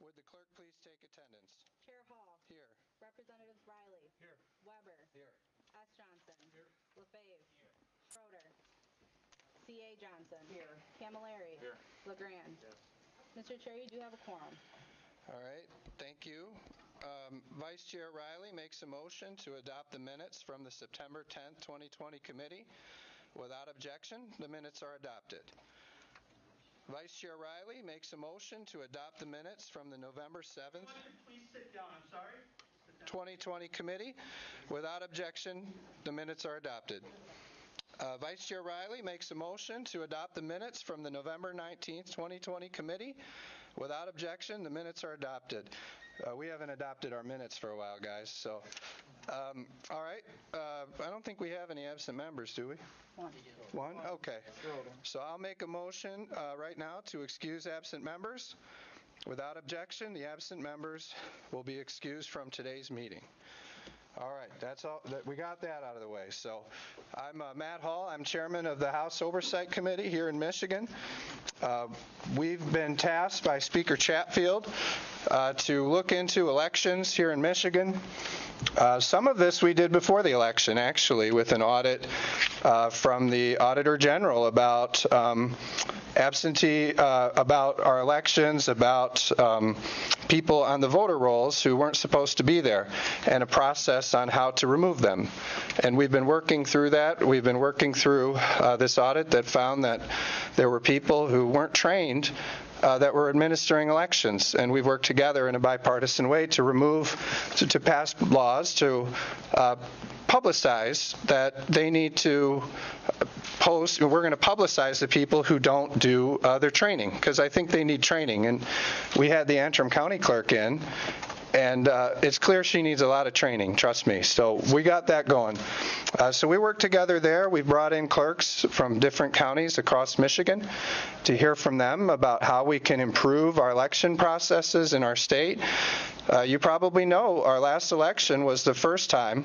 Would the clerk please take attendance? Chair Hall. Here. Representatives Riley. Here. Weber. Here. S. Johnson. Here. LaFave. Here. Schroeder. C.A. Johnson. Here. Camilleri. Here. LeGrand. Yes. Mr. Chair, you do have a quorum. All right, thank you. Vice Chair Riley makes a motion to adopt the minutes from the September 10th, 2020 committee. Without objection, the minutes are adopted. Vice Chair Riley makes a motion to adopt the minutes from the November 7th, Please sit down. I'm sorry. 2020 committee. Without objection, the minutes are adopted. Vice Chair Riley makes a motion to adopt the minutes from the November 19th, 2020 committee. Without objection, the minutes are adopted. We haven't adopted our minutes for a while, guys. So, all right. I don't think we have any absent members, do we? One? Okay. So I'll make a motion right now to excuse absent members. Without objection, the absent members will be excused from today's meeting. All right, that's all. We got that out of the way. So I'm Matt Hall. I'm chairman of the House Oversight Committee here in Michigan. We've been tasked by Speaker Chatfield to look into elections here in Michigan. Some of this we did before the election, actually, with an audit from the Auditor General about about our elections, about people on the voter rolls who weren't supposed to be there, and a process on how to remove them. And we've been working through that. We've been working through this audit that found that there were people who weren't trained that were administering elections, and we've worked together in a bipartisan way to to pass laws to publicize that they need to post. We're going to publicize the people who don't do their training, because I think they need training. And we had the Antrim County Clerk in, and it's clear she needs a lot of training, trust me. So we got that going. So we worked together there. We brought in clerks from different counties across Michigan to hear from them about how we can improve our election processes in our state. You probably know our last election was the first time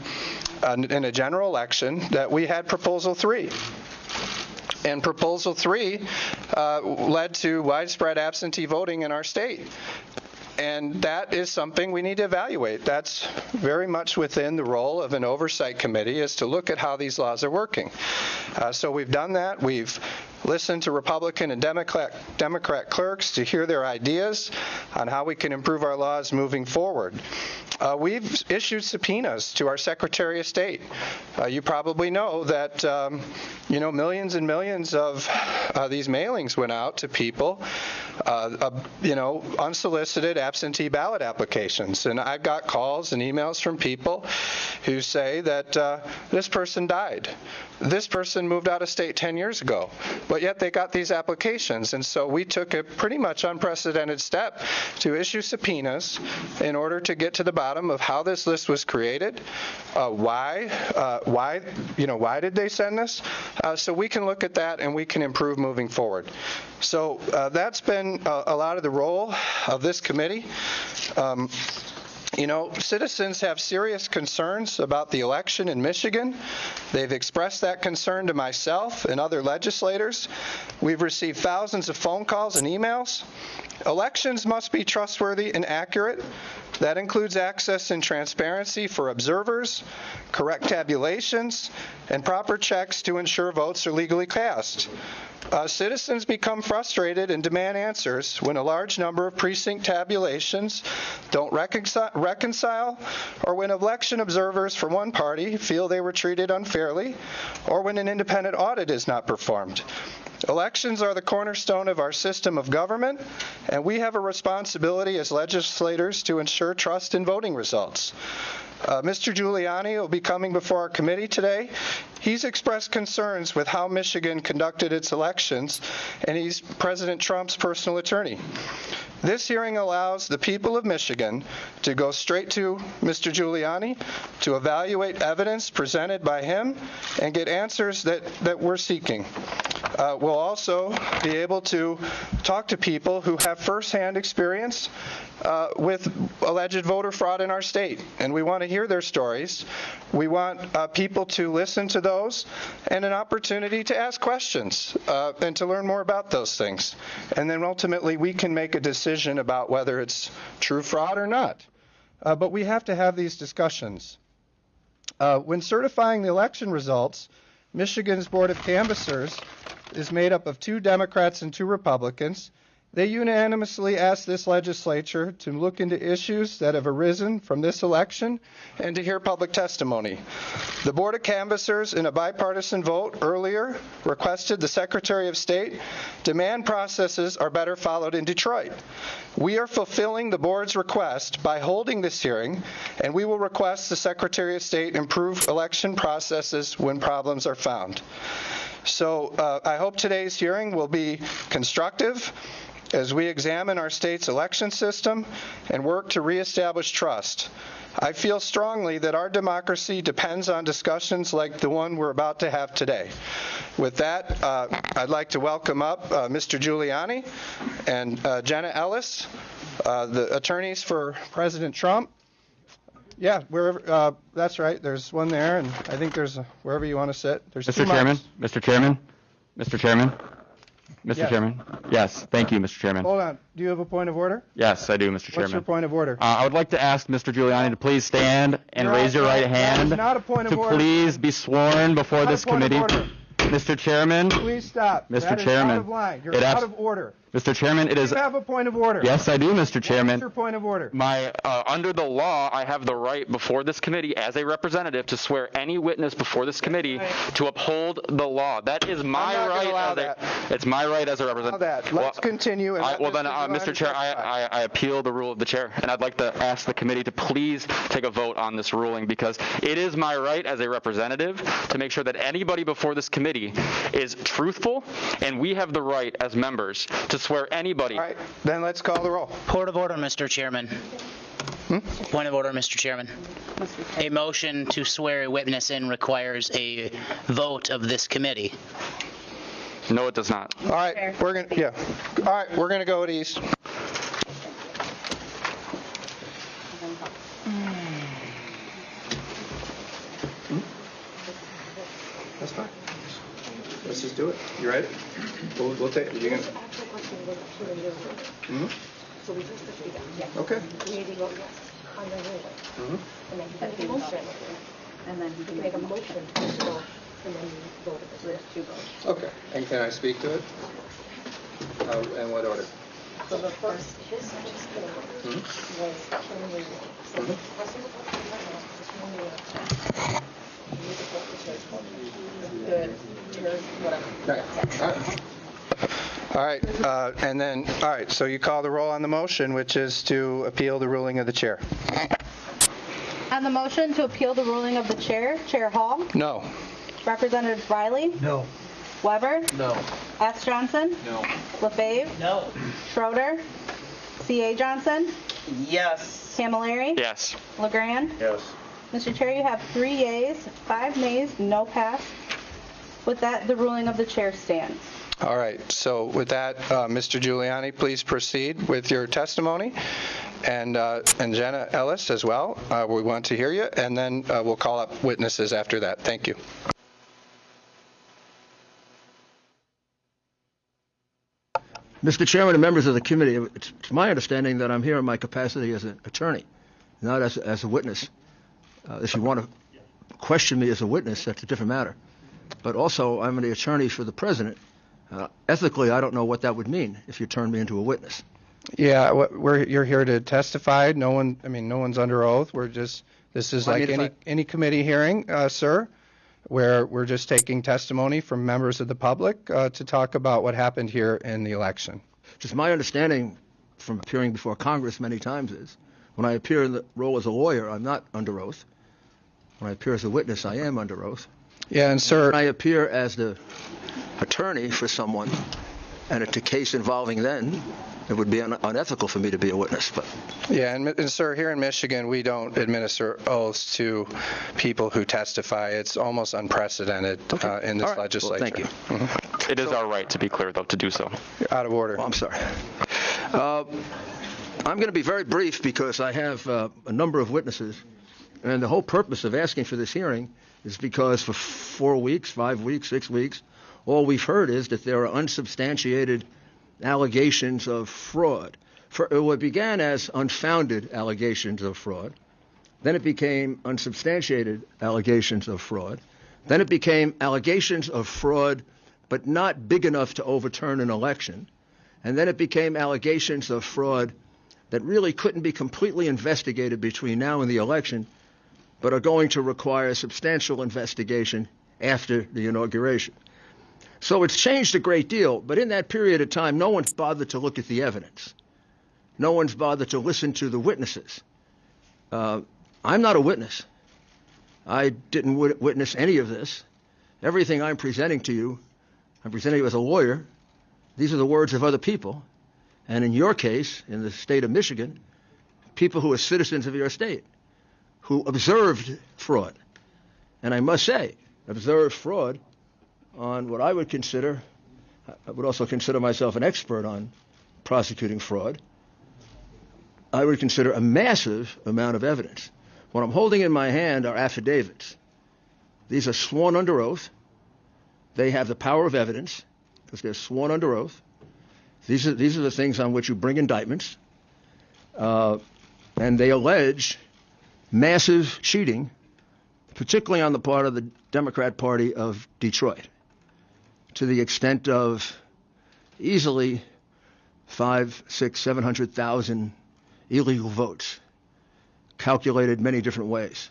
in a general election that we had Proposal 3. And Proposal 3 led to widespread absentee voting in our state. And that is something we need to evaluate. That's very much within the role of an oversight committee, is to look at how these laws are working. So we've done that. We've listened to Republican and Democrat clerks to hear their ideas on how we can improve our laws moving forward. We've issued subpoenas to our Secretary of State. You probably know that millions and millions of these mailings went out to people, unsolicited absentee ballot applications. And I've got calls and emails from people who say that this person died. This person moved out of state 10 years ago, but yet they got these applications. And so we took a pretty much unprecedented step to issue subpoenas in order to get to the bottom of how this list was created, why did they send this, so we can look at that and we can improve moving forward. So that's been a lot of the role of this committee. Citizens have serious concerns about the election in Michigan. They've expressed that concern to myself and other legislators. We've received thousands of phone calls and emails. Elections must be trustworthy and accurate. That includes access and transparency for observers, correct tabulations, and proper checks to ensure votes are legally cast. Citizens become frustrated and demand answers when a large number of precinct tabulations don't reconcile, or when election observers for one party feel they were treated unfairly, or when an independent audit is not performed. Elections are the cornerstone of our system of government, and we have a responsibility as legislators to ensure trust in voting results. Mr. Giuliani will be coming before our committee today. He's expressed concerns with how Michigan conducted its elections, and he's President Trump's personal attorney. This hearing allows the people of Michigan to go straight to Mr. Giuliani to evaluate evidence presented by him and get answers that we're seeking. We'll also be able to talk to people who have firsthand experience with alleged voter fraud in our state, and we want to hear their stories. We want people to listen to those and an opportunity to ask questions and to learn more about those things. And then ultimately we can make a decision decision about whether it's true fraud or not. But we have to have these discussions. When certifying the election results, Michigan's Board of Canvassers is made up of 2 Democrats and 2 Republicans. They unanimously asked this legislature to look into issues that have arisen from this election and to hear public testimony. The Board of Canvassers, in a bipartisan vote earlier, requested the Secretary of State demand processes are better followed in Detroit. We are fulfilling the board's request by holding this hearing, and we will request the Secretary of State improve election processes when problems are found. So I hope today's hearing will be constructive as we examine our state's election system and work to reestablish trust. I feel strongly that our democracy depends on discussions like the one we're about to have today. With that, I'd like to welcome up Mr. Giuliani and Jenna Ellis, the attorneys for President Trump. Yeah, wherever, that's right. There's one there, and I think there's wherever you want to sit. There's Mr. Chairman, Mr. Chairman, Mr. Chairman, Mr. Yes. Chairman. Yes, thank you, Mr. Chairman. Hold on. Do you have a point of order? Yes, I do, Mr. Chairman. What's your point of order? I would like to ask Mr. Giuliani to please stand and raise your right hand That is not a point of to order. please be sworn before Not a this point of committee. order. Mr. Chairman, Please stop. Mr. That is Chairman, out of line. You're it out of order. Mr. Chairman, it is. You have a point of order. Yes, I do, Mr. Chairman. What's your point of order? My under the law, I have the right before this committee as a representative to swear any witness before this committee to uphold the law. That is my not gonna allow right. that. It's my right as a representative. That. Let's continue. And let Well then, Giuliani Mr. Chair, testify. I appeal the rule of the chair, and I'd like to ask the committee to please take a vote on this ruling because it is my right as a representative to make sure that anybody before this committee is truthful, and we have the right as members to swear anybody. All right, then let's call the roll. Point of order, Mr. Chairman. Point of order, Mr. Chairman. A motion to swear a witness in requires a vote of this committee. No, it does not. All right, we're gonna go at ease. That's fine. Let's just do it. You ready? We'll take it. You can. Okay. And then you can Make a motion to vote, and then you vote if there's 2 votes. Okay. And can I speak to it? In what order? So the first, his committee was Chairman Reed. So the person who voted for that is Chairman Reed. You need to vote for chair's vote. Good, yours, whatever. All right. And then, all right, so you call the roll on the motion, which is to appeal the ruling of the chair. On the motion to appeal the ruling of the chair, Chair Hall, No. Representatives Riley, No. Weber, No. S. Johnson, No. LaFave, No. Schroeder, C.A. Johnson, Yes. Camilleri, Yes. LeGrand. Yes. Mr. Chair, you have 3 yeas, 5 nays, no pass. With that, the ruling of the chair stands. All right. So with that, Mr. Giuliani, please proceed with your testimony. And Jenna Ellis as well. We want to hear you. And then we'll call up witnesses after that. Thank you. Mr. Chairman and members of the committee, it's my understanding that I'm here in my capacity as an attorney, not as a witness. If you want to question me as a witness, that's a different matter. But also, I'm the attorney for the president. Ethically, I don't know what that would mean if you turned me into a witness. Yeah, you're here to testify. No one's under oath. This is like any committee hearing, sir, where we're just taking testimony from members of the public to talk about what happened here in the election. Just my understanding from appearing before Congress many times is when I appear in the role as a lawyer, I'm not under oath. When I appear as a witness, I am under oath. Yeah, and sir, When I appear as the attorney for someone, and it's a case involving then, it would be unethical for me to be a witness. But yeah, and sir, here in Michigan, we don't administer oaths to people who testify. It's almost unprecedented in this All right. legislature. Well, thank you. It is our right, to be clear, though, to do so. You're out of order. I'm sorry. I'm going to be very brief because I have a number of witnesses, and the whole purpose of asking for this hearing is because for 4 weeks, 5 weeks, 6 weeks, all we've heard is that there are unsubstantiated allegations of fraud It began as unfounded allegations of fraud. Then it became unsubstantiated allegations of fraud. Then it became allegations of fraud, but not big enough to overturn an election. And then it became allegations of fraud that really couldn't be completely investigated between now and the election, but are going to require substantial investigation after the inauguration. So it's changed a great deal, but in that period of time, no one's bothered to look at the evidence. No one's bothered to listen to the witnesses. I'm not a witness. I didn't witness any of this. Everything I'm presenting to you, I'm presenting you as a lawyer. These are the words of other people. And in your case, in the state of Michigan, people who are citizens of your state, who observed fraud. And I must say, observed fraud on what I would consider, I would also consider myself an expert on prosecuting fraud. I would consider a massive amount of evidence. What I'm holding in my hand are affidavits. These are sworn under oath. They have the power of evidence because they're sworn under oath. These are the things on which you bring indictments. And they allege massive cheating, particularly on the part of the Democrat Party of Detroit, to the extent of easily 500,000, 600,000, 700,000 illegal votes, calculated many different ways.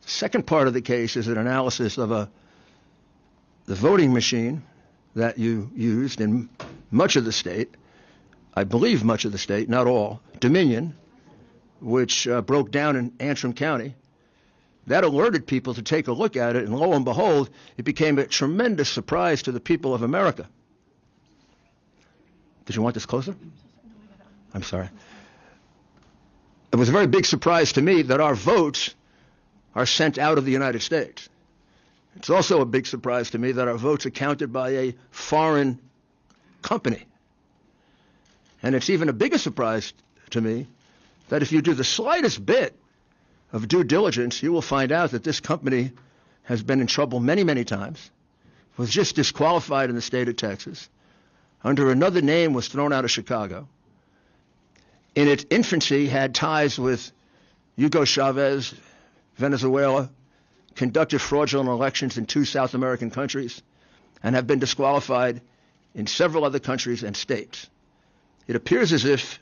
The second part of the case is an analysis of the voting machine that you used in much of the state, I believe much of the state, not all, Dominion, which broke down in Antrim County. That alerted people to take a look at it, and lo and behold, it became a tremendous surprise to the people of America. Did you want this closer? I'm sorry. It was a very big surprise to me that our votes are sent out of the United States. It's also a big surprise to me that our votes are counted by a foreign company. And it's even a bigger surprise to me that if you do the slightest bit of due diligence, you will find out that this company has been in trouble many, many times, was just disqualified in the state of Texas, under another name was thrown out of Chicago, in its infancy had ties with Hugo Chavez, Venezuela, conducted fraudulent elections in 2 South American countries, and have been disqualified in several other countries and states. It appears as if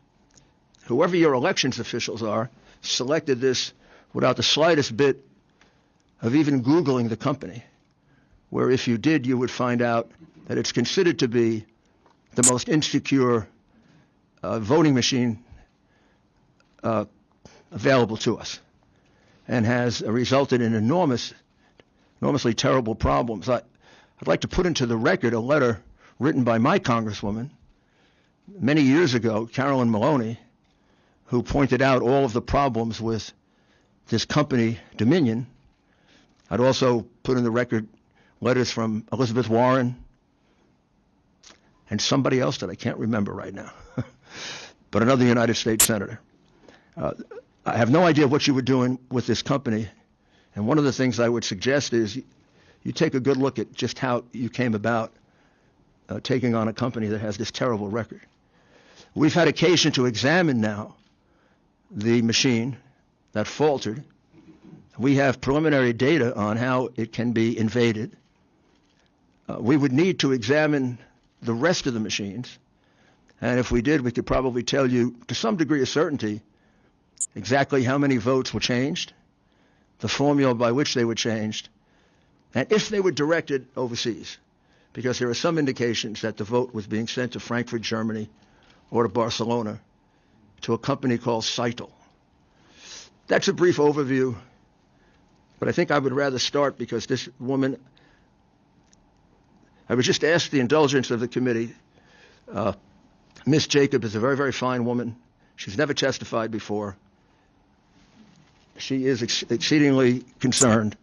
whoever your elections officials are selected this without the slightest bit of even Googling the company, where if you did, you would find out that it's considered to be the most insecure voting machine available to us, and has resulted in enormously terrible problems. I'd like to put into the record a letter written by my congresswoman many years ago, Carolyn Maloney, who pointed out all of the problems with this company, Dominion. I'd also put in the record letters from Elizabeth Warren and somebody else that I can't remember right now, but another United States senator. I have no idea what you were doing with this company, and one of the things I would suggest is you take a good look at just how you came about taking on a company that has this terrible record. We've had occasion to examine now the machine that faltered. We have preliminary data on how it can be invaded. We would need to examine the rest of the machines, and if we did, we could probably tell you to some degree of certainty exactly how many votes were changed, the formula by which they were changed, and if they were directed overseas, because there are some indications that the vote was being sent to Frankfurt, Germany, or to Barcelona, to a company called Seitel. That's a brief overview, but I think I would rather start because this woman, I would just ask the indulgence of the committee. Miss Jacob is a very, very fine woman. She's never testified before. She is exceedingly concerned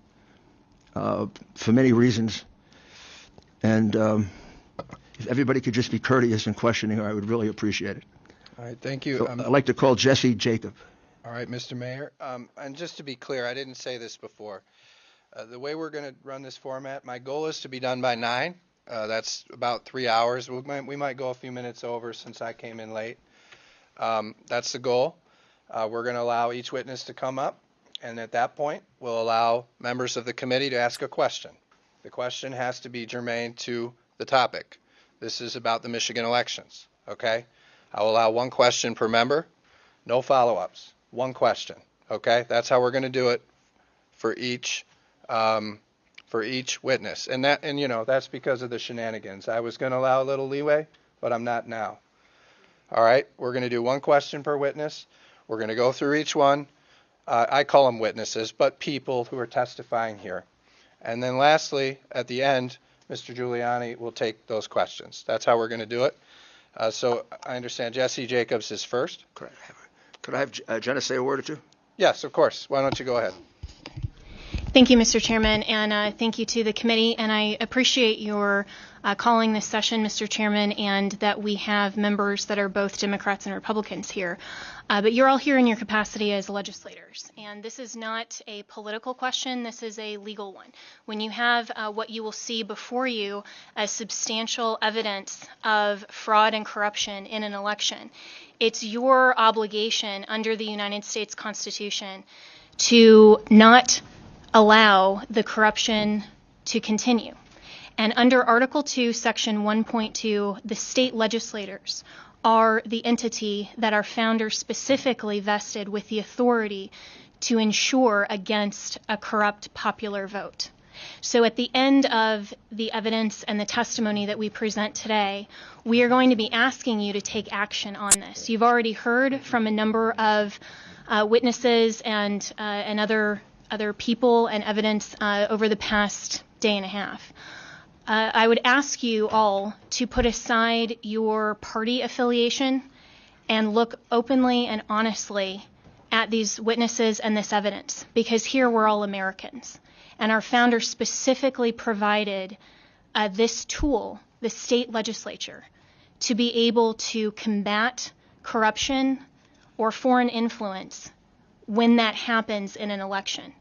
for many reasons. And if everybody could just be courteous in questioning her, I would really appreciate it. All right, thank you. So I'd like to call Jesse Jacob. All right, Mr. Mayor. And just to be clear, I didn't say this before. The way we're going to run this format, my goal is to be done by 9. That's about 3 hours. We might go a few minutes over since I came in late. That's the goal. We're going to allow each witness to come up, and at that point, we'll allow members of the committee to ask a question. The question has to be germane to the topic. This is about the Michigan elections, okay? I'll allow one question per member, no follow-ups, one question, okay? That's how we're going to do it for each witness. And you know, that's because of the shenanigans. I was going to allow a little leeway, but I'm not now. All right, we're going to do one question per witness. We're going to go through each one. I call them witnesses, but people who are testifying here. And then lastly, at the end, Mr. Giuliani will take those questions. That's how we're going to do it. So I understand Jesse Jacobs is first. Could I have Jenna say a word or two? Yes, of course. Why don't you go ahead? Thank you, Mr. Chairman, and thank you to the committee. And I appreciate your calling this session, Mr. Chairman, and that we have members that are both Democrats and Republicans here. But you're all here in your capacity as legislators. And this is not a political question. This is a legal one. When you have what you will see before you as substantial evidence of fraud and corruption in an election, it's your obligation under the United States Constitution to not allow the corruption to continue. And under Article 2, Section 1.2, the state legislators are the entity that our founders specifically vested with the authority to ensure against a corrupt popular vote. So at the end of the evidence and the testimony that we present today, we are going to be asking you to take action on this. You've already heard from a number of witnesses and other people and evidence over the past day and a half. I would ask you all to put aside your party affiliation and look openly and honestly at these witnesses and this evidence, because here we're all Americans. And our founders specifically provided this tool, the state legislature, to be able to combat corruption or foreign influence when that happens in an election.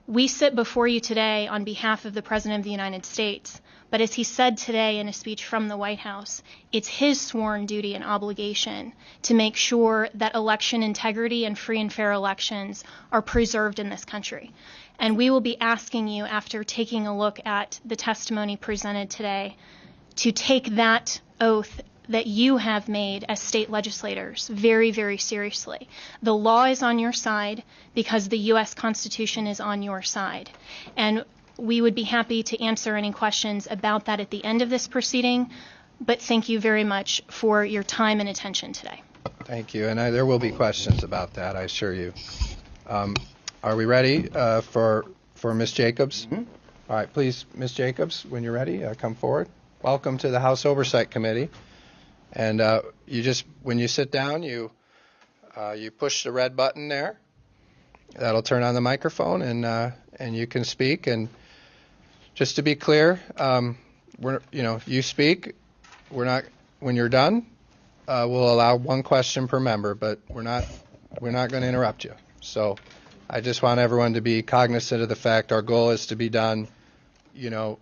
We sit before you today on behalf of the President of the United States, but as he said today in a speech from the White House, it's his sworn duty and obligation to make sure that election integrity and free and fair elections are preserved in this country. And we will be asking you, after taking a look at the testimony presented today, to take that oath that you have made as state legislators very, very seriously. The law is on your side because the U.S. Constitution is on your side. And we would be happy to answer any questions about that at the end of this proceeding, but thank you very much for your time and attention today. Thank you, and there will be questions about that, I assure you. Are we ready for Ms. Jacobs? Mm-hmm. All right, please, Ms. Jacobs, when you're ready, come forward. Welcome to the House Oversight Committee. And when you sit down, you push the red button there. That'll turn on the microphone, and you can speak. And just to be clear, you speak. When you're done, we'll allow one question per member, but we're not going to interrupt you. So I just want everyone to be cognizant of the fact our goal is to be done, a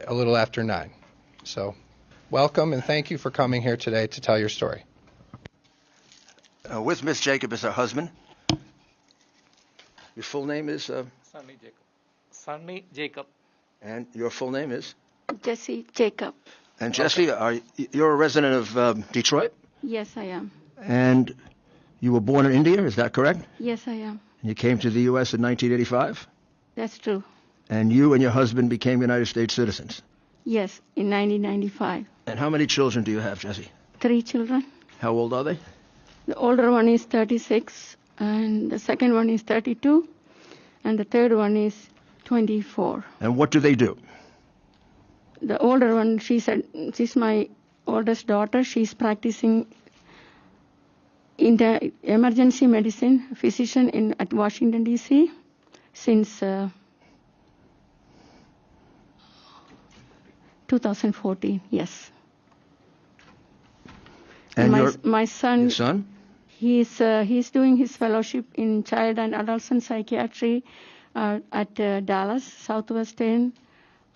little after 9. So welcome, and thank you for coming here today to tell your story. With Miss Jacob is her husband. Your full name is? Sunny Jacob. Sunny Jacob. And your full name is? Jesse Jacob. And Jesse, you're a resident of Detroit? Yes, I am. And you were born in India, is that correct? Yes, I am. And you came to the U.S. in 1985? That's true. And you and your husband became United States citizens? Yes, in 1995. And how many children do you have, Jesse? 3 children. How old are they? The older one is 36, and the second one is 32, and the third one is 24. And what do they do? The older one, she's my oldest daughter. She's practicing in the emergency medicine physician at Washington, D.C. since 2014, yes. And my son, your son? He's doing his fellowship in child and adolescent psychiatry at Dallas Southwestern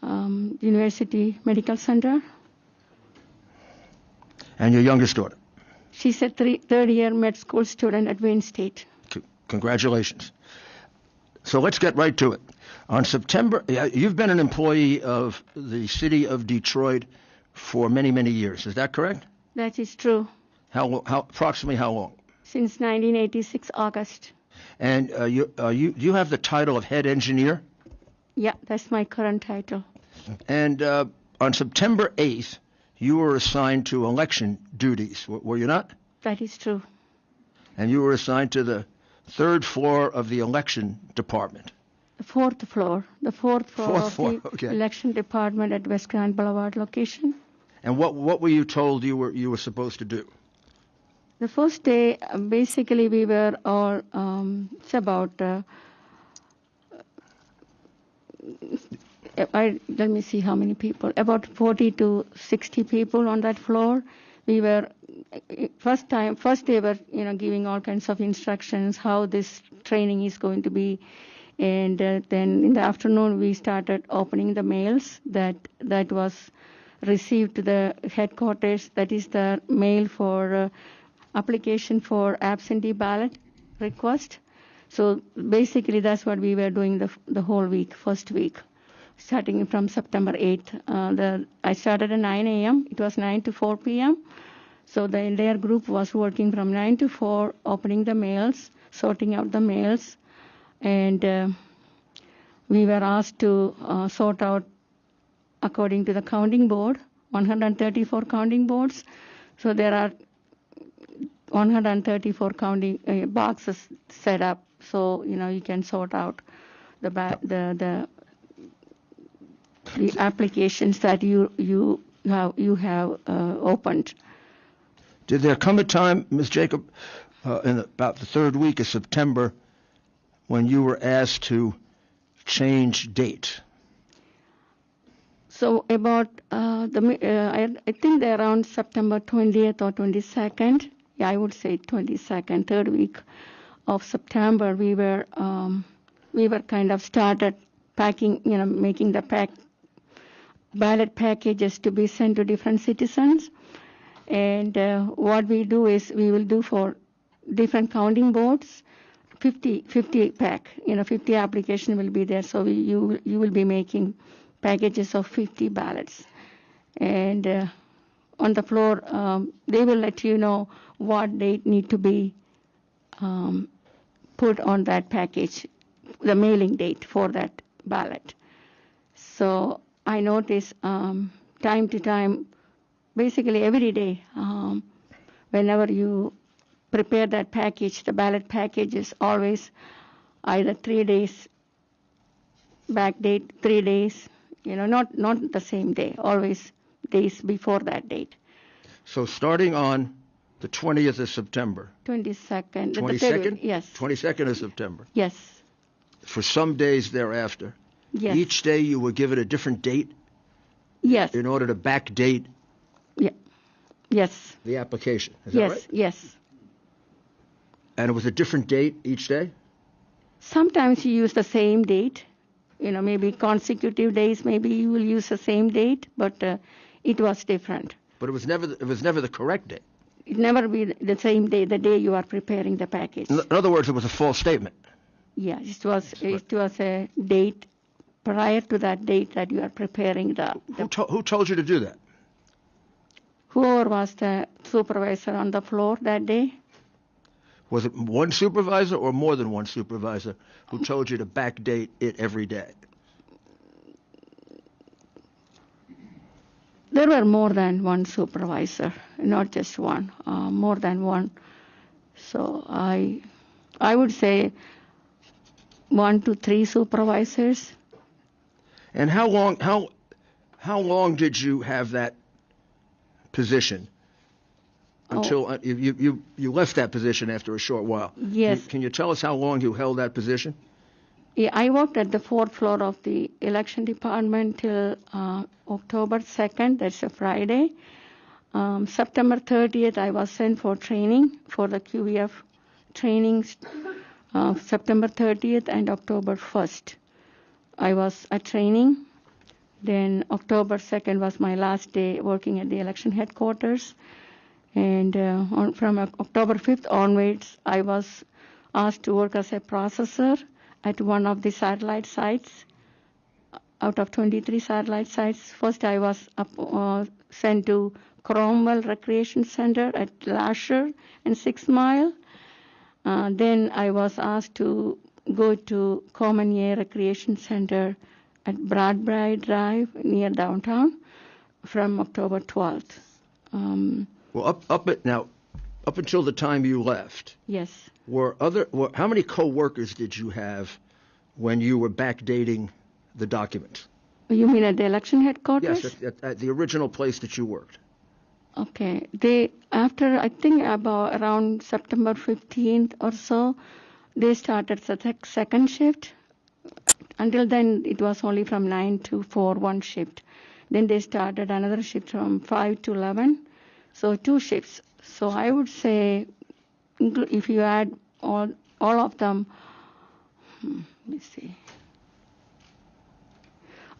University Medical Center. And your youngest daughter? She's a third-year med school student at Wayne State. Congratulations. So let's get right to it. On September, you've been an employee of the city of Detroit for many, many years. Is that correct? That is true. Approximately how long? Since 1986 August. And you have the title of head engineer? Yeah, that's my current title. And on September 8th, you were assigned to election duties, were you not? That is true. And you were assigned to the third floor of the election department. The fourth floor of the okay. election department at West Grand Boulevard location. And what were you told you were supposed to do? The first day, basically, we were all, it's about, let me see how many people, about 40 to 60 people on that floor. We were, first they were, giving all kinds of instructions, how this training is going to be. And then in the afternoon, we started opening the mails that was received to the headquarters. That is the mail for application for absentee ballot request. So basically, that's what we were doing the whole week, first week, starting from September 8th. I started at 9 a.m. It was 9 to 4 p.m. So the entire group was working from 9 to 4, opening the mails, sorting out the mails. And we were asked to sort out according to the counting board, 134 counting boards. So there are 134 counting boxes set up, so you can sort out the applications that you have opened. Did there come a time, Ms. Jacob, in about the third week of September, when you were asked to change date? So about I think they're around September 20th or 22nd. Yeah, I would say 22nd, third week of September. We were kind of started packing, making the ballot packages to be sent to different citizens. And what we do is we will do for different counting boards, 50 pack, 50 application will be there. So you will be making packages of 50 ballots. And on the floor, they will let you know what date need to be put on that package, the mailing date for that ballot. So I notice time to time, basically every day, whenever you prepare that package, the ballot package is always either 3 days, back date, 3 days, not the same day, always days before that date. So starting on the 20th of September. 22nd. 22nd? Yes. 22nd of September. Yes. For some days thereafter. Yes. Each day you were given a different date? Yes. In order to backdate? Yeah. Yes. The application. Is that right? Yes. And it was a different date each day? Sometimes you use the same date. Maybe consecutive days, maybe you will use the same date, but it was different. But it was never the correct date. It never be the same day, the day you are preparing the package. In other words, it was a false statement. Yeah, it was a date prior to that date that you are preparing the Who told you to do that? Whoever was the supervisor on the floor that day. Was it one supervisor or more than one supervisor who told you to backdate it every day? There were more than one supervisor, not just one, more than one. So I would say 1 to 3 supervisors. And how long did you have that position? Until you left that position after a short while. Yes. Can you tell us how long you held that position? Yeah, I worked at the 4th floor of the election department till October 2nd, that's a Friday. September 30th, I was sent for training, for the QVF trainings, September 30th and October 1st. I was at training. Then October 2nd was my last day working at the election headquarters. And from October 5th onwards, I was asked to work as a processor at one of the satellite sites. Out of 23 satellite sites, first I was sent to Cromwell Recreation Center at Lasher and 6 Mile. Then I was asked to go to Common Air Recreation Center at Bradbury Drive near downtown from October 12th. Well, up until the time you left, Yes. how many co-workers did you have when you were backdating the documents? You mean at the election headquarters? Yes, at the original place that you worked. Okay. After, I think about around September 15th or so, they started the second shift. Until then, it was only from 9 to 4, one shift. Then they started another shift from 5 to 11. So 2 shifts. So I would say, if you add all of them, let me see.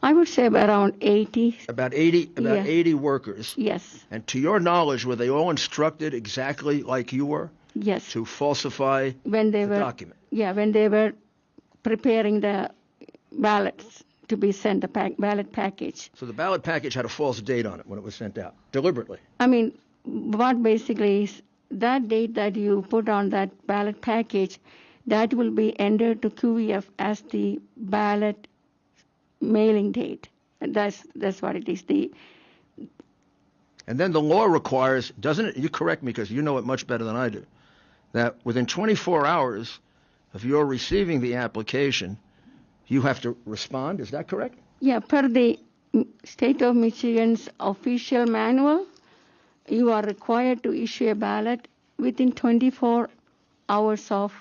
I would say around 80. About 80 workers. Yes. And to your knowledge, were they all instructed exactly like you were? Yes. To falsify the document? Yeah, when they were preparing the ballots to be sent, the ballot package. So the ballot package had a false date on it when it was sent out, deliberately? I mean, what basically is that date that you put on that ballot package, that will be entered to QEF as the ballot mailing date. And that's what it is. And then the law requires, doesn't it, you correct me because you know it much better than I do, that within 24 hours of your receiving the application, you have to respond. Is that correct? Yeah, per the State of Michigan's official manual, you are required to issue a ballot within 24 hours of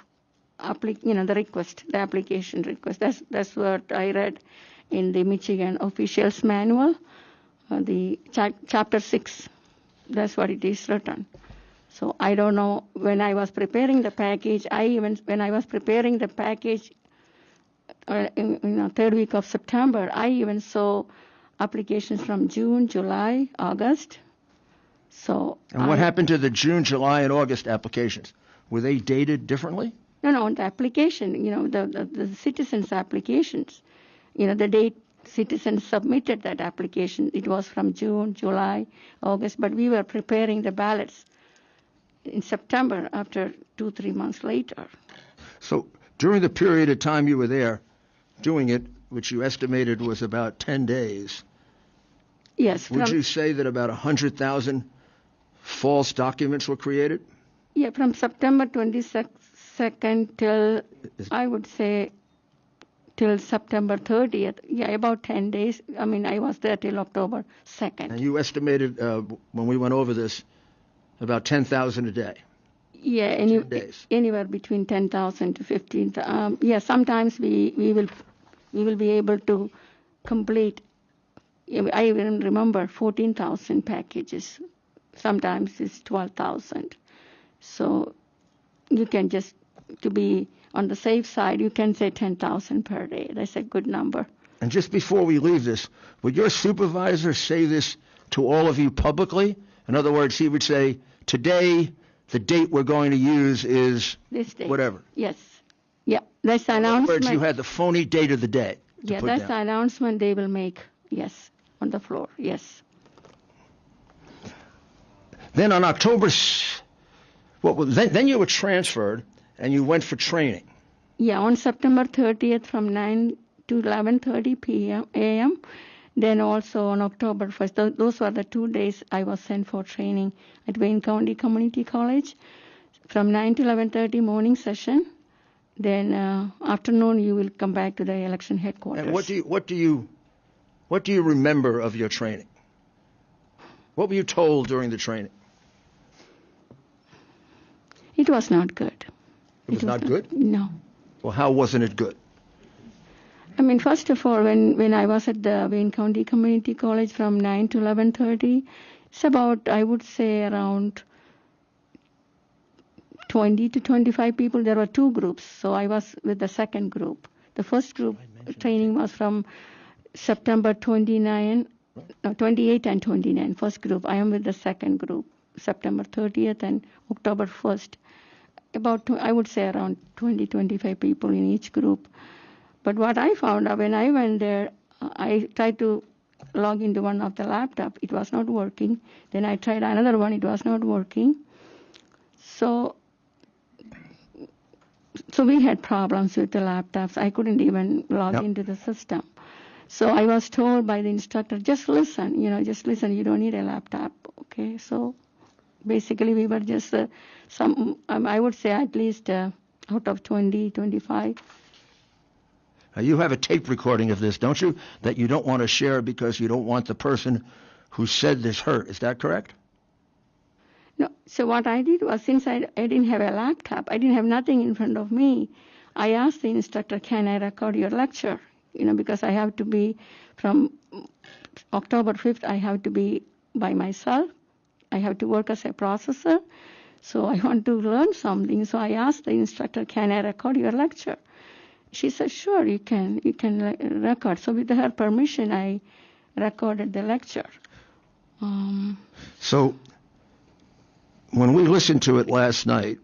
the request, the application request. That's what I read in the Michigan official's manual, the chapter 6. That's what it is written. So I don't know, when I was preparing the package, when I was preparing the package in third week of September, I even saw applications from June, July, August. So. And what happened to the June, July, and August applications? Were they dated differently? No, the application, the citizens' applications, the date citizens submitted that application, it was from June, July, August, but we were preparing the ballots in September after 2-3 months later. So during the period of time you were there doing it, which you estimated was about 10 days, yes. Would you say that about 100,000 false documents were created? Yeah, from September 22nd till, I would say, till September 30th. Yeah, about 10 days. I mean, I was there till October 2nd. And you estimated, when we went over this, about 10,000 a day. Yeah, anywhere between 10,000 to 15,000. Yeah, sometimes we will be able to complete. I even remember 14,000 packages. Sometimes it's 12,000. So you can just, to be on the safe side, you can say 10,000 per day. That's a good number. And just before we leave this, would your supervisor say this to all of you publicly? In other words, he would say, today, the date we're going to use is this date. Whatever. Yes. Yeah, that's the announcement. In other words, you had the phony date of the day. Yeah, that's the announcement they will make, yes, on the floor, yes. Then on October, then you were transferred and you went for training. Yeah, on September 30th from 9 to 11:30 a.m. Then also on October 1st, those were the 2 days I was sent for training at Wayne County Community College. From 9 to 11:30 morning session. Then afternoon you will come back to the election headquarters. And what do you remember of your training? What were you told during the training? It was not good. It was not good? No. Well, how wasn't it good? I mean, first of all, when I was at the Wayne County Community College from 9 to 11:30, it's about, I would say, around 20 to 25 people. There were 2 groups, so I was with the second group. The first group training was from September 28 and 29, first group. I am with the second group. September 30th and October 1st. I would say around 20-25 people in each group. But what I found out when I went there, I tried to log into one of the laptop. It was not working. Then I tried another one. It was not working. So we had problems with the laptops. I couldn't even log into the system. So I was told by the instructor, just listen, just listen. You don't need a laptop. Okay. So basically we were just I would say at least out of 20, 25. You have a tape recording of this, don't you, that you don't want to share because you don't want the person who said this hurt. Is that correct? No. So what I did was, since I didn't have a laptop, I didn't have nothing in front of me, I asked the instructor, can I record your lecture? Because I have to be from October 5th, I have to be by myself. I have to work as a processor. So I want to learn something. So I asked the instructor, can I record your lecture? She said, sure, you can record. So with her permission, I recorded the lecture. So when we listened to it last night,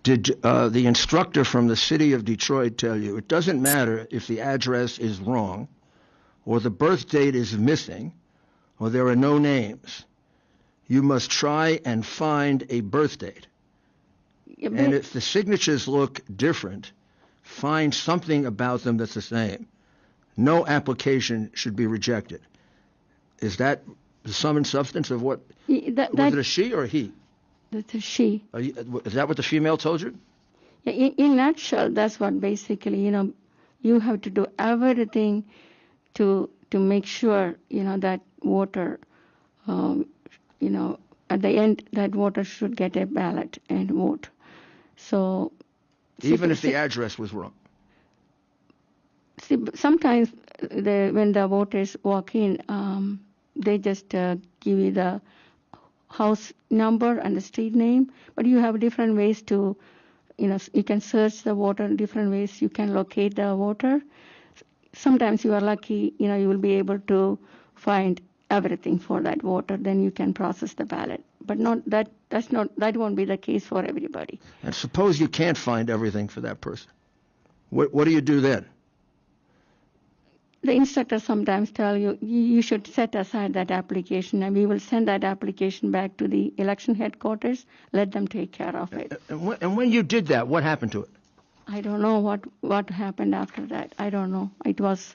did the instructor from the city of Detroit tell you it doesn't matter if the address is wrong or the birth date is missing or there are no names? You must try and find a birth date. And if the signatures look different, find something about them that's the same. No application should be rejected. Is that the sum and substance of what? Was it a she or a he? That's a she. Is that what the female told you? Yeah, in a nutshell, that's what basically, you have to do everything to make sure, that water, at the end, that water should get a ballot and vote. So even if the address was wrong? See, sometimes when the voters walk in, they just give you the house number and the street name, but you have different ways to, you can search the voter in different ways. You can locate the voter. Sometimes you are lucky, you will be able to find everything for that voter, then you can process the ballot. But that won't be the case for everybody. And suppose you can't find everything for that person. What do you do then? The instructors sometimes tell you, you should set aside that application and we will send that application back to the election headquarters, let them take care of it. And when you did that, what happened to it? I don't know what happened after that. I don't know. It was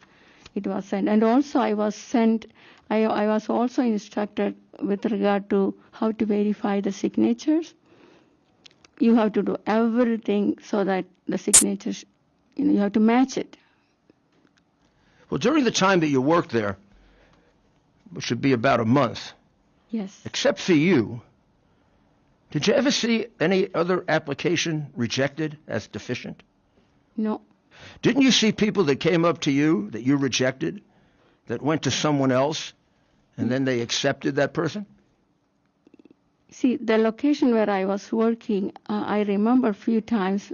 sent. And also I was also instructed with regard to how to verify the signatures. You have to do everything so that the signatures, you have to match it. Well, during the time that you worked there, which should be about a month, yes, except for you, did you ever see any other application rejected as deficient? No. Didn't you see people that came up to you that you rejected, that went to someone else, and then they accepted that person? See, the location where I was working, I remember a few times.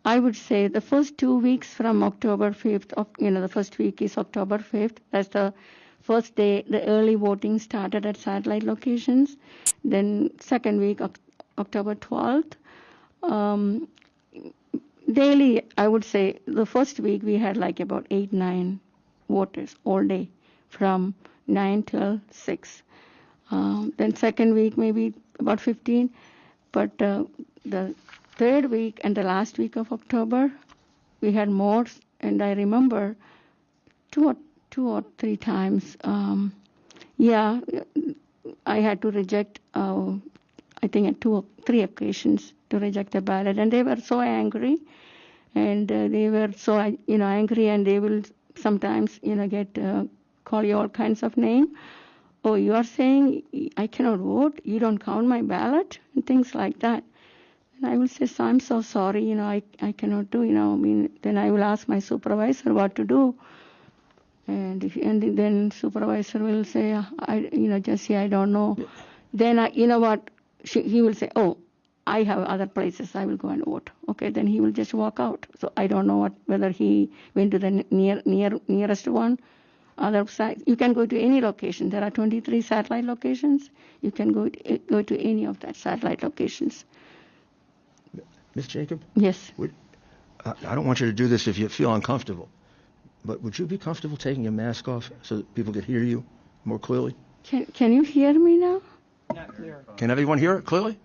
I would say the first 2 weeks from October 5th, the first week is October 5th. That's the first day the early voting started at satellite locations. Then second week, October 12th. Daily, I would say the first week we had like about 8-9 voters all day from 9 till 6. Then second week maybe about 15. But the third week and the last week of October, we had more, and I remember two or three times. I had to reject. I think at 2 or 3 occasions to reject the ballot, and they were so angry, and they were so angry, and they will sometimes call you all kinds of names. Oh, you are saying I cannot vote? You don't count my ballot, and things like that. And I will say, so I'm so sorry, I cannot do, then I will ask my supervisor what to do. And then supervisor will say, Jessie, I don't know. Then, he will say, oh, I have other places, I will go and vote. Okay, then he will just walk out. So I don't know whether he went to the nearest one other sites. You can go to any location. There are 23 satellite locations. You can go to any of that satellite locations. Ms. Jacob, Yes. I don't want you to do this if you feel uncomfortable, but would you be comfortable taking your mask off so that people could hear you more clearly? Can you hear me now? Not clear. Can everyone hear it clearly?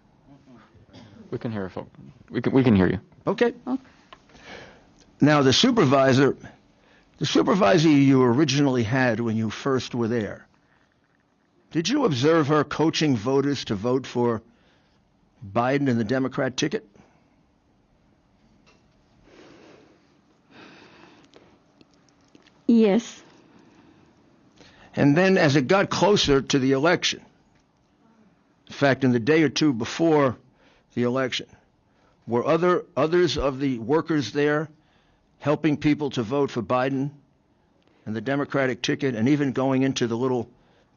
We can hear it. We can hear you. Okay. Okay. Now, the supervisor you originally had when you first were there, did you observe her coaching voters to vote for Biden and the Democrat ticket? Yes. And then as it got closer to the election, in fact, in the day or two before the election, were others of the workers there helping people to vote for Biden and the Democratic ticket and even going into the little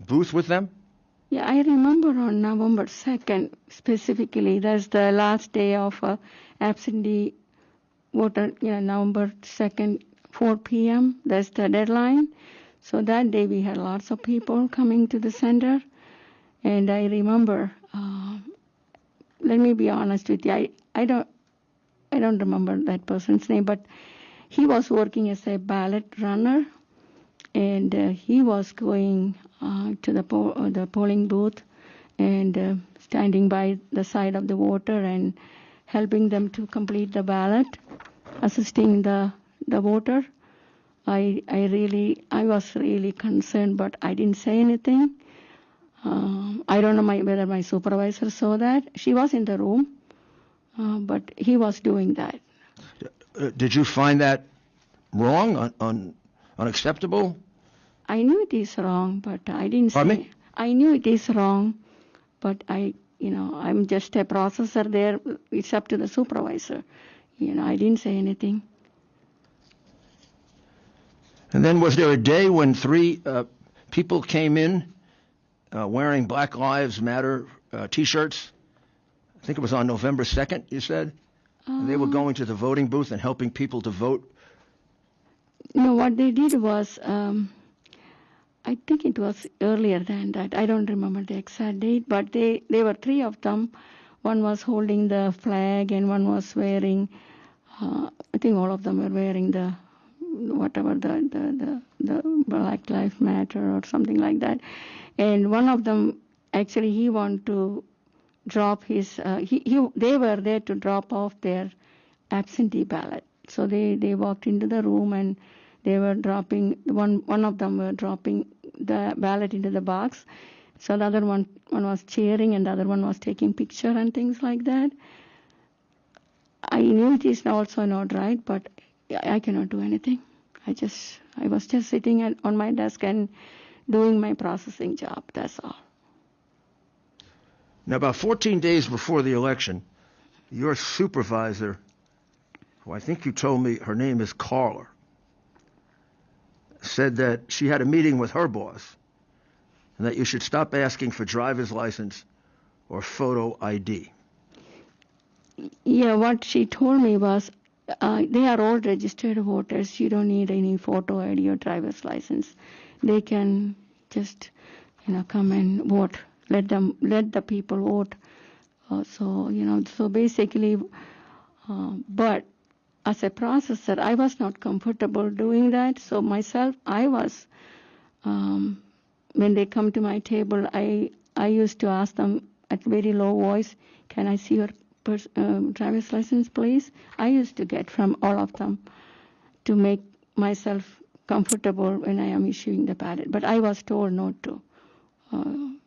booth with them? Yeah, I remember on November 2nd specifically, that's the last day of absentee voter, November 2nd, 4 p.m., that's the deadline. So that day we had lots of people coming to the center. And I remember, let me be honest with you, I don't remember that person's name, but he was working as a ballot runner, and he was going to the polling booth and standing by the side of the voter and helping them to complete the ballot, assisting the voter. I was really concerned, but I didn't say anything. I don't know whether my supervisor saw that. She was in the room, but he was doing that. Did you find that wrong, unacceptable? I knew it is wrong, but I didn't Pardon say. me? I knew it is wrong, but I'm just a processor there. It's up to the supervisor. I didn't say anything. And then was there a day when 3 people came in wearing Black Lives Matter T-shirts? I think it was on November 2nd, you said? And they were going to the voting booth and helping people to vote? No, what they did was, I think it was earlier than that. I don't remember the exact date, but there were 3 of them. One was holding the flag and one was wearing, I think all of them were wearing the Black Lives Matter or something like that. And one of them, actually, he wanted to drop his, they were there to drop off their absentee ballot. So they walked into the room and they were dropping, one of them were dropping the ballot into the box. So the other one was cheering and the other one was taking picture and things like that. I knew it is also not right, but I cannot do anything. I was just sitting on my desk and doing my processing job, that's all. Now, about 14 days before the election, your supervisor, who I think you told me her name is Carla, said that she had a meeting with her boss and that you should stop asking for driver's license or photo ID. Yeah, what she told me was, they are all registered voters. You don't need any photo ID or driver's license. They can just, come and vote. Let the people vote. So basically, but as a processor, I was not comfortable doing that. So myself, I was, when they come to my table, I used to ask them at very low voice, can I see your driver's license, please? I used to get from all of them to make myself comfortable when I am issuing the ballot. But I was told not to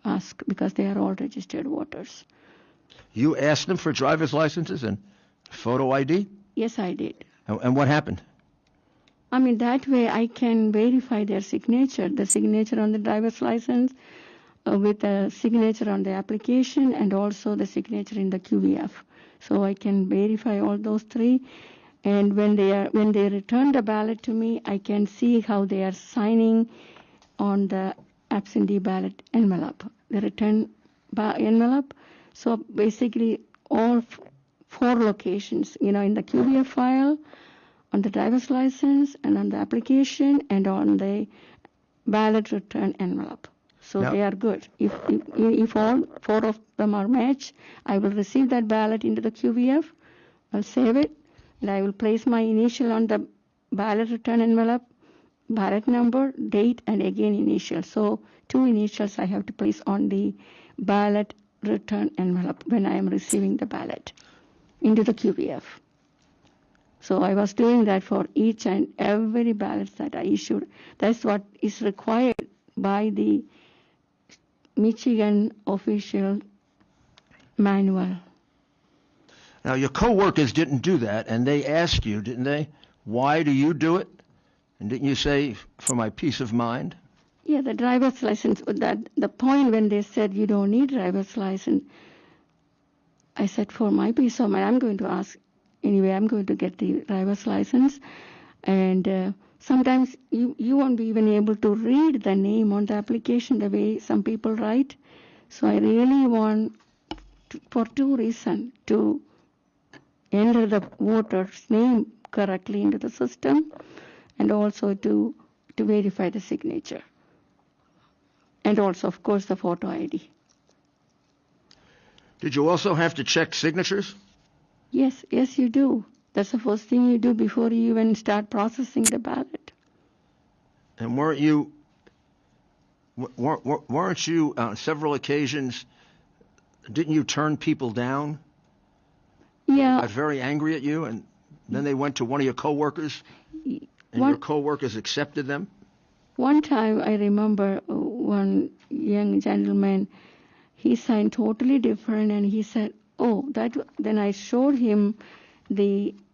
ask because they are all registered voters. You asked them for driver's licenses and photo ID? Yes, I did. And what happened? I mean, that way I can verify their signature, the signature on the driver's license, with a signature on the application and also the signature in the QVF. So I can verify all those 3. And when they return the ballot to me, I can see how they are signing on the absentee ballot envelope, the return envelope. So basically all 4 locations, in the QVF file, on the driver's license and on the application and on the ballot return envelope. So Now- they are good. If all 4 of them are matched, I will receive that ballot into the QVF. I'll save it, and I will place my initial on the ballot return envelope, ballot number, date, and again initial. So 2 initials I have to place on the ballot return envelope when I am receiving the ballot into the QVF. So I was doing that for each and every ballot that I issued. That's what is required by the Michigan official manual. Now, your coworkers didn't do that, and they asked you, didn't they? Why do you do it? And didn't you say, for my peace of mind? Yeah, the driver's license, that the point when they said you don't need driver's license, I said, for my peace of mind, I'm going to ask, anyway, I'm going to get the driver's license. And sometimes you won't be even able to read the name on the application the way some people write. So I really want, for 2 reasons, to enter the voter's name correctly into the system, and also to verify the signature. And also, of course, the photo ID. Did you also have to check signatures? Yes, you do. That's the first thing you do before you even start processing the ballot. And weren't you on several occasions, didn't you turn people down? Yeah. Got very angry at you, and then they went to one of your coworkers, and your coworkers accepted them? One time I remember one young gentleman, he signed totally different, and he said, oh, then I showed him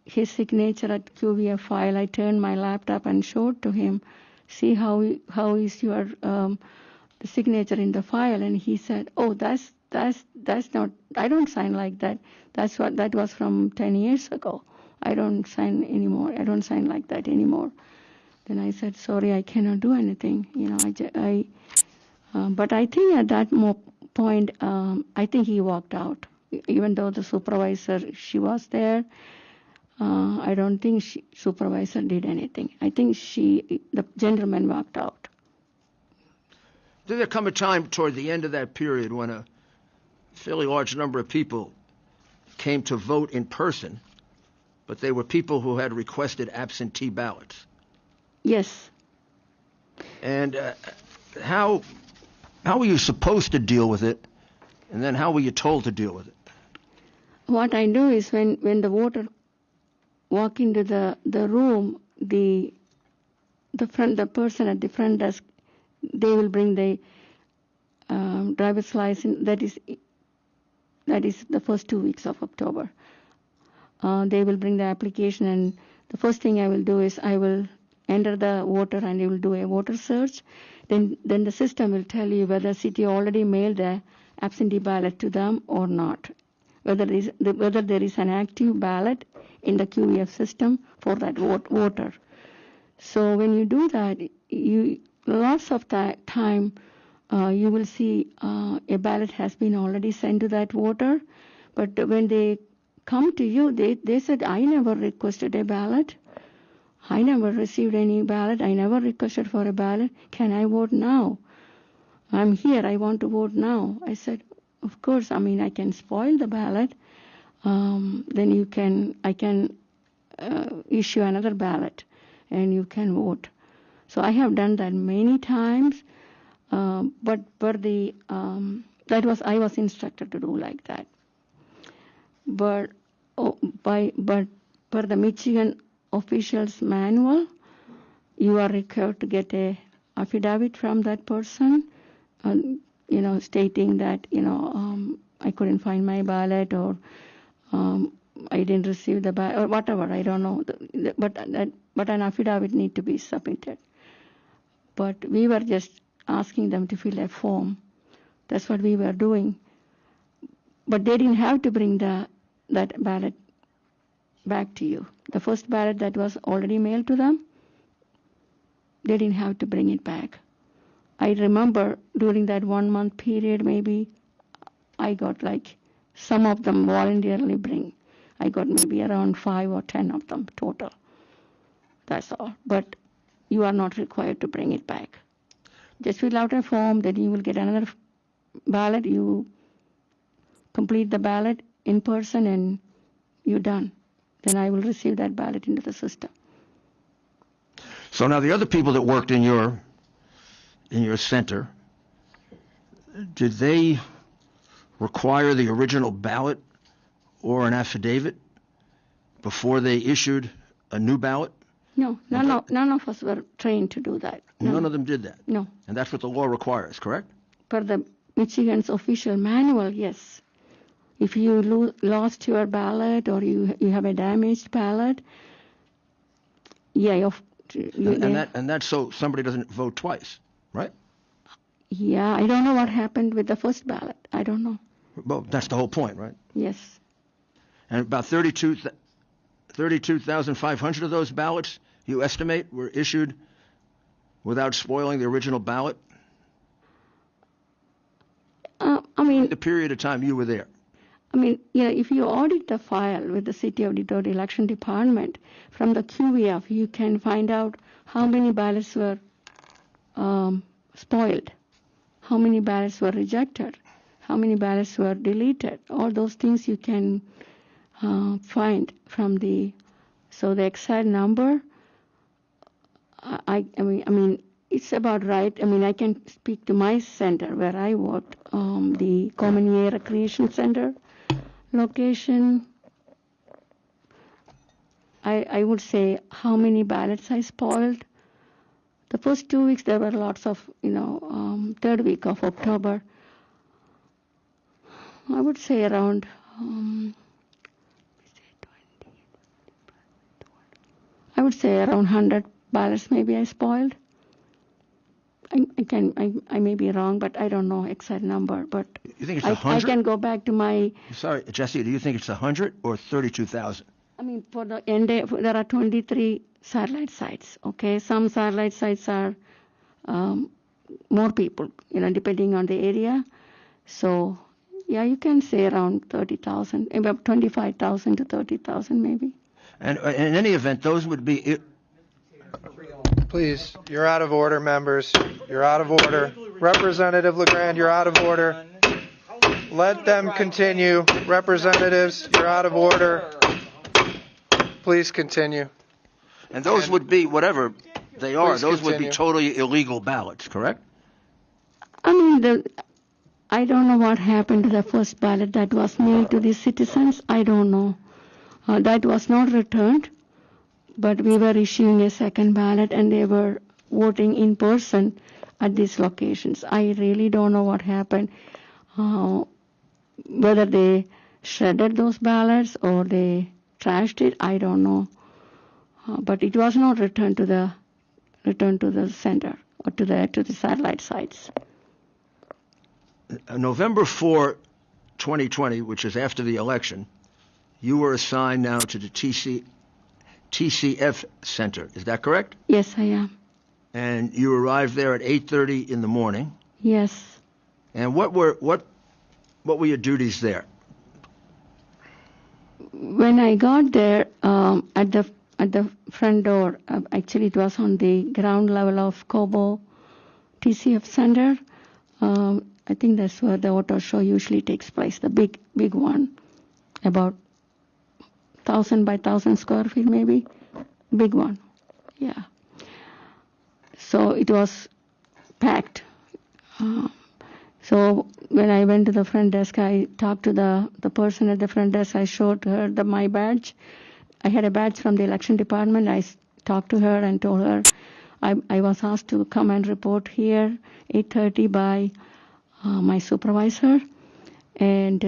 his signature at QVF file. I turned my laptop and showed to him, see how is your the signature in the file, and he said, oh, that's not, I don't sign like that. That was from 10 years ago. I don't sign anymore. I don't sign like that anymore. Then I said, sorry, I cannot do anything. But I think at that point, I think he walked out. Even though the supervisor, she was there, I don't think supervisor did anything. I think the gentleman walked out. Did there come a time toward the end of that period when a fairly large number of people came to vote in person, but they were people who had requested absentee ballots? Yes. And how were you supposed to deal with it, and then how were you told to deal with it? What I do is when the voter walk into the room, the person at the front desk, they will bring the driver's license. That is the first 2 weeks of October. They will bring the application, and the first thing I will do is I will enter the voter, and I will do a voter search. Then the system will tell you whether city already mailed the absentee ballot to them or not. Whether there is an active ballot in the QVF system for that voter. So when you do that, lots of time you will see a ballot has been already sent to that voter. But when they come to you, they said, I never requested a ballot. I never received any ballot. I never requested for a ballot. Can I vote now? I'm here. I want to vote now. I said, of course. I can spoil the ballot. Then I can issue another ballot, and you can vote. So I have done that many times. But I was instructed to do like that. But per the Michigan officials manual, you are required to get a affidavit from that person, stating that I couldn't find my ballot, or I didn't receive the ballot, or whatever. I don't know, but an affidavit need to be submitted. But we were just asking them to fill a form. That's what we were doing. But they didn't have to bring that ballot back to you. The first ballot that was already mailed to them, they didn't have to bring it back. I remember during that 1 month period, maybe I got some of them voluntarily bring. I got maybe around 5 or 10 of them total. That's all. But you are not required to bring it back. Just fill out a form, then you will get another ballot. You complete the ballot in person and you're done. Then I will receive that ballot into the system. So now the other people that worked in your center, did they require the original ballot or an affidavit before they issued a new ballot? No, none of us were trained to do that. No. None of them did that? No. And that's what the law requires, correct? Per the Michigan's official manual, yes. If you lost your ballot or you have a damaged ballot, yeah. And that's so somebody doesn't vote twice, right? Yeah, I don't know what happened with the first ballot. I don't know. Well, that's the whole point, right? Yes. And about 32,500 of those ballots, you estimate, were issued without spoiling the original ballot? The period of time you were there. If you audit the file with the City of Detroit Election Department, from the QVF, you can find out how many ballots were spoiled, how many ballots were rejected, how many ballots were deleted. All those things you can find from the exact number. It's about right. I can speak to my center where I worked, the Common Air Recreation Center location. I would say how many ballots I spoiled. The first 2 weeks there were lots of, third week of October. I would say around 100 ballots maybe I spoiled. I may be wrong, but I don't know exact number. But you think it's 100? I can go back to my. Sorry, Jesse. Do you think it's 100 or 32,000? For the end, there are 23 satellite sites. Okay, some satellite sites are more people, depending on the area. So, yeah, you can say around 30,000, about 25,000 to 30,000 maybe. And in any event, those would be. Please, you're out of order, members. You're out of order. Representative LeGrand, you're out of order. Let them continue. Representatives, you're out of order. Please continue. And those would be, whatever they are, Please those would be continue. totally illegal ballots, correct? I don't know what happened to the first ballot that was made to the citizens. I don't know. That was not returned, but we were issuing a second ballot and they were voting in person at these locations. I really don't know what happened. Whether they shredded those ballots or they trashed it, I don't know. But it was not returned to the center or to the satellite sites. November 4, 2020, which is after the election, you were assigned now to the TCF Center. Is that correct? Yes, I am. And you arrived there at 8:30 in the morning. Yes. And what were your duties there? When I got there, at the front door, actually it was on the ground level of Cobo TCF Center. I think that's where the auto show usually takes place, the big one, about 1,000 by 1,000 square feet maybe, big one, yeah. So it was packed. So when I went to the front desk, I talked to the person at the front desk. I showed her my badge. I had a badge from the election department. I talked to her and told her I was asked to come and report here 8:30 by my supervisor. And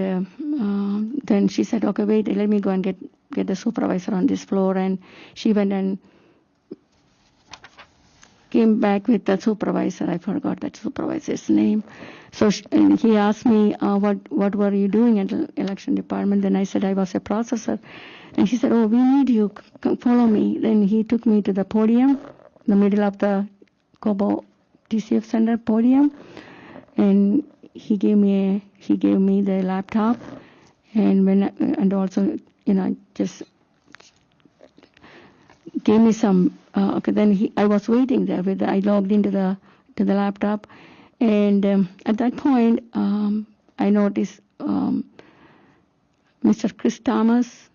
then she said, okay, wait, let me go and get the supervisor on this floor. And she went and came back with the supervisor. I forgot that supervisor's name. So and he asked me, what were you doing at the election department? Then I said I was a processor. And he said, oh, we need you. Come follow me. Then he took me to the podium, the middle of the Cobo TCF Center podium. And he gave me the laptop, and also just gave me some. Okay, then I was waiting there I logged into the to the laptop. And at that point, I noticed Mr. Chris Thomas.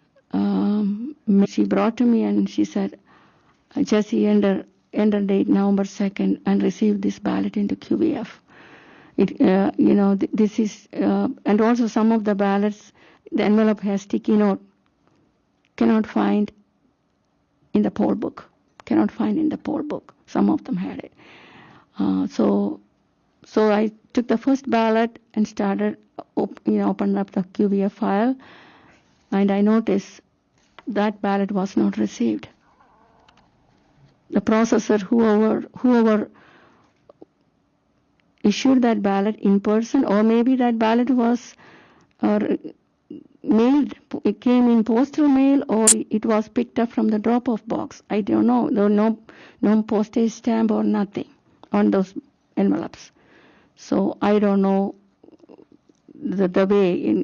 She brought to me and she said, Jesse, enter date November 2nd and receive this ballot into QVF. This is, and also some of the ballots, the envelope has sticky note, cannot find in the poll book. Some of them had it. So I took the first ballot and started, opened up the QVF file, and I noticed that ballot was not received. The processor, whoever issued that ballot in person, or maybe that ballot was mailed, it came in postal mail, or it was picked up from the drop-off box. I don't know. There was no postage stamp or nothing on those envelopes. So I don't know the way,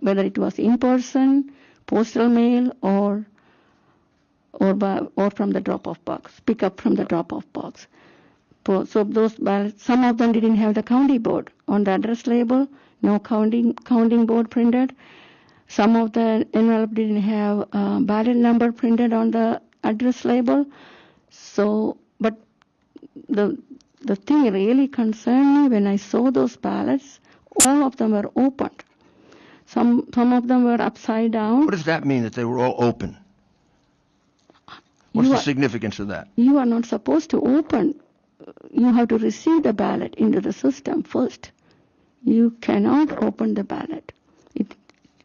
whether it was in person, postal mail, or from the drop-off box, pick up from the drop-off box. So those ballots, some of them didn't have the county board on the address label, no counting board printed. Some of the envelope didn't have ballot number printed on the address label. So, but the thing really concerned me when I saw those ballots, all of them were opened. Some of them were upside down. What does that mean, that they were all open? What's the significance of that? You are not supposed to open. You have to receive the ballot into the system first. You cannot open the ballot. It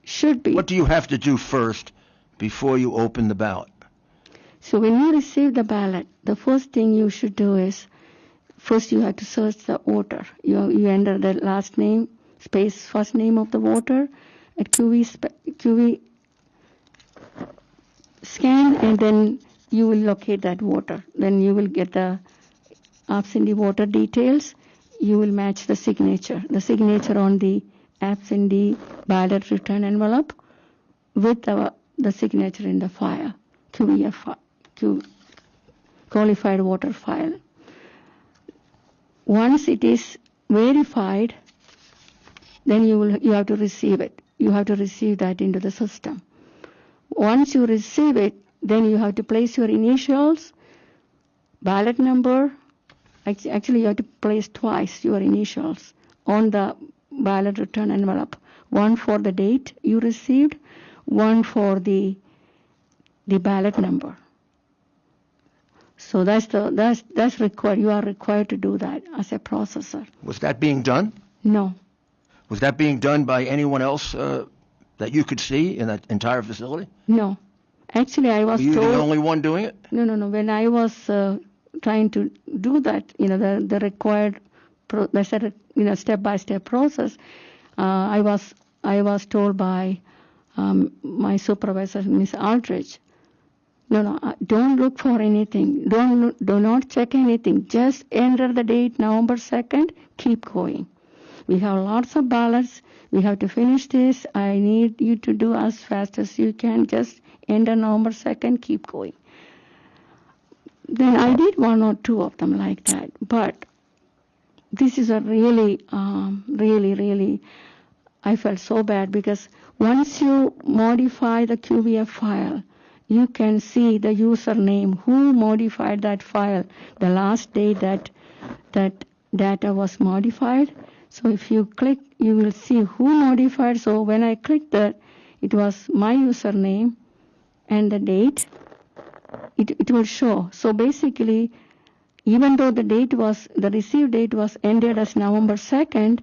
should be. What do you have to do first before you open the ballot? So when you receive the ballot, the first thing you should do is, first you have to search the voter. You enter the last name, space, first name of the voter at QV scan, and then you will locate that voter. Then you will get the absentee voter details. You will match the signature on the absentee ballot return envelope with the signature in the file, QVF, qualified voter file. Once it is verified, then you have to receive it. You have to receive that into the system. Once you receive it, then you have to place your initials, ballot number. Actually, you have to place twice your initials on the ballot return envelope. One for the date you received, one for the ballot number. So that's required. You are required to do that as a processor. Was that being done? No. Was that being done by anyone else that you could see in that entire facility? No. Actually, I was told... Were you the only one doing it? No. When I was trying to do that, the required, step-by-step process, I was told by my supervisor, Ms. Aldridge, no, don't look for anything. Do not check anything. Just enter the date, November 2nd, keep going. We have lots of ballots. We have to finish this. I need you to do as fast as you can. Just enter November 2nd, keep going. Then I did one or two of them like that. But this is a really, I felt so bad because once you modify the QVF file, you can see the username, who modified that file, the last day that data was modified. So if you click, you will see who modified. So when I clicked that, it was my username and the date. It will show. So basically, even though the received date was ended as November 2nd,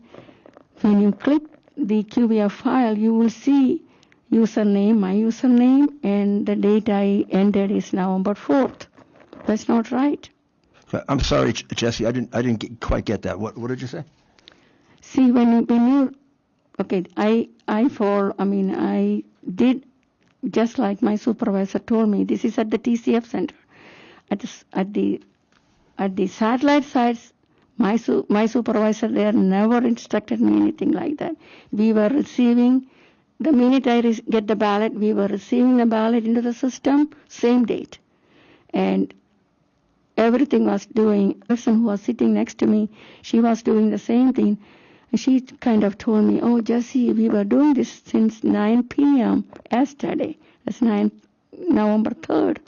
when you click the QVF file, you will see username, my username, and the date I ended is November 4th. That's not right. I'm sorry, Jesse, I didn't quite get that. What did you say? See, when you, okay, I did just like my supervisor told me. This is at the TCF center. At the satellite sites, my supervisor there never instructed me anything like that. We were receiving, the minute I get the ballot, we were receiving the ballot into the system, same date. And everything was doing. The person who was sitting next to me, she was doing the same thing. And she kind of told me, oh, Jesse, we were doing this since 9 p.m. yesterday. That's November 3rd.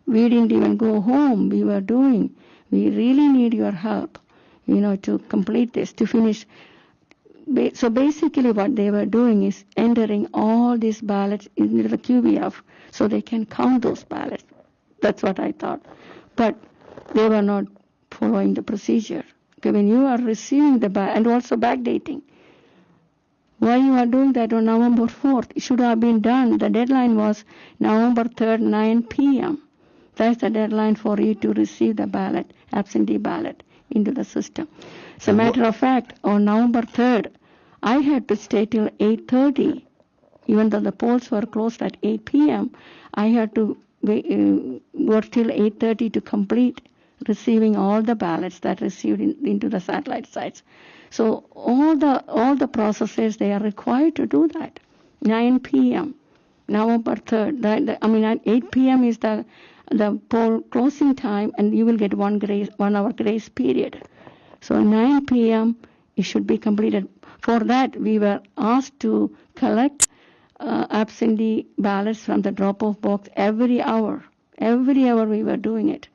We didn't even go home. We were doing. We really need your help, to complete this, to finish. So basically what they were doing is entering all these ballots into the QVF so they can count those ballots. That's what I thought. But they were not following the procedure. Okay, when you are receiving the ballot, and also backdating, why you are doing that on November 4th? It should have been done. The deadline was November 3rd, 9 p.m. That's the deadline for you to receive the ballot, absentee ballot, into the system. As a matter of fact, on November 3rd, I had to stay till 8:30. Even though the polls were closed at 8 p.m., I had to work till 8:30 to complete receiving all the ballots that received into the satellite sites. So all the processes, they are required to do that. 9 p.m., November 3rd. At 8 p.m. is the poll closing time, and you will get 1 hour grace period. So 9 p.m. it should be completed. For that, we were asked to collect absentee ballots from the drop-off box every hour. Every hour we were doing it.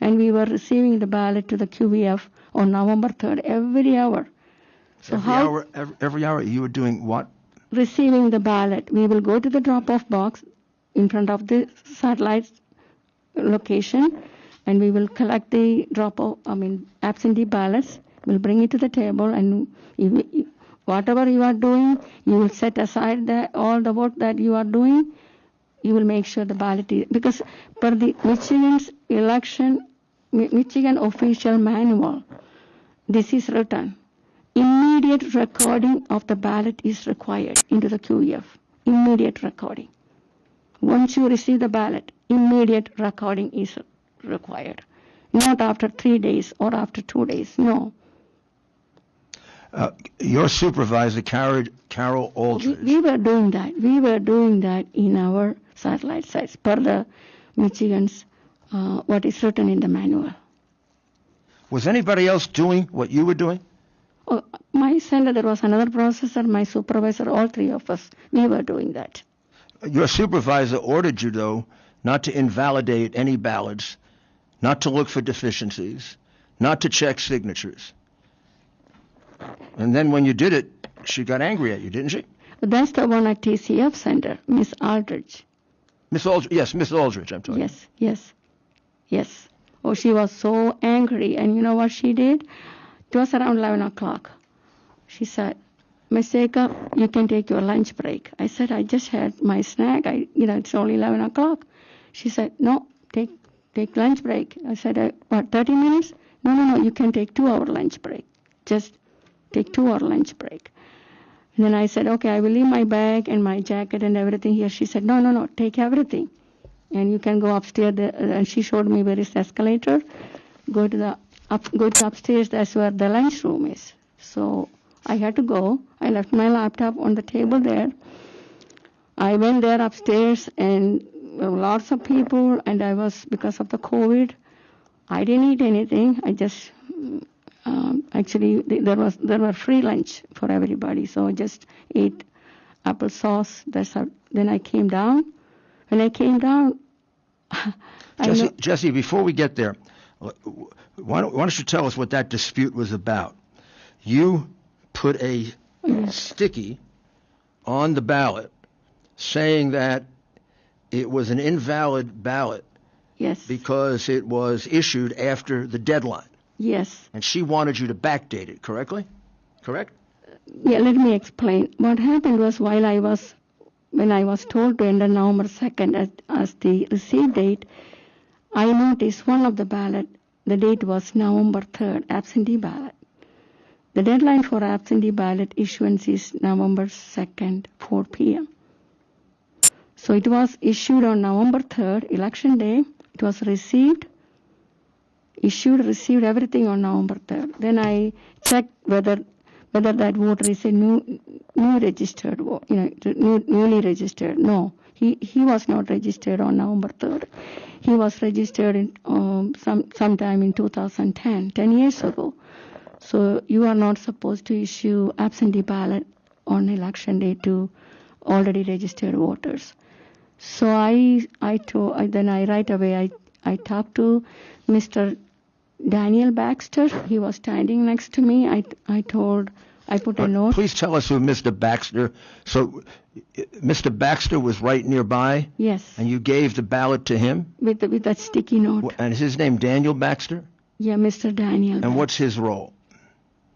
And we were receiving the ballot to the QVF on November 3rd, every hour. So every hour you were doing what? Receiving the ballot. We will go to the drop-off box in front of the satellite location, and we will collect the absentee ballots. We'll bring it to the table, and whatever you are doing, you will set aside all the work that you are doing. You will make sure the ballot is, because per the Michigan official manual, this is written. Immediate recording of the ballot is required into the QEF. Immediate recording. Once you receive the ballot, immediate recording is required. Not after 3 days or after 2 days, no. Your supervisor, Carol Aldridge. We were doing that. We were doing that in our satellite sites per the Michigan's, what is written in the manual. Was anybody else doing what you were doing? Oh, my center, there was another processor, my supervisor, all three of us, we were doing that. Your supervisor ordered you, though, not to invalidate any ballots, not to look for deficiencies, not to check signatures. And then when you did it, she got angry at you, didn't she? That's the one at TCF Center, Miss Aldridge. Miss Aldridge, yes, Miss Aldridge, I'm talking. Yes. Oh, she was so angry, and you know what she did? It was around 11 o'clock. She said, Ms. Jacob, you can take your lunch break. I said, I just had my snack. It's only 11 o'clock. She said, no, take lunch break. I said, what, 30 minutes? No, you can take 2-hour lunch break. Just take 2-hour lunch break. And then I said, okay, I will leave my bag and my jacket and everything here. She said, no, take everything. And you can go upstairs. And she showed me where is the escalator. Go to upstairs. That's where the lunchroom is. So I had to go. I left my laptop on the table there. I went there upstairs, and there were lots of people. And because of the COVID, I didn't eat anything. I just actually there were free lunch for everybody, so I just ate applesauce. Then I came down. When I came down, Jesse, before we get there, why don't you tell us what that dispute was about? You put a sticky on the ballot saying that it was an invalid ballot. Yes. Because it was issued after the deadline. Yes. And she wanted you to backdate it, correct? Yeah, let me explain. What happened was when I was told to enter November 2nd as the receive date, I noticed one of the ballot, the date was November 3rd, absentee ballot. The deadline for absentee ballot issuance is November 2nd, 4 p.m. So it was issued on November 3rd, election day. It was received received everything on November 3rd. Then I checked whether that voter is a new registered vote, newly registered. No, he was not registered on November 3rd. he was registered in, sometime in 2010, 10 years ago. So you are not supposed to issue absentee ballot on election day to already registered voters. So I right away I talked to Mr. Daniel Baxter. He was standing next to me. I put a note. Please tell us who Mr. Baxter. So, Mr. Baxter was right nearby. Yes. And you gave the ballot to him. With that sticky note. And is his name Daniel Baxter? Yeah, Mr. Daniel. And what's his role?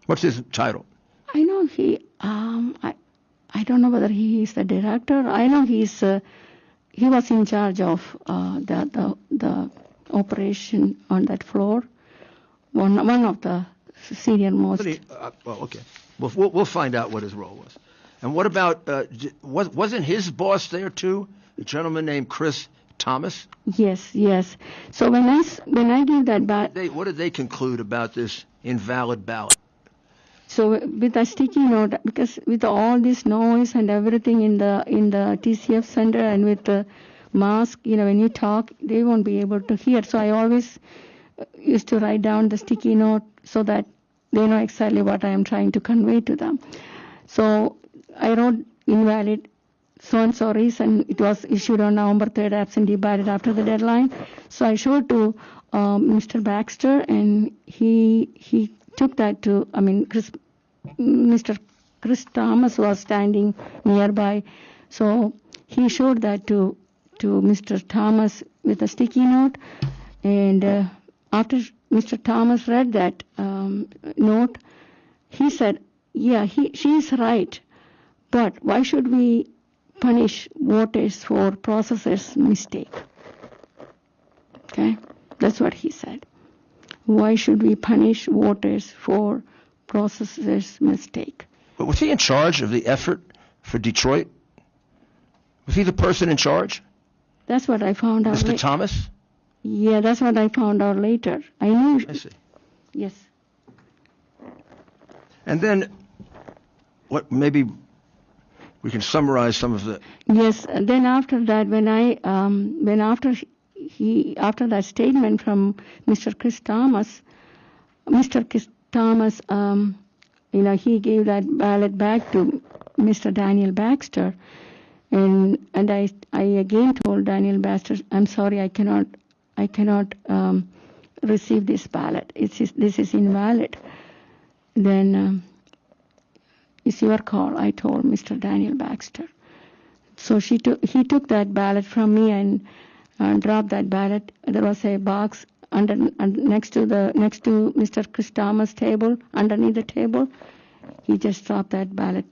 What's his title? I know he. I don't know whether he is the director. I know he was in charge of the operation on that floor. One of the senior most. Well, okay. We'll find out what his role was. And what about, wasn't his boss there too? A gentleman named Chris Thomas? Yes. So when I gave that ballot. What did they conclude about this invalid ballot? So with a sticky note, because with all this noise and everything in the TCF center and with the mask, when you talk, they won't be able to hear. So I always used to write down the sticky note so that they know exactly what I am trying to convey to them. So I wrote invalid so-and-so reason. It was issued on November 3rd, absentee ballot after the deadline. So I showed to Mr. Baxter, and he took that to, Mr. Chris Thomas was standing nearby. So he showed that to Mr. Thomas with a sticky note. And after Mr. Thomas read that note, he said, yeah, she's right. But why should we punish voters for processors' mistake? Okay, that's what he said. Why should we punish voters for processors' mistake? But was he in charge of the effort for Detroit? Was he the person in charge? That's what I found out. Mr. Thomas? Yeah, that's what I found out later. I knew. I see. Yes. And then, what? Maybe we can summarize some of the. Yes. And then after that, after that statement from Mr. Chris Thomas, he gave that ballot back to Mr. Daniel Baxter, and I again told Daniel Baxter, I'm sorry, I cannot receive this ballot. This is invalid. Then it's your call, I told Mr. Daniel Baxter. So he took that ballot from me and dropped that ballot. There was a box next to Mr. Chris Thomas' table, underneath the table. He just dropped that ballot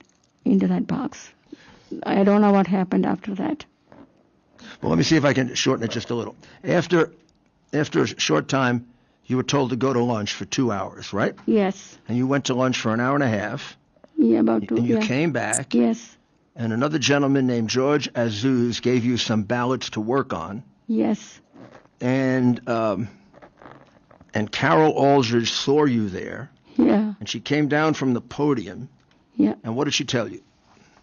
into that box. I don't know what happened after that. Well, let me see if I can shorten it just a little. After a short time, you were told to go to lunch for 2 hours, right? Yes. And you went to lunch for an hour and a half. Yeah, about 2. And you came back. Yes. And another gentleman named George Azuz gave you some ballots to work on. Yes. And Carol Aldridge saw you there. Yeah. And she came down from the podium. Yeah. And what did she tell you?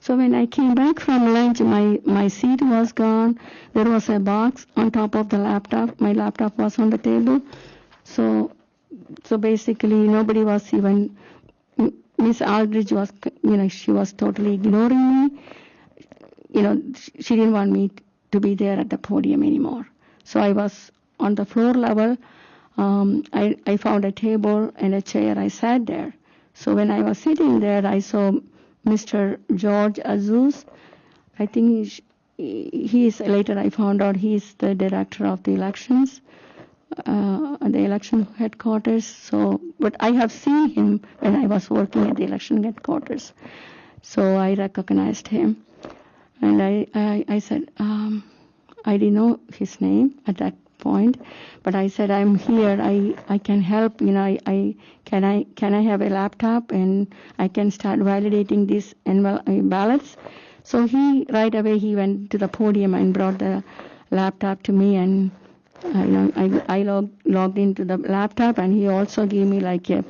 So when I came back from lunch, my seat was gone. There was a box on top of the laptop. My laptop was on the table. So basically nobody was even. Miss Aldridge was, she was totally ignoring me. She didn't want me to be there at the podium anymore. So I was on the floor level. I found a table and a chair. I sat there. So when I was sitting there, I saw Mr. George Azuz. I think he is, later I found out he's the director of the elections, at the election headquarters. So, but I have seen him when I was working at the election headquarters. So I recognized him. And I said, I didn't know his name at that point, but I said, I'm here, I can help, can I have a laptop and I can start validating these ballots. So right away he went to the podium and brought the laptop to me, and I logged into the laptop, and he also gave me like a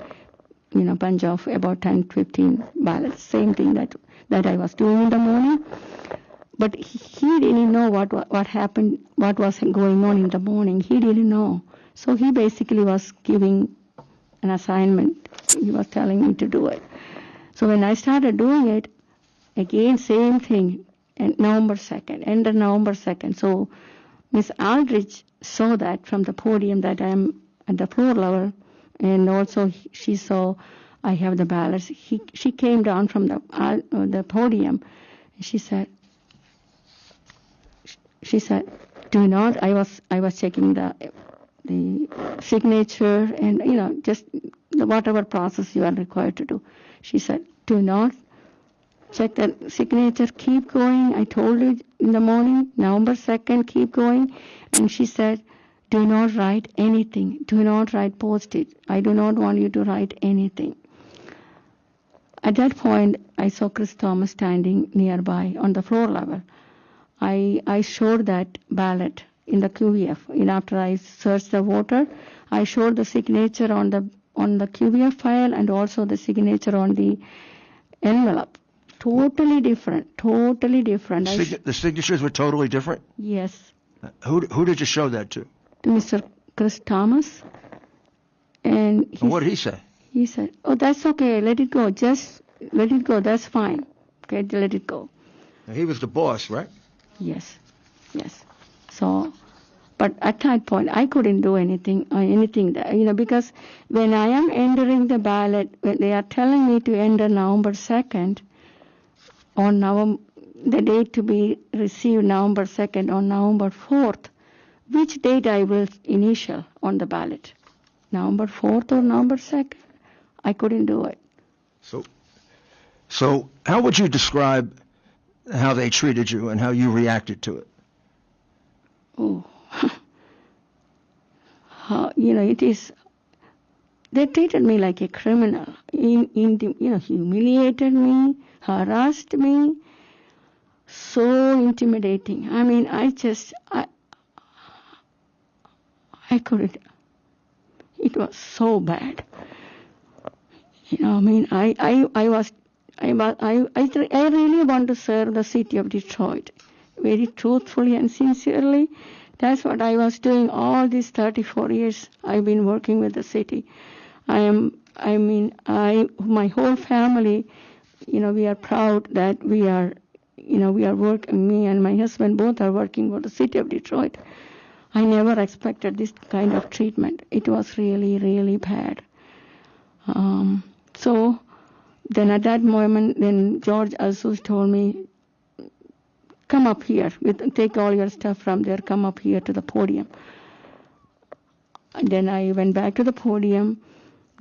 bunch of about 10-15 ballots, same thing that I was doing in the morning. But he didn't know what happened, what was going on in the morning. He didn't know. So he basically was giving an assignment. He was telling me to do it. So when I started doing it, again, same thing, and November 2nd, end of November 2nd. So Miss Aldrich saw that from the podium that I'm at the floor level, and also she saw I have the ballots. She came down from the podium, and she said, do not, I was checking the signature and, just whatever process you are required to do. She said, do not check the signature, keep going. I told you in the morning, November 2nd, keep going. And she said, do not write anything. Do not write post-it. I do not want you to write anything. At that point, I saw Chris Thomas standing nearby on the floor level. I showed that ballot in the QVF. And after I searched the voter, I showed the signature on the QVF file and also the signature on the envelope. Totally different. Totally different. The signatures were totally different? Yes. Who did you show that to? To Mr. Chris Thomas. And what did he say? He said, oh, that's okay. Let it go. Just let it go. That's fine. Okay, let it go. Now, he was the boss, right? Yes. So, but at that point, I couldn't do anything there, because when I am entering the ballot, when they are telling me to enter November 2nd, the date to be received November 2nd on November 4th, which date I will initial on the ballot? November 4th or November 2nd? I couldn't do it. So how would you describe how they treated you and how you reacted to it? Oh, it is. They treated me like a criminal. Humiliated me, harassed me, so intimidating. I mean, I couldn't. It was so bad. I really want to serve the city of Detroit, very truthfully and sincerely. That's what I was doing all these 34 years I've been working with the city. My whole family, we are proud that we are working, me and my husband both are working for the city of Detroit. I never expected this kind of treatment. It was really, really bad. So then at that moment, then George Azus told me, come up here, take all your stuff from there, come up here to the podium. And then I went back to the podium.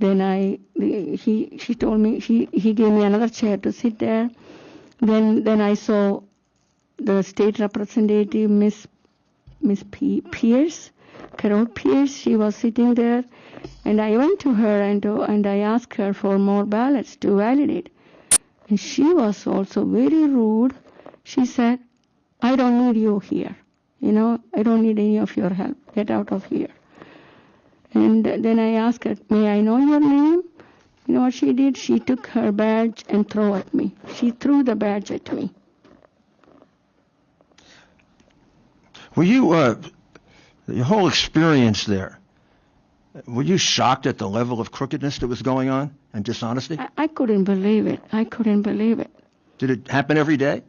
Then he told me, he gave me another chair to sit there. Then I saw the state representative, Miss Pierce, Carol Pierce. She was sitting there, and I went to her and I asked her for more ballots to validate. And she was also very rude. She said, I don't need you here. I don't need any of your help. Get out of here. And then I asked her, may I know your name? You know what she did? She took her badge and threw at me. She threw the badge at me. Were you, your whole experience there, were you shocked at the level of crookedness that was going on and dishonesty? I couldn't believe it. Did it happen every day?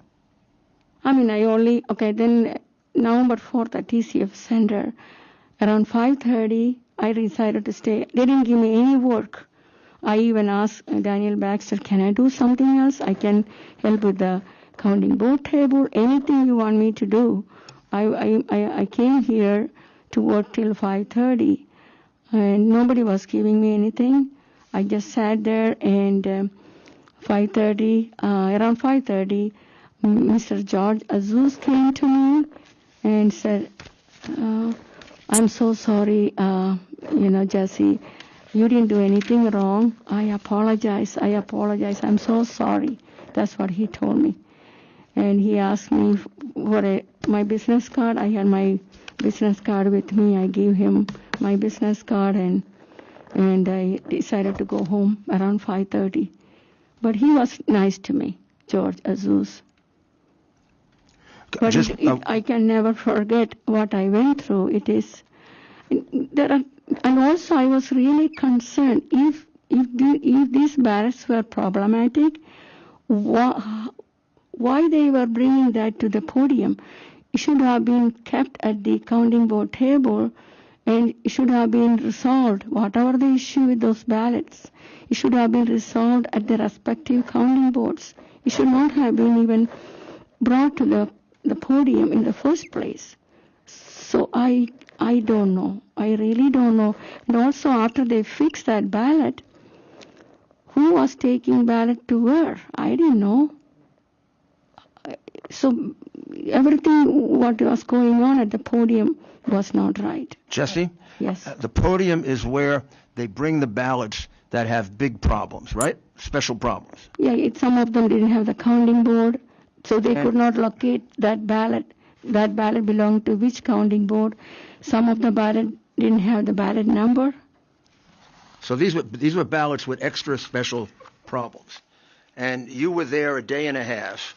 Then November 4th at TCF Center, around 5:30, I decided to stay. They didn't give me any work. I even asked Daniel Baxter, can I do something else? I can help with the counting board table, anything you want me to do. I came here to work till 5:30, and nobody was giving me anything. I just sat there, and around 5:30, Mr. George Azus came to me and said, I'm so sorry, Jesse, you didn't do anything wrong. I apologize. I'm so sorry. That's what he told me. And he asked me for my business card. I had my business card with me. I gave him my business card, and I decided to go home around 5:30. But he was nice to me, George Azus. But I can never forget what I went through. It is there are, and also I was really concerned if these ballots were problematic, why they were bringing that to the podium. It should have been kept at the counting board table, and it should have been resolved. Whatever the issue with those ballots, it should have been resolved at the respective counting boards. It should not have been even brought to the podium in the first place. So I don't know. I really don't know. And also after they fixed that ballot, who was taking ballot to where? I didn't know. So everything what was going on at the podium was not right. Jesse? Yes. The podium is where they bring the ballots that have big problems, right? Special problems. Yeah, some of them didn't have the counting board, so they could not locate that ballot. That ballot belonged to which counting board. Some of the ballot didn't have the ballot number. So these were ballots with extra special problems. And you were there a day and a half.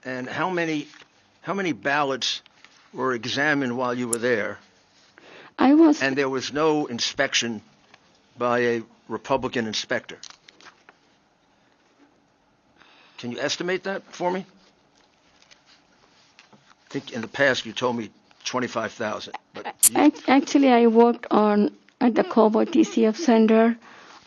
And how many ballots were examined while you were there? And there was no inspection by a Republican inspector. Can you estimate that for me? I think in the past you told me 25,000. Actually, I worked at the Cowboy TCF Center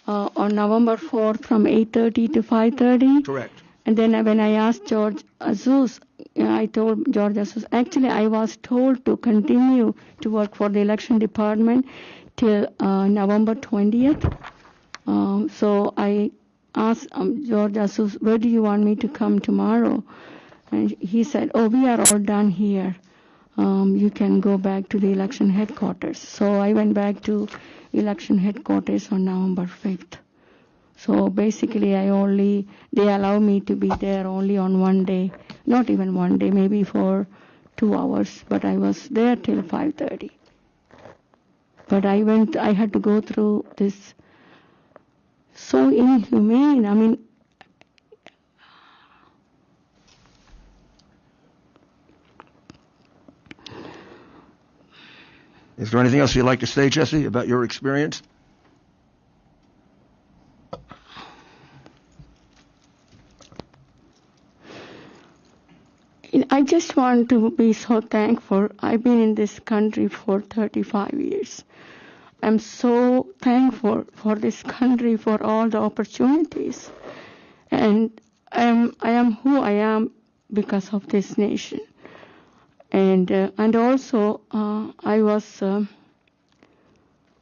on November 4th from 8:30 to 5:30. Correct. And then when I asked George Azus, I told George Azus, actually I was told to continue to work for the election department till November 20th. So I asked George Azus, where do you want me to come tomorrow? And he said, oh, we are all done here. You can go back to the election headquarters. So I went back to election headquarters on November 5th. So basically they allow me to be there only on one day, not even one day, maybe for 2 hours, but I was there till 5:30. But I had to go through this so inhumane. I mean, is there anything else you'd like to say, Jesse, about your experience? I just want to be so thankful. I've been in this country for 35 years. I'm so thankful for this country, for all the opportunities. And I am who I am because of this nation. And also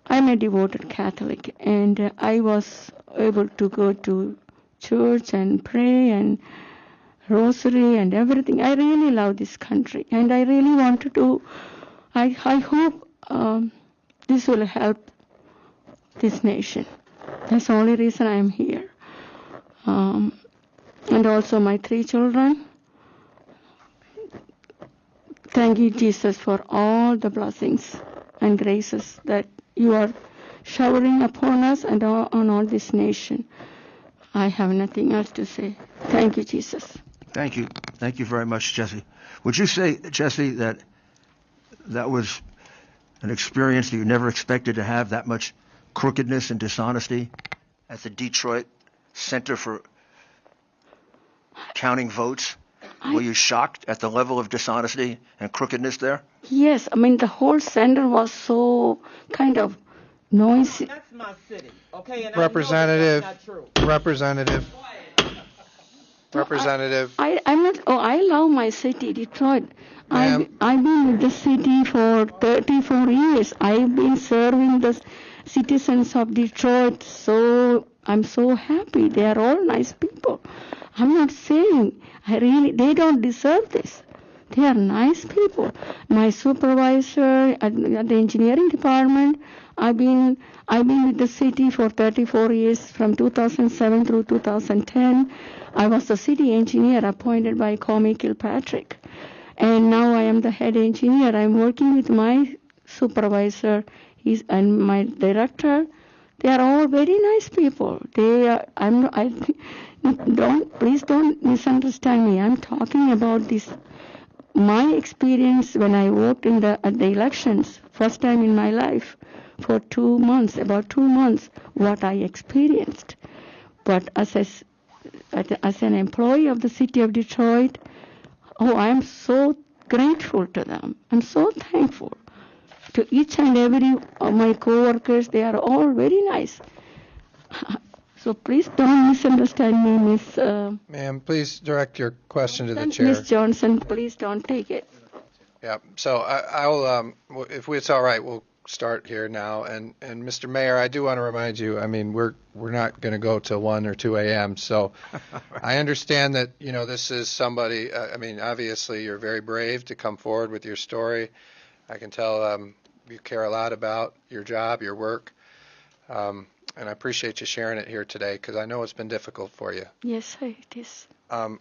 I'm a devoted Catholic, and I was able to go to church and pray and rosary and everything. I really love this country, and I really want to I hope this will help this nation. That's the only reason I am here. And also my 3 children. Thank you, Jesus, for all the blessings and graces that you are showering upon us and on all this nation. I have nothing else to say. Thank you, Jesus. Thank you. Thank you very much, Jesse. Would you say, Jesse, that was an experience that you never expected to have, that much crookedness and dishonesty at the Detroit Center for Counting Votes? Were you shocked at the level of dishonesty and crookedness there? Yes. I mean, the whole center was so kind of noisy. That's my city, okay? And Representative. I know that's not true. Representative. I'm not. Oh, I love my city, Detroit. I've been with the city for 34 years. I've been serving the citizens of Detroit, so I'm so happy. They are all nice people. I'm not saying they don't deserve this. They are nice people. My supervisor at the engineering department, I've been with the city for 34 years, from 2007 through 2010. I was the city engineer appointed by Comey Kilpatrick. And now I am the head engineer. I'm working with my supervisor and my director. They are all very nice people. Please don't misunderstand me. I'm talking about this my experience when I worked at the elections, first time in my life, for 2 months, about 2 months, what I experienced. But as an employee of the city of Detroit, I am so grateful to them. I'm so thankful to each and every of my coworkers. They are all very nice. So please don't misunderstand me, Miss. Ma'am, please direct your question to the chair. Miss Johnson, please don't take it. Yeah, so I'll, if it's all right, we'll start here now. And Mr. Mayor, I do want to remind you, I mean, we're not going to go till 1 or 2 a.m. So I understand that, you know, this is somebody, I mean, obviously you're very brave to come forward with your story. I can tell you care a lot about your job, your work. And I appreciate you sharing it here today because I know it's been difficult for you. Yes, it is.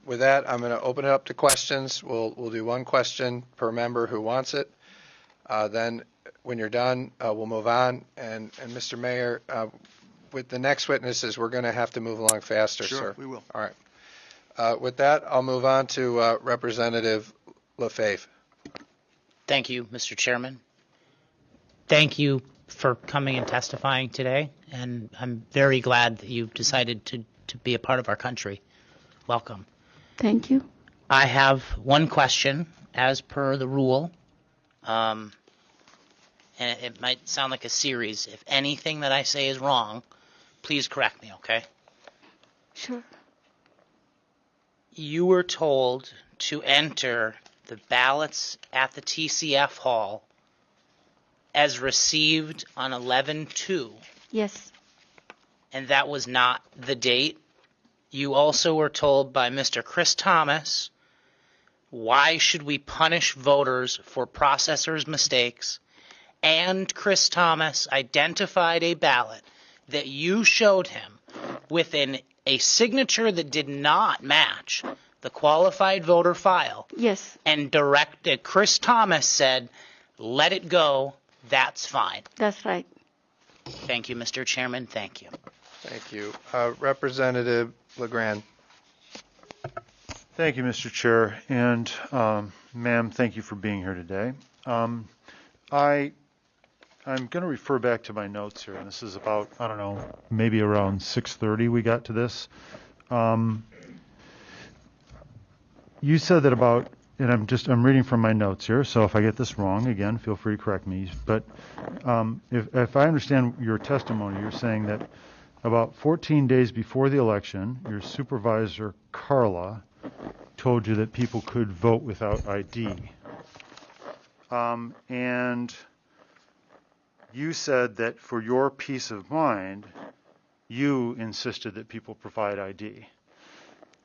With that, I'm going to open it up to questions. We'll do one question per member who wants it. Then when you're done, we'll move on. And Mr. Mayor, with the next witnesses, we're going to have to move along faster, sir. Sure, we will. All right. With that, I'll move on to Representative Lefebvre. Thank you, Mr. Chairman. Thank you for coming and testifying today, and I'm very glad that you decided to be a part of our country. Welcome. Thank you. I have one question, as per the rule, and it might sound like a series. If anything that I say is wrong, please correct me, okay? Sure. You were told to enter the ballots at the TCF hall as received on 11/2, Yes. and that was not the date. You also were told by Mr. Chris Thomas, why should we punish voters for processors' mistakes? And Chris Thomas identified a ballot that you showed him within a signature that did not match the qualified voter file. Yes. And directed, Chris Thomas said, let it go. That's fine. That's right. Thank you, Mr. Chairman. Thank you. Thank you. Representative LeGrand. Thank you, Mr. Chair. And, ma'am, thank you for being here today. I'm going to refer back to my notes here, and this is about, I don't know, maybe around 6:30 we got to this. You said that about, and I'm reading from my notes here, so if I get this wrong, again, feel free to correct me. But if I understand your testimony, you're saying that about 14 days before the election, your supervisor, Carla, told you that people could vote without ID. And you said that for your peace of mind, you insisted that people provide ID.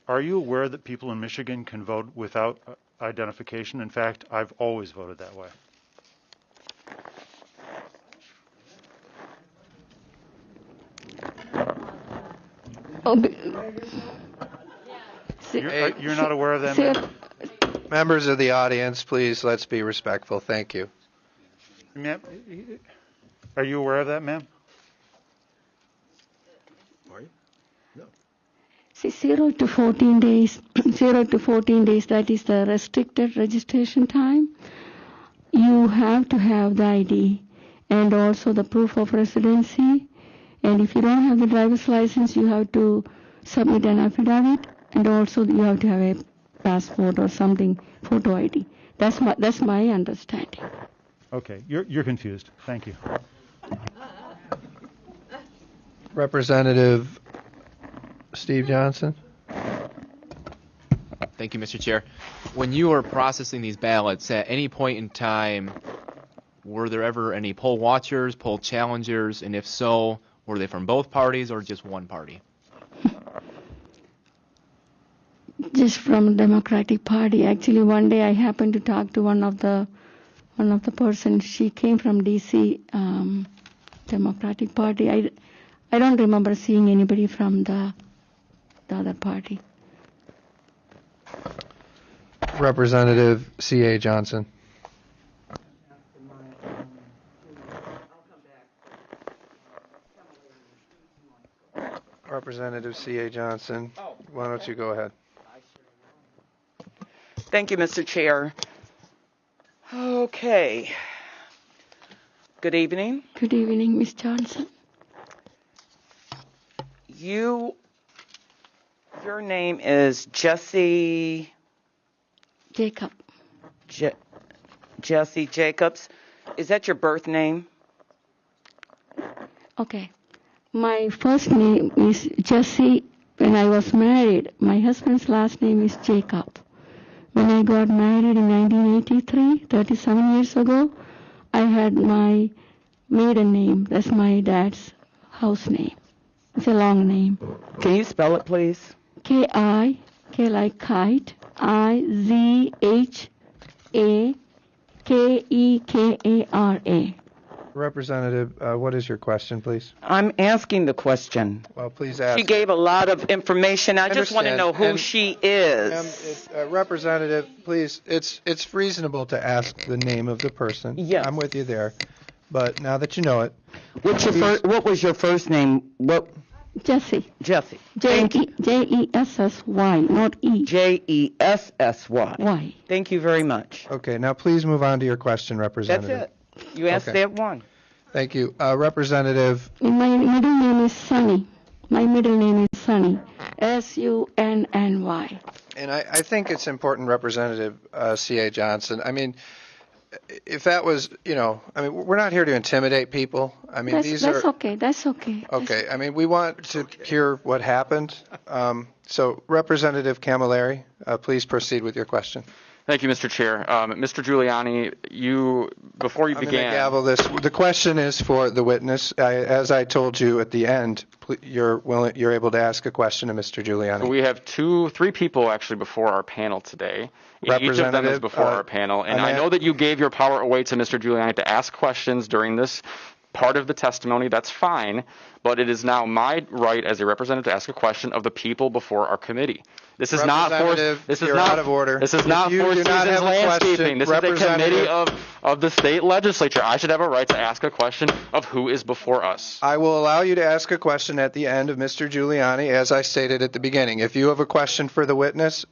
Are you aware that people in Michigan can vote without identification? In fact, I've always voted that way. You're not aware of that, ma'am? Members of the audience, please, let's be respectful. Thank you. Ma'am, are you aware of that, ma'am? Are you? No. See, 0 to 14 days, 0 to 14 days, that is the restricted registration time. You have to have the ID and also the proof of residency. And if you don't have the driver's license, you have to submit an affidavit, and also you have to have a passport or something, photo ID. That's my understanding. Okay, you're confused. Thank you. Representative Steve Johnson. Thank you, Mr. Chair. When you were processing these ballots, at any point in time, were there ever any poll watchers, poll challengers, and if so, were they from both parties or just one party? Just from the Democratic Party. Actually, one day I happened to talk to one of the persons. She came from D.C. Democratic Party. I don't remember seeing anybody from the other party. Representative C.A. Johnson. Representative C.A. Johnson, why don't you go ahead? Thank you, Mr. Chair. Okay. Good evening. Good evening, Ms. Johnson. Your name is Jesse Jacob. Jesse Jacobs. Is that your birth name? Okay. My first name is Jesse. When I was married, my husband's last name is Jacob. When I got married in 1983, 37 years ago, I had my maiden name. That's my dad's house name. It's a long name. Can you spell it, please? K like kite, Izhakekara. Representative, what is your question, please? I'm asking the question. Well, please ask. She gave a lot of information. I just want to know who she is. Representative, please, it's reasonable to ask the name of the person. Yes. I'm with you there. But now that you know it. What was your first name? Jesse. Jesse. Jessy, not E. Jessy. Y. Thank you very much. Okay, now please move on to your question, Representative. That's it. You asked Okay. that one. Thank you. Representative, My middle name is Sunny. Sunny. and I think it's important, Representative C.A. Johnson. I mean, if that was, we're not here to intimidate people. I mean, That's okay. That's okay. Okay, I mean, we want to hear what happened. So, Representative Camilleri, please proceed with your question. Thank you, Mr. Chair. Mr. Giuliani, before you I'm going to began. gavel this. The question is for the witness. As I told you at the end, you're able to ask a question to Mr. Giuliani. We have three people actually before our panel today. Each of them is before our panel, and I know that you gave your power away to Mr. Giuliani to ask questions during this part of the testimony. That's fine, but it is now my right as a representative to ask a question of the people before our committee. This is not for. This is you're not out of order. This is not Four Seasons Landscaping. This is a committee of the state legislature. I should have a right to ask a question of who is before us. I will allow you to ask a question at the end of Mr. Giuliani, as I stated at the beginning. If you have a question for the witness,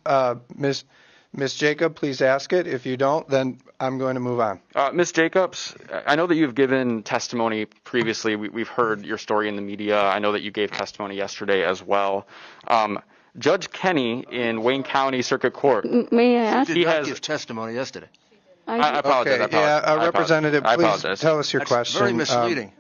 Ms. Jacob, please ask it. If you don't, then I'm going to move on. Ms. Jacobs, I know that you've given testimony previously. We've heard your story in the media. I know that you gave testimony yesterday as well. Judge Kenny in Wayne County Circuit Court. May I ask? Did not give testimony yesterday. I apologize. Okay, Representative, please tell us your question. Very misleading.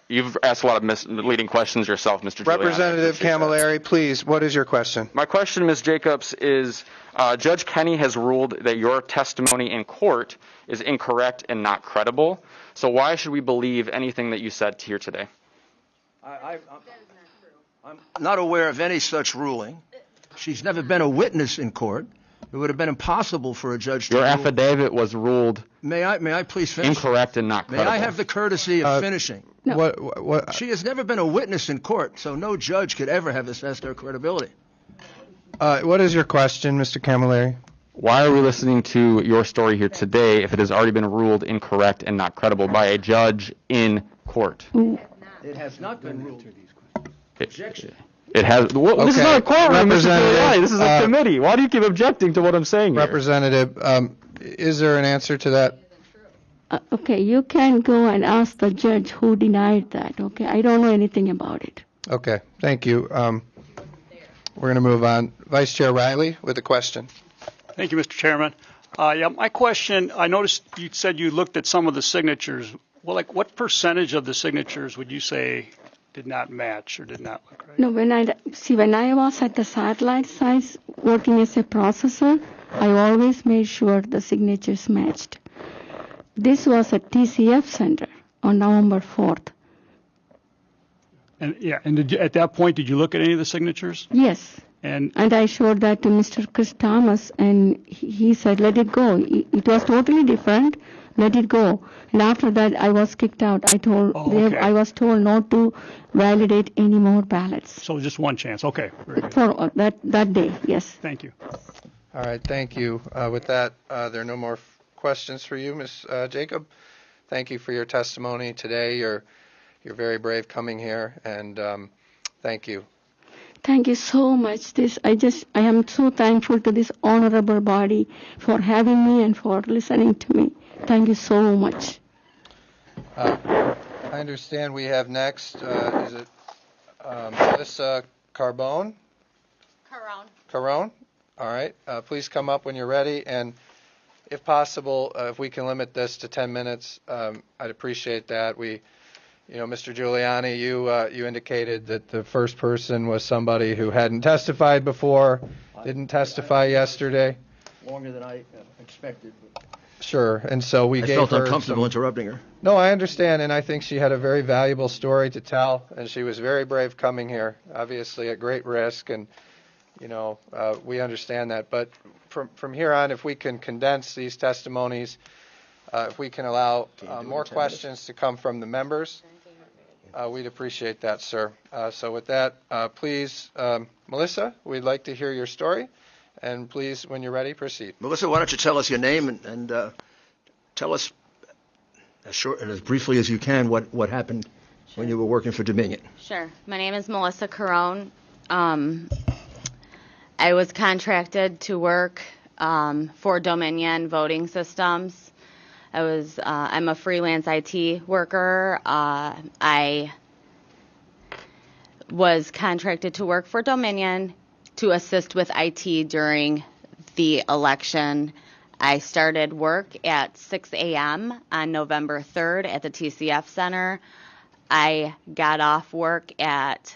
You've asked a lot of misleading questions yourself, Mr. Giuliani. Representative Camilleri, please, what is your question? My question, Ms. Jacobs, is Judge Kenny has ruled that your testimony in court is incorrect and not credible. So why should we believe anything that you said here today? I'm not aware of any such ruling. She's never been a witness in court. It would have been impossible for a judge to Your rule. affidavit was ruled May I please finish? incorrect and not credible. May I have the courtesy of finishing? No. What? She has never been a witness in court, so no judge could ever have assessed her credibility. What is your question, Mr. Camilleri? Why are we listening to your story here today if it has already been ruled incorrect and not credible by a judge in court? It has not been ruled. Objection. It has. Well, this is not a courtroom, Mr. Giuliani. This is a committee. Why do you keep objecting to what I'm saying here? Representative, is there an answer to that? Okay, you can go and ask the judge who denied that. Okay, I don't know anything about it. Okay, thank you. We're going to move on. Vice Chair Riley with a question. Thank you, Mr. Chairman. My question, I noticed you said you looked at some of the signatures. Well, what percentage of the signatures would you say did not match or did not look right? No, when I was at the satellite sites working as a processor, I always made sure the signatures matched. This was at TCF Center on November 4th. And at that point, did you look at any of the signatures? Yes. And I showed that to Mr. Chris Thomas, and he said, let it go. It was totally different. Let it go. And after that, I was kicked out. I was told not to validate any more ballots. So just one chance. Okay. Very good. For that day, yes. Thank you. All right, thank you. With that, there are no more questions for you, Ms. Jacob. Thank you for your testimony today. You're very brave coming here, and thank you. Thank you so much. I am so thankful to this honorable body for having me and for listening to me. Thank you so much. I understand we have next, is it Melissa Carbone? Carone. All right. Please come up when you're ready. And if possible, if we can limit this to 10 minutes, I'd appreciate that. Mr. Giuliani, you indicated that the first person was somebody who hadn't testified before, didn't testify yesterday. Longer than I expected. Sure, and so we I gave felt her uncomfortable interrupting her. No, I understand, and I think she had a very valuable story to tell, and she was very brave coming here, obviously at great risk, and we understand that. But from here on, if we can condense these testimonies, if we can allow more questions to come from the members, we'd appreciate that, sir. So with that, please, Melissa, we'd like to hear your story. And please, when you're ready, proceed. Melissa, why don't you tell us your name and tell us as short and as briefly as you can what happened when you were working for Dominion. Sure. My name is Melissa Carone. I was contracted to work for Dominion Voting Systems. I'm a freelance IT worker. I was contracted to work for Dominion to assist with IT during the election. I started work at 6 a.m. on November 3rd at the TCF Center. I got off work at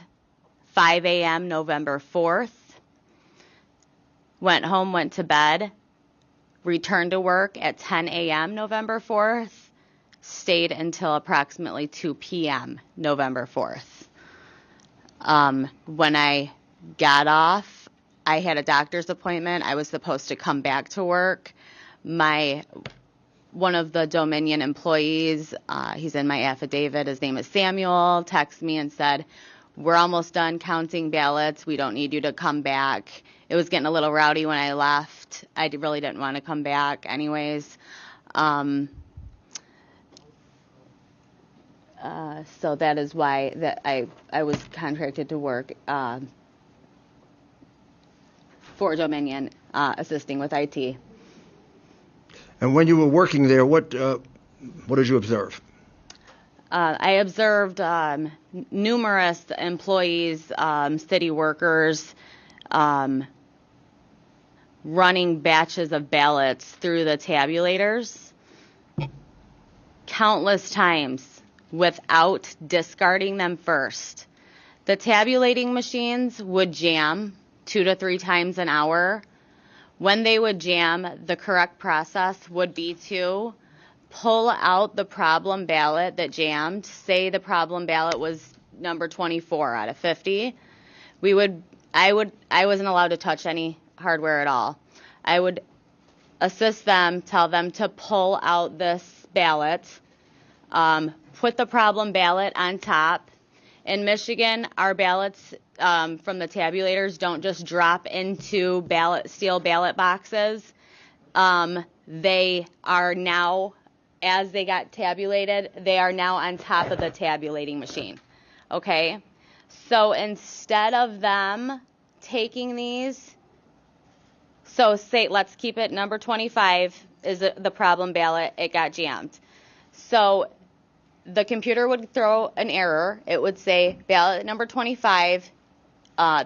5 a.m. November 4th. Went home, went to bed, returned to work at 10 a.m. November 4th, stayed until approximately 2 p.m. November 4th. When I got off, I had a doctor's appointment. I was supposed to come back to work. One of the Dominion employees, he's in my affidavit, his name is Samuel, texted me and said, "We're almost done counting ballots. We don't need you to come back." It was getting a little rowdy when I left. I really didn't want to come back anyways. So that is why that I was contracted to work for Dominion, assisting with IT. And when you were working there, what did you observe? I observed numerous employees, city workers, running batches of ballots through the tabulators countless times without discarding them first. The tabulating machines would jam 2 to 3 times an hour. When they would jam, the correct process would be to pull out the problem ballot that jammed. Say the problem ballot was number 24 out of 50. I wasn't allowed to touch any hardware at all. I would assist them, tell them to pull out this ballot, put the problem ballot on top. In Michigan, our ballots from the tabulators don't just drop into steel ballot boxes. They are now, as they got tabulated, they are now on top of the tabulating machine. Okay? So instead of them taking these, so say, let's keep it number 25 is the problem ballot, it got jammed. So the computer would throw an error. It would say ballot number 25,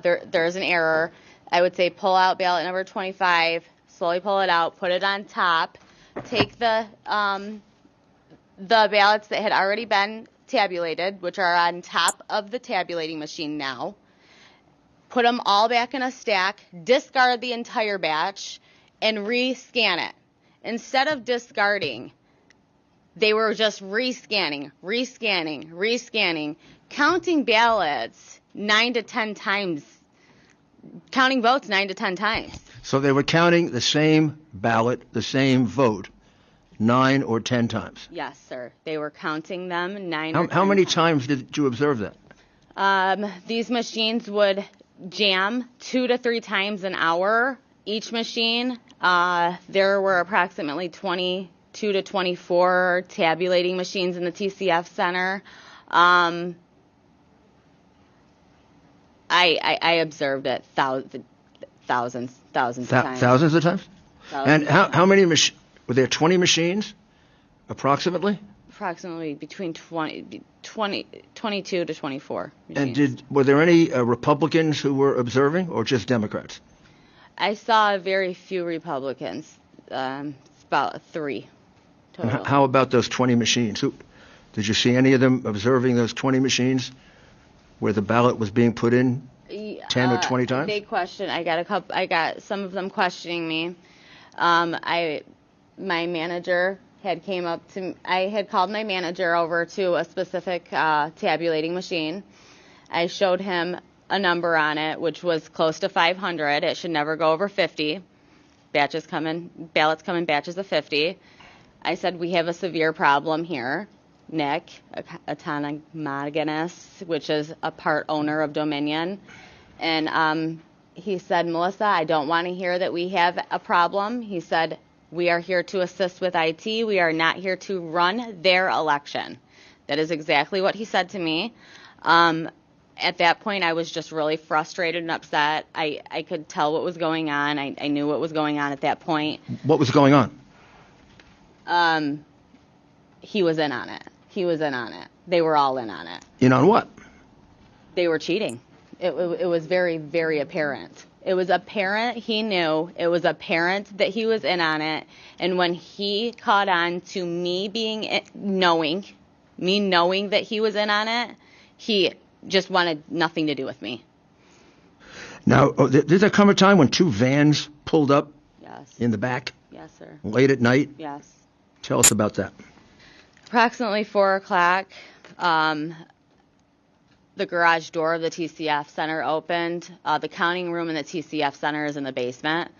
there's an error. I would say pull out ballot number 25, slowly pull it out, put it on top, take the ballots that had already been tabulated, which are on top of the tabulating machine now, put them all back in a stack, discard the entire batch, and re-scan it. Instead of discarding, they were just rescanning, counting ballots 9 to 10 times, counting votes 9 to 10 times. So they were counting the same ballot, the same vote, 9 or 10 times? Yes, sir. They were counting them 9 or 10 How many times did you observe that? These machines would jam 2 to 3 times an hour. Each machine, there were approximately 22 to 24 tabulating machines in the TCF Center. I observed it thousands of times. Thousands of times? Thousands And how many were there 20 machines, approximately? Approximately between 22 to 24 machines. And were there any Republicans who were observing, or just Democrats? I saw very few Republicans, about 3 And total. how about those 20 machines? Did you see any of them observing those 20 machines where the ballot was being put in 10 or 20 times? They questioned. I got some of them questioning me. My manager had came up to. I had called my manager over to a specific tabulating machine. I showed him a number on it, which was close to 500. It should never go over 50. Ballots come in batches of 50. I said, we have a severe problem here. Nick, Autonomous, which is a part owner of Dominion. And he said, Melissa, I don't want to hear that we have a problem. He said, we are here to assist with IT. We are not here to run their election. That is exactly what he said to me. At that point, I was just really frustrated and upset. I could tell what was going on. I knew what was going on at that point. What was going on? He was in on it. They were all in on it. In on what? They were cheating. It was very, very apparent. It was apparent he knew. It was apparent that he was in on it. And when he caught on to me knowing that he was in on it, he just wanted nothing to do with me. Now, did there come a time when 2 vans pulled up Yes. in the back Yes, sir. late at night? Yes. Tell us about that. Approximately 4 o'clock, the garage door of the TCF Center opened. The counting room in the TCF Center is in the basement.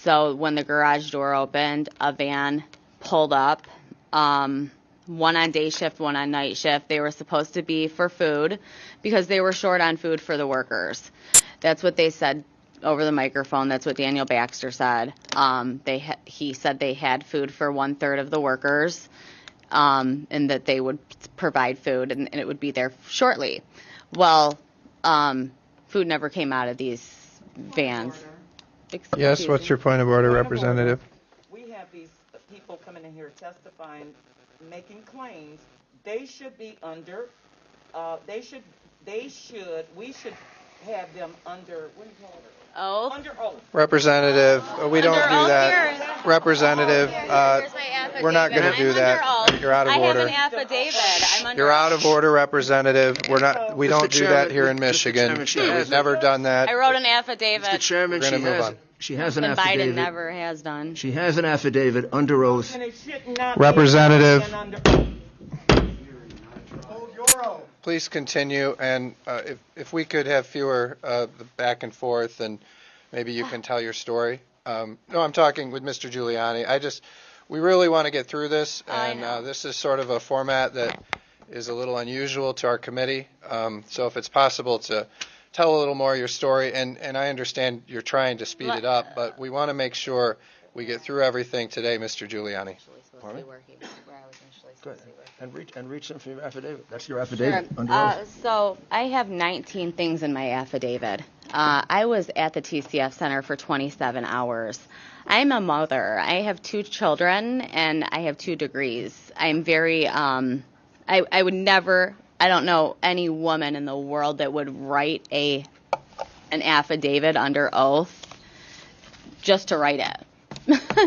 So when the garage door opened, a van pulled up, one on day shift, one on night shift. They were supposed to be for food because they were short on food for the workers. That's what they said over the microphone. That's what Daniel Baxter said. He said they had food for 1/3 of the workers, and that they would provide food and it would be there shortly. Well, food never came out of these vans. Yes, what's your point of order, Representative? We have these people coming in here testifying, making claims. They should be under, we should have them under, what do you call it? Oath? Under oath. Representative, we don't do that. Here. Representative, Here's my affidavit. we're not going to do I'm that. under oath. You're out of I order. have an affidavit. I'm under You're out of order, Representative. We don't do that here in Mr. Michigan. Chairman, We've never done that. I wrote an affidavit. Mr. Chairman, We're gonna move on. she has an And Biden affidavit. never has done. She has an affidavit under oath. And it should not Representative. be under oath. Please continue, and if we could have fewer back and forth, and maybe you can tell your story. No, I'm talking with Mr. Giuliani. We really want to get through this, and this is sort of a format that is a little unusual to our committee. So if it's possible to tell a little more of your story, and I understand you're trying to speed it up, but we want to make sure we get through everything today, Mr. Giuliani. Good. And read some from your affidavit. That's your affidavit. Sure. Under oath. So I have 19 things in my affidavit. I was at the TCF Center for 27 hours. I'm a mother. I have 2 children, and I have 2 degrees. I'm very, I would never, I don't know any woman in the world that would write an affidavit under oath just to write it.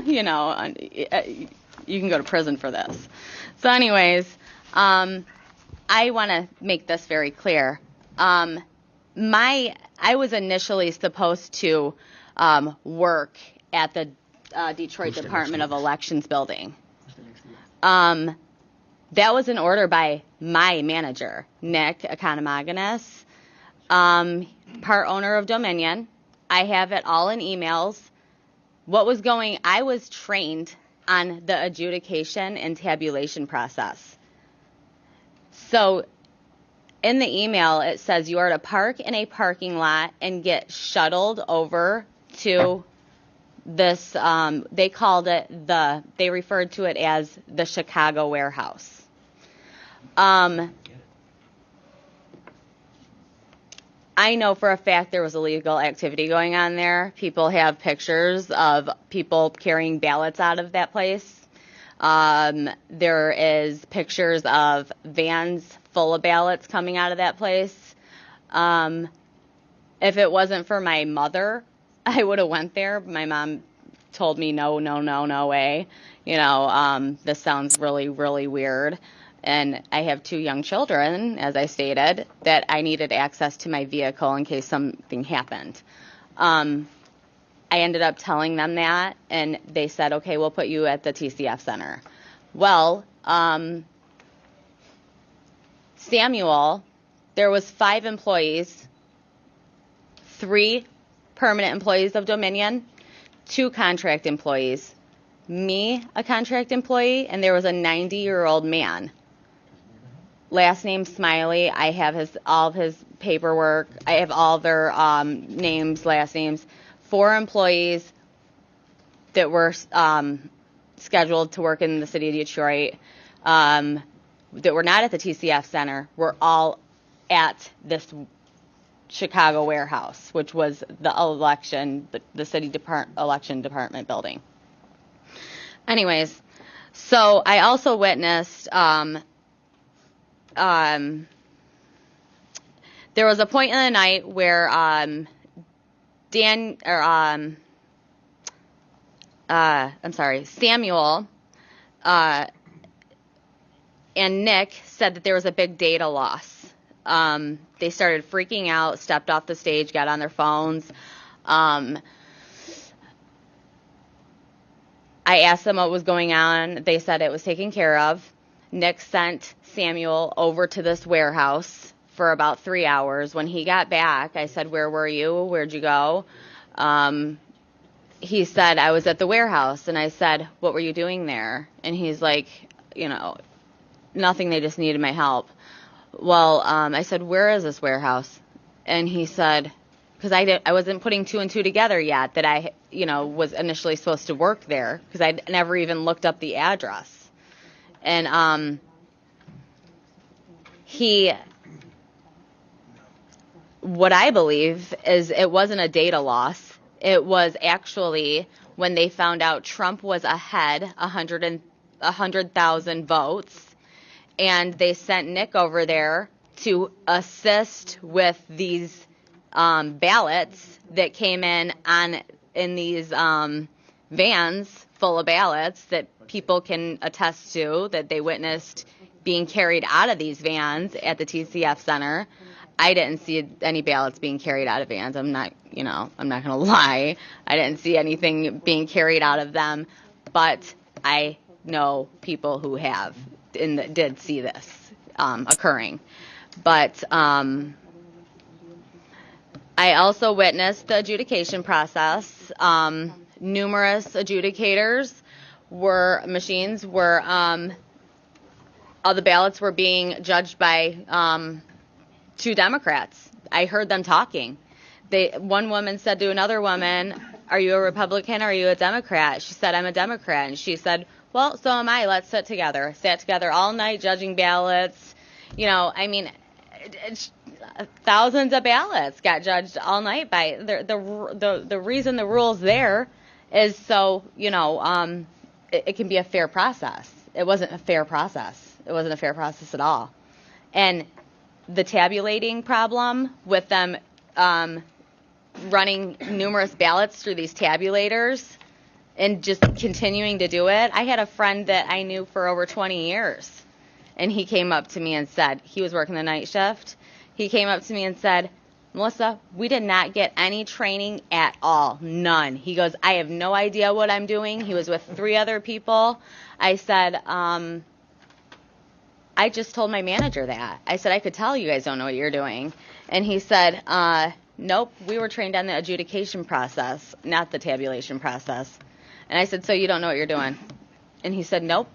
You know, you can go to prison for this. So anyways, I want to make this very clear. I was initially supposed to work at the Detroit Department of Elections building. That was an order by my manager, Nick Economagounis, part owner of Dominion. I have it all in emails. I was trained on the adjudication and tabulation process. So in the email, it says you are to park in a parking lot and get shuttled over to this, they referred to it as the Chicago warehouse. I I know for a fact there was illegal activity going on there. People have pictures of people carrying ballots out of that place. There is pictures of vans full of ballots coming out of that place. If it wasn't for my mother, I would have went there. My mom told me no way. This sounds really, really weird. And I have 2 young children, as I stated, that I needed access to my vehicle in case something happened. I ended up telling them that, and they said, okay, we'll put you at the TCF Center. Well, Samuel, there was 5 employees, 3 permanent employees of Dominion, 2 contract employees, me, a contract employee, and there was a 90-year-old man. Last name Smiley. I have all of his paperwork. I have all their names, last names. 4 employees that were scheduled to work in the city of Detroit that were not at the TCF Center were all at this Chicago warehouse, which was the city election department building. Anyways, so I also witnessed there was a point in the night where Samuel and Nick said that there was a big data loss. They started freaking out, stepped off the stage, got on their phones. I asked them what was going on. They said it was taken care of. Nick sent Samuel over to this warehouse for about 3 hours. When he got back, I said, where were you? Where'd you go? He said, I was at the warehouse. And I said, what were you doing there? And he's like, nothing, they just needed my help. Well, I said, where is this warehouse? And he said, because I wasn't putting 2 and 2 together yet that I, was initially supposed to work there because I'd never even looked up the address. And what I believe is it wasn't a data loss. It was actually when they found out Trump was ahead 100,000 votes, and they sent Nick over there to assist with these ballots that came in these vans full of ballots that people can attest to that they witnessed being carried out of these vans at the TCF Center. I didn't see any ballots being carried out of vans. I'm not going to lie. I didn't see anything being carried out of them, but I know people who have and that did see this occurring. But I also witnessed the adjudication process. Numerous adjudicators machines were all the ballots were being judged by 2 Democrats. I heard them talking. One woman said to another woman, are you a Republican or are you a Democrat? She said, I'm a Democrat. And she said, well, so am I. Let's sit together. Sat together all night judging ballots. Thousands of ballots got judged all night by the reason the rule's there is so, it can be a fair process. It wasn't a fair process. It wasn't a fair process at all. And the tabulating problem with them running numerous ballots through these tabulators and just continuing to do it. I had a friend that I knew for over 20 years, and he came up to me and said, he was working the night shift. He came up to me and said, Melissa, we did not get any training at all. None. He goes, I have no idea what I'm doing. He was with 3 other people. I said, I just told my manager that. I said, I could tell you guys don't know what you're doing. And he said, nope, we were trained on the adjudication process, not the tabulation process. And I said, so you don't know what you're doing? And he said, nope.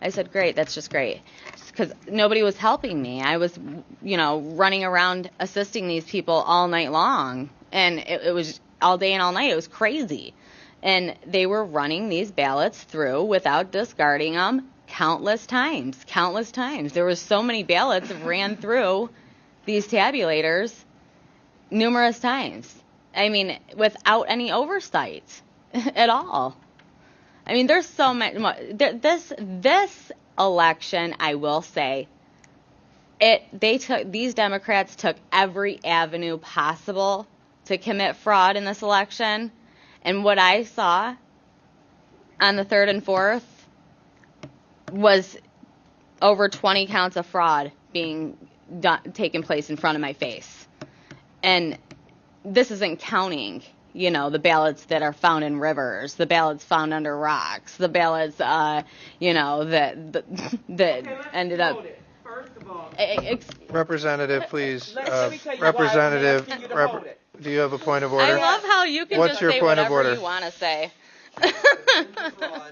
I said, great, that's just great. Because nobody was helping me. I was, running around assisting these people all night long. And it was all day and all night. It was crazy. And they were running these ballots through without discarding them countless times. There was so many ballots that ran through these tabulators. numerous times. I mean, without any oversight at all. I mean, there's so much. This election, I will say, these Democrats took every avenue possible to commit fraud in this election, and what I saw on the 3rd and 4th was over 20 counts of fraud being taking place in front of my face. And this isn't counting, the ballots that are found in rivers, the ballots found under rocks, the ballots, that ended up. First of all, Representative, please. let me tell you Representative, why I'm asking you to hold it. do you have a point of order? I love how you can What's just your say point of whatever order? you want to say.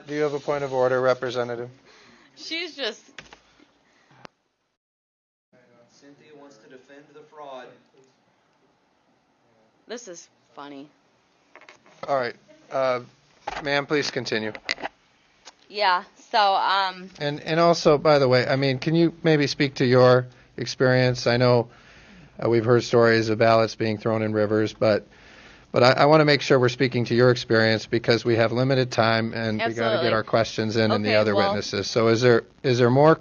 Do you have a point of order, Representative? She's just. Cynthia wants to defend the fraud. This is funny. All right. Ma'am, please continue. Yeah. So, And also, by the way, I mean, can you maybe speak to your experience? I know we've heard stories of ballots being thrown in rivers, but I want to make sure we're speaking to your experience because we have limited time and we got to Absolutely. get our questions in and the Okay, other well- witnesses. So is there more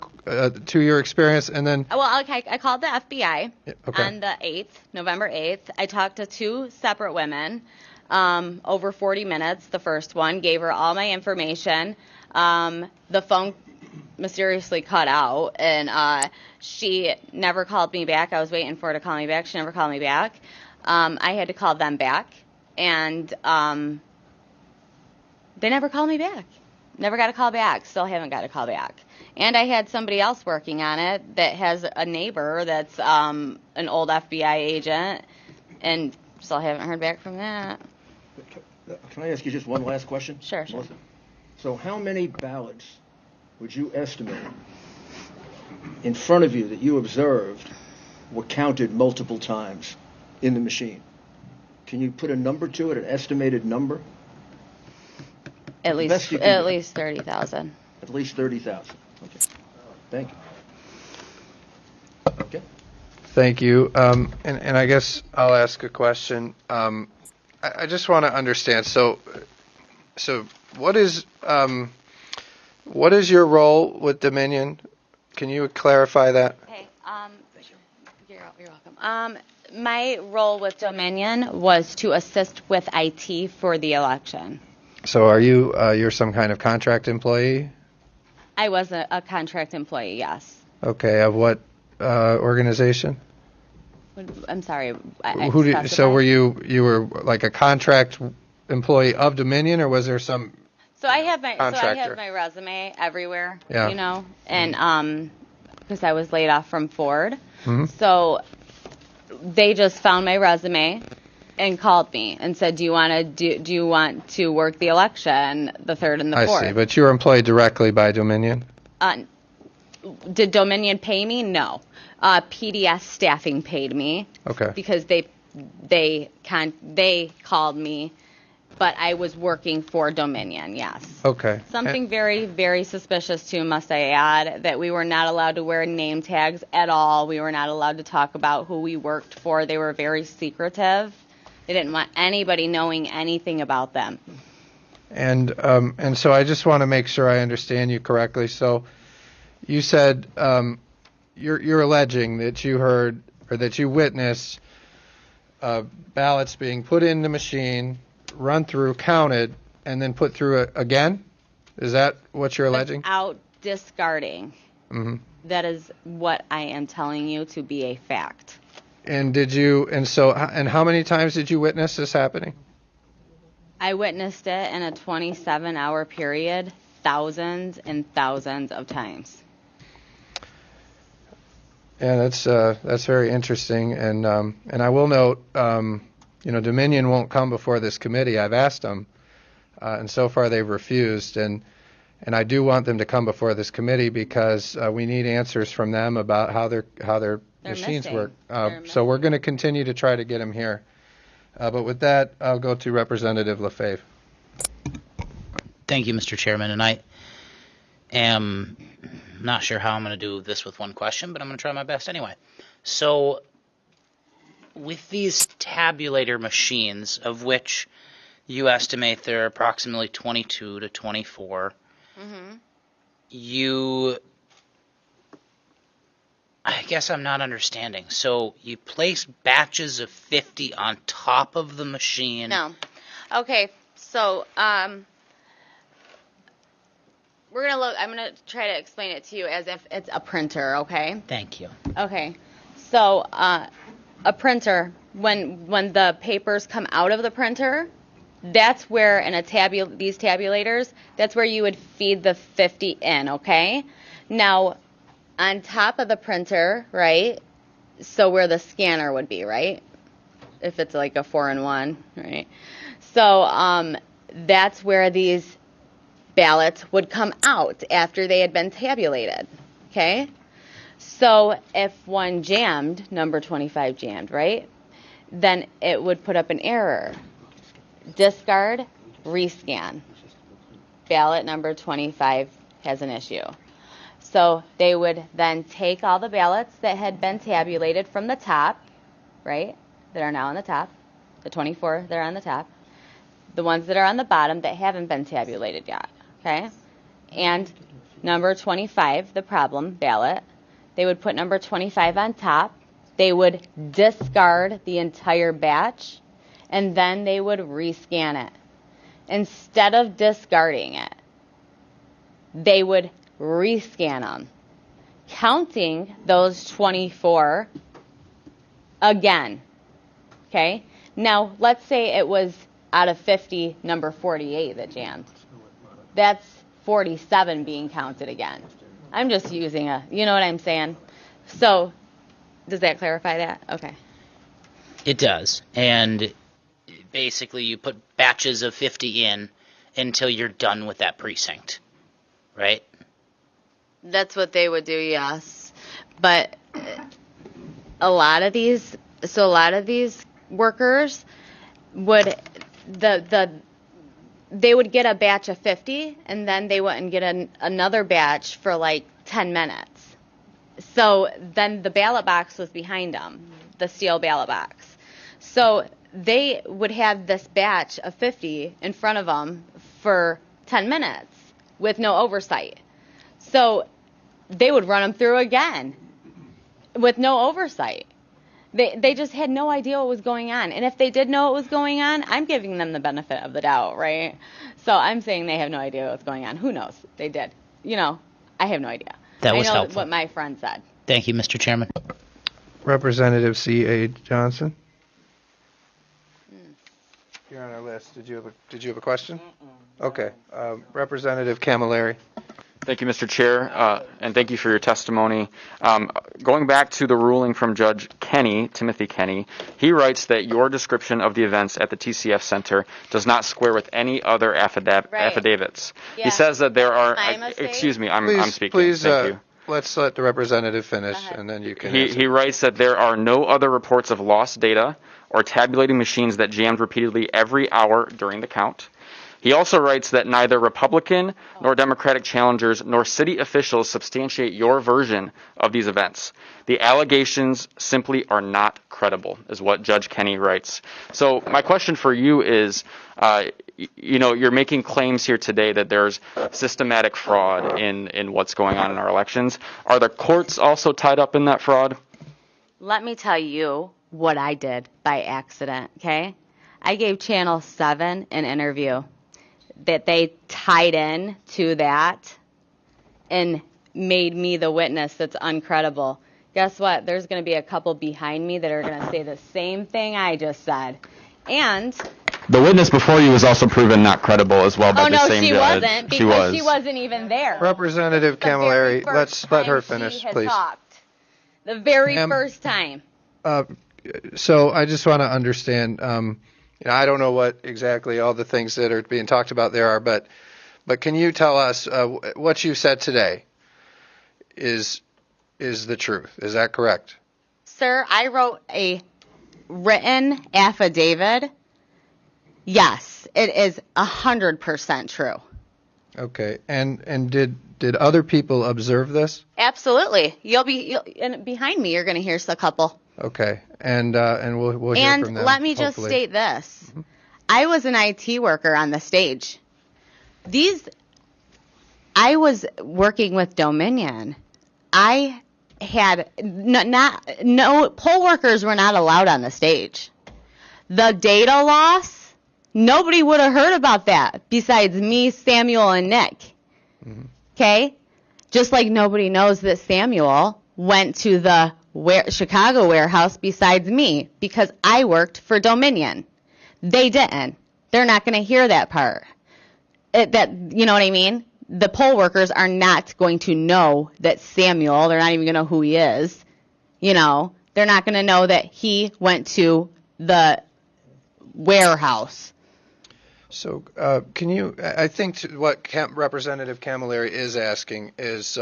to your experience? And then well, okay, I called the FBI okay. on the 8th, November 8th. I talked to 2 separate women, over 40 minutes. The first one gave her all my information. The phone mysteriously cut out, and she never called me back. I was waiting for her to call me back. She never called me back. I had to call them back, and they never called me back. Never got a call back. Still haven't got a call back. And I had somebody else working on it that has a neighbor that's an old FBI agent, and still haven't heard back from that. Can I ask you just one last question? Sure. Melissa? So how many ballots would you estimate in front of you that you observed were counted multiple times in the machine? Can you put a number to it, an estimated number? At least 30,000. At least 30,000. Okay. Thank you. Okay. Thank you. And I guess I'll ask a question. I just want to understand. So what is your role with Dominion? Can you clarify that? Hey, you're welcome. My role with Dominion was to assist with IT for the election. So are you're some kind of contract employee? I was a contract employee, yes. Okay. Of what organization? I'm sorry. So were you were like a contract employee of Dominion, or was there some? So I have my contractor? resume everywhere, Yeah. and because I was laid off from Ford, Mm-hmm. so they just found my resume and called me and said, "Do you want to work the election, the 3rd and the 4th?" I see, but you were employed directly by Dominion. Did Dominion pay me? No. PDS staffing paid me. Okay. Because they called me, but I was working for Dominion. Yes. Okay. Something very, very suspicious too, must I add, that we were not allowed to wear name tags at all. We were not allowed to talk about who we worked for. They were very secretive. They didn't want anybody knowing anything about them. And so I just want to make sure I understand you correctly. So you said you're alleging that you heard or that you witnessed ballots being put in the machine, run through, counted, and then put through again? Is that what you're alleging? Without discarding. Mm-hmm. That is what I am telling you to be a fact. And how many times did you witness this happening? I witnessed it in a 27-hour period, thousands and thousands of times. Yeah, that's very interesting, and I will note, Dominion won't come before this committee. I've asked them, and so far they've refused, and I do want them to come before this committee because we need answers from them about how their machines missing. work. So we're going to continue to try to get them here. But with that, I'll go to Representative LaFave. Thank you, Mr. Chairman, and I am not sure how I'm going to do this with one question, but I'm going to try my best anyway. So with these tabulator machines, of which you estimate there are approximately 22 to 24, I guess I'm not understanding. So you place batches of 50 on top of the machine? No. Okay, so we're going to look, I'm going to try to explain it to you as if it's a printer, okay? Thank you. Okay, so a printer, when the papers come out of the printer, that's where in these tabulators, that's where you would feed the 50 in, okay? Now, on top of the printer, right, so where the scanner would be, right? If it's like a 4-in-1, right? So that's where these ballots would come out after they had been tabulated, okay? So if one jammed, number 25 jammed, right, then it would put up an error. Discard, rescan. Ballot number 25 has an issue. So they would then take all the ballots that had been tabulated from the top, right, that are now on the top, the 24 that are on the top, the ones that are on the bottom that haven't been tabulated yet, okay? And number 25, the problem ballot, they would put number 25 on top. They would discard the entire batch, and then they would rescan it. Instead of discarding it, they would rescan them, counting those 24 again, okay? Now, let's say it was out of 50, number 48 that jammed. That's 47 being counted again. I'm just using you know what I'm saying? So, does that clarify that? Okay. It does. And basically you put batches of 50 in until you're done with that precinct, right? That's what they would do, yes. But a lot of these workers would they would get a batch of 50 and then they wouldn't get another batch for like 10 minutes. So then the ballot box was behind them, the steel ballot box. So they would have this batch of 50 in front of them for 10 minutes with no oversight. So they would run them through again with no oversight. They just had no idea what was going on. And if they did know what was going on, I'm giving them the benefit of the doubt, right? So I'm saying they have no idea what's going on. Who knows? They did. You know, I have no idea. That was I know helpful. what my friend said. Thank you, Mr. Chairman. Representative C.A. Johnson. You're on our list. Did you have a question? Okay. Representative Camilleri. Thank you, Mr. Chair, and thank you for your testimony. Going back to the ruling from Judge Kenny, Timothy Kenny, he writes that your description of the events at the TCF Center does not square with any other affidavits. Yeah. He says that there are, Can I say? excuse me, I'm speaking. Please, Thank you. let's let the representative finish, and then you can answer. He writes that there are no other reports of lost data or tabulating machines that jammed repeatedly every hour during the count. He also writes that neither Republican nor Democratic challengers nor city officials substantiate your version of these events. The allegations simply are not credible, is what Judge Kenny writes. So my question for you is, you're making claims here today that there's systematic fraud in what's going on in our elections. Are the courts also tied up in that fraud? Let me tell you what I did by accident, okay? I gave Channel 7 an interview that they tied in to that and made me the witness that's uncredible. Guess what? There's going to be a couple behind me that are going to say the same thing I just said. And The witness before you was also proven not credible as well by oh the no, same she judge. wasn't because she wasn't even there. Representative Camilleri, let's let her finish, please. The very Ma'am, first time. So I just want to understand. I don't know what exactly all the things that are being talked about there are, but can you tell us what you said today is the truth? Is that correct? Sir, I wrote a written affidavit. Yes, it is 100% true. Okay, and did other people observe this? Absolutely. And behind me, you're going to hear a couple. Okay, and we'll hear And from them. let me just hopefully. state this. I was an IT worker on the stage. I was working with Dominion. I had no poll workers were not allowed on the stage. The data loss, nobody would have heard about that besides me, Samuel, and Nick. Okay? Just like nobody knows that Samuel went to the Chicago warehouse besides me because I worked for Dominion. They didn't. They're not going to hear that part. You know what I mean? The poll workers are not going to know that Samuel, they're not even going to know who he is. You know, they're not going to know that he went to the warehouse. So I think what Representative Camilleri is asking is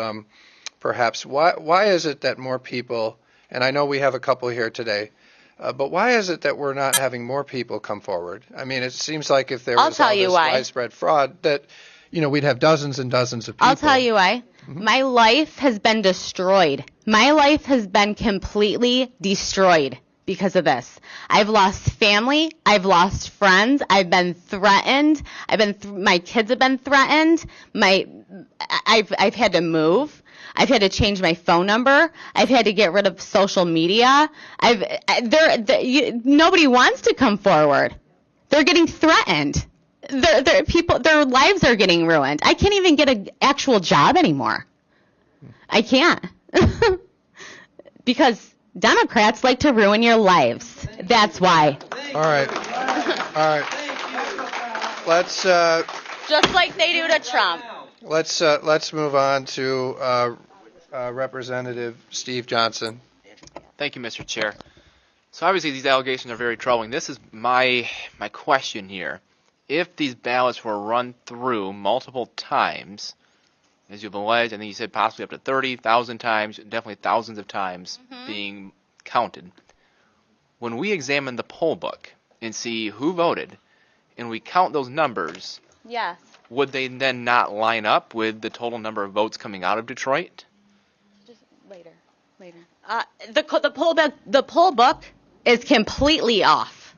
perhaps why is it that more people, and I know we have a couple here today, but why is it that we're not having more people come forward? I mean, it seems like if there was all this widespread fraud that, we'd have dozens and dozens of people. I'll tell you why. My life has been destroyed. My life has been completely destroyed because of this. I've lost family. I've lost friends. I've been threatened. My kids have been threatened. I've had to move. I've had to change my phone number. I've had to get rid of social media. Nobody wants to come forward. They're getting threatened. Their lives are getting ruined. I can't even get an actual job anymore. I can't. Because Democrats like to ruin your lives. That's why. All right. Let's just like they do to Trump. Let's move on to Representative Steve Johnson. Thank you, Mr. Chair. So obviously these allegations are very troubling. This is my question here. If these ballots were run through multiple times, as you've alleged, I think you said possibly up to 30,000 times, definitely thousands of times being counted. When we examine the poll book and see who voted, and we count those numbers, yes, would they then not line up with the total number of votes coming out of Detroit? Just later. The poll book is completely off.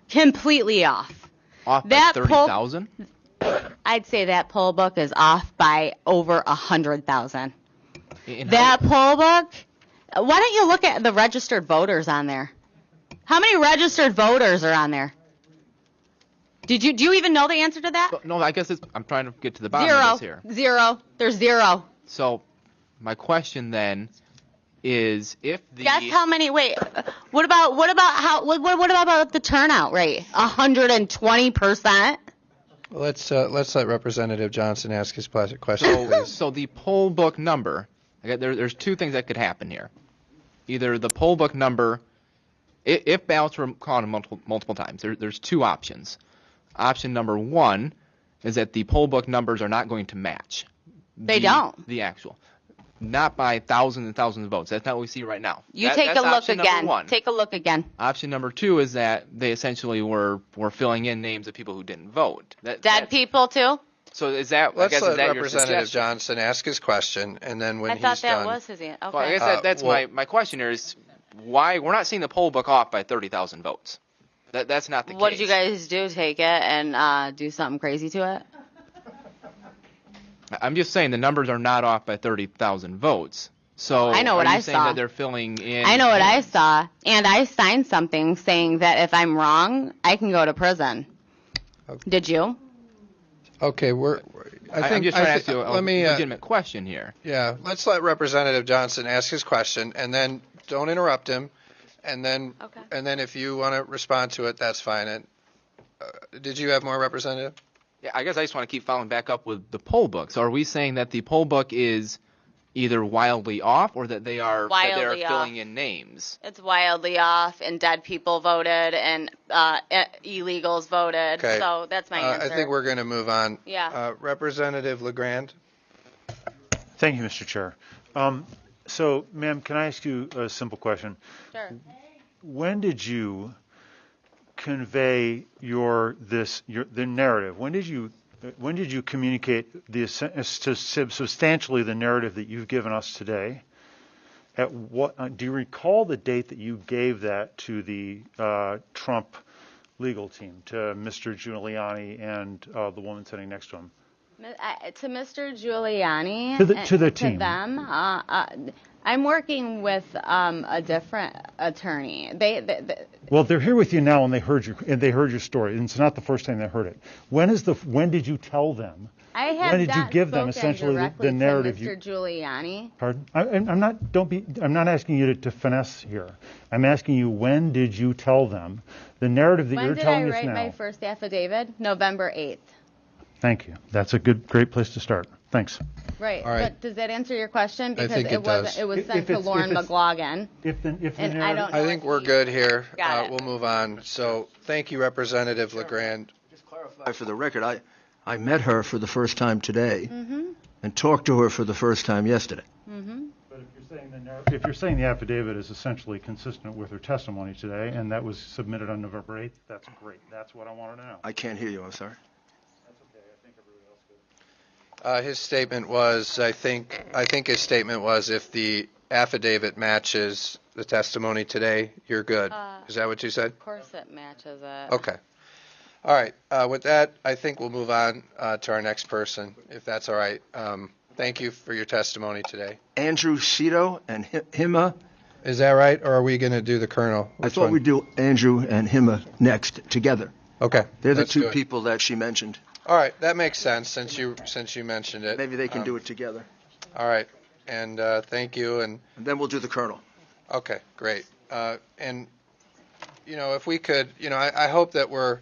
Completely off. Off by 30,000? I'd say that poll book is off by over 100,000. That poll book. Why don't you look at the registered voters on there? How many registered voters are on there? Do you even know the answer to that? No, I guess I'm trying to get to the bottom of this here. Zero. There's zero. So my question then is guess how many? Wait. What about the turnout rate? 120%. Let's let Representative Johnson ask his question, please. So the poll book number. There's two things that could happen here. Either the poll book number, if ballots were counted multiple times, there's two options. Option number one is that the poll book numbers are not going to match. They don't. The actual. Not by thousands and thousands of votes. That's not what we see right now. Take a look again. Take a look again. Option number two is that they essentially were filling in names of people who didn't vote. Dead people too? So is that? Let's let your Representative Johnson ask his question, and then when he's done. I thought that was his answer. Okay. Well, I guess that's my question here is why we're not seeing the poll book off by 30,000 votes. That's not the case. What did you guys do? Take it and do something crazy to it? I'm just saying the numbers are not off by 30,000 votes. So I know what I saying saw. That they're filling in. I know what I saw, and I signed something saying that if I'm wrong, I can go to prison. Okay. Did you? Okay, I'm just trying to ask you a legitimate question here. Yeah, let's let Representative Johnson ask his question, and then don't interrupt him, and then if you want to respond to it, that's fine. And did you have more, Representative? Yeah, I guess I just want to keep following back up with the poll book. So are we saying that the poll book is either wildly off or that they are filling in names? It's wildly off, and dead people voted, and illegals voted. Okay. So that's my answer. I think we're going to move on. Yeah. Representative LeGrand. Thank you, Mr. Chair. So, ma'am, can I ask you a simple question? Sure. When did you convey the narrative? When did you communicate substantially the narrative that you've given us today? at what, do you recall the date that you gave that to the Trump legal team, to Mr. Giuliani and the woman sitting next to him? To Mr. Giuliani, To the team. to them, I'm working with a different attorney. Well, they're here with you now, and they heard your story, and it's not the first time they heard it. When did you tell them? I have when did you not give them spoken essentially directly the narrative? to Mr. Giuliani. Pardon? I'm not asking you to finesse here. I'm asking you, when did you tell them the narrative that you're telling us now? When did I write my first affidavit? November 8th. Thank you. That's a great place to start. Thanks. Right. All right. But does that answer your question? Because I think it does. It was sent to Lauren McLaughlin. And I don't know I think we're good here. Got it. We'll move on. So thank you, Representative LeGrand. Just clarify for the record, I met her for the first time today Mm-hmm. and talked to her for the first time yesterday. Mm-hmm. But if you're saying the affidavit is essentially consistent with her testimony today, and that was submitted on November 8th, that's great. That's what I wanted to know. I can't hear you, I'm sorry. That's okay. I think everybody else could. His statement was, I think his statement was, if the affidavit matches the testimony today, you're good. Is that what you said? Of course it matches it. Okay. All right. With that, I think we'll move on to our next person, if that's all right. Thank you for your testimony today. Andrew Cito and Hima. Is that right, or are we going to do the Colonel? I thought we'd do Andrew and Hima next together. Okay. They're the let's two do it. people that she mentioned. All right, that makes sense since you mentioned it. Maybe they can do it together. All right, and thank you. And then we'll do the Colonel. Okay, great. And if we could, I hope that we're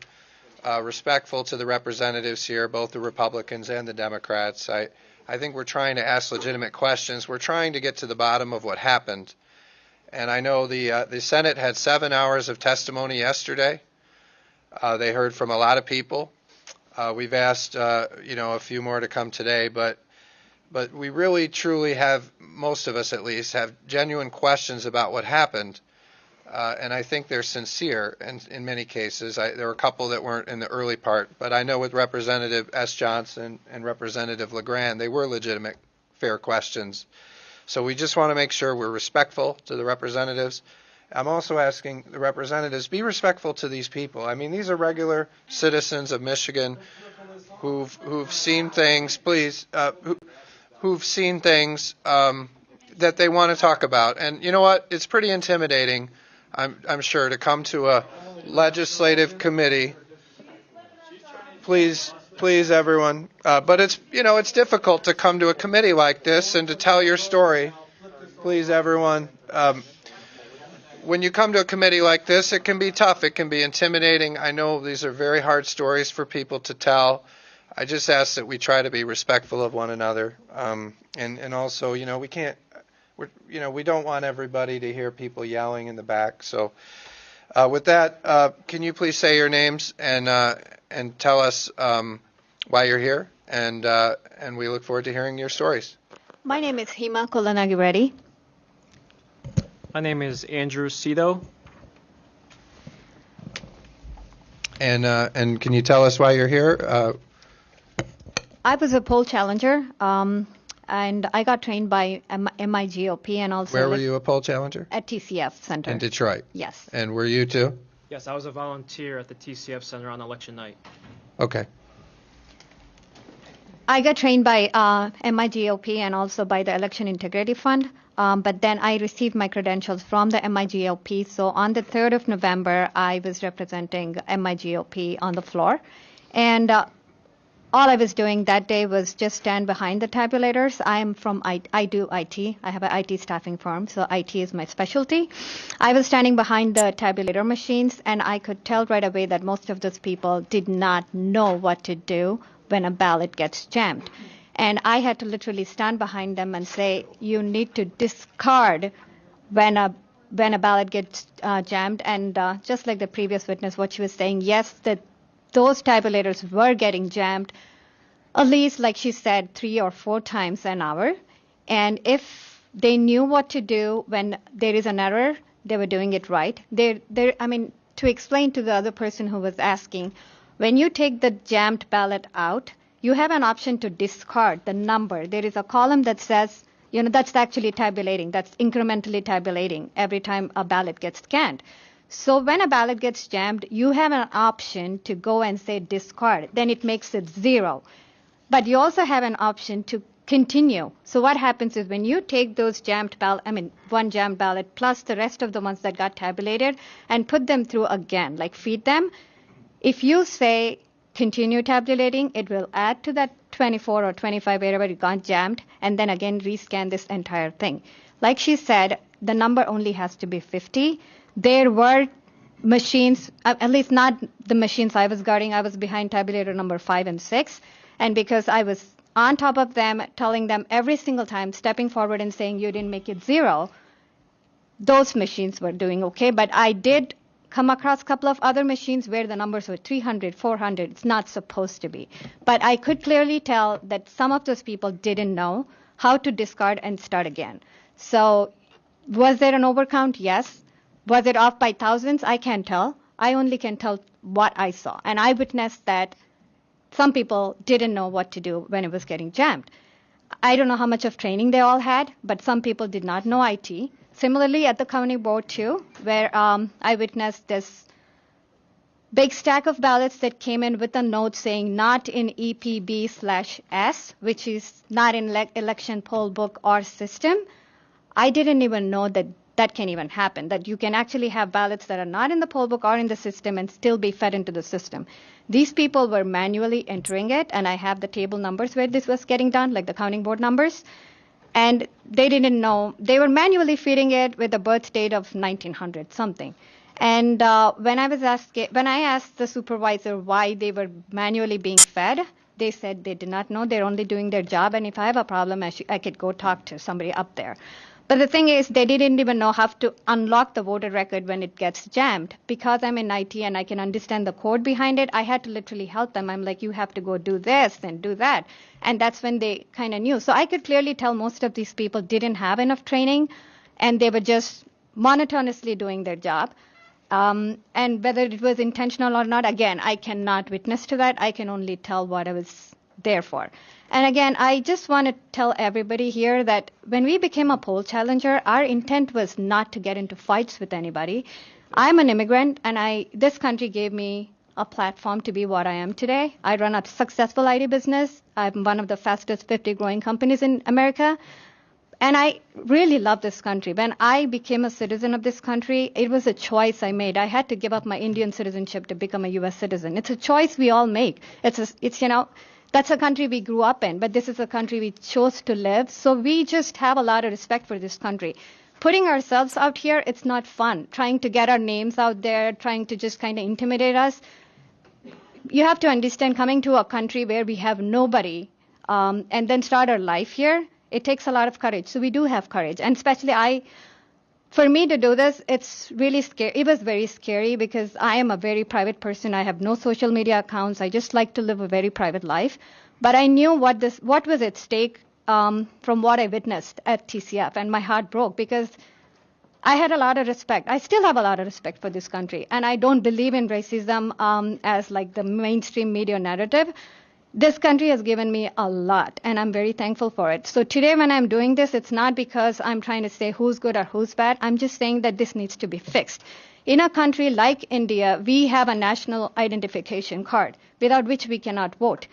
respectful to the representatives here, both the Republicans and the Democrats. I think we're trying to ask legitimate questions. We're trying to get to the bottom of what happened. And I know the Senate had 7 hours of testimony yesterday. They heard from a lot of people. We've asked, a few more to come today, but we really, truly have, most of us at least, have genuine questions about what happened. And I think they're sincere in many cases. There were a couple that weren't in the early part, but I know with Representative S. Johnson and Representative LeGrand, they were legitimate, fair questions. So we just want to make sure we're respectful to the representatives. I'm also asking the representatives, be respectful to these people. I mean, these are regular citizens of Michigan who've seen things, please, who've seen things that they want to talk about. And you know what? It's pretty intimidating, I'm sure, to come to a legislative committee. Please, everyone. But it's difficult to come to a committee like this and to tell your story. Please, everyone. When you come to a committee like this, it can be tough. It can be intimidating. I know these are very hard stories for people to tell. I just ask that we try to be respectful of one another. And also, we can't, we don't want everybody to hear people yelling in the back. So with that, can you please say your names and tell us why you're here? And we look forward to hearing your stories. My name is Hima Kolanagi Reddy. My name is Andrew Cito. And can you tell us why you're here? I was a poll challenger, and I got trained by MIGOP and also... Where were you a poll challenger? At TCF Center. In Detroit? Yes. And were you too? Yes, I was a volunteer at the TCF Center on election night. Okay. I got trained by MIGOP and also by the Election Integrity Fund, but then I received my credentials from the MIGOP. So on the 3rd of November, I was representing MIGOP on the floor. And all I was doing that day was just stand behind the tabulators. I do IT. I have an IT staffing firm, so IT is my specialty. I was standing behind the tabulator machines, and I could tell right away that most of those people did not know what to do when a ballot gets jammed. And I had to literally stand behind them and say, you need to discard when a ballot gets jammed. And just like the previous witness, what she was saying, yes, those tabulators were getting jammed, at least, like she said, 3 or 4 times an hour. And if they knew what to do when there is an error, they were doing it right. To explain to the other person who was asking, when you take the jammed ballot out, you have an option to discard the number. There is a column that says That's actually tabulating. That's incrementally tabulating every time a ballot gets scanned. So when a ballot gets jammed, you have an option to go and say discard. Then it makes it 0. But you also have an option to continue. So what happens is when you take those one jammed ballot plus the rest of the ones that got tabulated and put them through again, like feed them, if you say continue tabulating, it will add to that 24 or 25 wherever it got jammed and then again rescan this entire thing. Like she said, the number only has to be 50. There were machines, at least not the machines I was guarding. I was behind tabulator number 5 and 6. And because I was on top of them, telling them every single time, stepping forward and saying you didn't make it 0, those machines were doing okay. But I did come across a couple of other machines where the numbers were 300, 400. It's not supposed to be. But I could clearly tell that some of those people didn't know how to discard and start again. So was there an overcount? Yes. Was it off by thousands? I can't tell. I only can tell what I saw. And I witnessed that some people didn't know what to do when it was getting jammed. I don't know how much of training they all had, but some people did not know IT. Similarly, at the county board too, where I witnessed this big stack of ballots that came in with a note saying not in EPB/S, which is not in election poll book or system. I didn't even know that that can even happen, that you can actually have ballots that are not in the poll book or in the system and still be fed into the system. These people were manually entering it, and I have the table numbers where this was getting done, like the counting board numbers, and they didn't know. They were manually feeding it with a birth date of 1900 something. And when I asked the supervisor why they were manually being fed, they said they did not know. They're only doing their job, and if I have a problem, I could go talk to somebody up there. But the thing is, they didn't even know how to unlock the voter record when it gets jammed. Because I'm in IT and I can understand the code behind it, I had to literally help them. I'm like, you have to go do this and do that. And that's when they kind of knew. So I could clearly tell most of these people didn't have enough training, and they were just monotonously doing their job. And whether it was intentional or not, again, I cannot witness to that. I can only tell what I was there for. And again, I just want to tell everybody here that when we became a poll challenger, our intent was not to get into fights with anybody. I'm an immigrant, and this country gave me a platform to be what I am today. I run a successful IT business. I'm one of the fastest 50 growing companies in America. And I really love this country. When I became a citizen of this country, it was a choice I made. I had to give up my Indian citizenship to become a U.S. citizen. It's a choice we all make. That's a country we grew up in, but this is a country we chose to live. So we just have a lot of respect for this country. Putting ourselves out here, it's not fun. Trying to get our names out there, trying to just kind of intimidate us. You have to understand, coming to a country where we have nobody and then start our life here, it takes a lot of courage. So we do have courage. And especially for me to do this, it's really scary. It was very scary because I am a very private person. I have no social media accounts. I just like to live a very private life. But I knew what was at stake from what I witnessed at TCF, and my heart broke because I had a lot of respect. I still have a lot of respect for this country, and I don't believe in racism as like the mainstream media narrative. This country has given me a lot, and I'm very thankful for it. So today when I'm doing this, it's not because I'm trying to say who's good or who's bad. I'm just saying that this needs to be fixed. In a country like India, we have a national identification card without which we cannot vote.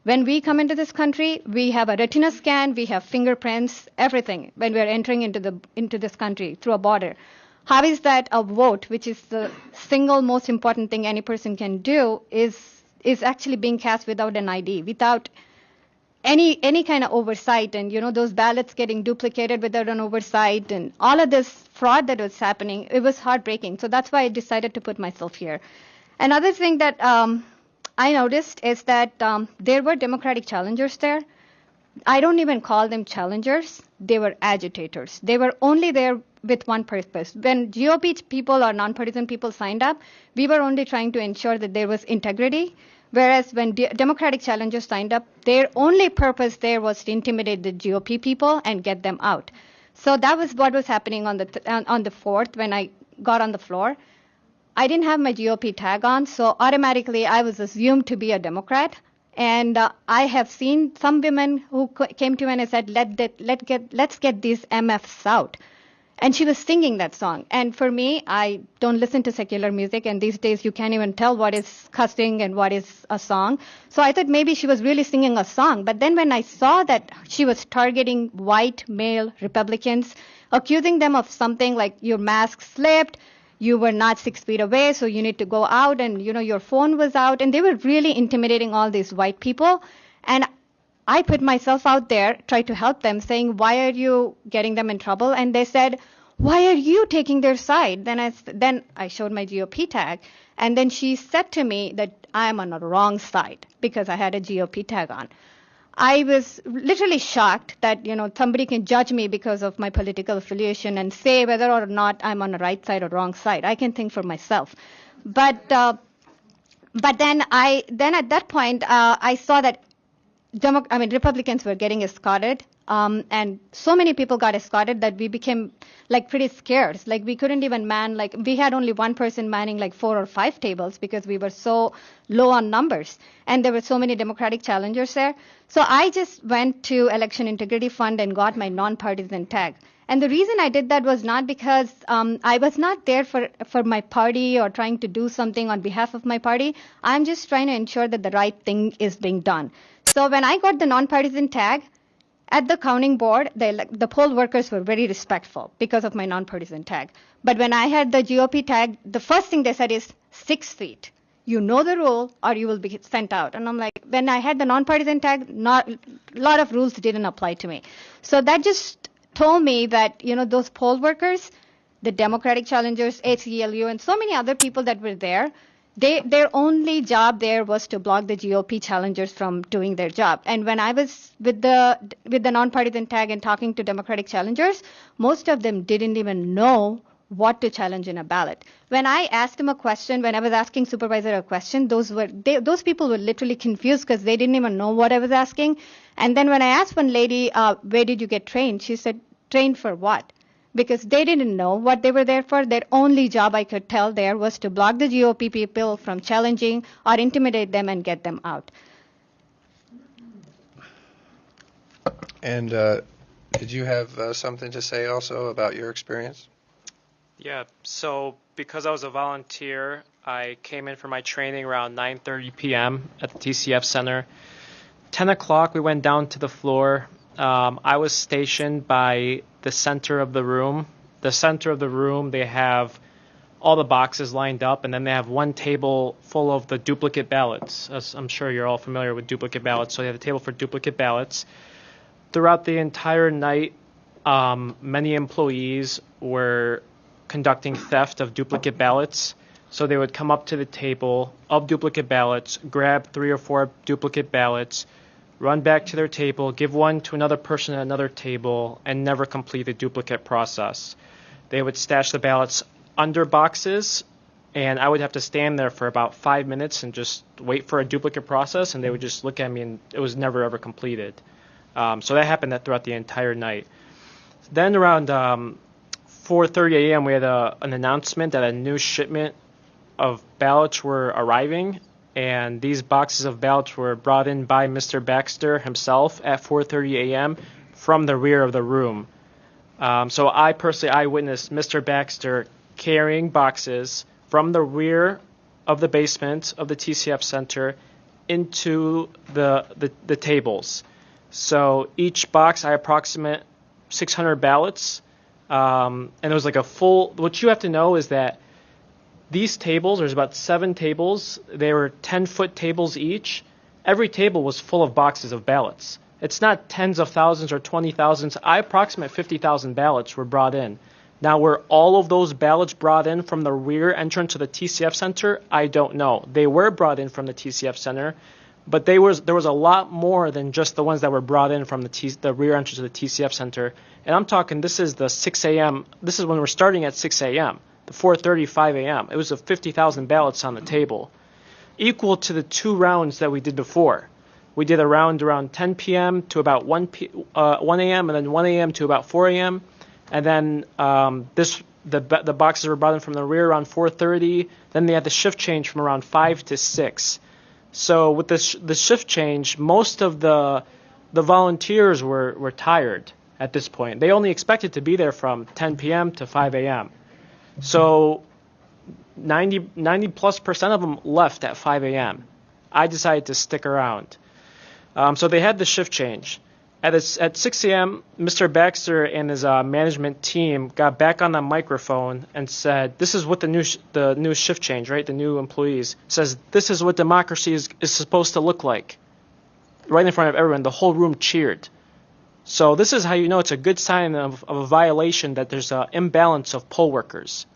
When we come into this country, we have a retina scan, we have fingerprints, everything when we're entering into this country through a border. How is that a vote, which is the single most important thing any person can do, is actually being cast without an ID, without any kind of oversight, and those ballots getting duplicated without an oversight, and all of this fraud that was happening, it was heartbreaking. So that's why I decided to put myself here. Another thing that I noticed is that there were Democratic challengers there. I don't even call them challengers. They were agitators. They were only there with one purpose. When GOP people or nonpartisan people signed up, we were only trying to ensure that there was integrity. Whereas when Democratic challengers signed up, their only purpose there was to intimidate the GOP people and get them out. So that was what was happening on the 4th when I got on the floor. I didn't have my GOP tag on, so automatically I was assumed to be a Democrat. And I have seen some women who came to me and said, let's get these MFs out. And she was singing that song. And for me, I don't listen to secular music, and these days you can't even tell what is cussing and what is a song. So I thought maybe she was really singing a song. But then when I saw that she was targeting white male Republicans, accusing them of something like your mask slipped, you were not 6 feet away, so you need to go out, and your phone was out, and they were really intimidating all these white people. And I put myself out there, tried to help them, saying, why are you getting them in trouble? And they said, why are you taking their side? Then I showed my GOP tag, and then she said to me that I am on the wrong side because I had a GOP tag on. I was literally shocked that, somebody can judge me because of my political affiliation and say whether or not I'm on the right side or wrong side. I can think for myself. But then at that point, I saw that Republicans were getting escorted, and so many people got escorted that we became pretty scarce. We couldn't even man, we had only one person manning 4 or 5 tables because we were so low on numbers, and there were so many Democratic challengers there. So I just went to Election Integrity Fund and got my nonpartisan tag. And the reason I did that was not because I was not there for my party or trying to do something on behalf of my party. I'm just trying to ensure that the right thing is being done. So when I got the nonpartisan tag, at the counting board, the poll workers were very respectful because of my nonpartisan tag. But when I had the GOP tag, the first thing they said is 6 feet. You know the rule or you will be sent out. And I'm like, when I had the nonpartisan tag, a lot of rules didn't apply to me. So that just told me that, those poll workers, the Democratic challengers, ACLU, and so many other people that were there, their only job there was to block the GOP challengers from doing their job. And when I was with the nonpartisan tag and talking to Democratic challengers, most of them didn't even know what to challenge in a ballot. When I asked them a question, when I was asking supervisor a question, those people were literally confused because they didn't even know what I was asking. And then when I asked one lady, where did you get trained? She said, trained for what? Because they didn't know what they were there for. Their only job, I could tell there, was to block the GOP people from challenging or intimidate them and get them out. And did you have something to say also about your experience? Yeah, so because I was a volunteer, I came in for my training around 9:30 p.m. at the TCF Center. 10 o'clock, we went down to the floor. I was stationed by the center of the room. The center of the room, they have all the boxes lined up, and then they have one table full of the duplicate ballots. As I'm sure you're all familiar with duplicate ballots, so they have a table for duplicate ballots. Throughout the entire night, many employees were conducting theft of duplicate ballots. So they would come up to the table of duplicate ballots, grab 3 or 4 duplicate ballots, run back to their table, give one to another person at another table, and never complete the duplicate process. They would stash the ballots under boxes, and I would have to stand there for about 5 minutes and just wait for a duplicate process, and they would just look at me, and it was never ever completed. So that happened throughout the entire night. Then around 4:30 a.m., we had an announcement that a new shipment of ballots were arriving, and these boxes of ballots were brought in by Mr. Baxter himself at 4:30 a.m. from the rear of the room. So I personally witnessed Mr. Baxter carrying boxes from the rear of the basement of the TCF Center into the tables. So each box, I approximate 600 ballots, and it was like a full. What you have to know is that these tables, there's about 7 tables. They were 10-foot tables each. Every table was full of boxes of ballots. It's not tens of thousands or 20,000s. I approximate 50,000 ballots were brought in. Now, were all of those ballots brought in from the rear entrance to the TCF Center? I don't know. They were brought in from the TCF Center, but there was a lot more than just the ones that were brought in from the rear entrance to the TCF Center. And I'm talking, this is the 6 a.m. This is when we're starting at 6 a.m. The 4:30, 5 a.m. It was 50,000 ballots on the table, equal to the 2 rounds that we did before. We did a round around 10 p.m. to about 1 a.m. and then 1 a.m. to about 4 a.m. And then the boxes were brought in from the rear around 4:30. Then they had the shift change from around 5 to 6. So with the shift change, most of the volunteers were tired at this point. They only expected to be there from 10 p.m. to 5 a.m. So 90+% of them left at 5 a.m. I decided to stick around. So they had the shift change. At 6 a.m., Mr. Baxter and his management team got back on the microphone and said, this is what the new shift change, right? The new employees says, this is what democracy is supposed to look like. Right in front of everyone, the whole room cheered. So this is how you know it's a good sign of a violation, that there's an imbalance of poll workers.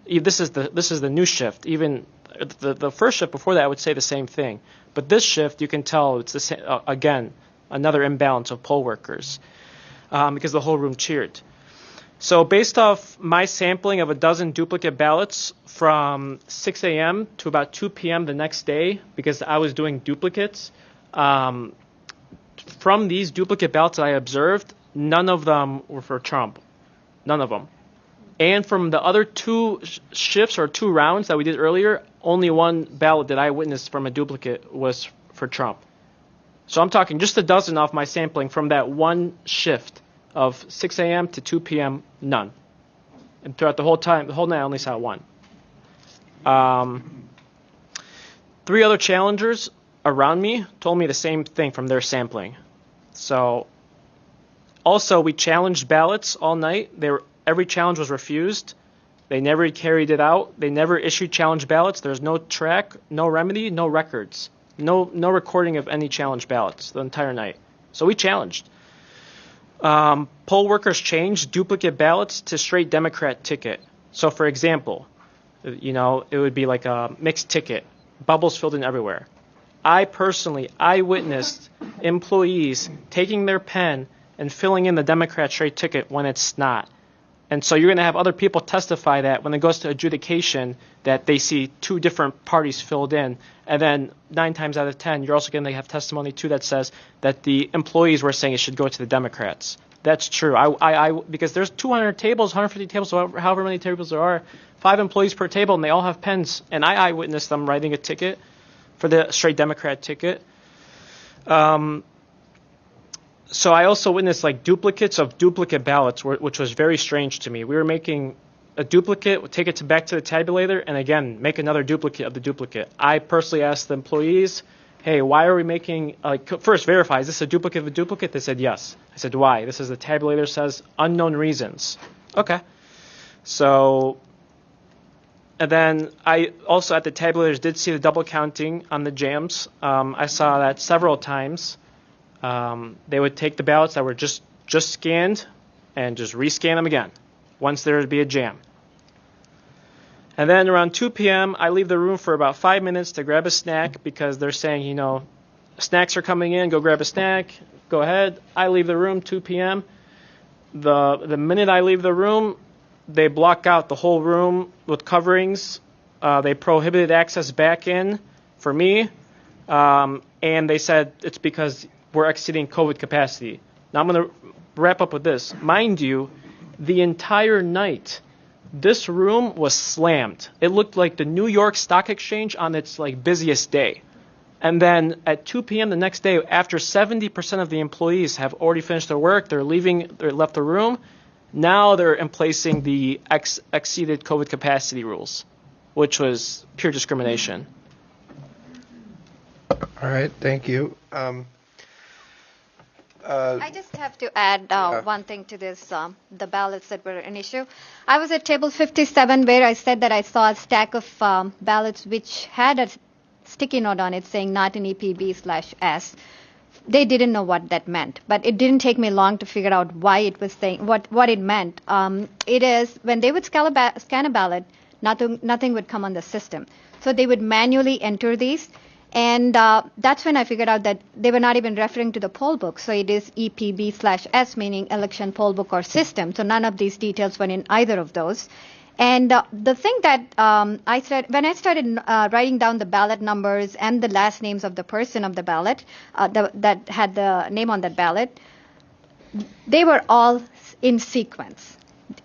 This is the new shift. Even the first shift before that, I would say the same thing. But this shift, you can tell it's the same, again, another imbalance of poll workers, because the whole room cheered. So based off my sampling of a dozen duplicate ballots from 6 a.m. to about 2 p.m. the next day, because I was doing duplicates, from these duplicate ballots that I observed, none of them were for Trump. None of them. And from the other two shifts or 2 rounds that we did earlier, only one ballot that I witnessed from a duplicate was for Trump. So I'm talking just a dozen off my sampling from that one shift of 6 a.m. to 2 p.m., none. And throughout the whole night, I only saw one. 3 other challengers around me told me the same thing from their sampling. So also, we challenged ballots all night. Every challenge was refused. They never carried it out. They never issued challenge ballots. There's no track, no remedy, no records. No recording of any challenge ballots the entire night. So we challenged. Poll workers changed duplicate ballots to straight Democrat ticket. So for example, it would be like a mixed ticket, bubbles filled in everywhere. I witnessed employees taking their pen and filling in the Democrat straight ticket when it's not. And so you're going to have other people testify that when it goes to adjudication that they see 2 different parties filled in. And then 9 times out of 10, you're also going to have testimony too that says that the employees were saying it should go to the Democrats. That's true. Because there's 200 tables, 150 tables, however many tables there are, 5 employees per table, and they all have pens. And I witnessed them writing a ticket for the straight Democrat ticket. So I also witnessed like duplicates of duplicate ballots, which was very strange to me. We were making a duplicate, take it back to the tabulator, and again, make another duplicate of the duplicate. I personally asked the employees, hey, why are we making, first verify, is this a duplicate of a duplicate? They said yes. I said, why? This is the tabulator says unknown reasons. Okay. So, and then I also at the tabulators did see the double counting on the jams. I saw that several times. They would take the ballots that were just scanned and just rescan them again once there would be a jam. And then around 2 p.m., I leave the room for about 5 minutes to grab a snack because they're saying, snacks are coming in, go grab a snack, go ahead. I leave the room 2 p.m. The minute I leave the room, they block out the whole room with coverings. They prohibited access back in for me, and they said it's because we're exceeding COVID capacity. Now I'm going to wrap up with this. Mind you, the entire night, this room was slammed. It looked like the New York Stock Exchange on its busiest day. And then at 2 p.m. the next day, after 70% of the employees have already finished their work, they left the room, now they're emplacing the exceeded COVID capacity rules, which was pure discrimination. All right, thank you. I just have to add one thing to this, the ballots that were an issue. I was at table 57 where I said that I saw a stack of ballots which had a sticky note on it saying not in EPB/S. They didn't know what that meant, but it didn't take me long to figure out why it was saying what it meant. It is when they would scan a ballot, nothing would come on the system. So they would manually enter these. And that's when I figured out that they were not even referring to the poll book. So it is EPB/S, meaning election poll book or system. So none of these details were in either of those. And the thing that when I started writing down the ballot numbers and the last names of the person of the ballot that had the name on that ballot, they were all in sequence.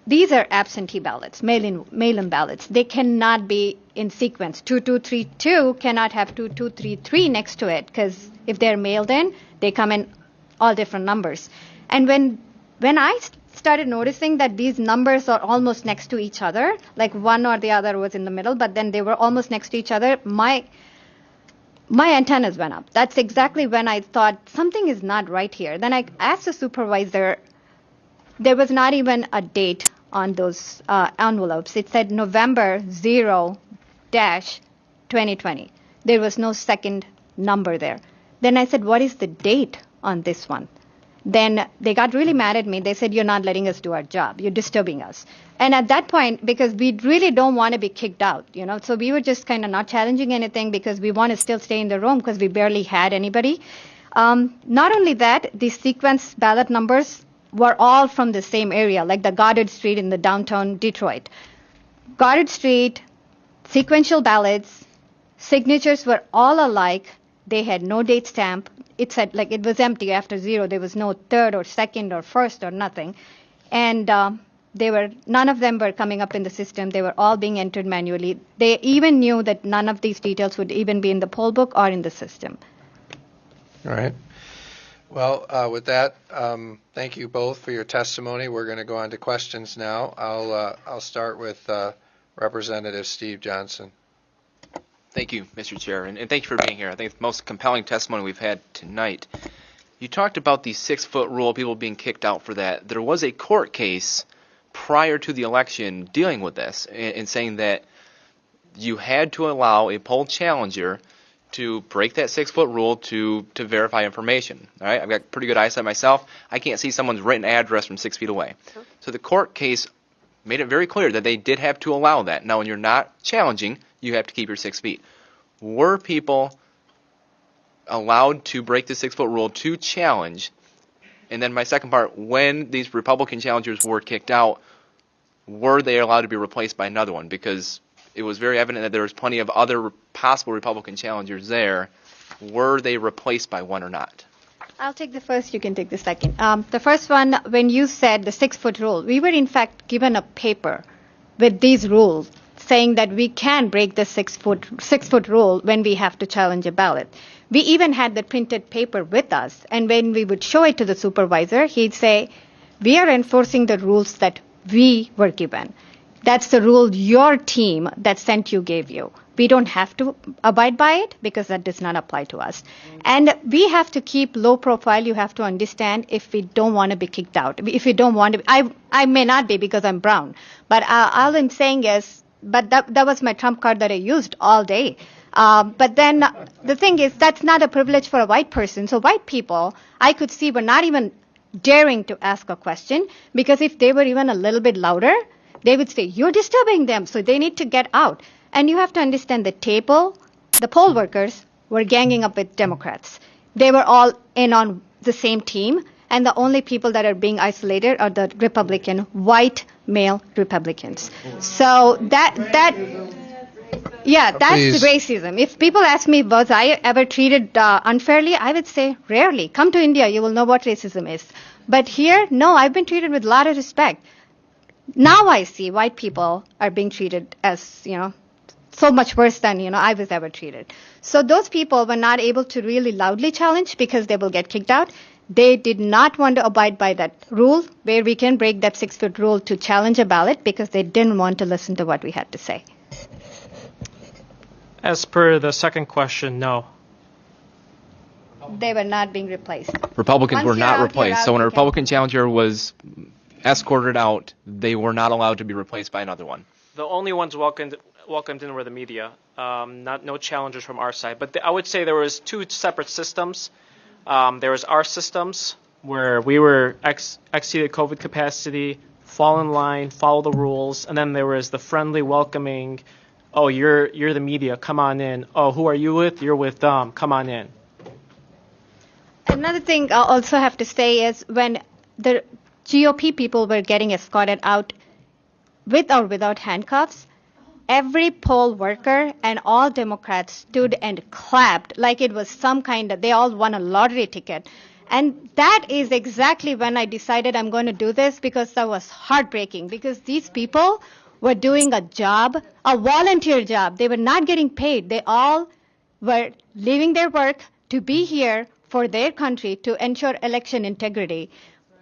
these are absentee ballots, mail-in ballots. They cannot be in sequence. 2232 cannot have 2233 next to it, because if they're mailed in, they come in all different numbers. And when I started noticing that these numbers are almost next to each other, like one or the other was in the middle, but then they were almost next to each other, my antennas went up. That's exactly when I thought something is not right here. Then I asked the supervisor. There was not even a date on those envelopes. It said November 0-2020. There was no second number there. Then I said, what is the date on this one? Then they got really mad at me. They said, you're not letting us do our job. You're disturbing us. And at that point, because we really don't want to be kicked out, so we were just kind of not challenging anything because we want to still stay in the room because we barely had anybody. Not only that, the sequence ballot numbers were all from the same area, like the Goddard Street in the downtown Detroit. Goddard Street, sequential ballots, signatures were all alike. They had no date stamp. It said, like, it was empty after 0. There was no third or second or first or nothing. And none of them were coming up in the system. They were all being entered manually. They even knew that none of these details would even be in the poll book or in the system. All right. Well, with that, thank you both for your testimony. We're going to go on to questions now. I'll start with Representative Steve Johnson. Thank you, Mr. Chair, and thank you for being here. I think it's the most compelling testimony we've had tonight. You talked about the 6-foot rule, people being kicked out for that. There was a court case prior to the election dealing with this and saying that you had to allow a poll challenger to break that 6-foot rule to verify information. All right, I've got pretty good eyesight myself. I can't see someone's written address from 6 feet away. Sure. So the court case made it very clear that they did have to allow that. Now, when you're not challenging, you have to keep your 6 feet. Were people allowed to break the 6-foot rule to challenge? And then my second part, when these Republican challengers were kicked out, were they allowed to be replaced by another one? Because it was very evident that there was plenty of other possible Republican challengers there. Were they replaced by one or not? I'll take the first, you can take the second. The first one, when you said the 6-foot rule, we were in fact given a paper with these rules saying that we can break the 6-foot rule when we have to challenge a ballot. We even had the printed paper with us, and when we would show it to the supervisor, he'd say, we are enforcing the rules that we were given. That's the rule your team that sent you gave you. We don't have to abide by it because that does not apply to us. And we have to keep low profile. You have to understand if we don't want to be kicked out. If we don't want to, I may not be because I'm brown. But all I'm saying is, but that was my trump card that I used all day. But then the thing is, that's not a privilege for a white person. So white people, I could see, were not even daring to ask a question because if they were even a little bit louder, they would say, you're disturbing them, so they need to get out. And you have to understand the poll workers were ganging up with Democrats. They were all in on the same team, and the only people that are being isolated are the Republican, white male Republicans. So that's racism. If people ask me, was I ever treated unfairly, I would say rarely. Come to India, you will know what racism is. But here, no, I've been treated with a lot of respect. Now I see white people are being treated as, so much worse than, I was ever treated. So those people were not able to really loudly challenge because they will get kicked out. They did not want to abide by that rule where we can break that 6-foot rule to challenge a ballot because they didn't want to listen to what we had to say. As per the second question, no. They were not being replaced. Republicans were not replaced. So when a Republican challenger was escorted out, they were not allowed to be replaced by another one. The only ones welcomed in were the media, no challengers from our side. But I would say there was 2 separate systems. There was our systems where we were exceeded COVID capacity, fall in line, follow the rules, and then there was the friendly welcoming. Oh, you're the media, come on in. Oh, who are you with? You're with them, come on in. Another thing I also have to say is when the GOP people were getting escorted out with or without handcuffs, every poll worker and all Democrats stood and clapped like it was some kind of, they all won a lottery ticket. And that is exactly when I decided I'm going to do this, because that was heartbreaking, because these people were doing a job, a volunteer job. They were not getting paid. They all were leaving their work to be here for their country to ensure election integrity.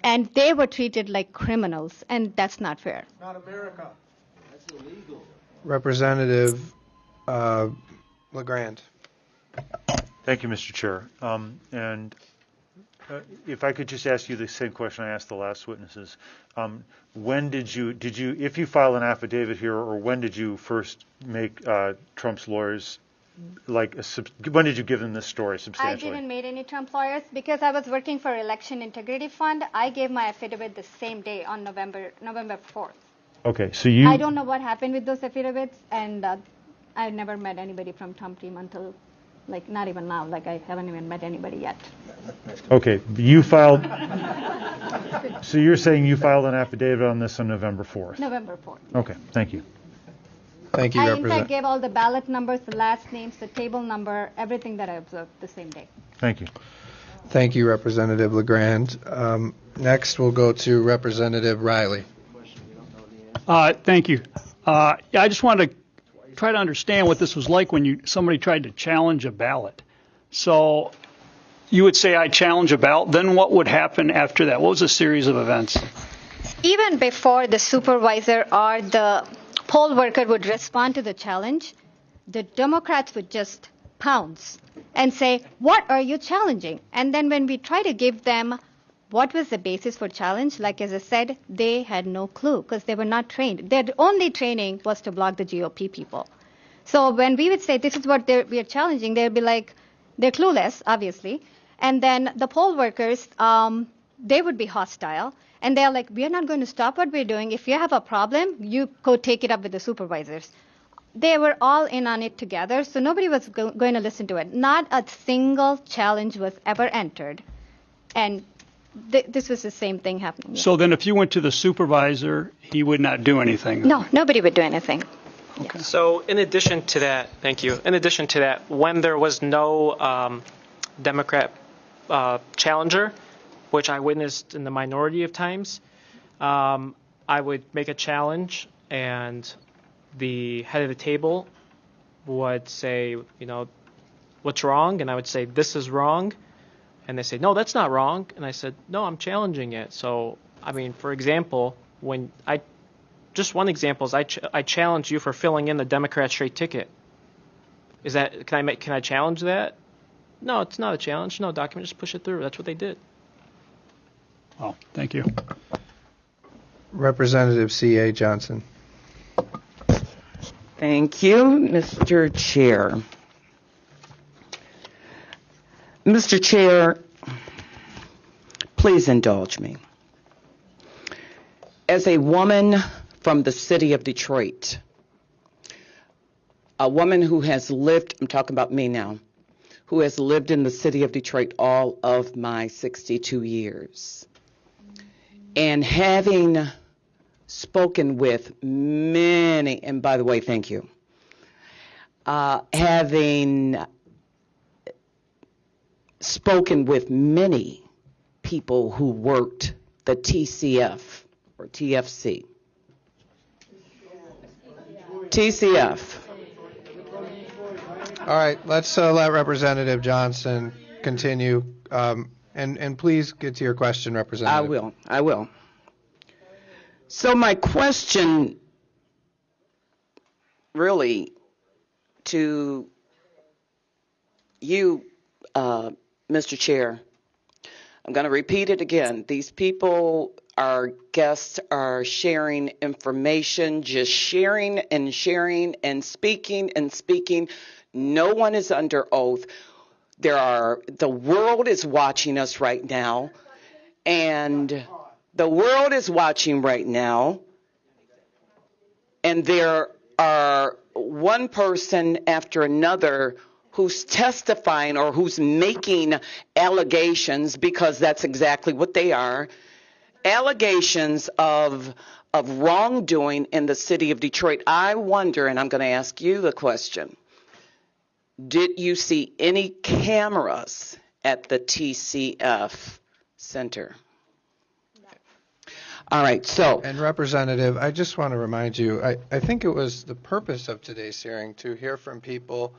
And they were treated like criminals, and that's not fair. Not America. That's illegal. Representative LeGrand. Thank you, Mr. Chair. If I could just ask you the same question I asked the last witnesses. When did you, if you file an affidavit here, or when did you first make Trump's lawyers, when did you give them this story substantially? I didn't make any Trump lawyers because I was working for Election Integrity Fund. I gave my affidavit the same day on November 4th. Okay, so you... I don't know what happened with those affidavits, and I never met anybody from Trump team until, not even now. I haven't even met anybody yet. Okay, you filed... So you're saying you filed an affidavit on this on November 4th? November 4th. Okay, thank you. Thank you, I, in Representative. fact, gave all the ballot numbers, the last names, the table number, everything that I observed the same day. Thank you. Thank you, Representative LeGrand. Next, we'll go to Representative Riley. Thank you. I just wanted to try to understand what this was like when somebody tried to challenge a ballot. So you would say I challenge a ballot, then what would happen after that? What was a series of events? Even before the supervisor or the poll worker would respond to the challenge, the Democrats would just pounce and say, what are you challenging? And then when we try to give them what was the basis for challenge, like as I said, they had no clue because they were not trained. Their only training was to block the GOP people. So when we would say this is what we are challenging, they'd be like, they're clueless, obviously. And then the poll workers, they would be hostile. And they're like, we are not going to stop what we're doing. If you have a problem, you go take it up with the supervisors. They were all in on it together, so nobody was going to listen to it. Not a single challenge was ever entered. And this was the same thing happening. So then if you went to the supervisor, he would not do anything? No, nobody would do anything. Okay. So in addition to that, thank you. In addition to that, when there was no Democrat challenger, which I witnessed in the minority of times, I would make a challenge, and the head of the table would say, what's wrong? And I would say, this is wrong. And they say, no, that's not wrong. And I said, no, I'm challenging it. So, for example, just one example is I challenge you for filling in the Democrat straight ticket. Can I challenge that? No, it's not a challenge. No, document, just push it through. That's what they did. Oh, thank you. Representative C.A. Johnson. Thank you, Mr. Chair. Mr. Chair, please indulge me. As a woman from the city of Detroit, a woman who has lived, I'm talking about me now, who has lived in the city of Detroit all of my 62 years, and having spoken with many, and by the way, thank you, having spoken with many people who worked the TCF or TFC. TCF. All right, let's let Representative Johnson continue. And please get to your question, Representative. I will. So my question really to you, Mr. Chair, I'm going to repeat it again. These people, our guests, are sharing information, just sharing and sharing and speaking and speaking. No one is under oath. The world is watching us right now, and the world is watching right now, and there are one person after another who's testifying or who's making allegations, because that's exactly what they are, allegations of wrongdoing in the city of Detroit. I wonder, and I'm going to ask you the question, did you see any cameras at the TCF Center. All right, so. And Representative, I just want to remind you, I think it was the purpose of today's hearing to hear from people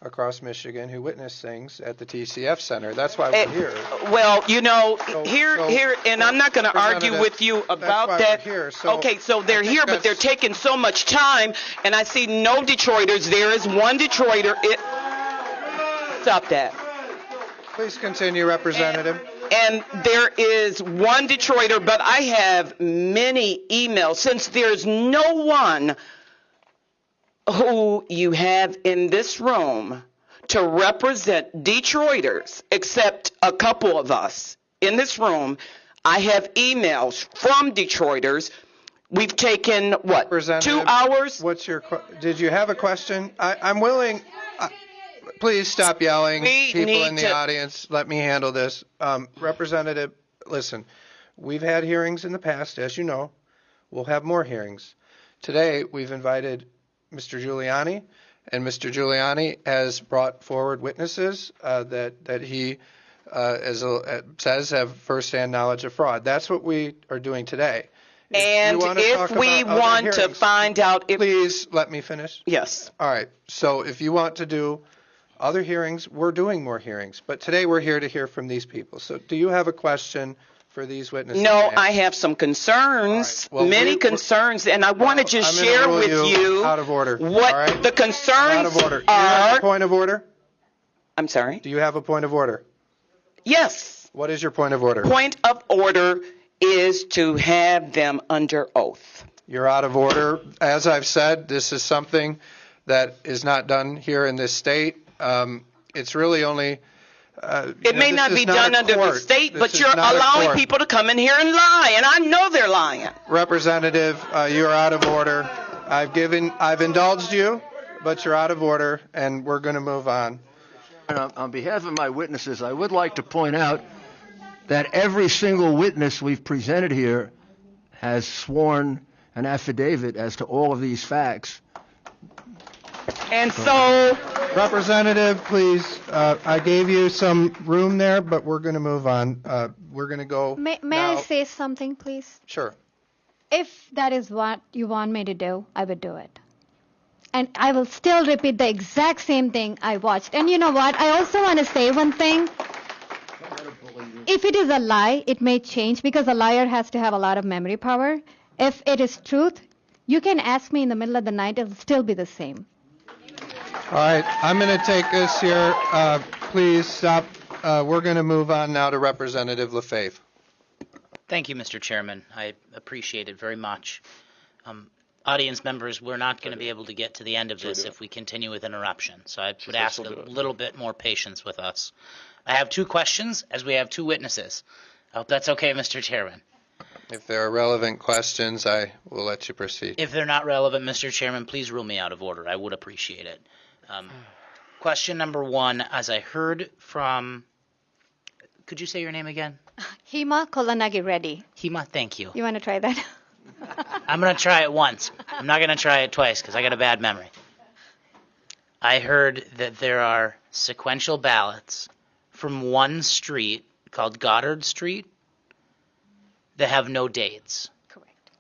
across Michigan who witnessed things at the TCF Center. That's why we're here. Well, here, and I'm not going to argue with you about that. Here, so okay, so they're here, but they're taking so much time, and I see no Detroiters. There is one Detroiter. Stop that. Please continue, Representative. And there is one Detroiter, but I have many emails. Since there's no one who you have in this room to represent Detroiters, except a couple of us in this room, I have emails from Detroiters. We've taken, 2 hours? Did you have a question? I'm willing. Please stop yelling. People in the audience, let me handle this. Representative, listen, we've had hearings in the past, as you know. We'll have more hearings. Today, we've invited Mr. Giuliani, and Mr. Giuliani has brought forward witnesses that he says have firsthand knowledge of fraud. That's what we are doing today. If we want to find out if... Please let me finish. Yes. All right. So if you want to do other hearings, we're doing more hearings. But today we're here to hear from these people. So do you have a question for these witnesses? No, I have some concerns, right. Well, many concerns, and I want to just share with you out of order. What the concerns out of order. are. Do you have a point of order? I'm sorry? Do you have a point of order? Yes. What is your point of order? Point of order is to have them under oath. You're out of order. As I've said, this is something that is not done here in this state. It's really only... it may not be done under the state, but you're allowing people to come in here and lie, and I know they're lying. Representative, you're out of order. I've indulged you, but you're out of order, and we're going to move on. And on behalf of my witnesses, I would like to point out that every single witness we've presented here has sworn an affidavit as to all of these facts. And so... Representative, please, I gave you some room there, but we're going to move on. We're going to go May now. I say something, please? Sure. If that is what you want me to do, I would do it. And I will still repeat the exact same thing I watched. And you know what? I also want to say one thing. If it is a lie, it may change because a liar has to have a lot of memory power. If it is truth, you can ask me in the middle of the night, it'll still be the same. All right, I'm going to take this here. Please stop. We're going to move on now to Representative Lefebvre. Thank you, Mr. Chairman. I appreciate it very much. Audience members, we're not going to be able to get to the end of this if we continue with interruption. So I would ask a little bit more patience with us. I have two questions, as we have two witnesses. I hope that's okay, Mr. Chairman. If there are relevant questions, I will let you proceed. If they're not relevant, Mr. Chairman, please rule me out of order. I would appreciate it. Question number one, as I heard from, could you say your name again? Hema Kolanagi Reddy. Hema, thank you. You want to try that? I'm going to try it once. I'm not going to try it twice because I got a bad memory. I heard that there are sequential ballots from one street called Goddard Street that have no dates. Correct.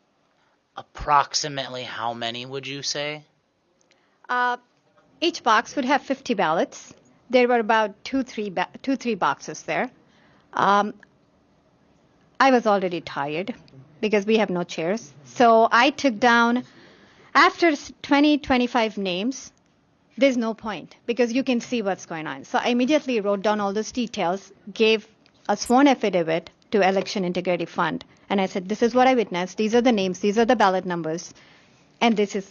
Approximately how many would you say? Each box would have 50 ballots. There were about two, three boxes there. I was already tired because we have no chairs. So I took down, after 20, 25 names, there's no point because you can see what's going on. So I immediately wrote down all those details, gave a sworn affidavit to Election Integrity Fund. And I said, this is what I witnessed. These are the names. These are the ballot numbers. And this is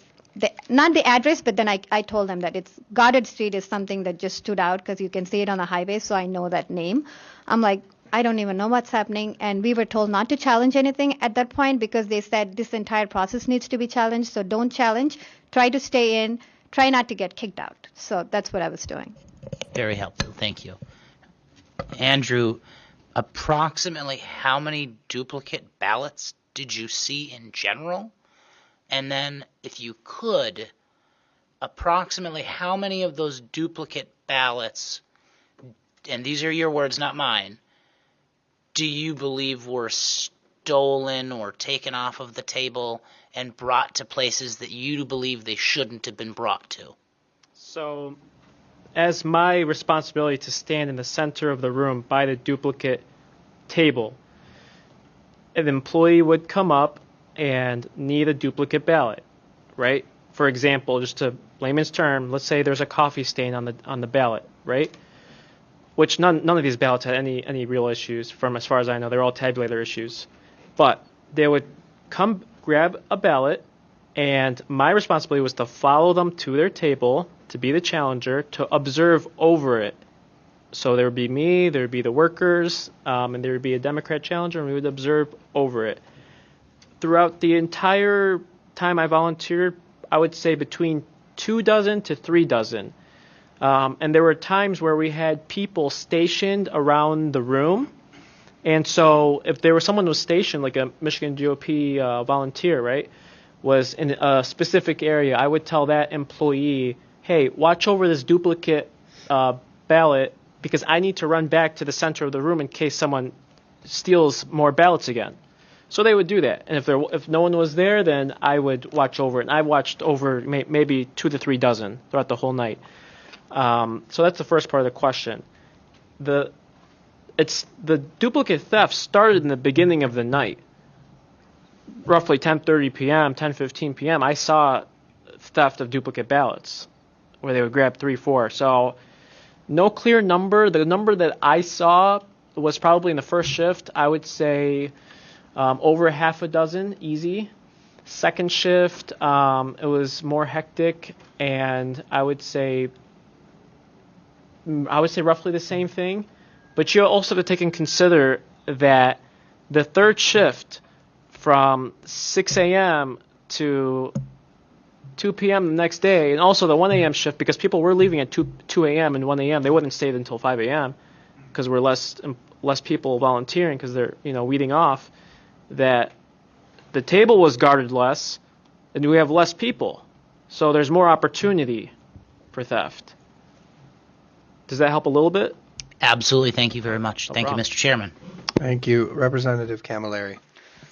not the address, but then I told them that it's Goddard Street is something that just stood out because you can see it on the highway, so I know that name. I'm like, I don't even know what's happening. And we were told not to challenge anything at that point because they said this entire process needs to be challenged, so don't challenge. Try to stay in. Try not to get kicked out. So that's what I was doing. Very helpful. Thank you. Andrew, approximately how many duplicate ballots did you see in general? And then, if you could, approximately how many of those duplicate ballots and these are your words, not mine, do you believe were stolen or taken off of the table and brought to places that you believe they shouldn't have been brought to? So, as my responsibility to stand in the center of the room by the duplicate table, an employee would come up and need a duplicate ballot, right? For example, just to layman's term, let's say there's a coffee stain on the ballot, right? Which none of these ballots had any real issues from as far as I know. They're all tabulator issues. But they would come grab a ballot, and my responsibility was to follow them to their table, to be the challenger, to observe over it. So there would be me, there would be the workers, and there would be a Democrat challenger, and we would observe over it. Throughout the entire time I volunteered, I would say between 24 to 36. And there were times where we had people stationed around the room. And so if there was someone who was stationed, like a Michigan GOP volunteer, right, was in a specific area, I would tell that employee, hey, watch over this duplicate ballot because I need to run back to the center of the room in case someone steals more ballots again. So they would do that. And if no one was there, then I would watch over it. And I watched over maybe 2 to 3 dozen throughout the whole night. So that's the first part of the question. The duplicate theft started in the beginning of the night. Roughly 10:30 p.m., 10:15 p.m., I saw theft of duplicate ballots where they would grab 3, 4. So no clear number. The number that I saw was probably in the first shift, I would say over 6, easy. Second shift, it was more hectic, and I would say roughly the same thing. But you also have to take and consider that the third shift from 6 a.m. to 2 p.m. the next day, and also the 1 a.m. shift, because people were leaving at 2 a.m. and 1 a.m. They wouldn't stay until 5 a.m. because we're less people volunteering because they're weeding off. That the table was guarded less, and we have less people, so there's more opportunity for theft. Does that help a little bit? Absolutely. Thank you very much. No Thank problem. you, Mr. Chairman. Thank you. Representative Camilleri.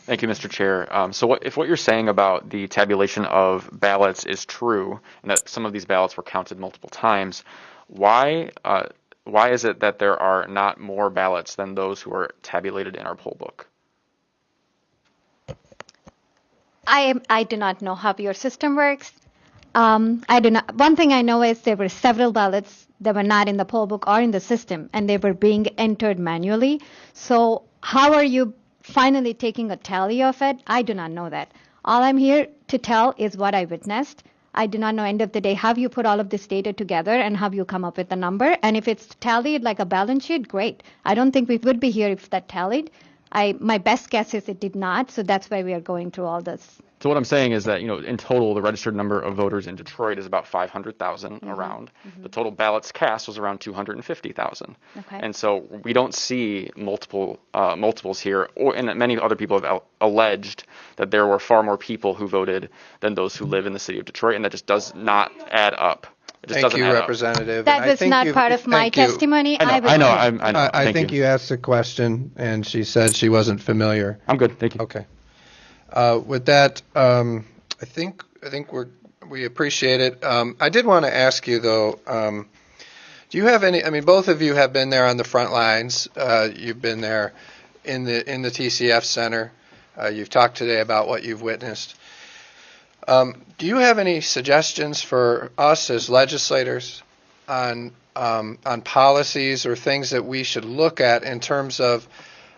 Thank you, Mr. Chair. So if what you're saying about the tabulation of ballots is true, and that some of these ballots were counted multiple times, why is it that there are not more ballots than those who are tabulated in our poll book? I do not know how your system works. I do not. One thing I know is there were several ballots that were not in the poll book or in the system, and they were being entered manually. So how are you finally taking a tally of it? I do not know that. All I'm here to tell is what I witnessed. I do not know, end of the day, how you put all of this data together and how you come up with the number. And if it's tallied like a balance sheet, great. I don't think we would be here if that tallied. My best guess is it did not, so that's why we are going through all this. So what I'm saying is that, in total, the registered number of voters in Detroit is about 500,000 around. The total ballots cast was around 250,000. Okay. And so we don't see multiples here, and many other people have alleged that there were far more people who voted than those who live in the city of Detroit, and that just does not add up. It just Thank doesn't you, add up. Representative. That was not part of my testimony. I know. I think you asked a question, and she said she wasn't familiar. I'm good. Thank you. Okay. With that, I think we appreciate it. I did want to ask you, though, do you have any? I mean, both of you have been there on the front lines. You've been there in the TCF Center. You've talked today about what you've witnessed. Do you have any suggestions for us as legislators on policies or things that we should look at in terms of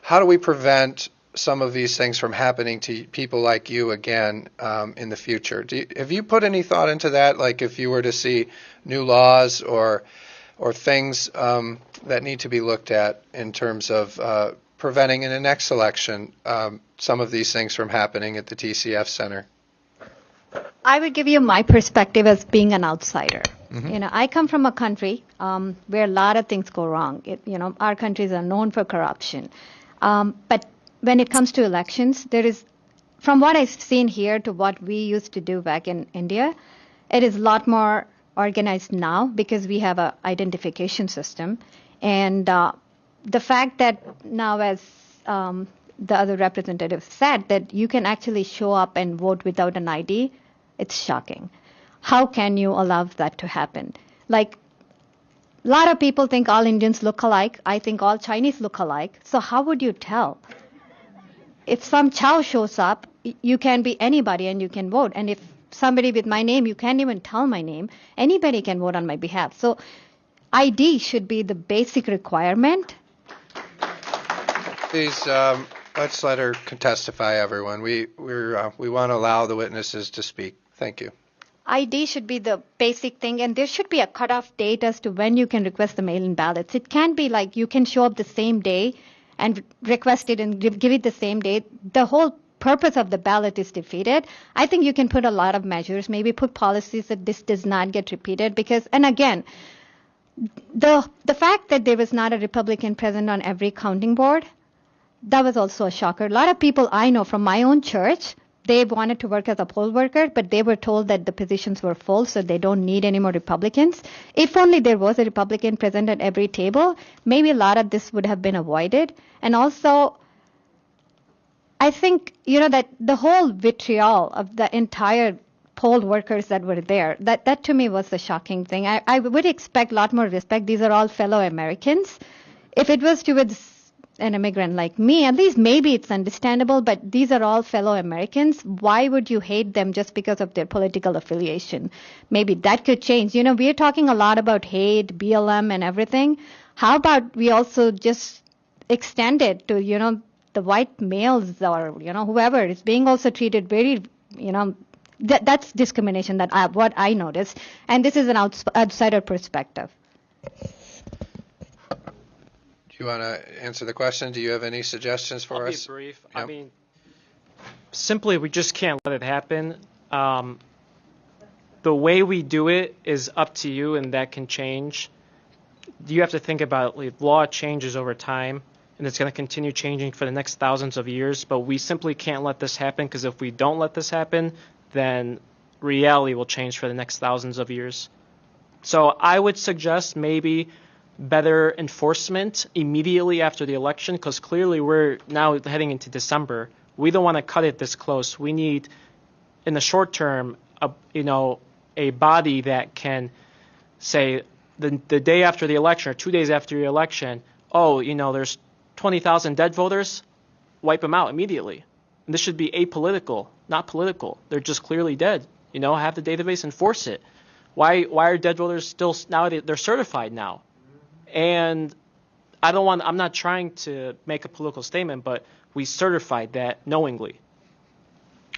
how do we prevent some of these things from happening to people like you again in the future? Have you put any thought into that? Like if you were to see new laws or things that need to be looked at in terms of preventing in the next election some of these things from happening at the TCF Center? I would give you my perspective as being an outsider. Mm-hmm. I come from a country where a lot of things go wrong. Our countries are known for corruption. But when it comes to elections, there is, from what I've seen here to what we used to do back in India, it is a lot more organized now because we have an identification system. And the fact that now, as the other representative said, that you can actually show up and vote without an ID, it's shocking. How can you allow that to happen? Like, a lot of people think all Indians look alike. I think all Chinese look alike. So how would you tell? If some Chow shows up, you can be anybody and you can vote. And if somebody with my name, you can't even tell my name, anybody can vote on my behalf. So ID should be the basic requirement. Please, let's let her testify, everyone. We want to allow the witnesses to speak. Thank you. ID should be the basic thing, and there should be a cutoff date as to when you can request the mail-in ballots. It can't be like you can show up the same day and request it and give it the same day. The whole purpose of the ballot is defeated. I think you can put a lot of measures, maybe put policies that this does not get repeated, because, and again, the fact that there was not a Republican present on every counting board, that was also a shocker. A lot of people I know from my own church, they wanted to work as a poll worker, but they were told that the positions were full, so they don't need any more Republicans. If only there was a Republican present at every table, maybe a lot of this would have been avoided. And also, I think, that the whole vitriol of the entire poll workers that were there, that to me was the shocking thing. I would expect a lot more respect. These are all fellow Americans. If it was towards an immigrant like me, at least maybe it's understandable, but these are all fellow Americans. Why would you hate them just because of their political affiliation? Maybe that could change. We are talking a lot about hate, BLM, and everything. How about we also just extend it to, the white males or, whoever is being also treated very, that's discrimination what I noticed. And this is an outsider perspective. Do you want to answer the question? Do you have any suggestions for us? I'll be brief. Yeah. I mean, simply, we just can't let it happen. The way we do it is up to you, and that can change. You have to think about it. Law changes over time, and it's going to continue changing for the next thousands of years, but we simply can't let this happen, because if we don't let this happen, then reality will change for the next thousands of years. So I would suggest maybe better enforcement immediately after the election, because clearly we're now heading into December. We don't want to cut it this close. We need, in the short term, a body that can say the day after the election or 2 days after the election, there's 20,000 dead voters, wipe them out immediately. And this should be apolitical, not political. They're just clearly dead. Have the database, enforce it. Why are dead voters still nowadays? They're certified now. And I'm not trying to make a political statement, but we certified that knowingly.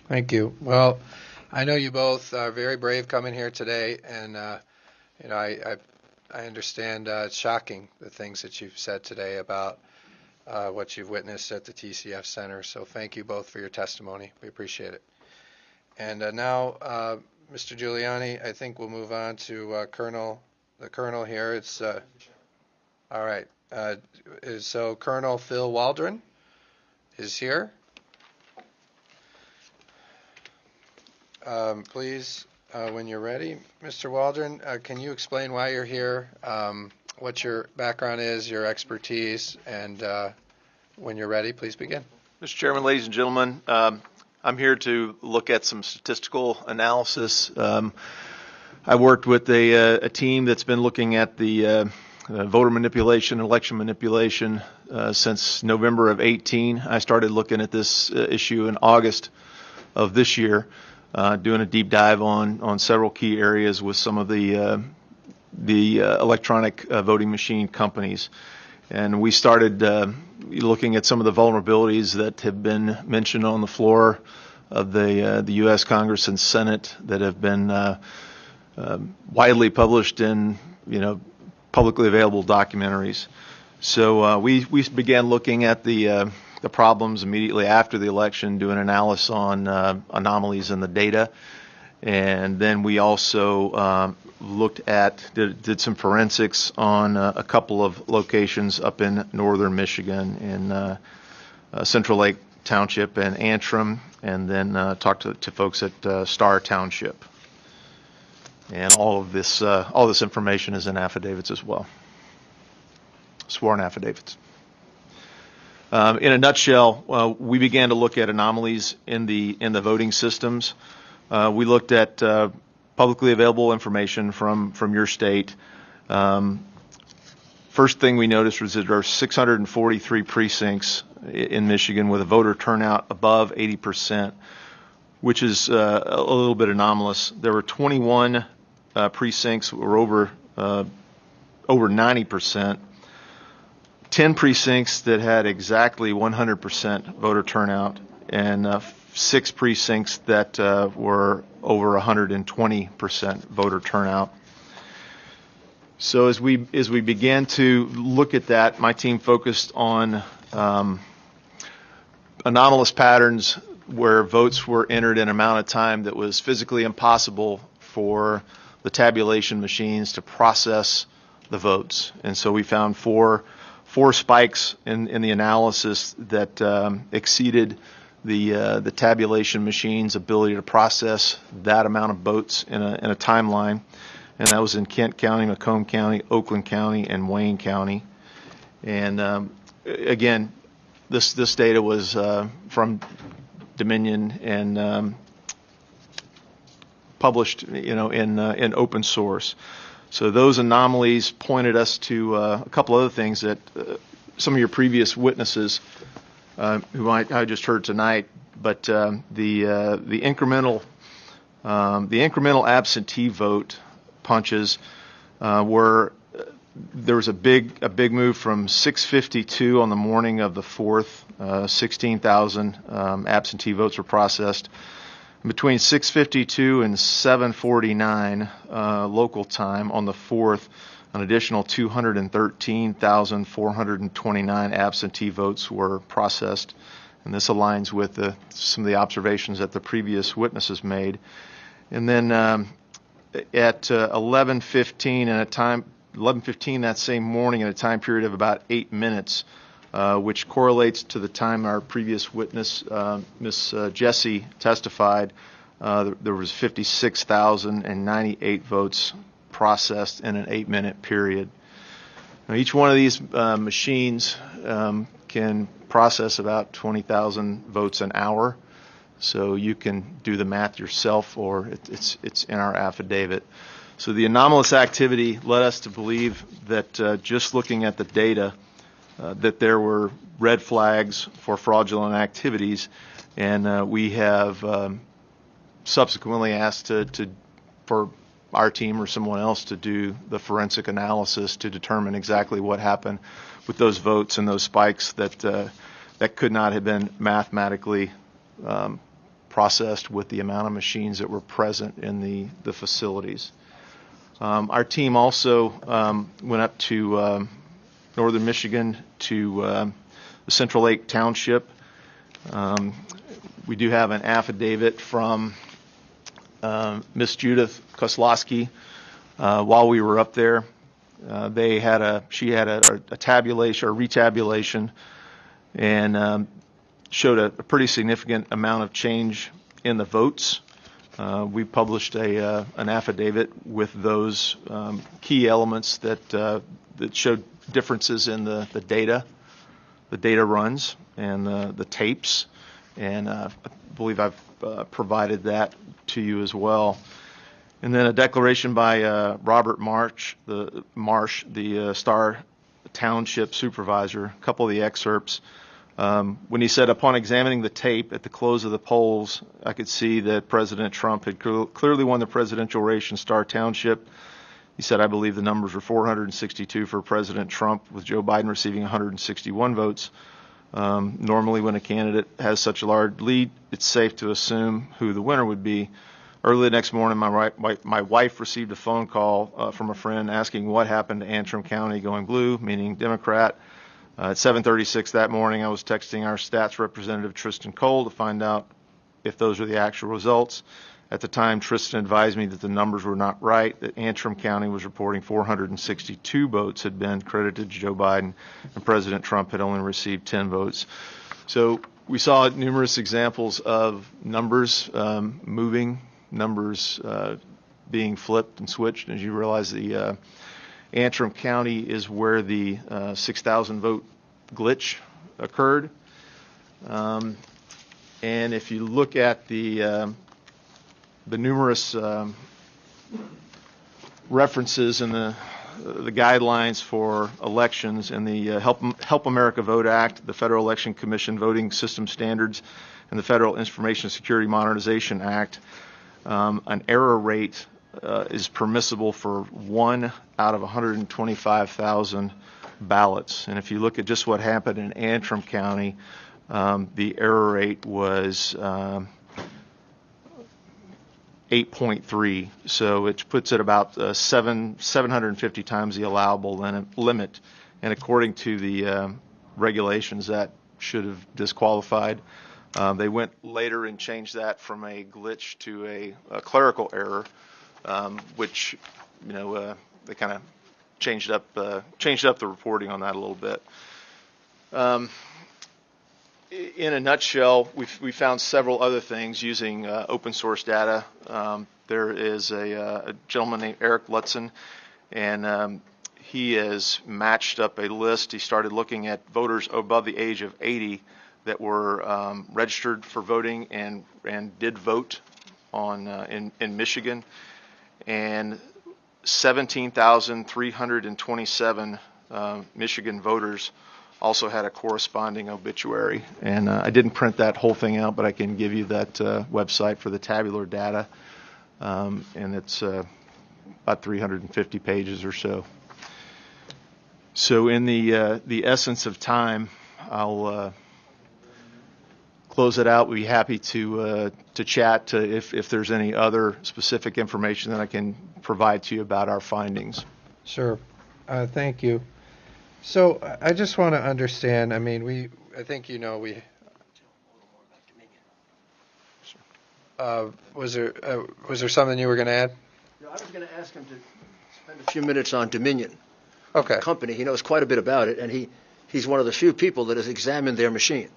Thank you. Well, I know you both are very brave coming here today, and I understand it's shocking, the things that you've said today about what you've witnessed at the TCF Center. So thank you both for your testimony. We appreciate it. And now, Mr. Giuliani, I think we'll move on to the Colonel here. It's all right. So Colonel Phil Waldron is here. Please, when you're ready, Mr. Waldron, can you explain why you're here, what your background is, your expertise, and when you're ready, please begin. Mr. Chairman, ladies and gentlemen, I'm here to look at some statistical analysis. I worked with a team that's been looking at the voter manipulation, election manipulation since November of 18. I started looking at this issue in August of this year, doing a deep dive on several key areas with some of the electronic voting machine companies. And we started looking at some of the vulnerabilities that have been mentioned on the floor of the U.S. Congress and Senate that have been widely published in, publicly available documentaries. So we began looking at the problems immediately after the election, doing analysis on anomalies in the data. And then we also did some forensics on a couple of locations up in northern Michigan, in Central Lake Township and Antrim, and then talked to folks at Star Township. And all this information is in affidavits as well. sworn affidavits. In a nutshell, we began to look at anomalies in the voting systems. We looked at publicly available information from your state. First thing we noticed was that there are 643 precincts in Michigan with a voter turnout above 80%, which is a little bit anomalous. There were 21 precincts that were over 90%. 10 precincts that had exactly 100% voter turnout, and 6 precincts that were over 120% voter turnout. So as we began to look at that, my team focused on anomalous patterns where votes were entered in an amount of time that was physically impossible for the tabulation machines to process the votes. And so we found four spikes in the analysis that exceeded the tabulation machine's ability to process that amount of votes in a timeline, and that was in Kent County, Macomb County, Oakland County, and Wayne County. And again, this data was from Dominion and published, in open source. So those anomalies pointed us to a couple other things that some of your previous witnesses, who I just heard tonight, but the incremental absentee vote punches were, there was a big move from 652 on the morning of the 4th. 16,000 absentee votes were processed. Between 6:52 and 7:49 local time on the 4th, an additional 213,429 absentee votes were processed, and this aligns with some of the observations that the previous witnesses made. And then at 11:15 that same morning, in a time period of about 8 minutes, which correlates to the time our previous witness, Ms. Jessie, testified, there was 56,098 votes processed in an 8-minute period. Now, each one of these machines can process about 20,000 votes an hour, so you can do the math yourself, or it's in our affidavit. So the anomalous activity led us to believe that just looking at the data, that there were red flags for fraudulent activities, and we have subsequently asked for our team or someone else to do the forensic analysis to determine exactly what happened with those votes and those spikes that could not have been mathematically processed with the amount of machines that were present in the facilities. Our team also went up to northern Michigan to the Central Lake Township. We do have an affidavit from Miss Judith Koslowski. While we were up there, she had a tabulation or retabulation, and showed a pretty significant amount of change in the votes. We published an affidavit with those key elements that showed differences in the data runs and the tapes, and I believe I've provided that to you as well. And then a declaration by Robert Marsh, the Star Township supervisor. A couple of the excerpts. When he said, upon examining the tape at the close of the polls, I could see that President Trump had clearly won the presidential race in Star Township. He said, I believe the numbers were 462 for President Trump, with Joe Biden receiving 161 votes. Normally, when a candidate has such a large lead, it's safe to assume who the winner would be. Early the next morning, my wife received a phone call from a friend asking what happened to Antrim County going blue, meaning Democrat. At 7:36 that morning, I was texting our stats representative, Tristan Cole, to find out if those were the actual results. At the time, Tristan advised me that the numbers were not right, that Antrim County was reporting 462 votes had been credited to Joe Biden, and President Trump had only received 10 votes. So we saw numerous examples of numbers moving, numbers being flipped and switched. As you realize, the Antrim County is where the 6,000 vote glitch occurred. And if you look at the numerous references in the guidelines for elections in the Help America Vote Act, the Federal Election Commission Voting System Standards, and the Federal Information Security Modernization Act, an error rate is permissible for 1 out of 125,000 ballots. And if you look at just what happened in Antrim County, the error rate was 8.3, so it puts it about 750 times the allowable limit. And according to the regulations, that should have disqualified. They went later and changed that from a glitch to a clerical error, which, you know, they kind of changed up the reporting on that a little bit. In a nutshell, we found several other things using open source data. There is a gentleman named Eric Lutzen, and he has matched up a list. He started looking at voters above the age of 80 that were registered for voting and did vote in Michigan, and 17,327 Michigan voters also had a corresponding obituary. And I didn't print that whole thing out, but I can give you that website for the tabular data, and it's about 350 pages or so. So in the essence of time, I'll close it out. We'd be happy to chat if there's any other specific information that I can provide to you about our findings. Sure. Thank you. So I just want to understand, I mean, I think you know we, was there something you were going to add? No, I was going to ask him to spend a few minutes on Dominion. Okay. The company. He knows quite a bit about it, and he's one of the few people that has examined their machine.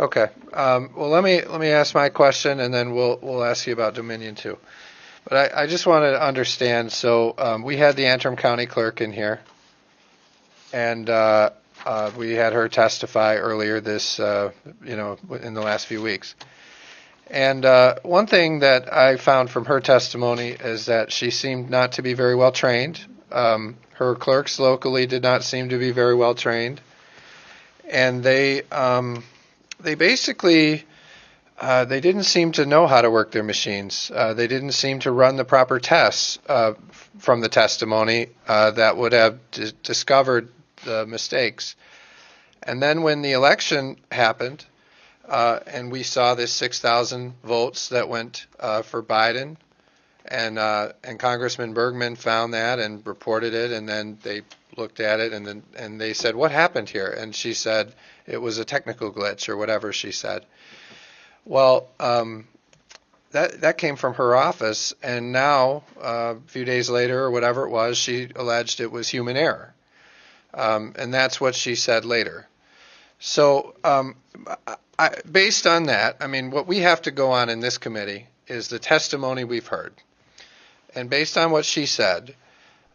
Okay. Well, let me ask my question, and then we'll ask you about Dominion too. But I just wanted to understand. So we had the Antrim County Clerk in here, and we had her testify earlier this, in the last few weeks. And one thing that I found from her testimony is that she seemed not to be very well trained. Her clerks locally did not seem to be very well trained, and they basically they didn't seem to know how to work their machines. They didn't seem to run the proper tests from the testimony that would have discovered the mistakes. And then when the election happened, and we saw this 6,000 votes that went for Biden, and Congressman Bergman found that and reported it, and then they looked at it, and they said, "What happened here?" And she said it was a technical glitch or whatever she said. Well, that came from her office, and now a few days later or whatever it was, she alleged it was human error, and that's what she said later. So based on that, I mean, what we have to go on in this committee is the testimony we've heard. And based on what she said,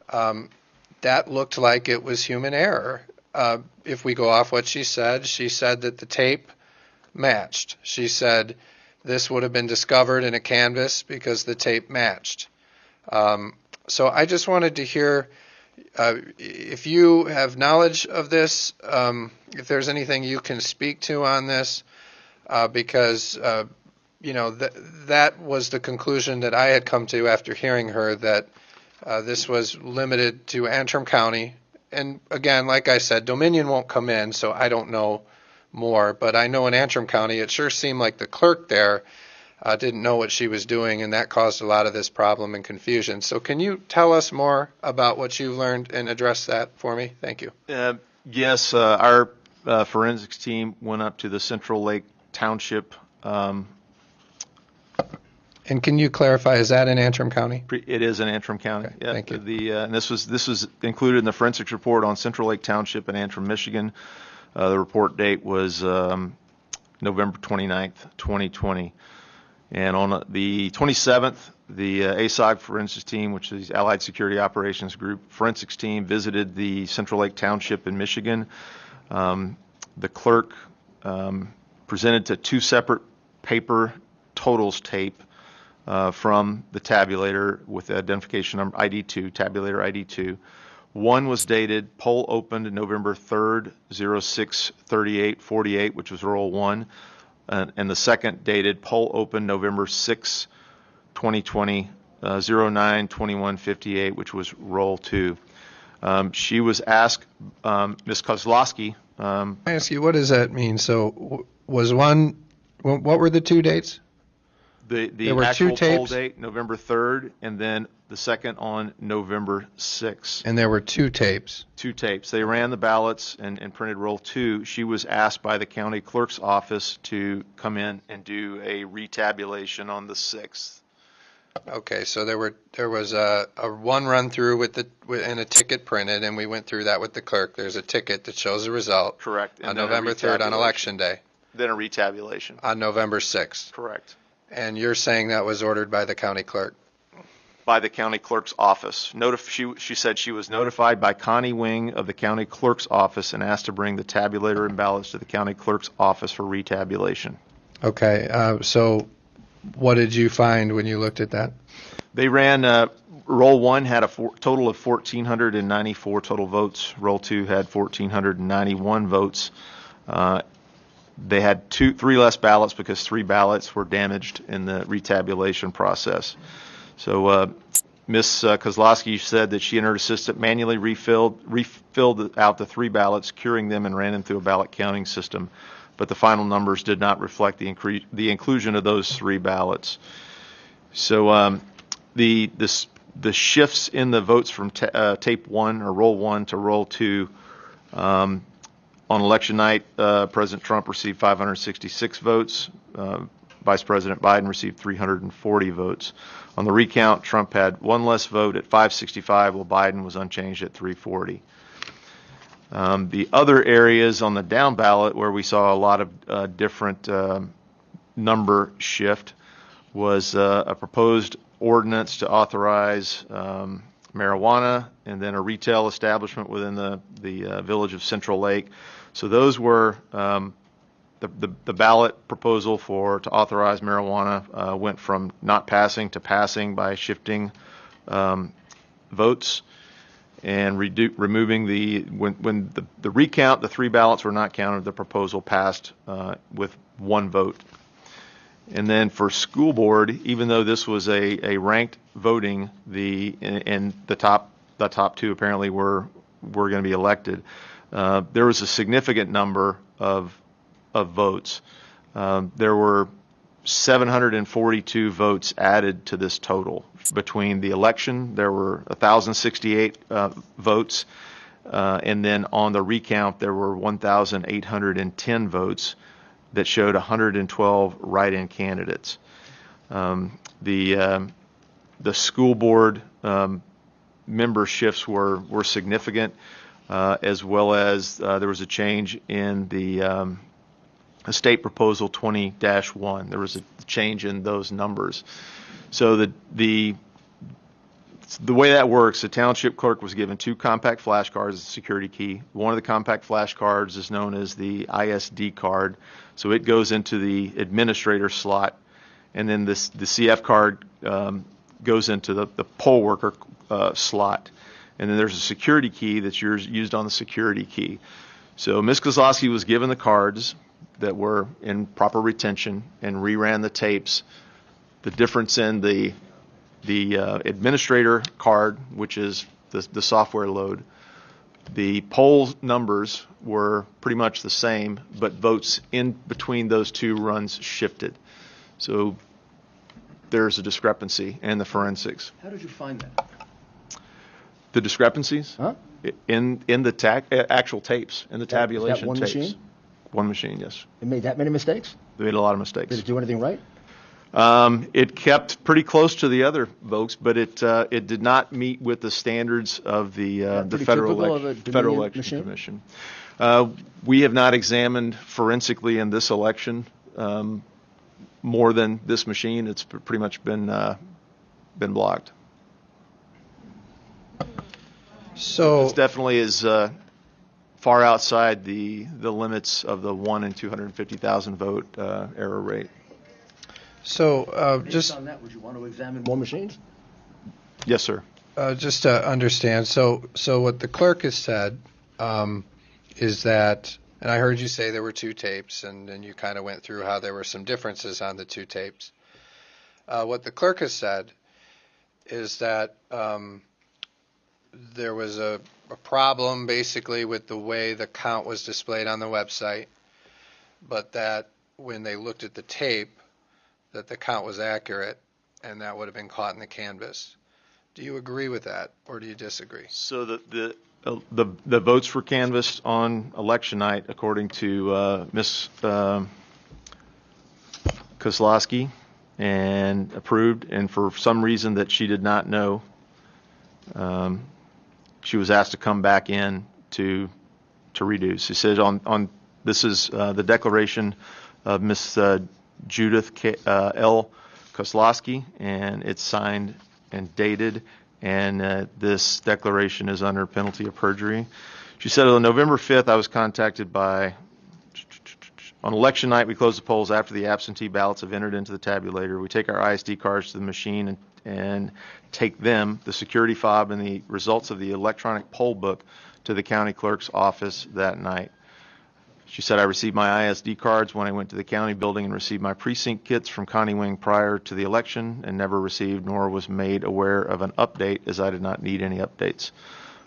that looked like it was human error. If we go off what she said that the tape matched. She said this would have been discovered in a canvas because the tape matched. So I just wanted to hear if you have knowledge of this, if there's anything you can speak to on this, because that was the conclusion that I had come to after hearing her, that this was limited to Antrim County. And again, like I said, Dominion won't come in, so I don't know more. But I know in Antrim County, it sure seemed like the clerk there didn't know what she was doing, and that caused a lot of this problem and confusion. So can you tell us more about what you've learned and address that for me? Thank you. Yes, our forensics team went up to the Central Lake Township. And can you clarify, is that in Antrim County? It is in Antrim County. Okay, yeah, thank you. And this was included in the forensics report on Central Lake Township in Antrim, Michigan. The report date was November 29th, 2020. And on the 27th, the ASOG forensics team, which is Allied Security Operations Group forensics team, visited the Central Lake Township in Michigan. The clerk presented to two separate paper totals tape from the tabulator with the identification number ID2, tabulator ID2. One was dated poll opened November 3rd, 06/38/48, which was roll 1, and the second dated poll opened November 6, 2020, 09/21/58, which was roll 2. She was asked, Ms. Kozlowski. I ask you, what does that mean? So was one, what were the two dates? The were actual two poll tapes? date, November 3rd, and then the second on November 6th. And there were two tapes. Two tapes. They ran the ballots and printed roll 2. She was asked by the county clerk's office to come in and do a retabulation on the 6th. Okay, so there was a one run through and a ticket printed, and we went through that with the clerk. There's a ticket that shows the result. Correct. On November 3rd on election day. Then a retabulation. On November 6th. Correct. And you're saying that was ordered by the county clerk? By the county clerk's office. She said she was notified by Connie Wing of the county clerk's office and asked to bring the tabulator and ballots to the county clerk's office for retabulation. Okay, so what did you find when you looked at that? They ran, roll 1 had a total of 1,494 total votes. Roll 2 had 1,491 votes. They had 3 less ballots because 3 ballots were damaged in the retabulation process. So Ms. Kozlowski said that she and her assistant manually refilled out the 3 ballots, curing them and ran them through a ballot counting system. But the final numbers did not reflect the inclusion of those 3 ballots. So the shifts in the votes from tape 1 or roll 1 to roll 2. On election night, President Trump received 566 votes. Vice President Biden received 340 votes. On the recount, Trump had 1 less vote at 565, while Biden was unchanged at 340. The other areas on the down ballot where we saw a lot of different number shift was a proposed ordinance to authorize marijuana and then a retail establishment within the village of Central Lake. So those were the ballot proposal to authorize marijuana went from not passing to passing by shifting votes and removing when the recount, the 3 ballots were not counted, the proposal passed with 1 vote. And then for school board, even though this was a ranked voting, and the top 2 apparently were going to be elected, there was a significant number of votes. There were 742 votes added to this total. Between the election, there were 1,068 votes, and then on the recount, there were 1,810 votes that showed 112 write-in candidates. The school board member shifts were significant, as well as there was a change in the state proposal 20-1. There was a change in those numbers. So the way that works, the township clerk was given 2 compact flashcards as a security key. One of the compact flashcards is known as the ISD card, so it goes into the administrator slot, and then the CF card goes into the poll worker slot. And then there's a security key that's used on the security key. So Ms. Kozlowski was given the cards that were in proper retention and reran the tapes. The difference in the administrator card, which is the software load, the poll numbers were pretty much the same, but votes in between those 2 runs shifted. So there's a discrepancy in the forensics. How did you find that? The discrepancies? Huh? In the actual tapes, in the tabulation Is that one tapes. machine? One machine, yes. It made that many mistakes? They made a lot of mistakes. Did it do anything right? It kept pretty close to the other votes, but it did not meet with the standards of the Federal Election Commission. We have not examined forensically in this election more than this machine. It's pretty much been been blocked. So This definitely is far outside the limits of the 1 in 250,000 vote error rate. So Based just on that, would you want to examine more machines? Yes, sir. just to understand, so what the clerk has said is that, and I heard you say there were 2 tapes, and then you kind of went through how there were some differences on the 2 tapes. What the clerk has said is that there was a problem basically with the way the count was displayed on the website, but that when they looked at the tape, that the count was accurate, and that would have been caught in the canvas. Do you agree with that, or do you disagree? So the votes were canvassed on election night, according to Ms. Kozlowski, and approved. And for some reason that she did not know, she was asked to come back in to redo. She said on this is the declaration of Ms. Judith L. Kozlowski, and it's signed and dated, and this declaration is under penalty of perjury. She said on November 5th, I was contacted by, on election night, we close the polls after the absentee ballots have entered into the tabulator. We take our ISD cards to the machine and take them, the security fob, and the results of the electronic poll book to the county clerk's office that night. She said, I received my ISD cards when I went to the county building and received my precinct kits from Connie Wing prior to the election, and never received nor was made aware of an update, as I did not need any updates.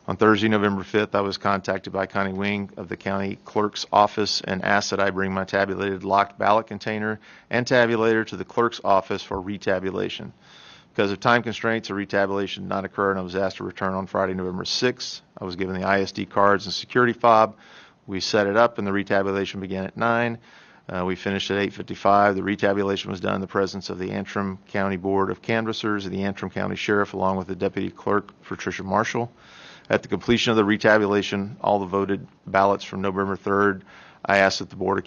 On Thursday, November 5th, I was contacted by Connie Wing of the county clerk's office and asked that I bring my tabulated locked ballot container and tabulator to the clerk's office for retabulation. Because of time constraints, a retabulation did not occur, and I was asked to return on Friday, November 6th. I was given the ISD cards and security fob. We set it up, and the retabulation began at 9. We finished at 8:55. The retabulation was done in the presence of the Antrim County Board of Canvassers and the Antrim County Sheriff, along with the Deputy Clerk, Patricia Marshall. At the completion of the retabulation, all the voted ballots from November 3rd, I asked that the Board of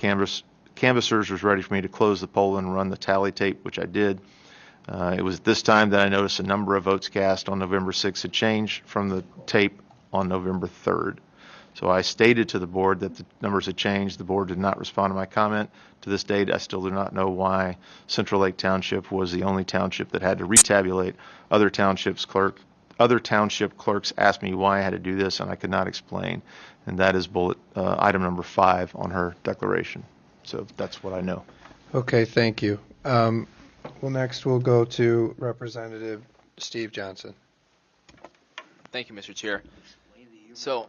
Canvassers was ready for me to close the poll and run the tally tape, which I did. It was at this time that I noticed a number of votes cast on November 6th had changed from the tape on November 3rd. So I stated to the board that the numbers had changed. The board did not respond to my comment. To this date, I still do not know why Central Lake Township was the only township that had to retabulate. Other township clerks asked me why I had to do this, and I could not explain. And that is item number 5 on her declaration. So that's what I know. Okay, thank you. Well, next we'll go to Representative Steve Johnson. Thank you, Mr. Chair. So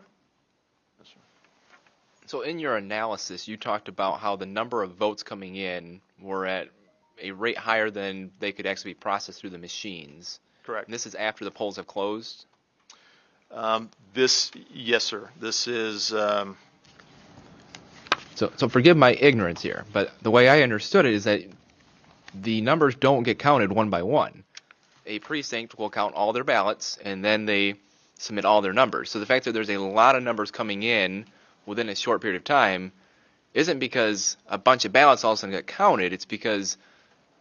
in your analysis, you talked about how the number of votes coming in were at a rate higher than they could actually be processed through the machines. Correct. And this is after the polls have closed? Yes, sir. This is... So forgive my ignorance here, but the way I understood it is that the numbers don't get counted one by one. A precinct will count all their ballots, and then they submit all their numbers. So the fact that there's a lot of numbers coming in within a short period of time isn't because a bunch of ballots all of a sudden got counted. It's because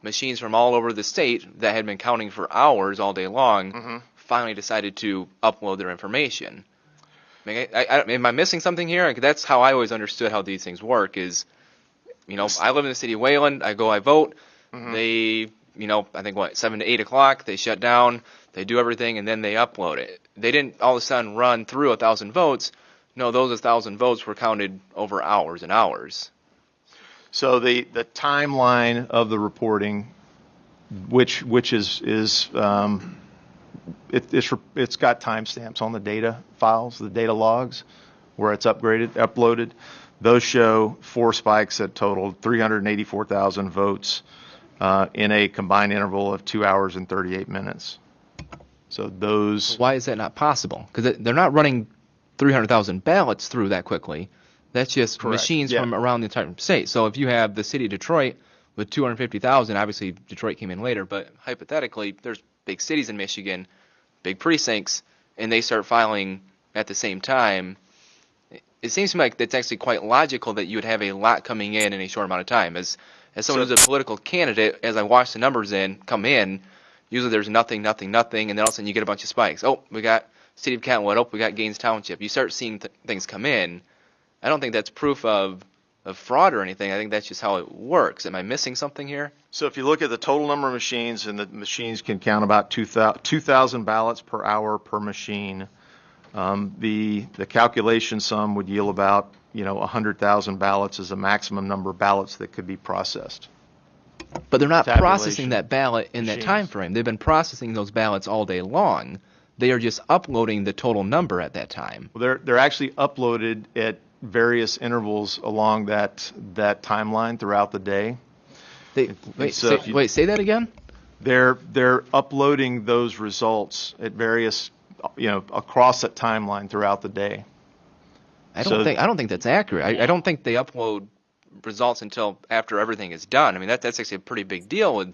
machines from all over the state that had been counting for hours all day long finally decided to upload their information. I mean, am I missing something here? That's how I always understood how these things work is, I live in the city of Wayland. I vote. They, I think 7 to 8 o'clock, they shut down, they do everything, and then they upload it. They didn't all of a sudden run through 1,000 votes. No, those 1,000 votes were counted over hours and hours. So the timeline of the reporting, which is it's got timestamps on the data files, the data logs, where it's uploaded. Those show 4 spikes that totaled 384,000 votes in a combined interval of 2 hours and 38 minutes. So those. Why is that not possible? Because they're not running 300,000 ballots through that quickly. That's just Correct. Machines from around the entire state. So if you have the city of Detroit with 250,000, obviously Detroit came in later, but hypothetically, there's big cities in Michigan, big precincts, and they start filing at the same time. It seems to me like that's actually quite logical that you would have a lot coming in a short amount of time. As someone who's a political candidate, as I watch the numbers come in, Usually there's nothing, and then all of a sudden you get a bunch of spikes. Oh, we got City of Kentwood. Oh, we got Gaines Township. You start seeing things come in. I don't think that's proof of fraud or anything. I think that's just how it works. Am I missing something here? So if you look at the total number of machines, and the machines can count about 2,000 ballots per hour per machine, the calculation sum would yield about 100,000 ballots as a maximum number of ballots that could be processed. But they're not Tabulation. processing that ballot in that time frame. They've been processing those ballots all day long. They are just uploading the total number at that time. Well, they're actually uploaded at various intervals along that timeline throughout the day. Say that again? They're uploading those results at various, across that timeline throughout the day. I don't think that's accurate. I don't think they upload results until after everything is done. I mean, that's actually a pretty big deal with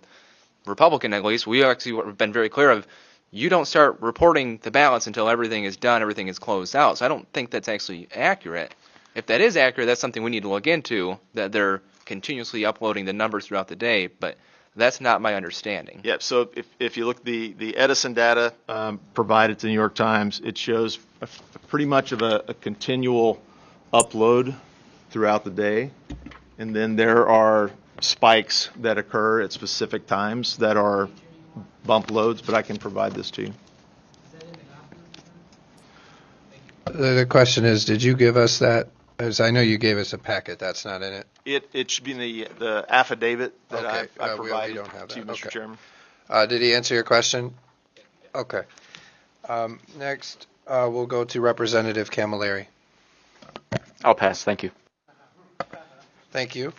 Republican, at least. We actually have been very clear of, you don't start reporting the ballots until everything is done, everything is closed out. So I don't think that's actually accurate. If that is accurate, that's something we need to look into, that they're continuously uploading the numbers throughout the day, but that's not my understanding. Yeah, so if you look at the Edison data provided to the New York Times, it shows pretty much of a continual upload throughout the day. And then there are spikes that occur at specific times that are bump loads, but I can provide this to you. The question is, did you give us that? As I know you gave us a packet. That's not in it. It should be in the affidavit that Okay. I We provided don't have to you, that. Mr. Okay. Chairman. Did he answer your question? Okay. Next, we'll go to Representative Camilleri. I'll pass. Thank you. Thank you.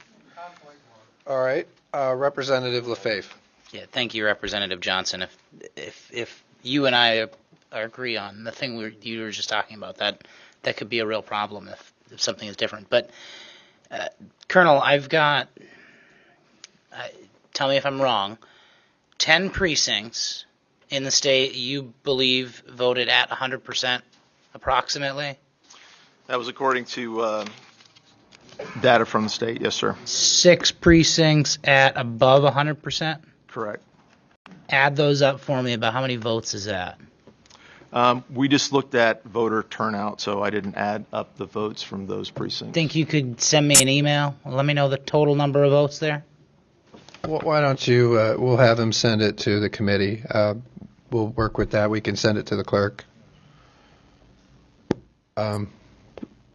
All right. Representative Lefebvre. Yeah, thank you, Representative Johnson. If you and I agree on the thing you were just talking about, that could be a real problem if something is different. But Colonel, I've got, tell me if I'm wrong, 10 precincts in the state you believe voted at 100% approximately? That was according to data from the state, yes, sir. 6 precincts at above 100%? Correct. Add those up for me. About how many votes is that? We just looked at voter turnout, so I didn't add up the votes from those precincts. Think you could send me an email? Let me know the total number of votes there. Why don't you, we'll have him send it to the committee. We'll work with that. We can send it to the clerk.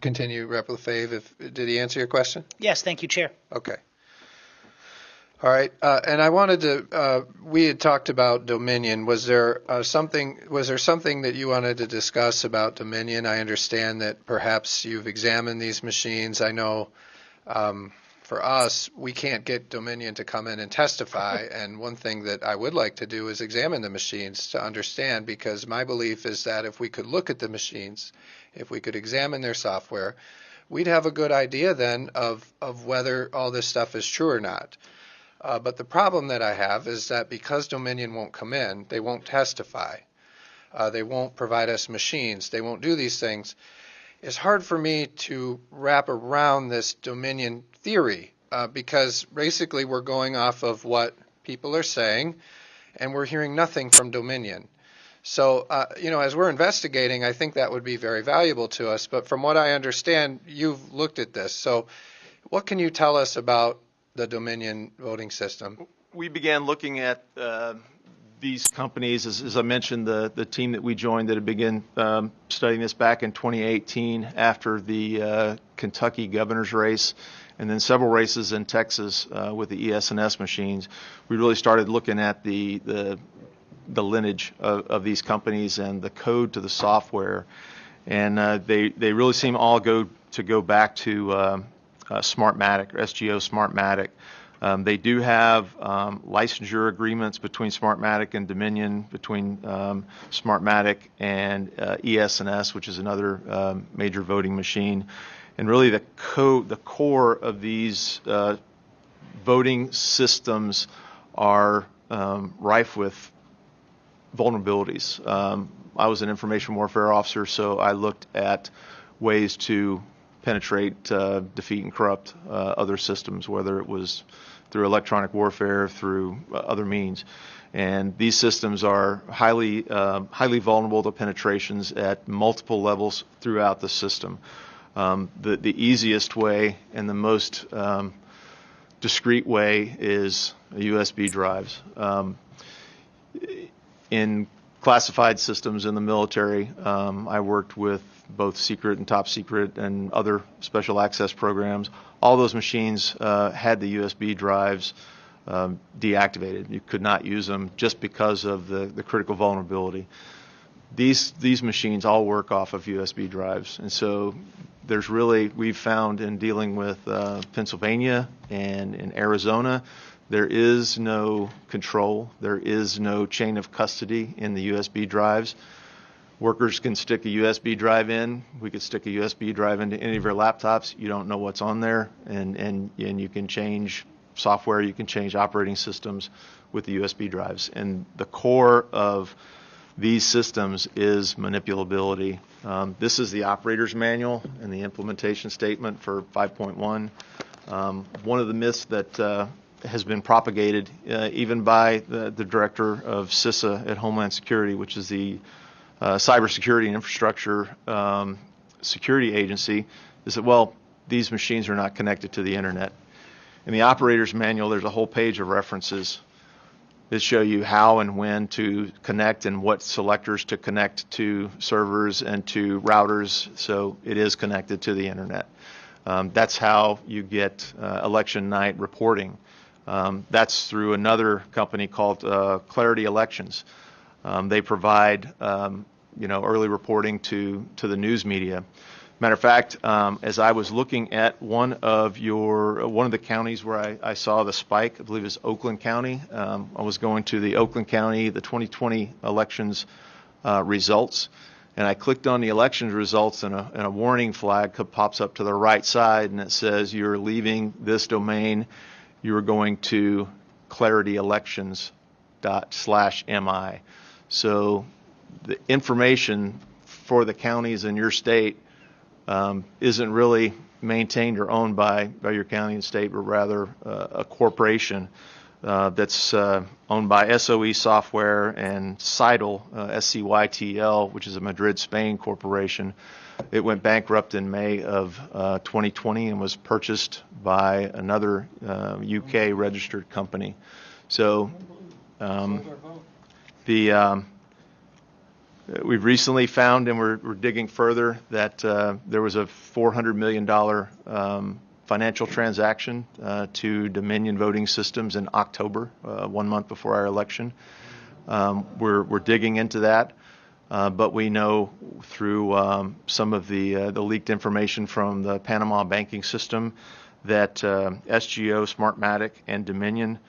Continue, Rep. Lefebvre. Did he answer your question? Yes, thank you, Chair. Okay. All right. And I wanted to, we had talked about Dominion. Was there something that you wanted to discuss about Dominion? I understand that perhaps you've examined these machines. I know for us, we can't get Dominion to come in and testify. And one thing that I would like to do is examine the machines to understand, because my belief is that if we could look at the machines, if we could examine their software, we'd have a good idea then of whether all this stuff is true or not. But the problem that I have is that because Dominion won't come in, they won't testify, they won't provide us machines, they won't do these things. It's hard for me to wrap around this Dominion theory because basically we're going off of what people are saying and we're hearing nothing from Dominion. So, as we're investigating, I think that would be very valuable to us. But from what I understand, you've looked at this. So what can you tell us about the Dominion voting system? We began looking at these companies, as I mentioned, the team that we joined that had begun studying this back in 2018 after the Kentucky governor's race, and then several races in Texas with the ES&S machines. We really started looking at the lineage of these companies and the code to the software, and they really seem all to go back to Smartmatic, or SGO Smartmatic. They do have licensure agreements between Smartmatic and Dominion, between Smartmatic and ES&S, which is another major voting machine. And really the core of these voting systems are rife with vulnerabilities. I was an information warfare officer, so I looked at ways to penetrate, defeat, and corrupt other systems, whether it was through electronic warfare, through other means. And these systems are highly vulnerable to penetrations at multiple levels throughout the system. The easiest way and the most discreet way is USB drives. In classified systems in the military, I worked with both secret and top secret and other special access programs. All those machines had the USB drives deactivated. You could not use them just because of the critical vulnerability. These machines all work off of USB drives, and so we've found in dealing with Pennsylvania and in Arizona, there is no control, there is no chain of custody in the USB drives. Workers can stick a USB drive in. We could stick a USB drive into any of your laptops. You don't know what's on there, and you can change software, you can change operating systems with the USB drives. And the core of these systems is manipulability. This is the operator's manual and the implementation statement for 5.1. One of the myths that has been propagated even by the director of CISA at Homeland Security, which is the Cybersecurity and Infrastructure Security Agency, is that, well, these machines are not connected to the internet. In the operator's manual, there's a whole page of references that show you how and when to connect and what selectors to connect to servers and to routers, so it is connected to the internet. That's how you get election night reporting. That's through another company called Clarity Elections. They provide early reporting to the news media. Matter of fact, as I was looking at one of the counties where I saw the spike, I believe it's Oakland County. I was going to the Oakland County, the 2020 elections results, and I clicked on the elections results, and a warning flag pops up to the right side, and it says, "You're leaving this domain. You're going to clarityelections./mi." So the information for the counties in your state isn't really maintained or owned by your county and state, but rather a corporation that's owned by SOE Software and Cytl, SCYTL, which is a Madrid, Spain corporation. It went bankrupt in May of 2020 and was purchased by another UK registered company. So we've recently found, and we're digging further, that there was a $400 million financial transaction to Dominion Voting Systems in October, 1 month before our election. We're digging into that, but we know through some of the leaked information from the Panama banking system that SGO, Smartmatic, and Dominion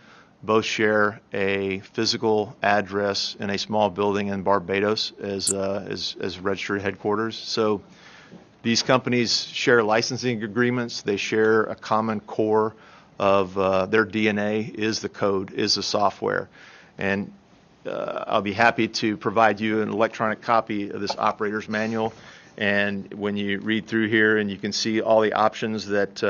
both share a physical address in a small building in Barbados as registered headquarters. So these companies share licensing agreements. They share a common core of their DNA is the code, is the software. And I'll be happy to provide you an electronic copy of this operator's manual. And when you read through here, and you can see all the options that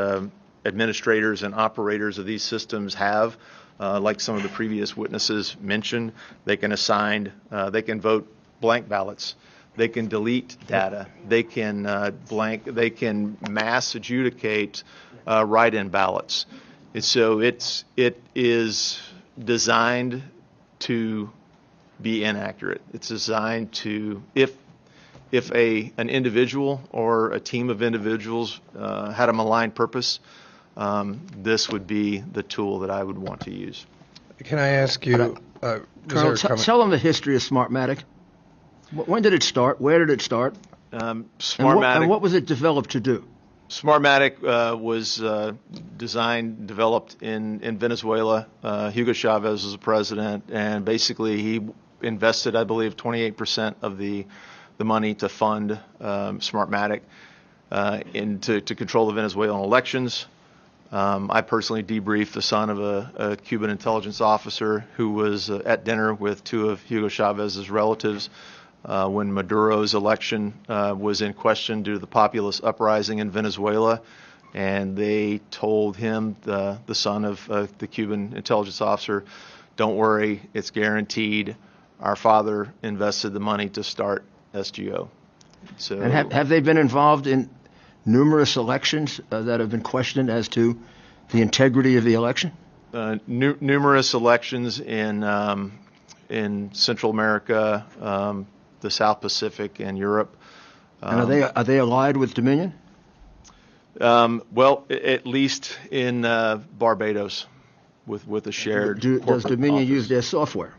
administrators and operators of these systems have, like some of the previous witnesses mentioned, they can vote blank ballots, they can delete data, they can mass adjudicate write-in ballots. And so it is designed to be inaccurate. It's designed to, if an individual or a team of individuals had a malign purpose, this would be the tool that I would want to use. Can I ask you, Colonel, tell them the history of Smartmatic. When did it start? Where did it start? Smartmatic. And what was it developed to do? Smartmatic was developed in Venezuela. Hugo Chavez was the president, and basically he invested, I believe, 28% of the money to fund Smartmatic to control the Venezuelan elections. I personally debriefed the son of a Cuban intelligence officer who was at dinner with two of Hugo Chavez's relatives when Maduro's election was in question due to the populist uprising in Venezuela. and they told him, the son of the Cuban intelligence officer, don't worry, it's guaranteed. Our father invested the money to start SGO. So, And have they been involved in numerous elections that have been questioned as to the integrity of the election? Numerous elections in Central America, the South Pacific, and Europe. And are they allied with Dominion? Well, at least in Barbados, with a shared. Does Dominion office. use their software?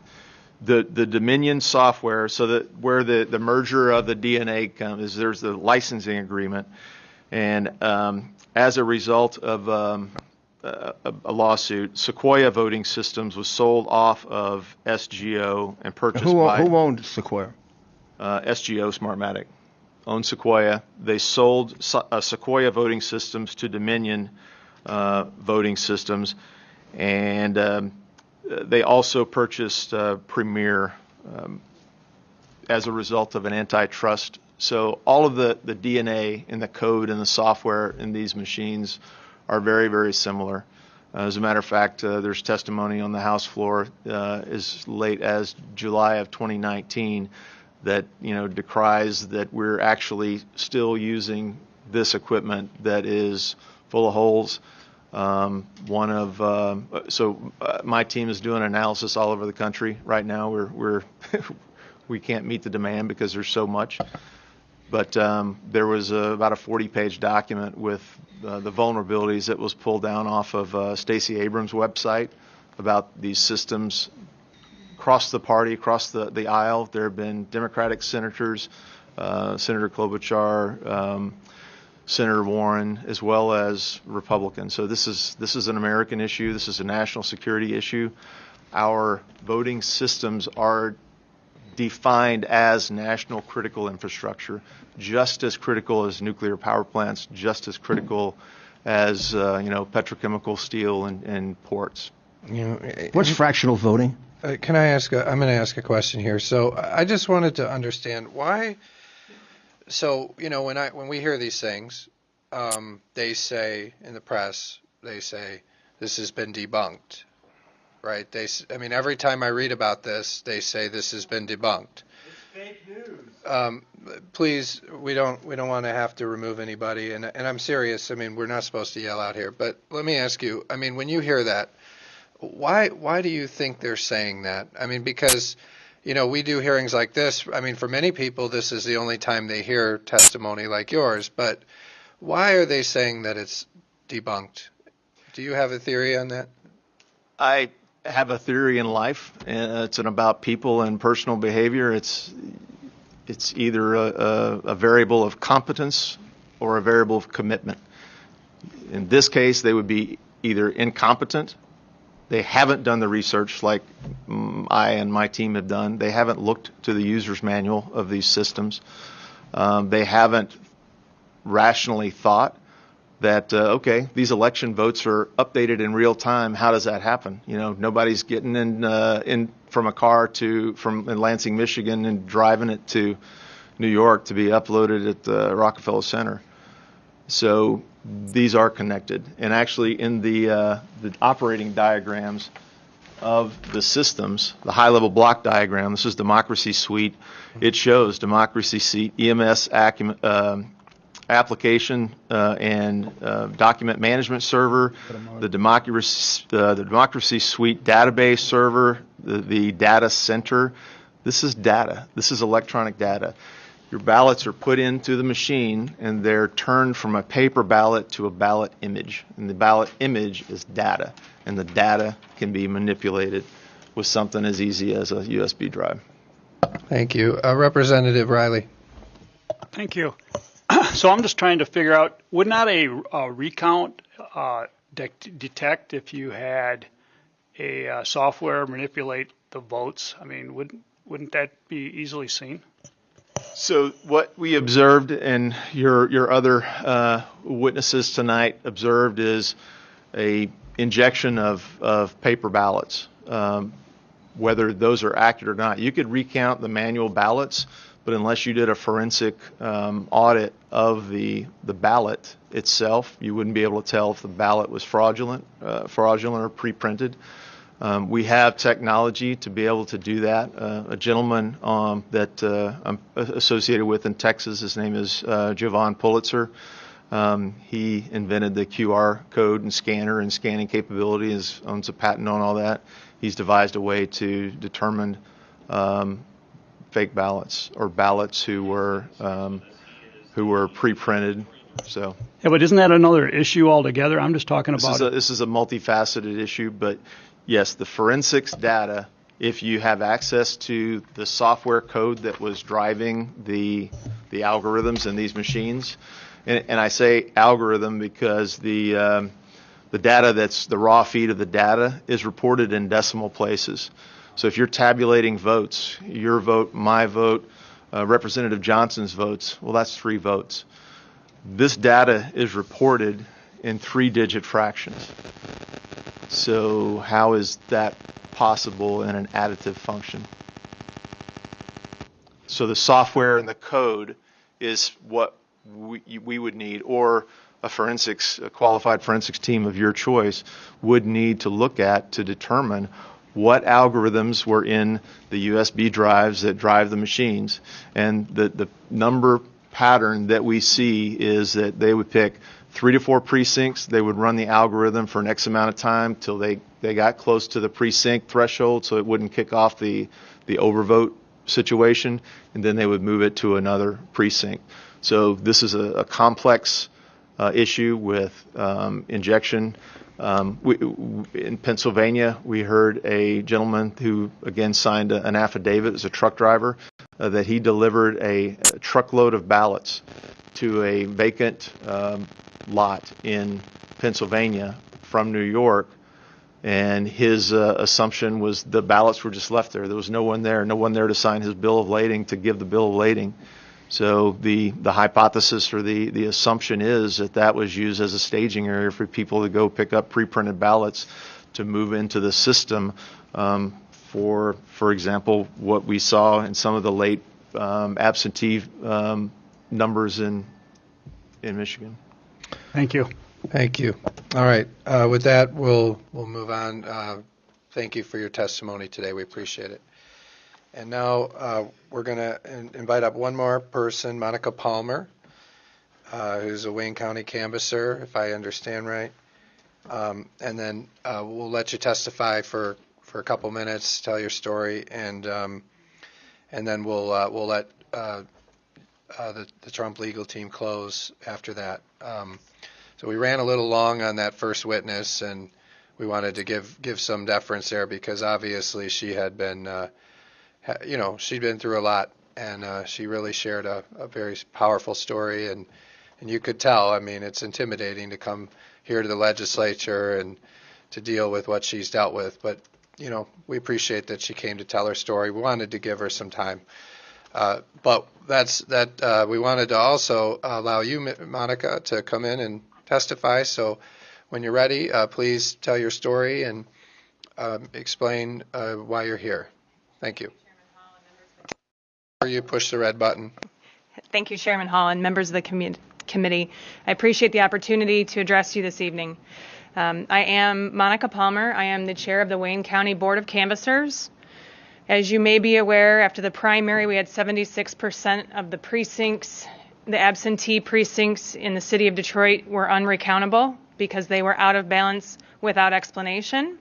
The Dominion software, so that where the merger of the DNA comes, is there's the licensing agreement, and as a result of a lawsuit, Sequoia Voting Systems was sold off of SGO and purchased by. Who owned Sequoia? SGO Smartmatic owned Sequoia. They sold Sequoia Voting Systems to Dominion Voting Systems, and they also purchased Premier as a result of an antitrust. So all of the DNA and the code and the software in these machines are very, very similar. As a matter of fact, there's testimony on the House floor as late as July of 2019 that decries that we're actually still using this equipment that is full of holes. My team is doing analysis all over the country right now. We're we can't meet the demand because there's so much. But there was about a 40-page document with the vulnerabilities that was pulled down off of Stacey Abrams' website about these systems across the party, across the aisle. There have been Democratic senators, Senator Klobuchar, Senator Warren, as well as Republicans. So this is an American issue. This is a national security issue. Our voting systems are defined as national critical infrastructure, just as critical as nuclear power plants, just as critical as petrochemical, steel, and ports. What's fractional voting? Can I ask? I'm going to ask a question here. So I just wanted to understand why. So when we hear these things, they say in the press, they say this has been debunked, right? Every time I read about this, they say this has been debunked. It's fake news. Please, we don't want to have to remove anybody, and I'm serious. We're not supposed to yell out here, but let me ask you. When you hear that, why do you think they're saying that? Because we do hearings like this. For many people, this is the only time they hear testimony like yours. But why are they saying that it's debunked? Do you have a theory on that? I have a theory in life, and it's about people and personal behavior. It's either a variable of competence or a variable of commitment. In this case, they would be either incompetent. They haven't done the research like I and my team have done. They haven't looked to the user's manual of these systems. They haven't rationally thought that, okay, these election votes are updated in real time. How does that happen? Nobody's getting in from a car from Lansing, Michigan, and driving it to New York to be uploaded at the Rockefeller Center. So these are connected, and actually in the operating diagrams of the systems, the high-level block diagram, this is Democracy Suite. It shows Democracy Suite, EMS application and document management server, the Democracy Suite database server, the data center. This is data. This is electronic data. Your ballots are put into the machine, and they're turned from a paper ballot to a ballot image. And the ballot image is data, and the data can be manipulated with something as easy as a USB drive. Thank you. Representative Riley. Thank you. So I'm just trying to figure out, would not a recount detect if you had a software manipulate the votes? Wouldn't that be easily seen? So what we observed, and your other witnesses tonight observed, is a injection of paper ballots. Whether those are accurate or not, you could recount the manual ballots, but unless you did a forensic audit of the ballot itself, you wouldn't be able to tell if the ballot was fraudulent or pre-printed. We have technology to be able to do that. A gentleman that I'm associated with in Texas, his name is Jovan Pulitzer. He invented the QR code and scanner and scanning capability, owns a patent on all that. He's devised a way to determine fake ballots or ballots who were pre-printed. So yeah, but isn't that another issue altogether? I'm just talking about this is a multifaceted issue, but yes, the forensics data, if you have access to the software code that was driving the algorithms in these machines, and I say algorithm because the data that's the raw feed of the data is reported in decimal places. So if you're tabulating votes, your vote, my vote, Representative Johnson's votes, well, that's 3 votes. This data is reported in 3-digit fractions. So how is that possible in an additive function? So the software and the code is what we would need, or a qualified forensics team of your choice would need to look at to determine what algorithms were in the USB drives that drive the machines. And the number pattern that we see is that they would pick 3 to 4 precincts. They would run the algorithm for an X amount of time till they got close to the precinct threshold so it wouldn't kick off the overvote situation, and then they would move it to another precinct. So this is a complex issue with injection. In Pennsylvania, we heard a gentleman who, again, signed an affidavit as a truck driver that he delivered a truckload of ballots to a vacant lot in Pennsylvania from New York, and his assumption was the ballots were just left there. There was no one there to sign his bill of lading, to give the bill of lading. So the hypothesis or the assumption is that was used as a staging area for people to go pick up pre-printed ballots to move into the system. For example, what we saw in some of the late absentee numbers in Michigan. Thank you. Thank you. All right. With that, we'll move on. Thank you for your testimony today. We appreciate it. And now we're going to invite up one more person, Monica Palmer, who's a Wayne County canvasser, if I understand right. And then we'll let you testify for a couple minutes, tell your story, and then we'll let the Trump legal team close after that. So we ran a little long on that first witness, and we wanted to give some deference there because obviously she had been, she'd been through a lot, and she really shared a very powerful story, and you could tell. I mean, it's intimidating to come here to the legislature and to deal with what she's dealt with, but we appreciate that she came to tell her story. We wanted to give her some time. But we wanted to also allow you, Monica, to come in and testify. So when you're ready, please tell your story and explain why you're here. Thank you. You push the red button. Thank you, Chairman Hall and members of the committee. I appreciate the opportunity to address you this evening. I am Monica Palmer. I am the chair of the Wayne County Board of Canvassers. As you may be aware, after the primary, we had 76% of the precincts, the absentee precincts in the city of Detroit were unrecountable because they were out of balance without explanation.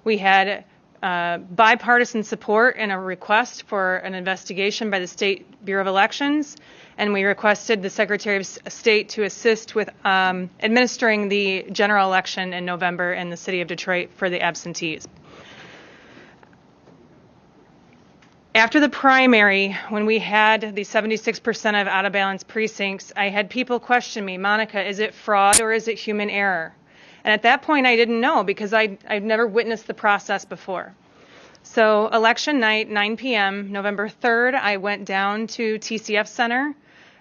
We had bipartisan support and a request for an investigation by the State Bureau of Elections, and we requested the Secretary of State to assist with administering the general election in November in the city of Detroit for the absentees. After the primary, when we had the 76% of out-of-balance precincts, I had people question me, Monica, is it fraud or is it human error? And at that point, I didn't know because I'd never witnessed the process before. So election night, 9 p.m., November 3rd, I went down to TCF Center.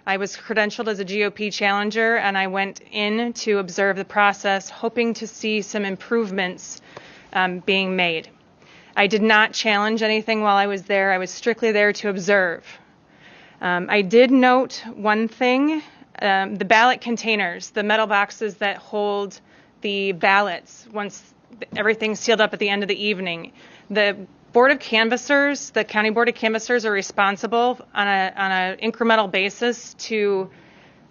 I was credentialed as a GOP challenger, and I went in to observe the process, hoping to see some improvements being made. I did not challenge anything while I was there. I was strictly there to observe. I did note one thing, the ballot containers, the metal boxes that hold the ballots once everything's sealed up at the end of the evening. The Board of Canvassers, the County Board of Canvassers are responsible on an incremental basis to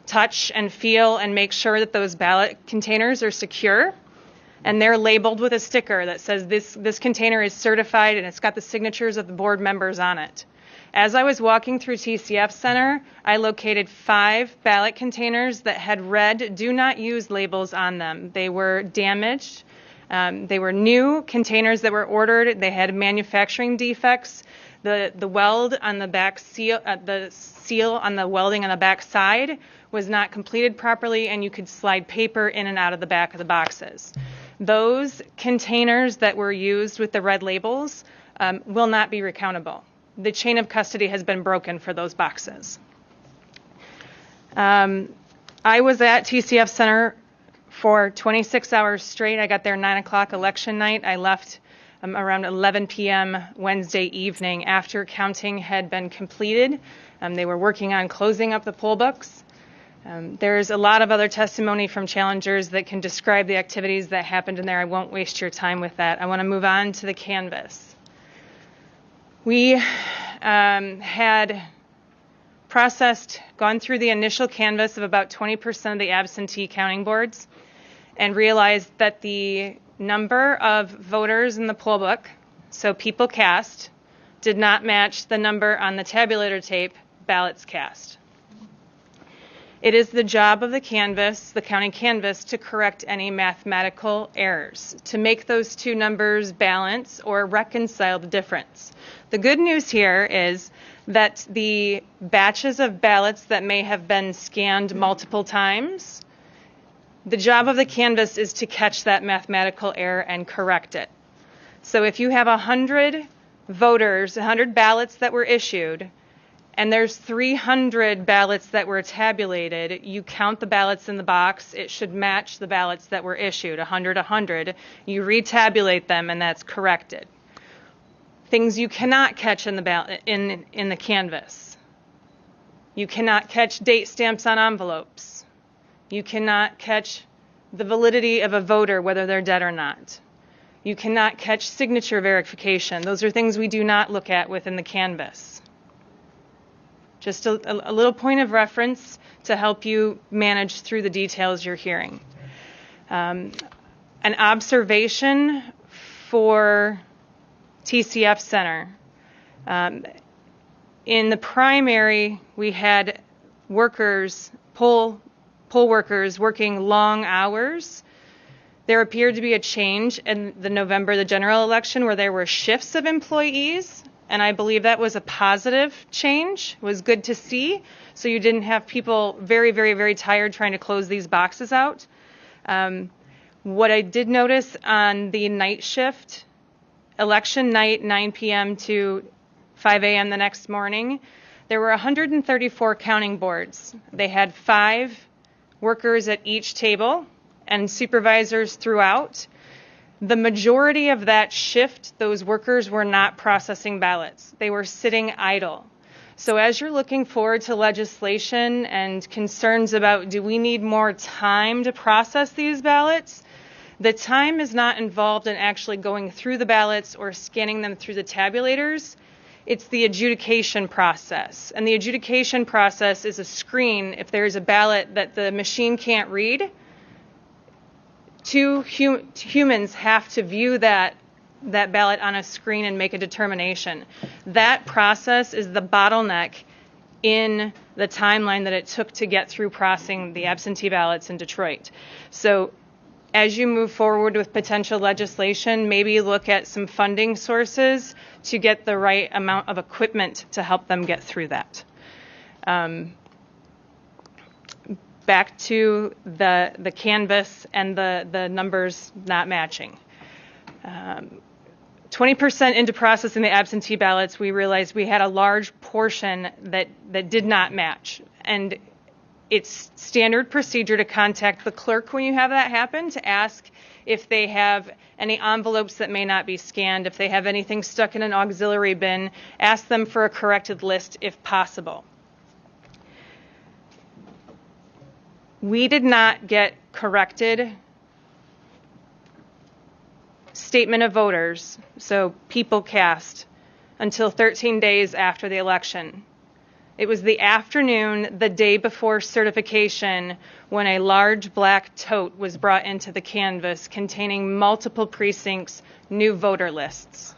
touch and feel and make sure that those ballot containers are secure. And they're labeled with a sticker that says this container is certified and it's got the signatures of the board members on it. As I was walking through TCF Center, I located 5 ballot containers that had red "Do Not Use" labels on them. They were damaged. They were new containers that were ordered. They had manufacturing defects. The weld on the back seal, the seal on the welding on the back side was not completed properly, and you could slide paper in and out of the back of the boxes. Those containers that were used with the red labels will not be recountable. The chain of custody has been broken for those boxes. I was at TCF Center for 26 hours straight. I got there 9 o'clock election night. I left around 11 p.m. Wednesday evening after counting had been completed. They were working on closing up the poll books. There's a lot of other testimony from challengers that can describe the activities that happened in there. I won't waste your time with that. I want to move on to the canvass. We had gone through the initial canvass of about 20% of the absentee counting boards and realized that the number of voters in the poll book, so people cast, did not match the number on the tabulator tape, ballots cast. It is the job of the canvass, the county canvass, to correct any mathematical errors, to make those two numbers balance or reconcile the difference. The good news here is that the batches of ballots that may have been scanned multiple times, the job of the canvass is to catch that mathematical error and correct it. So if you have 100 voters, 100 ballots that were issued, and there's 300 ballots that were tabulated, you count the ballots in the box, it should match the ballots that were issued, 100, you retabulate them, and that's corrected. Things you cannot catch in the canvass. You cannot catch date stamps on envelopes. You cannot catch the validity of a voter, whether they're dead or not. You cannot catch signature verification. Those are things we do not look at within the canvass. Just a little point of reference to help you manage through the details you're hearing. An observation for TCF Center. In the primary, we had poll workers working long hours. There appeared to be a change in the general election, where there were shifts of employees. And I believe that was a positive change. It was good to see. So you didn't have people very, very, very tired trying to close these boxes out. What I did notice on the night shift, election night, 9 p.m. to 5 a.m. the next morning, there were 134 counting boards. They had 5 workers at each table and supervisors throughout. The majority of that shift, those workers were not processing ballots. They were sitting idle. So as you're looking forward to legislation and concerns about, do we need more time to process these ballots? The time is not involved in actually going through the ballots or scanning them through the tabulators. It's the adjudication process. And the adjudication process is a screen. If there's a ballot that the machine can't read, humans have to view that ballot on a screen and make a determination. That process is the bottleneck in the timeline that it took to get through processing the absentee ballots in Detroit. So as you move forward with potential legislation, maybe look at some funding sources to get the right amount of equipment to help them get through that. Back to the canvass and the numbers not matching. 20% into processing the absentee ballots, we realized we had a large portion that did not match. And it's standard procedure to contact the clerk when you have that happen to ask if they have any envelopes that may not be scanned, if they have anything stuck in an auxiliary bin, ask them for a corrected list if possible. We did not get corrected statement of voters, so people cast, until 13 days after the election. It was the afternoon, the day before certification, when a large black tote was brought into the canvas containing multiple precincts' new voter lists.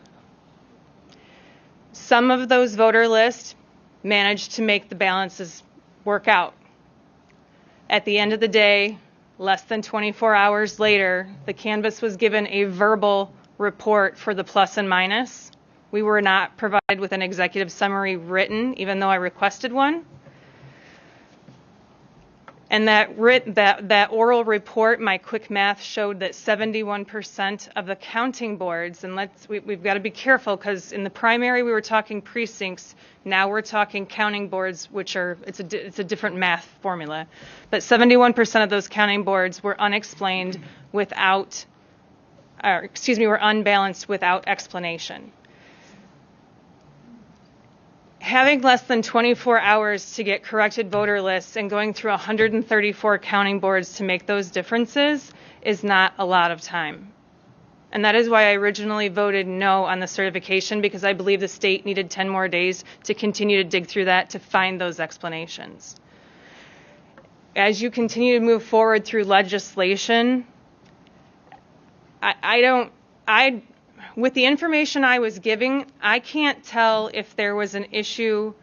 Some of those voter lists managed to make the balances work out. At the end of the day, less than 24 hours later, the canvas was given a verbal report for the plus and minus. We were not provided with an executive summary written, even though I requested one. And that oral report, my quick math showed that 71% of the counting boards, and we've got to be careful because in the primary we were talking precincts, now we're talking counting boards, which are it's a different math formula. But 71% of those counting boards were unexplained were unbalanced without explanation. Having less than 24 hours to get corrected voter lists and going through 134 counting boards to make those differences is not a lot of time. And that is why I originally voted no on the certification, because I believe the state needed 10 more days to continue to dig through that to find those explanations. As you continue to move forward through legislation, with the information I was giving, I can't tell if there was an issue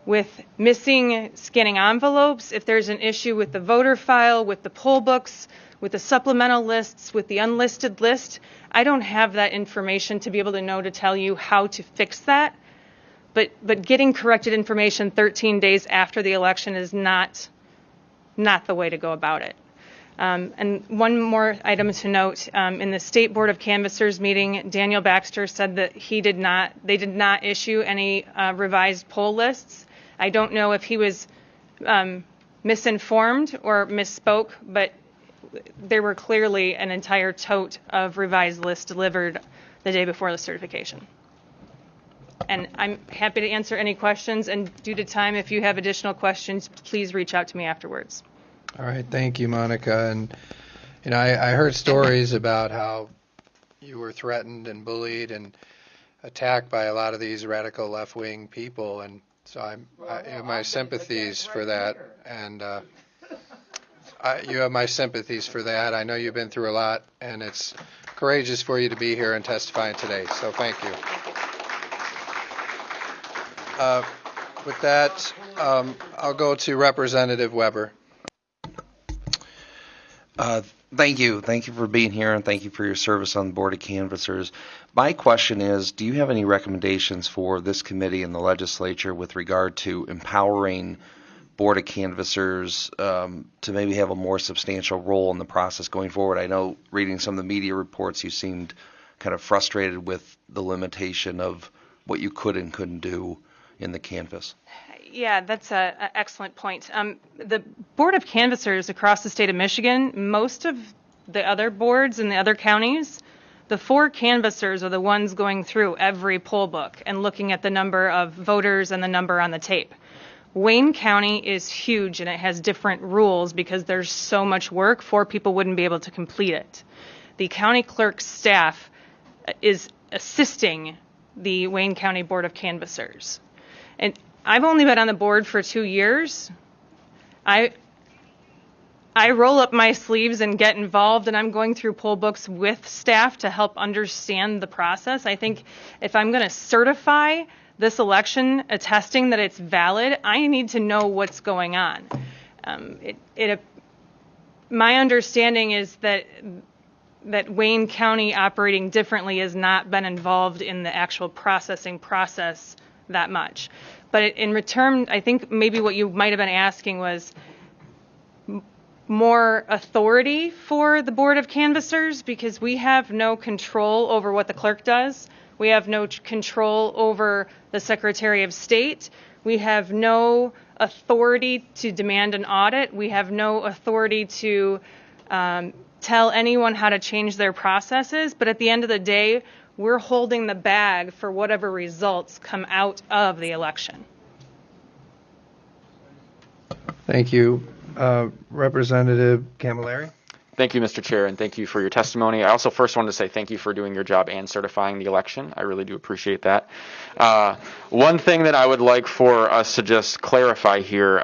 with missing scanning envelopes, if there's an issue with the voter file, with the poll books, with the supplemental lists, with the unlisted list. I don't have that information to be able to know to tell you how to fix that. But getting corrected information 13 days after the election is not the way to go about it. And one more item to note, in the State Board of Canvassers meeting, Daniel Baxter said that they did not issue any revised poll lists. I don't know if he was misinformed or misspoke, but there were clearly an entire tote of revised lists delivered the day before the certification. And I'm happy to answer any questions, and due to time, if you have additional questions, please reach out to me afterwards. All right, thank you, Monica. And I heard stories about how you were threatened and bullied and attacked by a lot of these radical left-wing people, and so I have my sympathies for that. And you have my sympathies for that. I know you've been through a lot, and it's courageous for you to be here and testifying today. So thank you. With that, I'll go to Representative Weber. Thank you. Thank you for being here, and thank you for your service on the Board of Canvassers. My question is, do you have any recommendations for this committee and the legislature with regard to empowering Board of Canvassers to maybe have a more substantial role in the process going forward? I know reading some of the media reports, you seemed kind of frustrated with the limitation of what you could and couldn't do in the canvass. Yeah, that's an excellent point. The Board of Canvassers across the state of Michigan, most of the other boards in the other counties, the 4 canvassers are the ones going through every poll book and looking at the number of voters and the number on the tape. Wayne County is huge, and it has different rules because there's so much work. 4 people wouldn't be able to complete it. The county clerk's staff is assisting the Wayne County Board of Canvassers. And I've only been on the board for 2 years. I roll up my sleeves and get involved, and I'm going through poll books with staff to help understand the process. I think if I'm going to certify this election, attesting that it's valid, I need to know what's going on. My understanding is that Wayne County operating differently has not been involved in the actual processing process that much. But in return, I think maybe what you might have been asking was more authority for the Board of Canvassers, because we have no control over what the clerk does. We have no control over the Secretary of State. We have no authority to demand an audit. We have no authority to tell anyone how to change their processes. But at the end of the day, we're holding the bag for whatever results come out of the election. Thank you. Representative Camilleri. Thank you, Mr. Chair, and thank you for your testimony. I also first wanted to say thank you for doing your job and certifying the election. I really do appreciate that. One thing that I would like for us to just clarify here,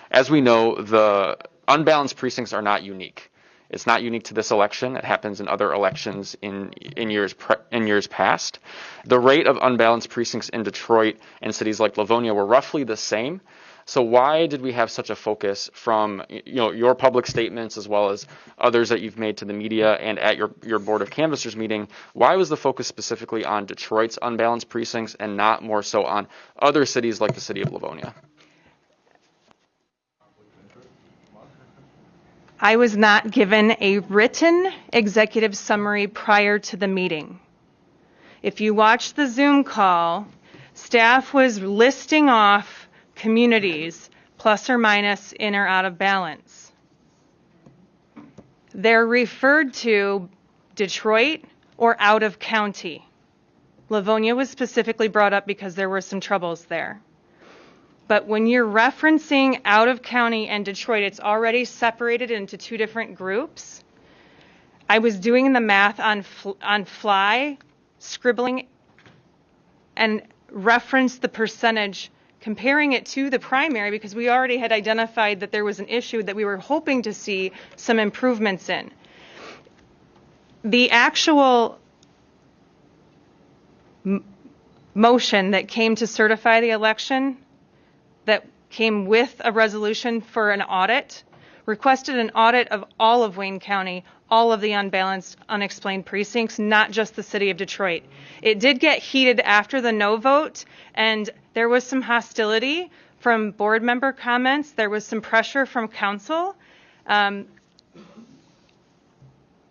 as we know, the unbalanced precincts are not unique. It's not unique to this election. It happens in other elections in years past. The rate of unbalanced precincts in Detroit and cities like Livonia were roughly the same. So why did we have such a focus from your public statements as well as others that you've made to the media and at your Board of Canvassers meeting? Why was the focus specifically on Detroit's unbalanced precincts and not more so on other cities like the city of Livonia? I was not given a written executive summary prior to the meeting. If you watched the Zoom call, staff was listing off communities plus or minus in or out of balance. They're referred to Detroit or out of county. Livonia was specifically brought up because there were some troubles there. But when you're referencing out of county and Detroit, it's already separated into two different groups. I was doing the math on fly, scribbling, and referenced the percentage, comparing it to the primary because we already had identified that there was an issue that we were hoping to see some improvements in. The actual motion that came to certify the election, that came with a resolution for an audit, requested an audit of all of Wayne County, all of the unbalanced, unexplained precincts, not just the city of Detroit. It did get heated after the no vote, and there was some hostility from board member comments. There was some pressure from council.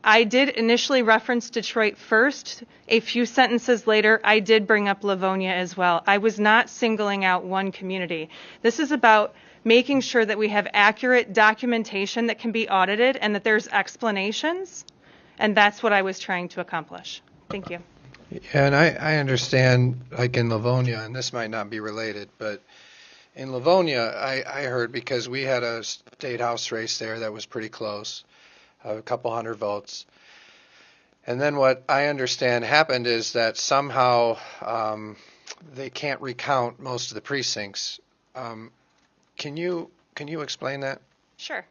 I did initially reference Detroit first. A few sentences later, I did bring up Livonia as well. I was not singling out one community. This is about making sure that we have accurate documentation that can be audited and that there's explanations, and that's what I was trying to accomplish. Thank you. Yeah, and I understand, like in Livonia, and this might not be related, but in Livonia, I heard because we had a state house race there that was pretty close, a couple hundred votes. And then what I understand happened is that somehow they can't recount most of the precincts. Can you explain that? Sure.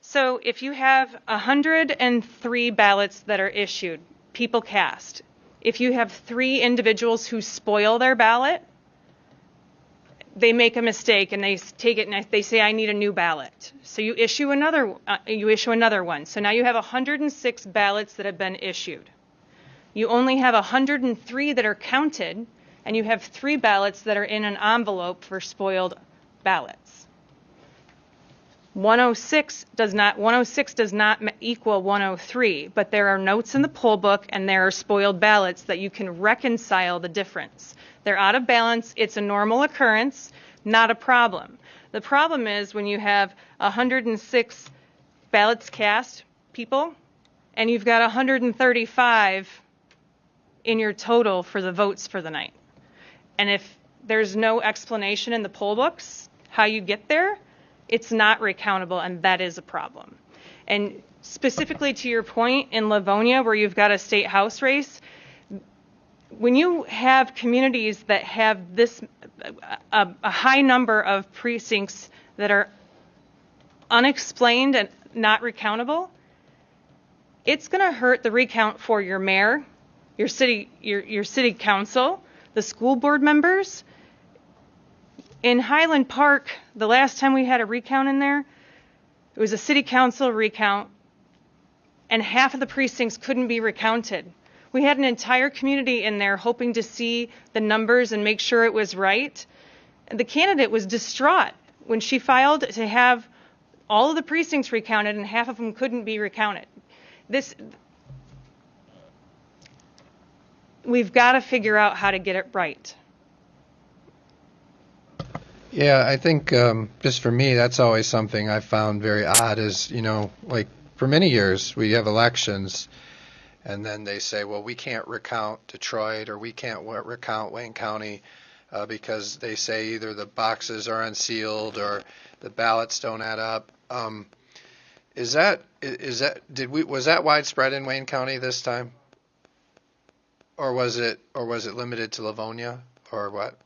So if you have 103 ballots that are issued, people cast. If you have 3 individuals who spoil their ballot, they make a mistake and they take it and they say, I need a new ballot. So you issue another one. So now you have 106 ballots that have been issued. You only have 103 that are counted, and you have 3 ballots that are in an envelope for spoiled ballots. 106 does not equal 103, but there are notes in the poll book and there are spoiled ballots that you can reconcile the difference. They're out of balance. It's a normal occurrence, not a problem. The problem is when you have 106 ballots cast, people, and you've got 135 in your total for the votes for the night. And if there's no explanation in the poll books how you get there, it's not recountable, and that is a problem. And specifically to your point in Livonia, where you've got a state house race, when you have communities that have this a high number of precincts that are unexplained and not recountable, it's going to hurt the recount for your mayor, your city council, the school board members. In Highland Park, the last time we had a recount in there, it was a city council recount, and half of the precincts couldn't be recounted. We had an entire community in there hoping to see the numbers and make sure it was right. The candidate was distraught when she filed to have all of the precincts recounted and half of them couldn't be recounted. We've got to figure out how to get it right. Yeah, I think just for me, that's always something I found very odd is, like for many years we have elections and then they say, well, we can't recount Detroit or we can't recount Wayne County because they say either the boxes are unsealed or the ballots don't add up. Was that widespread in Wayne County this time? Or was it limited to Livonia, or what?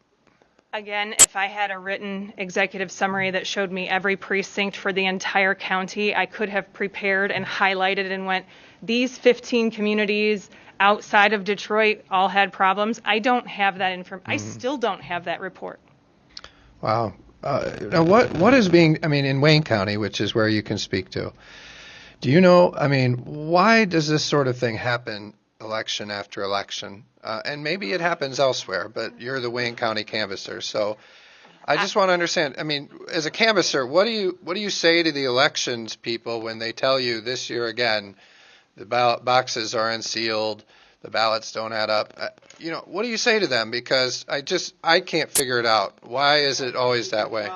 Again, if I had a written executive summary that showed me every precinct for the entire county, I could have prepared and highlighted and went, these 15 communities outside of Detroit all had problems. I don't have that information. I still don't have that report. Wow. Now what is being, in Wayne County, which is where you can speak to, do you know, why does this sort of thing happen election after election? And maybe it happens elsewhere, but you're the Wayne County canvasser, so I just want to understand. As a canvasser, what do you say to the elections people when they tell you this year again, the ballot boxes are unsealed, the ballots don't add up? What do you say to them? Because I can't figure it out. Why is it always that way?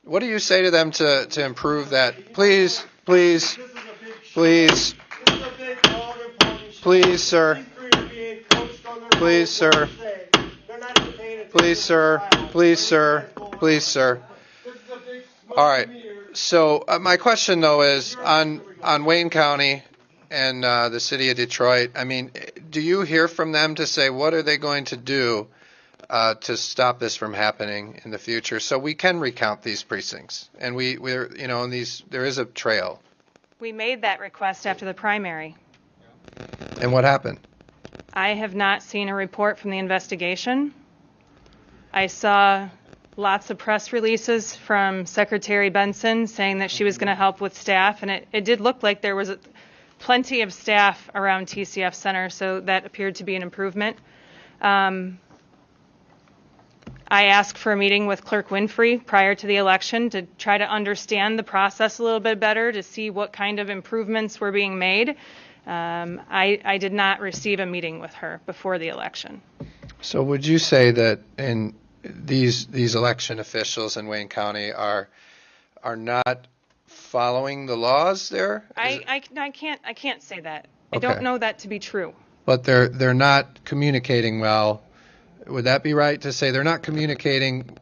What do you say to them to improve that? Please, sir. Please, sir. Please, sir. Please, sir. Please, sir. All right. So my question, though, is on Wayne County and the city of Detroit. Do you hear from them to say what are they going to do to stop this from happening in the future, so we can recount these precincts and we're there is a trail? We made that request after the primary. And what happened? I have not seen a report from the investigation. I saw lots of press releases from Secretary Benson saying that she was going to help with staff, and it did look like there was plenty of staff around TCF Center, so that appeared to be an improvement. I asked for a meeting with Clerk Winfrey prior to the election to try to understand the process a little bit better, to see what kind of improvements were being made. I did not receive a meeting with her before the election. So would you say that in these election officials in Wayne County are not following the laws there? I can't say that. I Okay. don't know that to be true. But they're not communicating well. Would that be right to say they're not communicating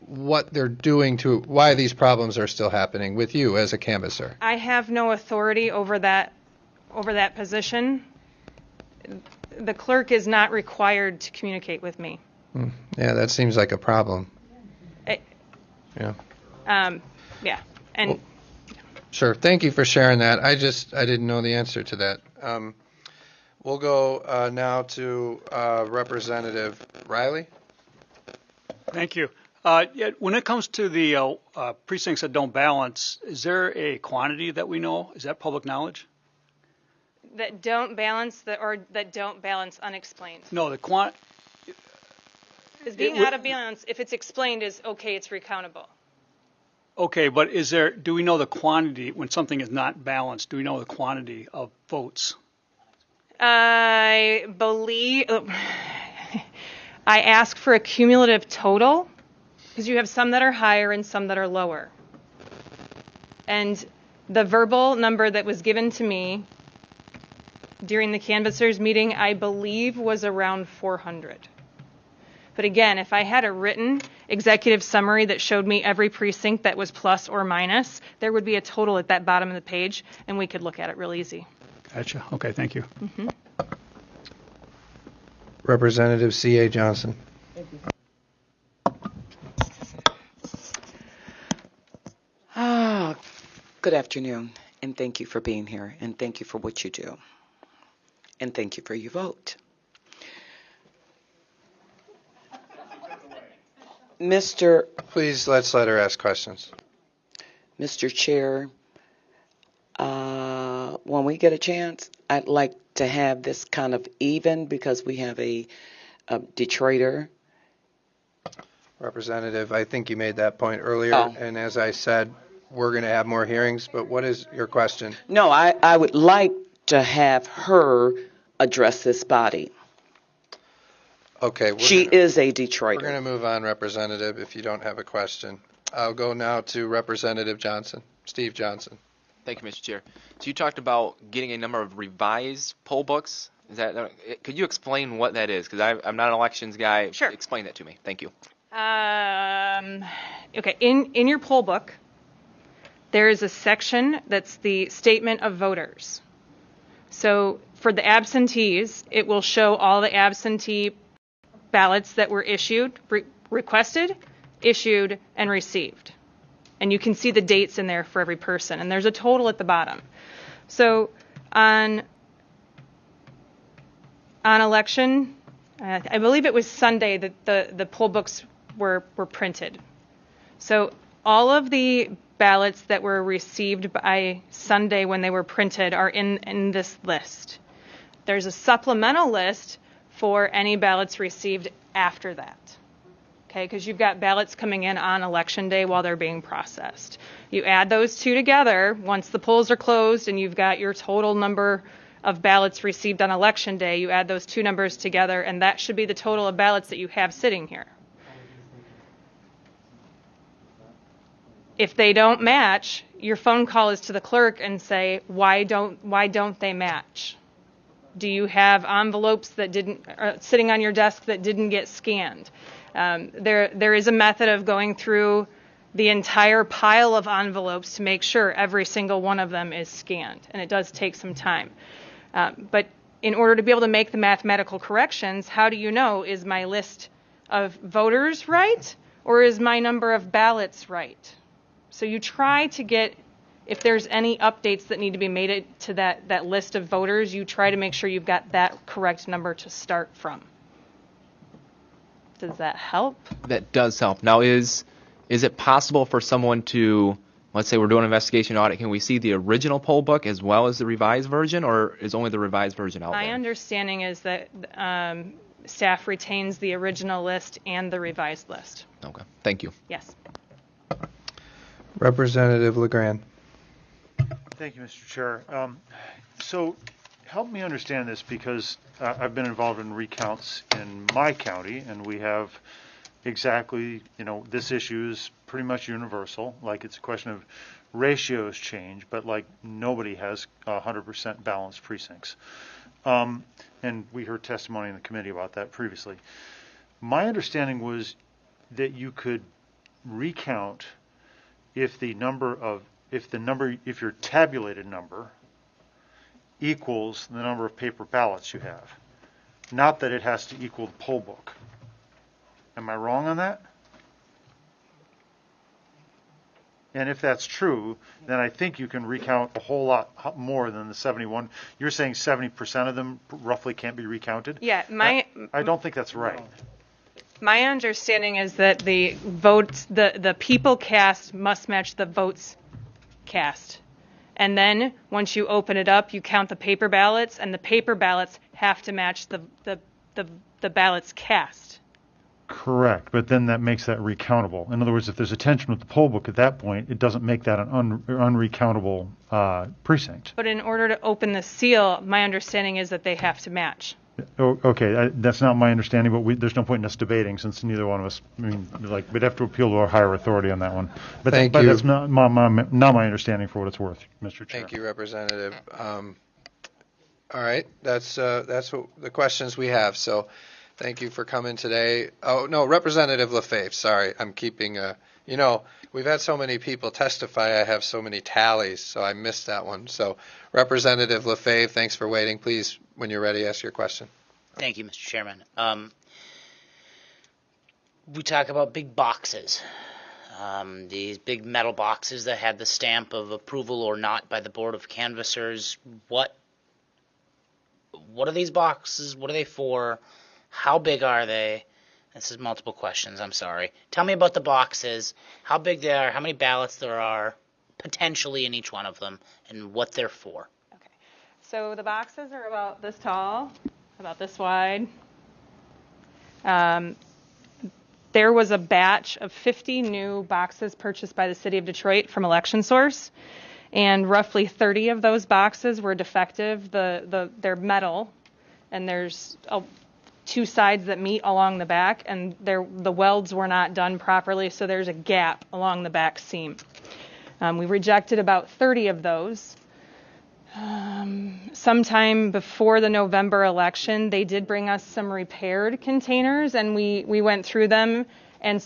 what they're doing to why these problems are still happening with you as a canvasser? I have no authority over that position. The clerk is not required to communicate with me. Yeah, that seems like a problem. Yeah. Yeah. And Sure. Thank you for sharing that. I didn't know the answer to that. We'll go now to Representative Riley. Thank you. When it comes to the precincts that don't balance, is there a quantity that we know? Is that public knowledge? that don't balance or that don't balance unexplained. No, Because being out of balance, if it's explained, is okay, it's recountable. Okay, but do we know the quantity, when something is not balanced, do we know the quantity of votes? I believe, I ask for a cumulative total, because you have some that are higher and some that are lower. And the verbal number that was given to me during the canvassers meeting, I believe was around 400. But again, if I had a written executive summary that showed me every precinct that was plus or minus, there would be a total at that bottom of the page, and we could look at it real easy. Gotcha. Okay, thank you. Mm-hmm. Representative C.A. Johnson. Good afternoon, and thank you for being here, and thank you for what you do, and thank you for your vote. Please, let's let her ask questions. Mr. Chair, when we get a chance, I'd like to have this kind of even because we have a Detroiter. Representative, I think you made that point earlier, and as I said, we're going to have more hearings, but what is your question? No, I would like to have her address this body. Okay. She is a Detroiter. We're going to move on, Representative, if you don't have a question. I'll go now to Representative Johnson, Steve Johnson. Thank you, Mr. Chair. So you talked about getting a number of revised poll books. Could you explain what that is? Because I'm not an elections guy. Sure. Explain that to me. Thank you. Okay, in your poll book, there is a section that's the statement of voters. So for the absentees, it will show all the absentee ballots that were issued, requested, issued, and received. And you can see the dates in there for every person. And there's a total at the bottom. So on election, I believe it was Sunday that the poll books were printed. So all of the ballots that were received by Sunday when they were printed are in this list. There's a supplemental list for any ballots received after that. Okay, because you've got ballots coming in on election day while they're being processed. You add those two together once the polls are closed and you've got your total number of ballots received on election day. You add those two numbers together and that should be the total of ballots that you have sitting here. If they don't match, your phone call is to the clerk and say, why don't they match? Do you have envelopes that sitting on your desk that didn't get scanned? There is a method of going through the entire pile of envelopes to make sure every single one of them is scanned, and it does take some time. But in order to be able to make the mathematical corrections, how do you know, is my list of voters right, or is my number of ballots right? So you try to get, if there's any updates that need to be made to that list of voters, you try to make sure you've got that correct number to start from. Does that help? That does help. Now, is it possible for someone to, let's say we're doing an investigation audit, can we see the original poll book as well as the revised version, or is only the revised version out there? My understanding is that staff retains the original list and the revised list. Okay, thank you. Yes. Representative LeGrand. Thank you, Mr. Chair. So help me understand this, because I've been involved in recounts in my county, and we have exactly, this issue is pretty much universal. Like, it's a question of ratios change, but like nobody has 100% balanced precincts. And we heard testimony in the committee about that previously. My understanding was that you could recount if your tabulated number equals the number of paper ballots you have, not that it has to equal the poll book. Am I wrong on that? And if that's true, then I think you can recount a whole lot more than the 71. You're saying 70% of them roughly can't be recounted? Yeah, I don't think that's right. My understanding is that the votes, the people cast must match the votes cast. And then once you open it up, you count the paper ballots, and the paper ballots have to match the ballots cast. Correct, but then that makes that recountable. In other words, if there's a tension with the poll book at that point, it doesn't make that an unrecountable precinct. But in order to open the seal, my understanding is that they have to match. Okay, that's not my understanding, but there's no point in us debating, since neither one of us, we'd have to appeal to our higher authority on that one. But that's not my understanding, for what it's worth, Mr. Chair. Thank you, Representative. All right, that's what the questions we have. So thank you for coming today. Oh, no, Representative Lefebvre, sorry, I'm keeping we've had so many people testify, I have so many tallies, so I missed that one. So Representative Lefebvre, thanks for waiting. Please, when you're ready, ask your question. Thank you, Mr. Chairman. We talk about big boxes, these big metal boxes that had the stamp of approval or not by the Board of Canvassers. What are these boxes? What are they for? How big are they? This is multiple questions, I'm sorry. Tell me about the boxes, how big they are, how many ballots there are potentially in each one of them, and what they're for. Okay. So the boxes are about this tall, about this wide. There was a batch of 50 new boxes purchased by the City of Detroit from Election Source, and roughly 30 of those boxes were defective. They're metal, and there's two sides that meet along the back, and the welds were not done properly, so there's a gap along the back seam. We rejected about 30 of those. Sometime before the November election, they did bring us some repaired containers, and we went through them and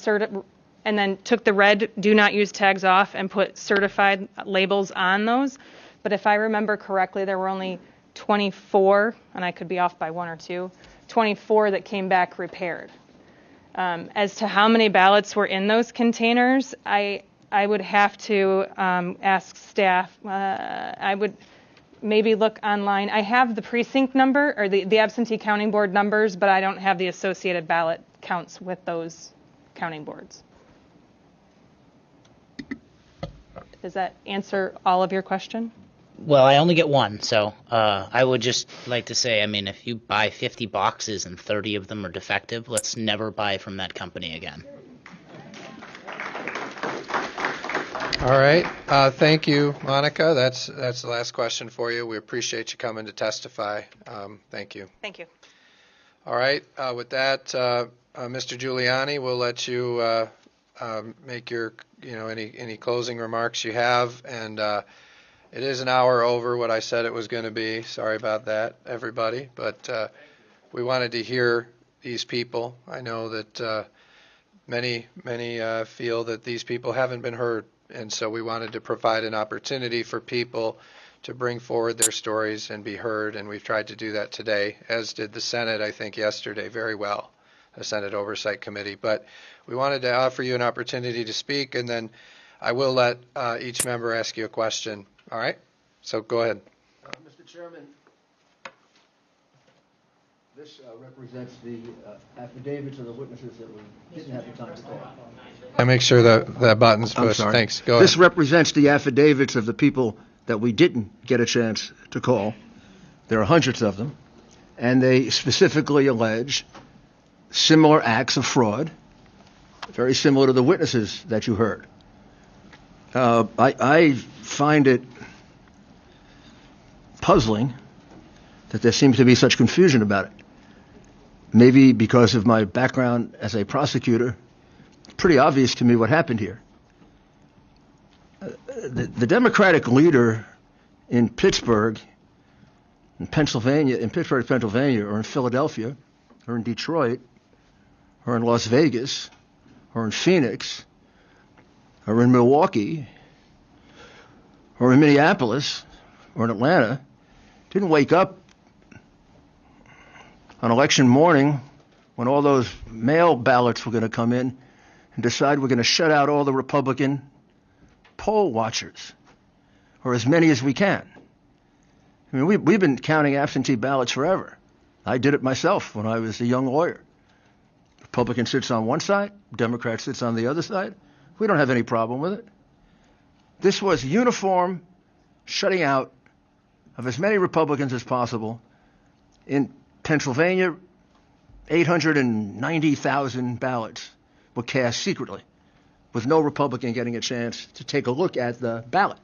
and then took the red do not use tags off and put certified labels on those. But if I remember correctly, there were only 24, and I could be off by 1 or 2, 24 that came back repaired. As to how many ballots were in those containers, I would have to ask staff. I would maybe look online. I have the precinct number or the absentee counting board numbers, but I don't have the associated ballot counts with those counting boards. Does that answer all of your question? Well, I only get one, so I would just like to say, I mean, if you buy 50 boxes and 30 of them are defective, let's never buy from that company again. All right. Thank you, Monica. That's the last question for you. We appreciate you coming to testify. Thank you. Thank you. All right. With that, Mr. Giuliani, we'll let you make your, any closing remarks you have. And it is an hour over what I said it was going to be. Sorry about that, everybody. But we wanted to hear these people. I know that many feel that these people haven't been heard. And so we wanted to provide an opportunity for people to bring forward their stories and be heard. And we've tried to do that today, as did the Senate, I think, yesterday very well, the Senate Oversight Committee. But we wanted to offer you an opportunity to speak, and then I will let each member ask you a question. All right? So go ahead. Mr. Chairman, this represents the affidavits of the witnesses that we didn't have the time to call. I make sure that button's pushed. Thanks. Go ahead. This represents the affidavits of the people that we didn't get a chance to call. There are hundreds of them, and they specifically allege similar acts of fraud, very similar to the witnesses that you heard. I find it puzzling that there seems to be such confusion about it. Maybe because of my background as a prosecutor, it's pretty obvious to me what happened here. The Democratic leader in Pittsburgh, Pennsylvania, or in Philadelphia, or in Detroit, or in Las Vegas, or in Phoenix, or in Milwaukee, or in Minneapolis, or in Atlanta, didn't wake up on election morning when all those mail ballots were going to come in and decide we're going to shut out all the Republican poll watchers, or as many as we can. I mean, we've been counting absentee ballots forever. I did it myself when I was a young lawyer. Republican sits on one side, Democrat sits on the other side. We don't have any problem with it. This was uniform shutting out of as many Republicans as possible. In Pennsylvania, 890,000 ballots were cast secretly, with no Republican getting a chance to take a look at the ballot.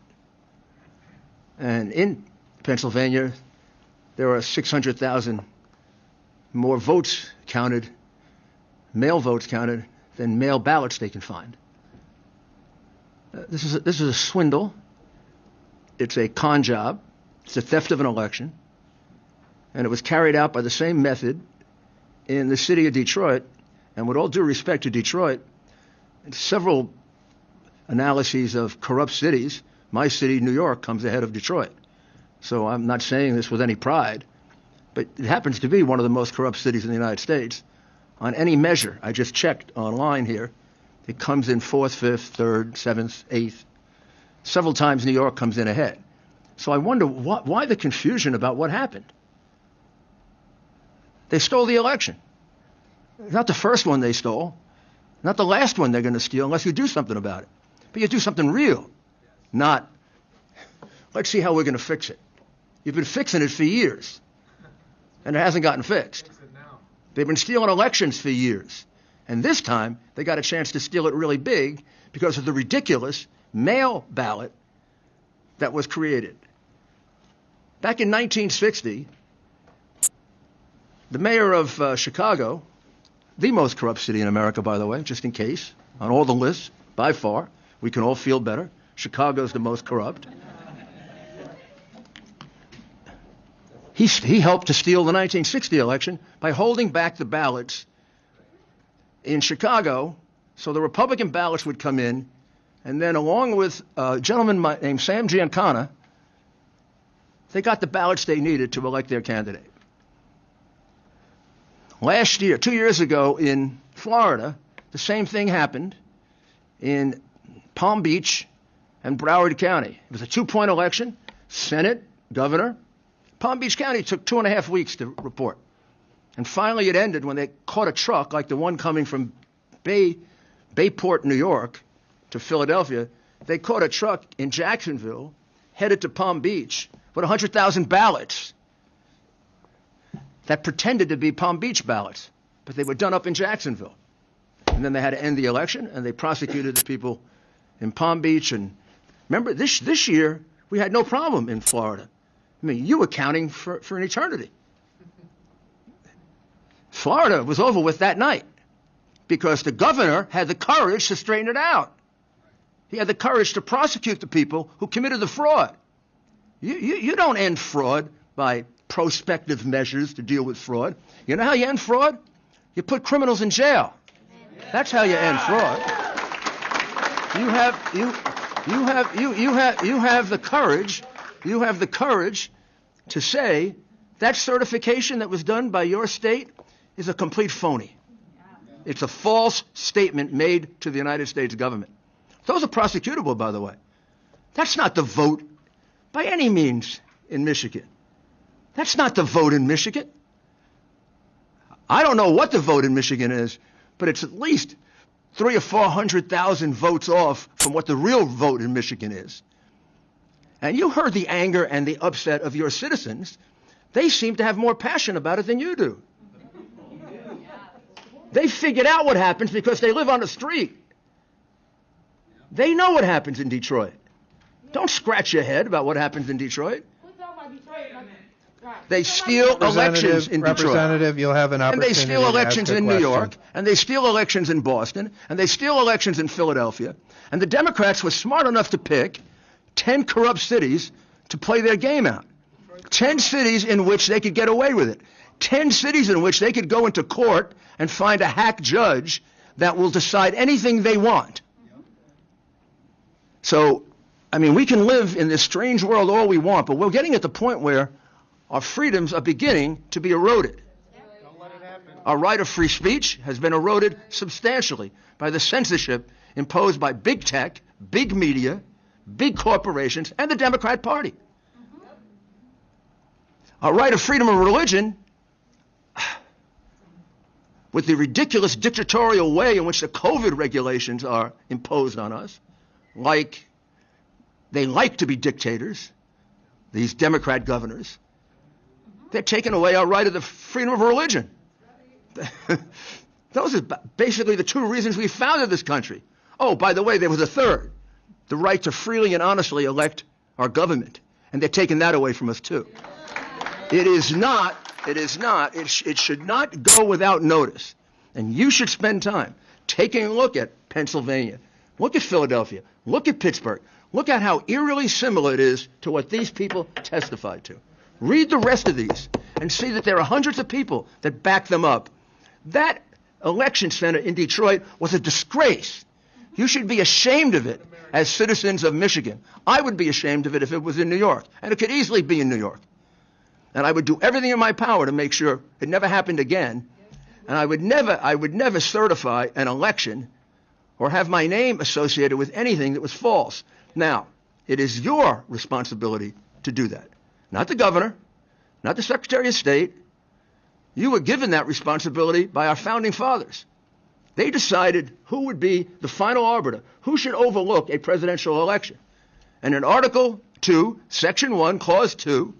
And in Pennsylvania, there are 600,000 more votes counted, mail votes counted, than mail ballots they can find. This is a swindle. It's a con job. It's a theft of an election. And it was carried out by the same method in the city of Detroit. And with all due respect to Detroit, several analyses of corrupt cities, my city, New York, comes ahead of Detroit. So I'm not saying this with any pride, but it happens to be one of the most corrupt cities in the United States. On any measure, I just checked online here, it comes in 4th, 5th, 3rd, 7th, 8th. Several times New York comes in ahead. So I wonder why the confusion about what happened. They stole the election. Not the first one they stole, not the last one they're going to steal unless you do something about it. But you do something real, not, let's see how we're going to fix it. You've been fixing it for years, and it hasn't gotten fixed. They've been stealing elections for years. And this time, they got a chance to steal it really big because of the ridiculous mail ballot that was created. Back in 1960, the mayor of Chicago, the most corrupt city in America, by the way, just in case, on all the lists, by far, we can all feel better. Chicago's the most corrupt. He helped to steal the 1960 election by holding back the ballots in Chicago So the Republican ballots would come in, and then along with a gentleman named Sam Giancana, they got the ballots they needed to elect their candidate. Last year, 2 years ago in Florida, the same thing happened in Palm Beach and Broward County. It was a 2-point election, Senate, governor. Palm Beach County took 2.5 weeks to report. And finally it ended when they caught a truck like the one coming from Bayport, New York to Philadelphia. They caught a truck in Jacksonville headed to Palm Beach with 100,000 ballots that pretended to be Palm Beach ballots, but they were done up in Jacksonville. And then they had to end the election, and they prosecuted the people in Palm Beach. And remember, this year, we had no problem in Florida. I mean, you were counting for an eternity. Florida was over with that night because the governor had the courage to straighten it out. He had the courage to prosecute the people who committed the fraud. You don't end fraud by prospective measures to deal with fraud. You know how you end fraud? You put criminals in jail. That's how you end fraud. You have the courage. You have the courage to say that certification that was done by your state is a complete phony. It's a false statement made to the United States government. Those are prosecutable, by the way. That's not the vote by any means in Michigan. That's not the vote in Michigan. I don't know what the vote in Michigan is, but it's at least 300,000 or 400,000 votes off from what the real vote in Michigan is. And you heard the anger and the upset of your citizens. They seem to have more passion about it than you do. They figured out what happens because they live on the street. They know what happens in Detroit. Don't scratch your head about what happens in Detroit. They steal elections in Detroit. Representative, you'll have an And opportunity they steal to elections ask a in New question. York, and they steal elections in Boston, and they steal elections in Philadelphia. And the Democrats were smart enough to pick 10 corrupt cities to play their game out. 10 cities in which they could get away with it. 10 cities in which they could go into court and find a hack judge that will decide anything they want. So, I mean, we can live in this strange world all we want, but we're getting at the point where our freedoms are beginning to be eroded. Our right of free speech has been eroded substantially by the censorship imposed by big tech, big media, big corporations, and the Democrat Party. Our right of freedom of religion, with the ridiculous dictatorial way in which the COVID regulations are imposed on us, like they like to be dictators, these Democrat governors, they're taking away our right of the freedom of religion. Those are basically the two reasons we founded this country. Oh, by the way, there was a third, the right to freely and honestly elect our government. And they're taking that away from us, too. It should not go without notice. And you should spend time taking a look at Pennsylvania, look at Philadelphia, look at Pittsburgh, look at how eerily similar it is to what these people testified to. Read the rest of these and see that there are hundreds of people that back them up. That election center in Detroit was a disgrace. You should be ashamed of it as citizens of Michigan. I would be ashamed of it if it was in New York, and it could easily be in New York. And I would do everything in my power to make sure it never happened again. And I would never certify an election or have my name associated with anything that was false. Now, it is your responsibility to do that. Not the governor, not the Secretary of State. You were given that responsibility by our founding fathers. They decided who would be the final arbiter, who should overlook a presidential election. And in Article 2, Section 1, Clause 2,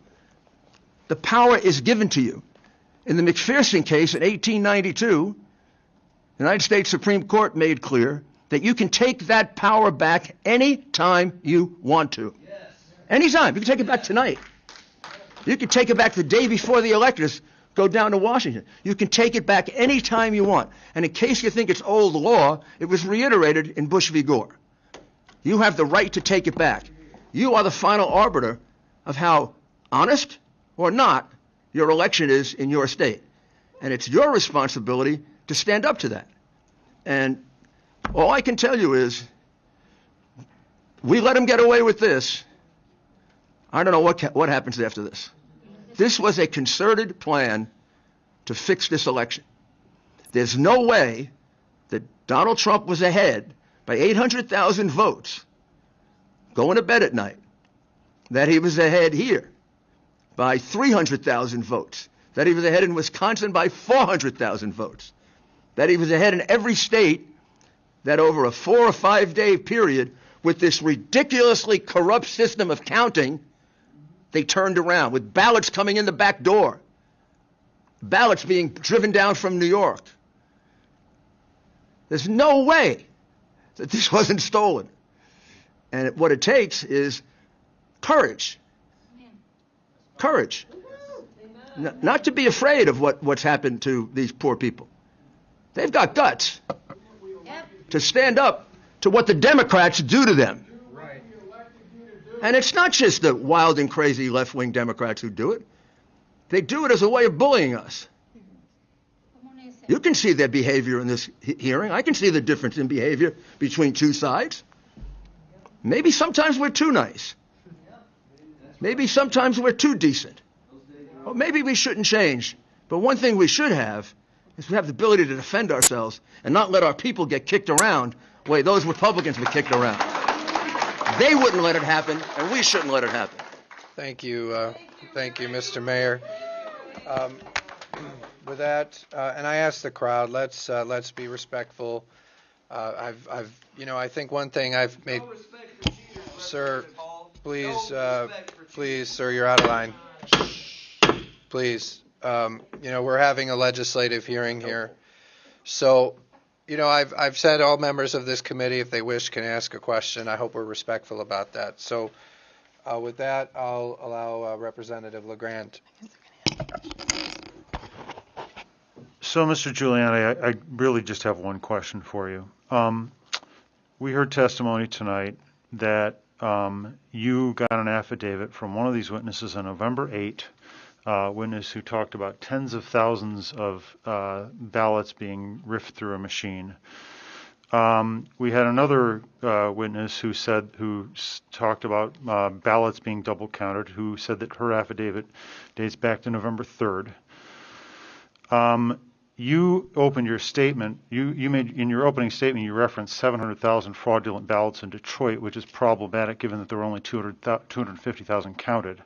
the power is given to you. In the McPherson case in 1892, the United States Supreme Court made clear that you can take that power back any time you want to. Anytime. You can take it back tonight. You can take it back the day before the electors go down to Washington. You can take it back any time you want. And in case you think it's old law, it was reiterated in Bush v. Gore. You have the right to take it back. You are the final arbiter of how honest or not your election is in your state. And it's your responsibility to stand up to that. And All I can tell you is, we let them get away with this. I don't know what happens after this. This was a concerted plan to fix this election. There's no way that Donald Trump was ahead by 800,000 votes going to bed at night, that he was ahead here by 300,000 votes, that he was ahead in Wisconsin by 400,000 votes, that he was ahead in every state, that over a 4 or 5 day period with this ridiculously corrupt system of counting, they turned around with ballots coming in the back door, ballots being driven down from New York. There's no way that this wasn't stolen. And what it takes is courage. Courage. Not to be afraid of what's happened to these poor people. They've got guts to stand up to what the Democrats do to them. And it's not just the wild and crazy left-wing Democrats who do it. They do it as a way of bullying us. You can see their behavior in this hearing. I can see the difference in behavior between two sides. Maybe sometimes we're too nice. Maybe sometimes we're too decent. Or maybe we shouldn't change. But one thing we should have is we have the ability to defend ourselves and not let our people get kicked around the way those Republicans were kicked around. They wouldn't let it happen, and we shouldn't let it happen. Thank you, Mr. Mayor. With that, and I ask the crowd, let's be respectful. I think one thing I've made, sir, please, sir, you're out of line. Please, we're having a legislative hearing here, so. I've said all members of this committee, if they wish, can ask a question. I hope we're respectful about that. So with that, I'll allow Representative LeGrand. So, Mr. Giuliani, I really just have one question for you. We heard testimony tonight that you got an affidavit from one of these witnesses on November 8th, witness who talked about tens of thousands of ballots being riffed through a machine. We had another witness who talked about ballots being double counted, who said that her affidavit dates back to November 3rd. You opened your statement, you made, in your opening statement, you referenced 700,000 fraudulent ballots in Detroit, which is problematic given that there were only 250,000 counted.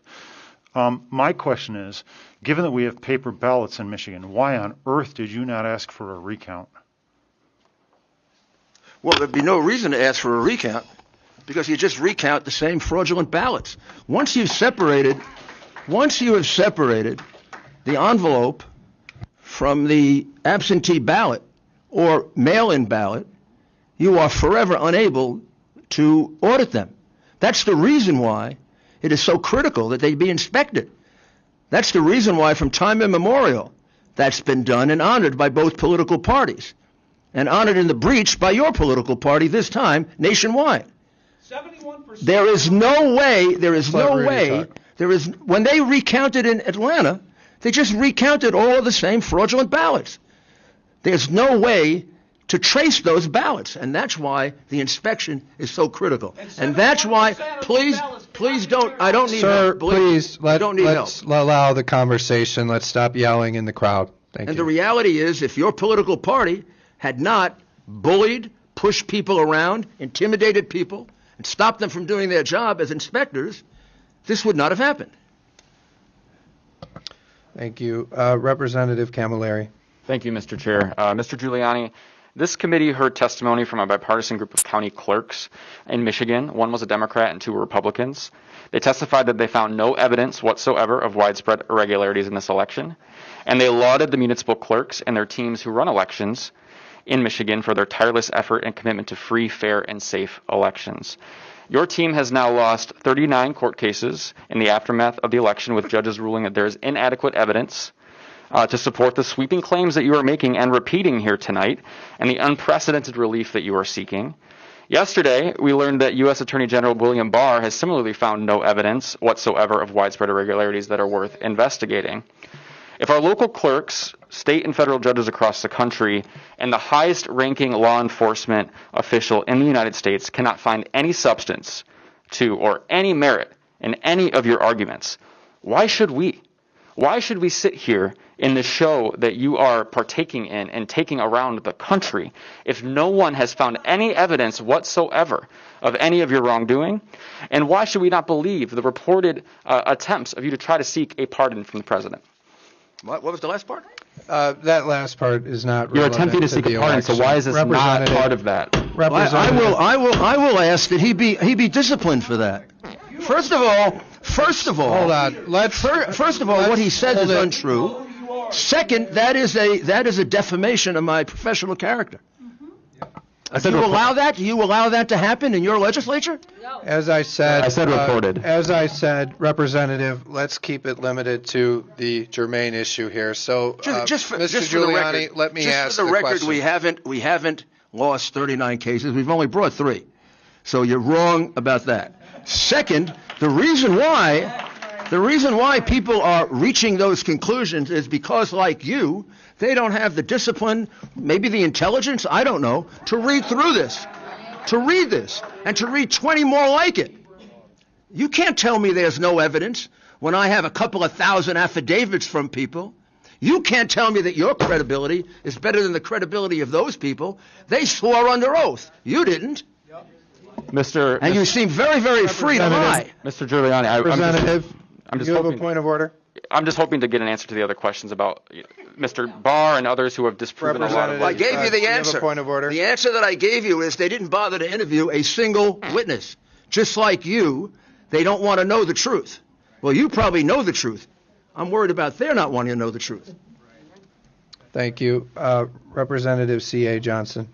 My question is, given that we have paper ballots in Michigan, why on earth did you not ask for a recount? Well, there'd be no reason to ask for a recount because you just recount the same fraudulent ballots. Once you have separated the envelope from the absentee ballot or mail-in ballot, you are forever unable to audit them. That's the reason why it is so critical that they be inspected. That's the reason why from time immemorial that's been done and honored by both political parties and honored in the breach by your political party this time nationwide. 71%. There is no way, when they recounted in Atlanta, they just recounted all of the same fraudulent ballots. There's no way to trace those ballots, and that's why the inspection is so critical. And that's why, please don't, I don't need help. Please, let's allow the conversation. Let's stop yelling in the crowd. Thank you. And the reality is, if your political party had not bullied, pushed people around, intimidated people, and stopped them from doing their job as inspectors, this would not have happened. Thank you. Representative Camilleri. Thank you, Mr. Chair. Mr. Giuliani, this committee heard testimony from a bipartisan group of county clerks in Michigan. One was a Democrat and two were Republicans. They testified that they found no evidence whatsoever of widespread irregularities in this election, and they lauded the municipal clerks and their teams who run elections in Michigan for their tireless effort and commitment to free, fair, and safe elections. Your team has now lost 39 court cases in the aftermath of the election, with judges ruling that there is inadequate evidence to support the sweeping claims that you are making and repeating here tonight, and the unprecedented relief that you are seeking. Yesterday, we learned that U.S. Attorney General William Barr has similarly found no evidence whatsoever of widespread irregularities that are worth investigating. If our local clerks, state and federal judges across the country, and the highest ranking law enforcement official in the United States cannot find any substance to or any merit in any of your arguments, why should we? Why should we sit here in the show that you are partaking in and taking around the country if no one has found any evidence whatsoever of any of your wrongdoing? And why should we not believe the reported attempts of you to try to seek a pardon from the president? What was the last part? That last part is not You're relevant attempting to seek the a pardon, so election. why is this not part of that? I will ask that he be disciplined for that. First of all, hold on. First of all, what he said is untrue. Second, that is a defamation of my professional character. Do you allow that? Do you allow that to happen in your legislature? As I said, reported. As I said, Representative, let's keep it limited to the germane issue here. So, Just for Mr. the Giuliani, record, let me just ask for the record, question. we haven't lost 39 cases. We've only brought 3. So you're wrong about that. Second, the reason why people are reaching those conclusions is because, like you, they don't have the discipline, maybe the intelligence, I don't know, to read through this, and to read 20 more like it. You can't tell me there's no evidence when I have a couple of thousand affidavits from people. You can't tell me that your credibility is better than the credibility of those people. They swore under oath. You didn't. And you seem very, very free to lie. Mr. Giuliani, I'm just you have hoping, a point of order? I'm just hoping to get an answer to the other questions about Mr. Barr and others who have disproven a lot of I gave you the answer. You have a point of order? The answer that I gave you is they didn't bother to interview a single witness. Just like you, they don't want to know the truth. Well, you probably know the truth. I'm worried about their not wanting to know the truth. Thank you. Representative C.A. Johnson.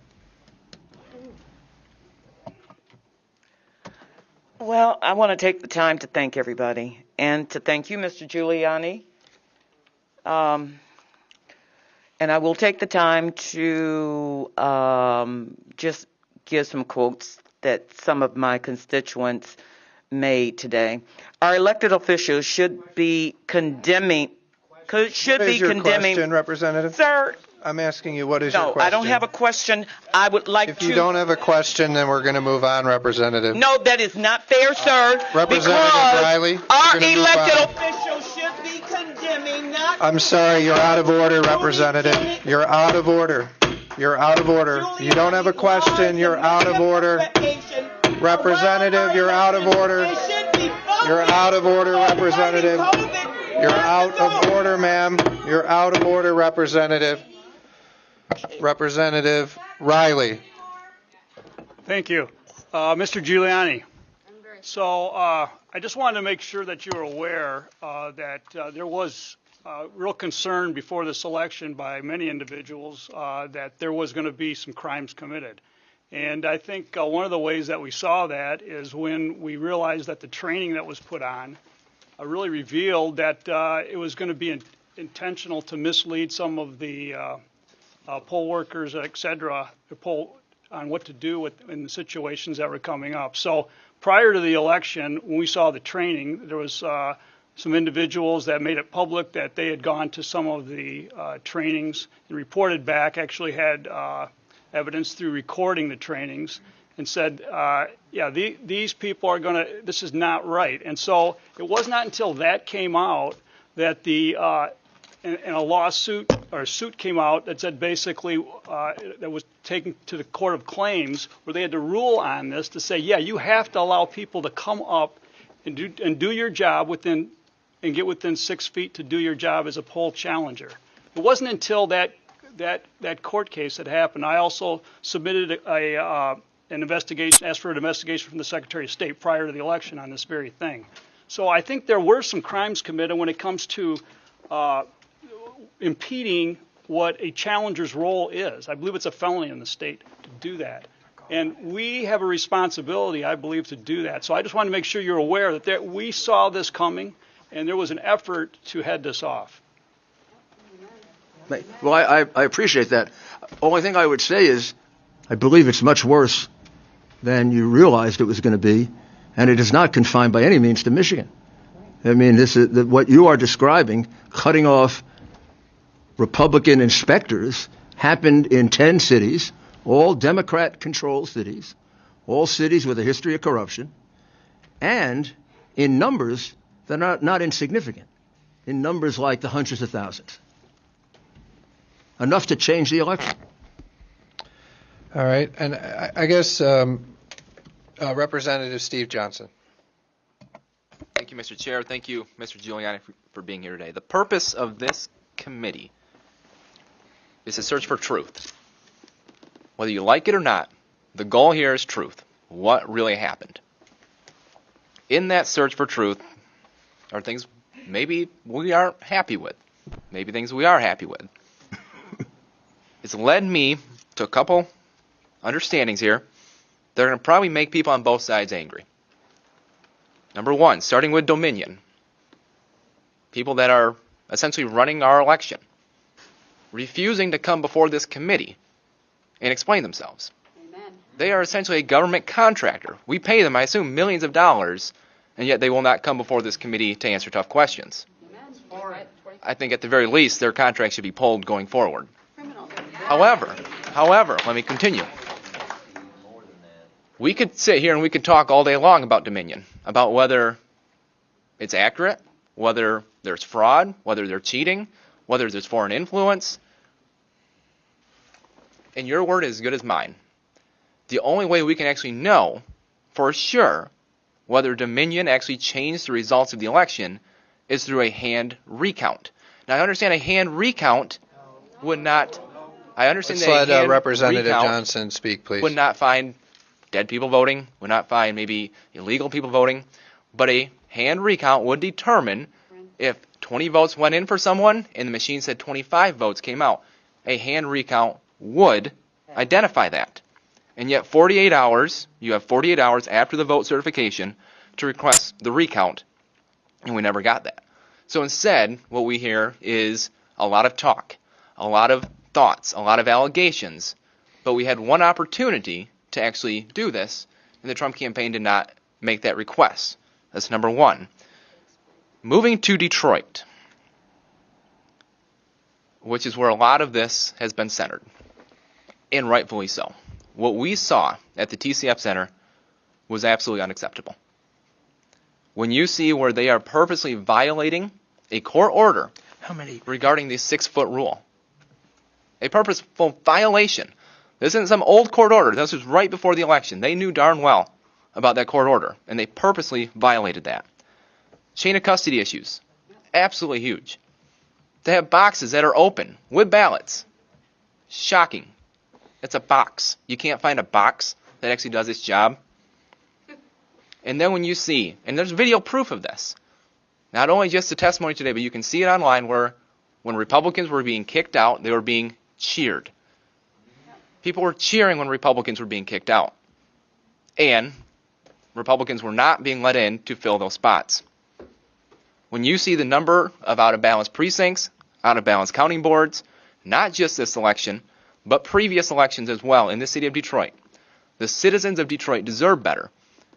Well, I want to take the time to thank everybody and to thank you, Mr. Giuliani. And I will take the time to just give some quotes that some of my constituents made today. Our elected officials should be condemning. What is your question, Representative? Sir. I'm asking you, what is your question? No, I don't have a question. I would like If you don't have a question, then we're going to move on, Representative. No, that is not fair, sir. Representative Riley, our we're gonna move elected on. officials should be condemning, not. I'm sorry, you're out of order, Representative. You're out of order. You're out of order. You don't have a question. You're out of order. Representative, you're out of order. You're out of order, Representative. You're out of order, ma'am. You're out of order, Representative. Representative Riley. Thank you. Mr. Giuliani. So I just wanted to make sure that you were aware that there was real concern before this election by many individuals that there was going to be some crimes committed. And I think one of the ways that we saw that is when we realized that the training that was put on really revealed that it was going to be intentional to mislead some of the poll workers, et cetera, on what to do in the situations that were coming up. So prior to the election, when we saw the training, there was some individuals that made it public that they had gone to some of the trainings and reported back, actually had evidence through recording the trainings, and said, these people are going to, this is not right. And so it was not until that came out that and a lawsuit or a suit came out that said basically that was taken to the Court of Claims where they had to rule on this to say, you have to allow people to come up and do your job and get within 6 feet to do your job as a poll challenger. It wasn't until that court case had happened. I also submitted an investigation, asked for an investigation from the Secretary of State prior to the election on this very thing. So I think there were some crimes committed when it comes to impeding what a challenger's role is. I believe it's a felony in the state to do that. And we have a responsibility, I believe, to do that. So I just want to make sure you're aware that we saw this coming and there was an effort to head this off. Well, I appreciate that. Only thing I would say is I believe it's much worse than you realized it was going to be, and it is not confined by any means to Michigan. I mean, this is what you are describing, cutting off Republican inspectors happened in 10 cities, all Democrat-controlled cities, all cities with a history of corruption, and in numbers that are not insignificant, in numbers like the hundreds of thousands. Enough to change the election. All right, and I guess Representative Steve Johnson. Thank you, Mr. Chair. Thank you, Mr. Giuliani, for being here today. The purpose of this committee is to search for truth. Whether you like it or not, the goal here is truth. What really happened? In that search for truth are things maybe we aren't happy with, maybe things we are happy with. It's led me to a couple understandings here that are going to probably make people on both sides angry. Number one, starting with Dominion. People that are essentially running our election, refusing to come before this committee and explain themselves. Amen. They are essentially a government contractor. We pay them, I assume, millions of dollars, and yet they will not come before this committee to answer tough questions. Amen. I think at the very least their contract should be pulled going forward. However, let me continue. We could sit here and we could talk all day long about Dominion, about whether it's accurate, whether there's fraud, whether they're cheating, whether there's foreign influence. And your word is as good as mine. The only way we can actually know for sure whether Dominion actually changed the results of the election is through a hand recount. Now, I understand a hand recount would not... I understand Let's that let Representative recount Johnson speak, please. would not find dead people voting, would not find maybe illegal people voting, but a hand recount would determine if 20 votes went in for someone and the machine said 25 votes came out. A hand recount would identify that. And yet 48 hours, you have 48 hours after the vote certification to request the recount, and we never got that. So instead, what we hear is a lot of talk, a lot of thoughts, a lot of allegations, but we had one opportunity to actually do this, and the Trump campaign did not make that request. That's number one. Moving to Detroit, which is where a lot of this has been centered, and rightfully so. What we saw at the TCF Center was absolutely unacceptable. When you see where they are purposely violating a court order regarding the 6-foot rule, a purposeful violation. This isn't some old court order. This was right before the election. They knew darn well about that court order, and they purposely violated that. Chain of custody issues, absolutely huge. They have boxes that are open with ballots. Shocking. It's a box. You can't find a box that actually does its job. And then when you see, and there's video proof of this, not only just the testimony today, but you can see it online where when Republicans were being kicked out, they were being cheered. People were cheering when Republicans were being kicked out. And Republicans were not being let in to fill those spots. When you see the number of out-of-balance precincts, out-of-balance counting boards, not just this election, but previous elections as well in the city of Detroit, the citizens of Detroit deserve better.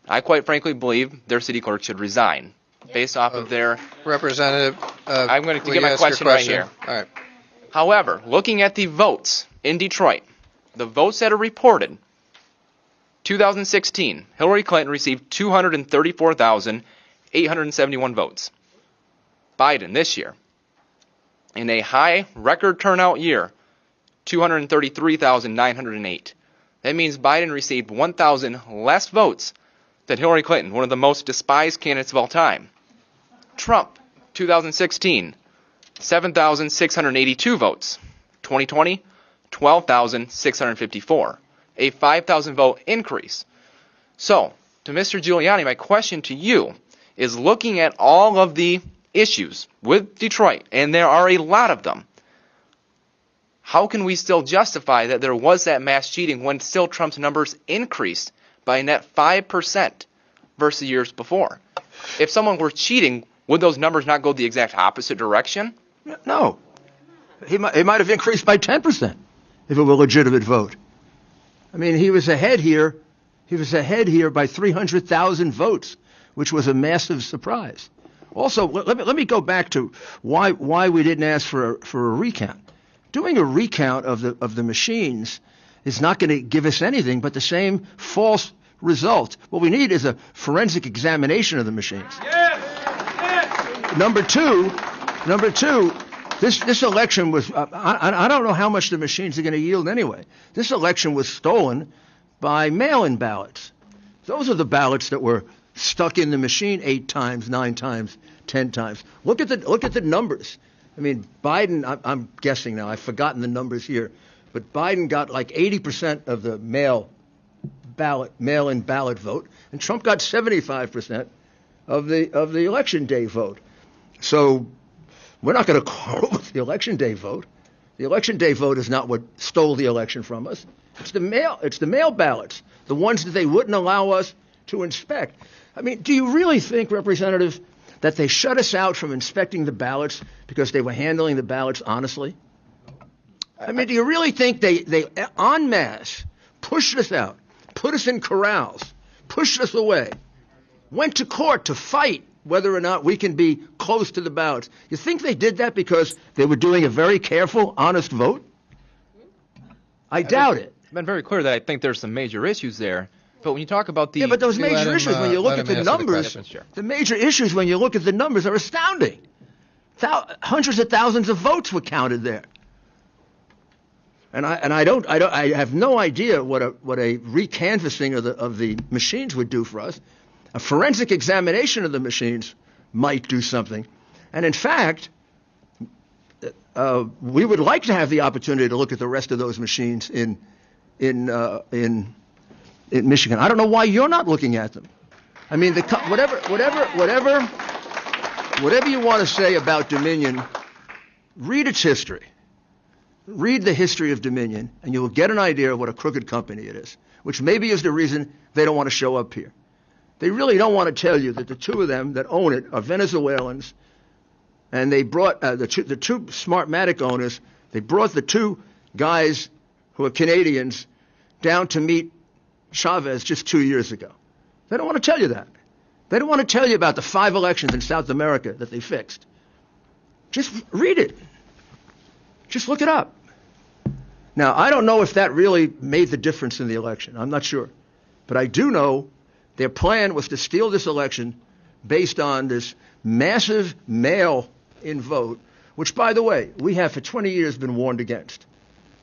I quite frankly believe their city clerk should resign based off of their... Representative, I'm going to get my question right here. All right. However, looking at the votes in Detroit, the votes that are reported, 2016, Hillary Clinton received 234,871 votes. Biden this year, in a high record turnout year, 233,908. That means Biden received 1,000 less votes than Hillary Clinton, one of the most despised candidates of all time. Trump, 2016, 7,682 votes. 2020, 12,654. A 5,000 vote increase. So, to Mr. Giuliani, my question to you is, looking at all of the issues with Detroit, and there are a lot of them, how can we still justify that there was that mass cheating when still Trump's numbers increased by a net 5% versus years before? If someone were cheating, would those numbers not go the exact opposite direction? No. He might have increased by 10% if it were a legitimate vote. I mean, he was ahead here. He was ahead here by 300,000 votes, which was a massive surprise. Also, let me go back to why we didn't ask for a recount. doing a recount of the machines is not going to give us anything but the same false result. What we need is a forensic examination of the machines. Number two, this election was, I don't know how much the machines are going to yield anyway. This election was stolen by mail-in ballots. Those are the ballots that were stuck in the machine 8 times, 9 times, 10 times. Look at the numbers. I mean, Biden, I'm guessing now, I've forgotten the numbers here, but Biden got like 80% of the mail-in ballot vote, and Trump got 75% of the election day vote. So we're not going to quarrel with the election day vote. The election day vote is not what stole the election from us. It's the mail ballots, the ones that they wouldn't allow us to inspect. I mean, do you really think, Representative, that they shut us out from inspecting the ballots because they were handling the ballots honestly? I mean, do you really think they en masse pushed us out, put us in corrals, pushed us away, went to court to fight whether or not we can be close to the ballots? You think they did that because they were doing a very careful, honest vote? I doubt it. I've been very clear that I think there's some major issues there. But when you talk about the... Yeah, but those major issues, when you look at the numbers, the major issues, when you look at the numbers, are astounding. Hundreds of thousands of votes were counted there. And I have no idea what a recanvassing of the machines would do for us. A forensic examination of the machines might do something. And in fact, we would like to have the opportunity to look at the rest of those machines in Michigan. I don't know why you're not looking at them. I mean, whatever you want to say about Dominion, read its history. Read the history of Dominion, and you will get an idea of what a crooked company it is, which maybe is the reason they don't want to show up here. They really don't want to tell you that the two of them that own it are Venezuelans, and they brought the two Smartmatic owners, they brought the two guys who are Canadians down to meet Chavez just 2 years ago. They don't want to tell you that. They don't want to tell you about the 5 elections in South America that they fixed. Just read it. Just look it up. Now, I don't know if that really made the difference in the election. I'm not sure. But I do know their plan was to steal this election based on this massive mail-in vote, which, by the way, we have for 20 years been warned against.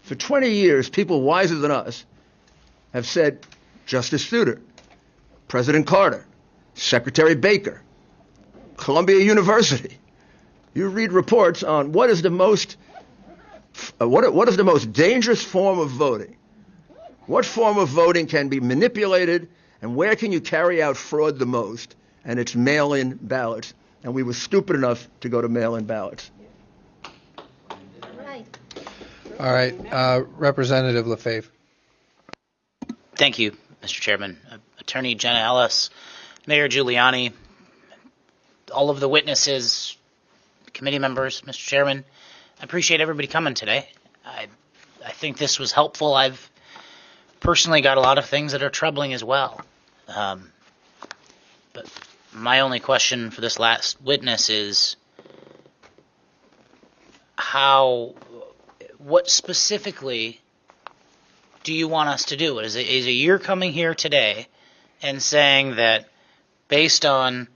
For 20 years, people wiser than us have said, Justice Souter, President Carter, Secretary Baker, Columbia University. You read reports on what is the most dangerous form of voting. What form of voting can be manipulated, and where can you carry out fraud the most? And it's mail-in ballots. And we were stupid enough to go to mail-in ballots. All right. Representative Lefebvre. Thank you, Mr. Chairman. Attorney Jenna Ellis, Mayor Giuliani, all of the witnesses, committee members, Mr. Chairman, I appreciate everybody coming today. I think this was helpful. I've personally got a lot of things that are troubling as well. But my only question for this last witness is what specifically do you want us to do? Is it you're coming here today and saying that based on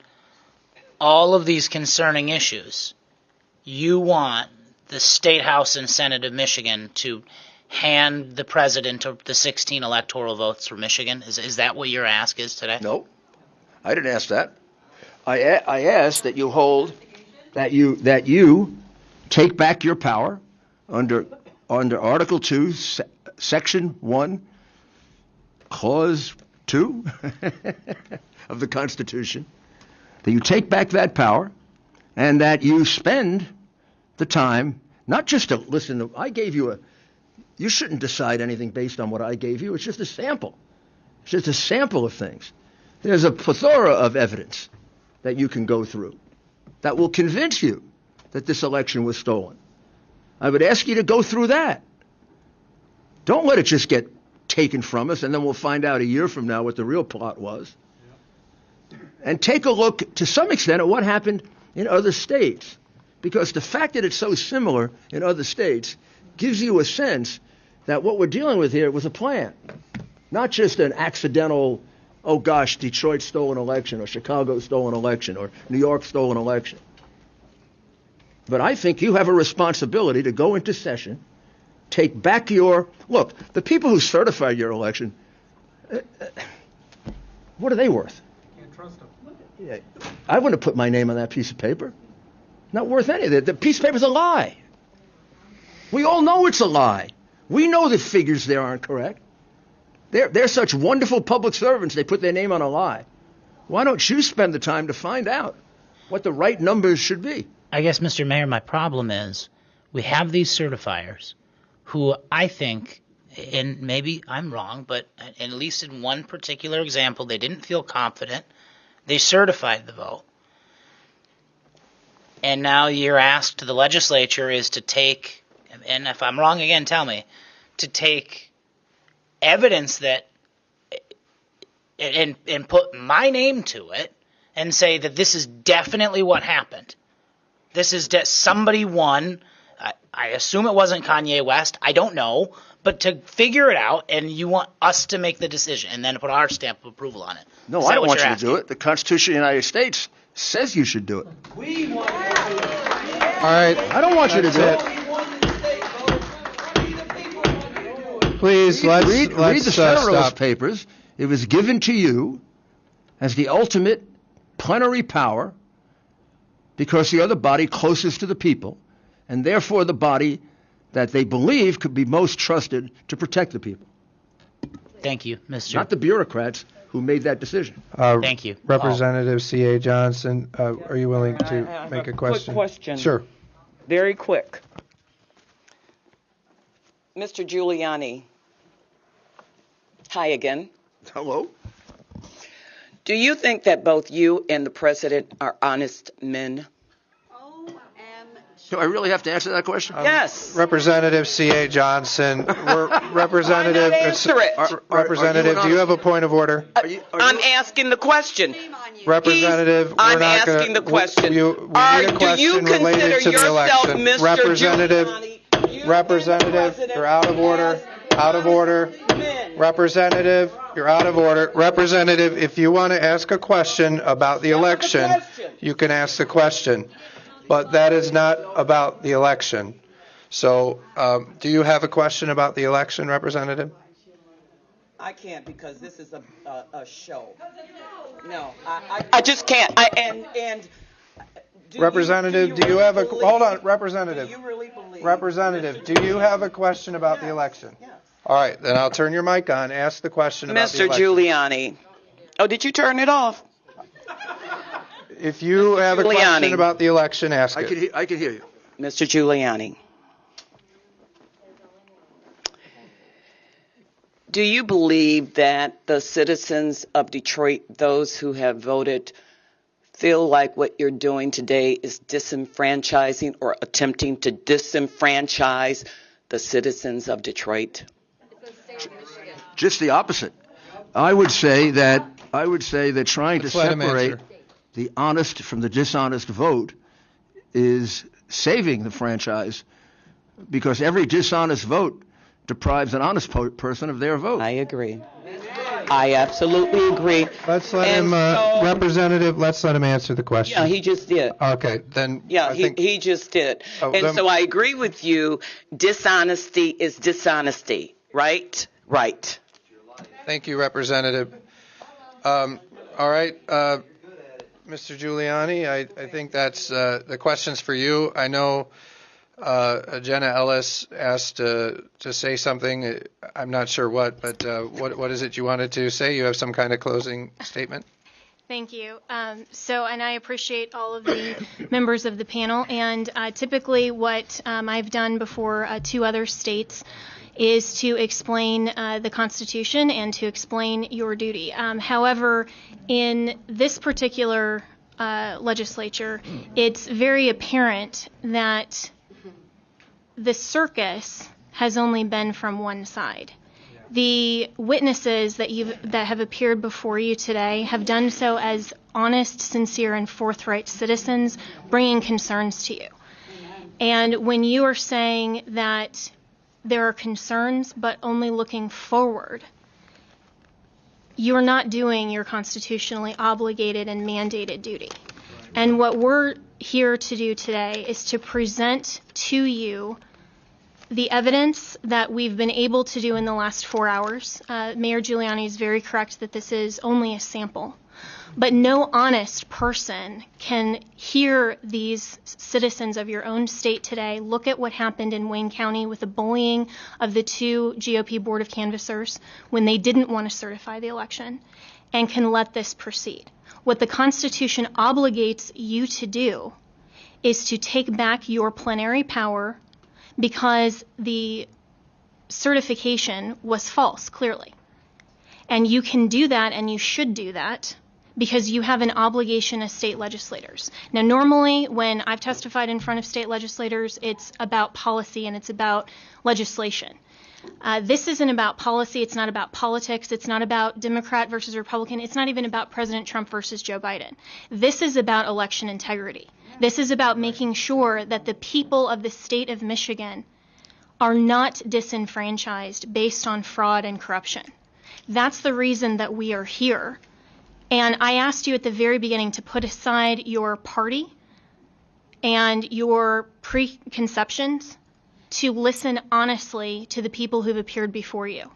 all of these concerning issues, you want the State House and Senate of Michigan to hand the president of the 16 electoral votes for Michigan? Is that what your ask is today? No, I didn't ask that. I asked that you hold, that you take back your power under Article 2, Section 1, Clause 2 of the Constitution, that you take back that power and that you spend the time, not just to listen to, I gave you you shouldn't decide anything based on what I gave you. It's just a sample. It's just a sample of things. There's a plethora of evidence that you can go through that will convince you that this election was stolen. I would ask you to go through that. Don't let it just get taken from us, and then we'll find out a year from now what the real plot was. And take a look, to some extent, at what happened in other states. Because the fact that it's so similar in other states gives you a sense that what we're dealing with here was a plan, not just an accidental, oh gosh, Detroit stole an election, or Chicago stole an election, or New York stole an election. But I think you have a responsibility to go into session, take back your, look, the people who certified your election, what are they worth? Can't trust them. Yeah, I wouldn't have put my name on that piece of paper. Not worth anything. The piece of paper's a lie. We all know it's a lie. We know the figures there aren't correct. They're such wonderful public servants, they put their name on a lie. Why don't you spend the time to find out what the right numbers should be? I guess, Mr. Mayor, my problem is we have these certifiers who I think, and maybe I'm wrong, but at least in one particular example, they didn't feel confident. They certified the vote. And now you're asked, the legislature is to take, and if I'm wrong again, tell me, to take evidence that, and put my name to it, and say that this is definitely what happened. This is somebody won. I assume it wasn't Kanye West. I don't know. But to figure it out, and you want us to make the decision, and then put our stamp of approval on it. No, I don't want you to do it. The Constitution of the United States says you should do it. We want All right. I don't want you to do it. Please, read the Federalist stop. Papers. It was given to you as the ultimate plenary power because you're the body closest to the people, and therefore the body that they believe could be most trusted to protect the people. Thank you, Mr. Not the bureaucrats who made that decision. Thank you. Representative C.A. Johnson, are you willing to make a question? Quick question. Sure. Very quick. Mr. Giuliani. Hi again. Hello. Do you think that both you and the president are honest men? Do I really have to answer that question? Yes. Representative C.A. Johnson, Representative, answer it. Representative, do you have a point of order? I'm asking the question. Representative, I'm asking the question. We need a question related to the election. Representative, you're out of order. Out of order. Representative, you're out of order. Representative, if you want to ask a question about the election, you can ask the question. But that is not about the election. So, do you have a question about the election, Representative? I can't because this is a show. No, I just can't. Representative, do you have a hold on, Representative? Do you really believe? Representative, do you have a question about the election? Yes. All right, then I'll turn your mic on. Ask the question about the Mr. election. Giuliani. Oh, did you turn it off? If you have a question about the election, ask it. I can hear you. Mr. Giuliani. Do you believe that the citizens of Detroit, those who have voted, feel like what you're doing today is disenfranchising or attempting to disenfranchise the citizens of Detroit? Just the opposite. I would say that trying to separate the honest from the dishonest vote is saving the franchise because every dishonest vote deprives an honest person of their vote. I agree. I absolutely agree. Let's let him, Representative, let's let him answer the question. Yeah, he just did. Okay, then. Yeah, he just did. So I agree with you. Dishonesty is dishonesty, right? Right. Thank you, Representative. All right, Mr. Giuliani, I think that's the question's for you. I know Jenna Ellis asked to say something. I'm not sure what, but what is it you wanted to say? You have some kind of closing statement? Thank you. And I appreciate all of the members of the panel. And typically what I've done before 2 other states is to explain the Constitution and to explain your duty. However, in this particular legislature, it's very apparent that the circus has only been from one side. The witnesses that have appeared before you today have done so as honest, sincere, and forthright citizens bringing concerns to you. And when you are saying that there are concerns, but only looking forward, you're not doing your constitutionally obligated and mandated duty. And what we're here to do today is to present to you the evidence that we've been able to do in the last 4 hours. Mayor Giuliani is very correct that this is only a sample. But no honest person can hear these citizens of your own state today look at what happened in Wayne County with the bullying of the 2 GOP Board of Canvassers when they didn't want to certify the election, and can let this proceed. What the Constitution obligates you to do is to take back your plenary power because the certification was false, clearly. And you can do that, and you should do that, because you have an obligation as state legislators. Now, normally when I've testified in front of state legislators, it's about policy and it's about legislation. This isn't about policy. It's not about politics. It's not about Democrat versus Republican. It's not even about President Trump versus Joe Biden. This is about election integrity. This is about making sure that the people of the state of Michigan are not disenfranchised based on fraud and corruption. That's the reason that we are here. And I asked you at the very beginning to put aside your party and your preconceptions to listen honestly to the people who've appeared before you.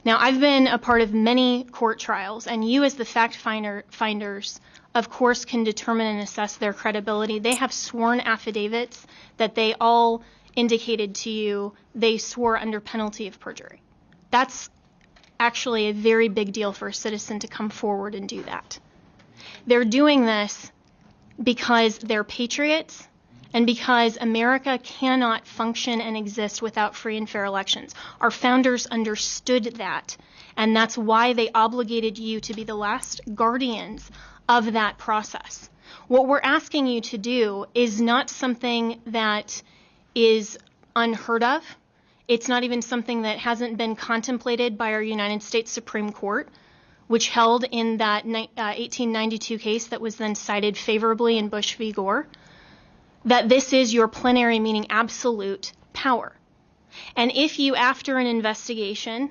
Now, I've been a part of many court trials, and you as the fact finders, of course, can determine and assess their credibility. They have sworn affidavits that they all indicated to you they swore under penalty of perjury. That's actually a very big deal for a citizen to come forward and do that. They're doing this because they're patriots and because America cannot function and exist without free and fair elections. Our founders understood that, and that's why they obligated you to be the last guardians of that process. What we're asking you to do is not something that is unheard of. It's not even something that hasn't been contemplated by our United States Supreme Court, which held in that 1892 case that was then cited favorably in Bush v. Gore, that this is your plenary, meaning absolute power. And if you, after an investigation,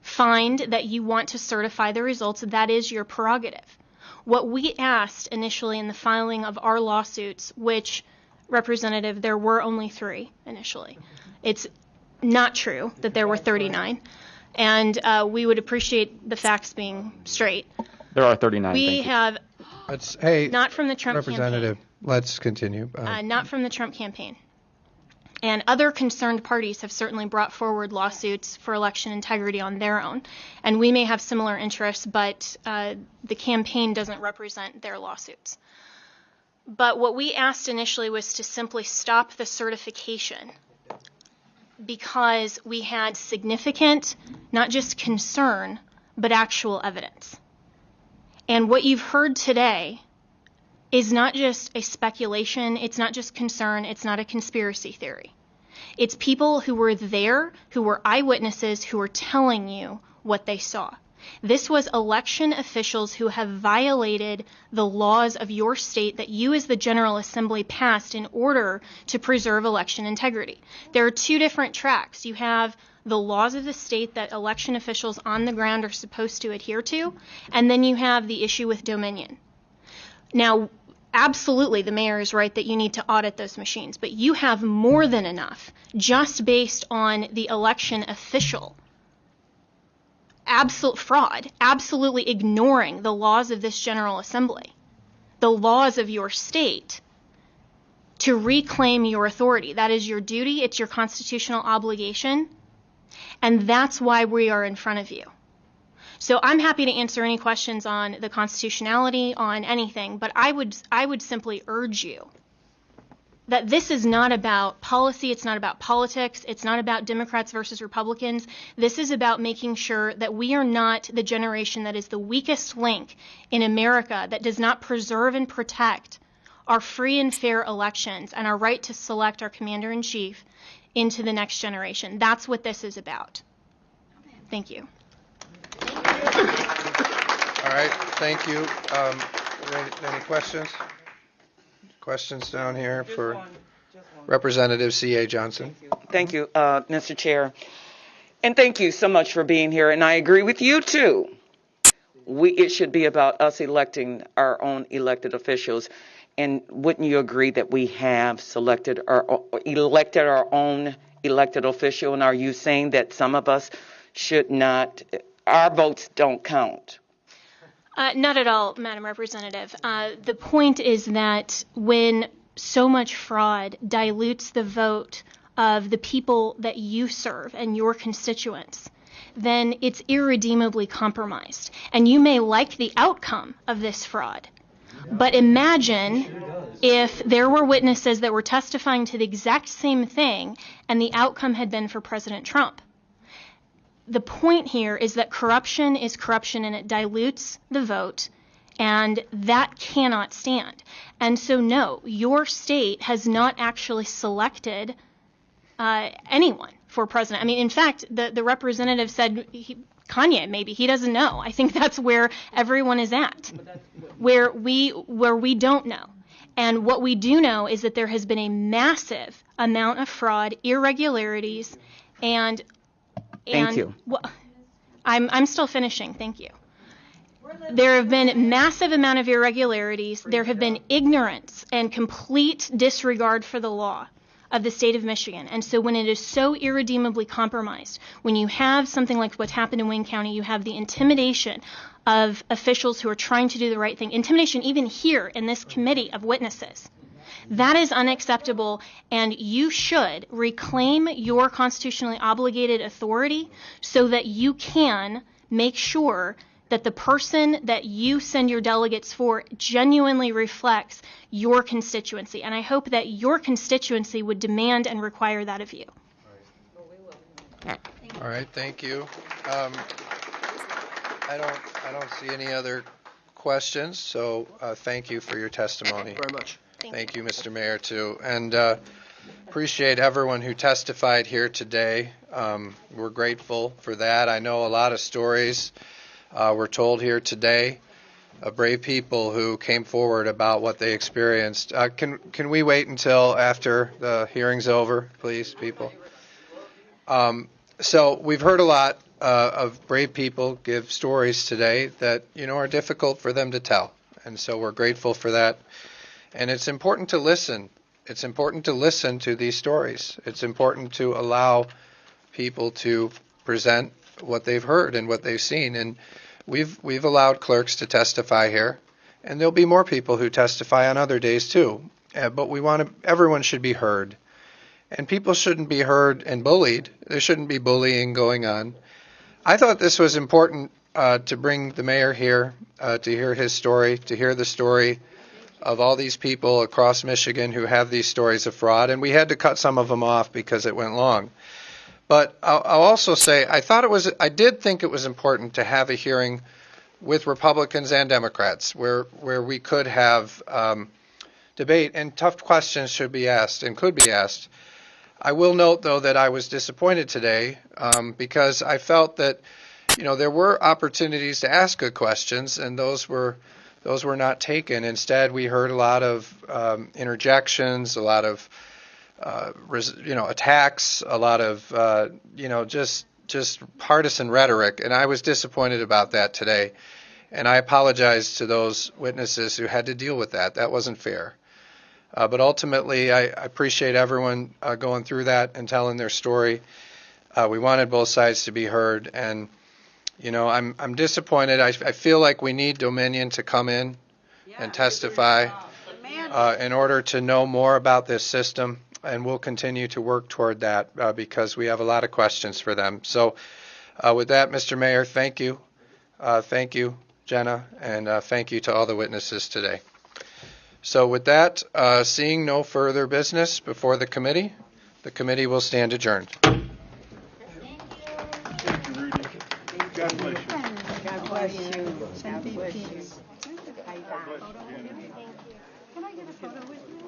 find that you want to certify the results, that is your prerogative. What we asked initially in the filing of our lawsuits, which, Representative, there were only 3 initially. It's not true that there were 39, and we would appreciate the facts being straight. There are 39. We have not from the Trump Representative, let's continue. not from the Trump campaign. And other concerned parties have certainly brought forward lawsuits for election integrity on their own. And we may have similar interests, but the campaign doesn't represent their lawsuits. But what we asked initially was to simply stop the certification because we had significant, not just concern, but actual evidence. And what you've heard today is not just a speculation, it's not just concern, it's not a conspiracy theory. It's people who were there, who were eyewitnesses, who were telling you what they saw. This was election officials who have violated the laws of your state that you as the General Assembly passed in order to preserve election integrity. There are 2 different tracks. You have the laws of the state that election officials on the ground are supposed to adhere to, and then you have the issue with dominion. Now, absolutely, the mayor is right that you need to audit those machines, but you have more than enough just based on the election official absolute fraud, absolutely ignoring the laws of this General Assembly, the laws of your state, to reclaim your authority. That is your duty. It's your constitutional obligation. And that's why we are in front of you. So I'm happy to answer any questions on the constitutionality, on anything, but I would simply urge you that this is not about policy, it's not about politics, it's not about Democrats versus Republicans. This is about making sure that we are not the generation that is the weakest link in America that does not preserve and protect our free and fair elections and our right to select our commander-in-chief into the next generation. That's what this is about. Thank you. All right, thank you. Any questions? Questions down here for Representative C.A. Johnson. Thank you, Mr. Chair. And thank you so much for being here. And I agree with you, too. It should be about us electing our own elected officials. And wouldn't you agree that we have elected our own elected official? And are you saying that some of us should not, our votes don't count? Not at all, Madam Representative. The point is that when so much fraud dilutes the vote of the people that you serve and your constituents, then it's irredeemably compromised. And you may like the outcome of this fraud, but imagine if there were witnesses that were testifying to the exact same thing and the outcome had been for President Trump. The point here is that corruption is corruption and it dilutes the vote, and that cannot stand. And so, no, your state has not actually selected anyone for president. I mean, in fact, the representative said Kanye, maybe. He doesn't know. I think that's where everyone is at, where we don't know. And what we do know is that there has been a massive amount of fraud, irregularities, and Thank you. Well, I'm still finishing. Thank you. There have been massive amount of irregularities. There have been ignorance and complete disregard for the law of the state of Michigan. And so when it is so irredeemably compromised, when you have something like what's happened in Wayne County, you have the intimidation of officials who are trying to do the right thing, intimidation even here in this committee of witnesses. That is unacceptable, and you should reclaim your constitutionally obligated authority so that you can make sure that the person that you send your delegates for genuinely reflects your constituency. And I hope that your constituency would demand and require that of you. All right, thank you. I don't see any other questions, so thank you for your testimony. Very much. Thank you, Mr. Mayor, too. And appreciate everyone who testified here today. We're grateful for that. I know a lot of stories were told here today of brave people who came forward about what they experienced. Can we wait until after the hearing's over, please, people? So we've heard a lot of brave people give stories today that, are difficult for them to tell. And so we're grateful for that. And it's important to listen. It's important to listen to these stories. It's important to allow people to present what they've heard and what they've seen. And we've allowed clerks to testify here, and there'll be more people who testify on other days too. But everyone should be heard. And people shouldn't be heard and bullied. There shouldn't be bullying going on. I thought this was important to bring the mayor here to hear his story, to hear the story of all these people across Michigan who have these stories of fraud, and we had to cut some of them off because it went long. But I'll also say I did think it was important to have a hearing with Republicans and Democrats where we could have debate and tough questions should be asked and could be asked. I will note, though, that I was disappointed today because I felt that there were opportunities to ask good questions, and those were not taken. Instead, we heard a lot of interjections, a lot of attacks, a lot of just partisan rhetoric, and I was disappointed about that today. And I apologize to those witnesses who had to deal with that. That wasn't fair. But ultimately, I appreciate everyone going through that and telling their story. We wanted both sides to be heard, and I'm disappointed. I feel like we need Dominion to come in and testify in order to know more about this system, and we'll continue to work toward that because we have a lot of questions for them. So with that, Mr. Mayor, thank you. Thank you, Jenna, and thank you to all the witnesses today. So with that, seeing no further business before the committee will stand adjourned. God bless you. God bless you. God bless you. God bless you. Can I get a photo with you?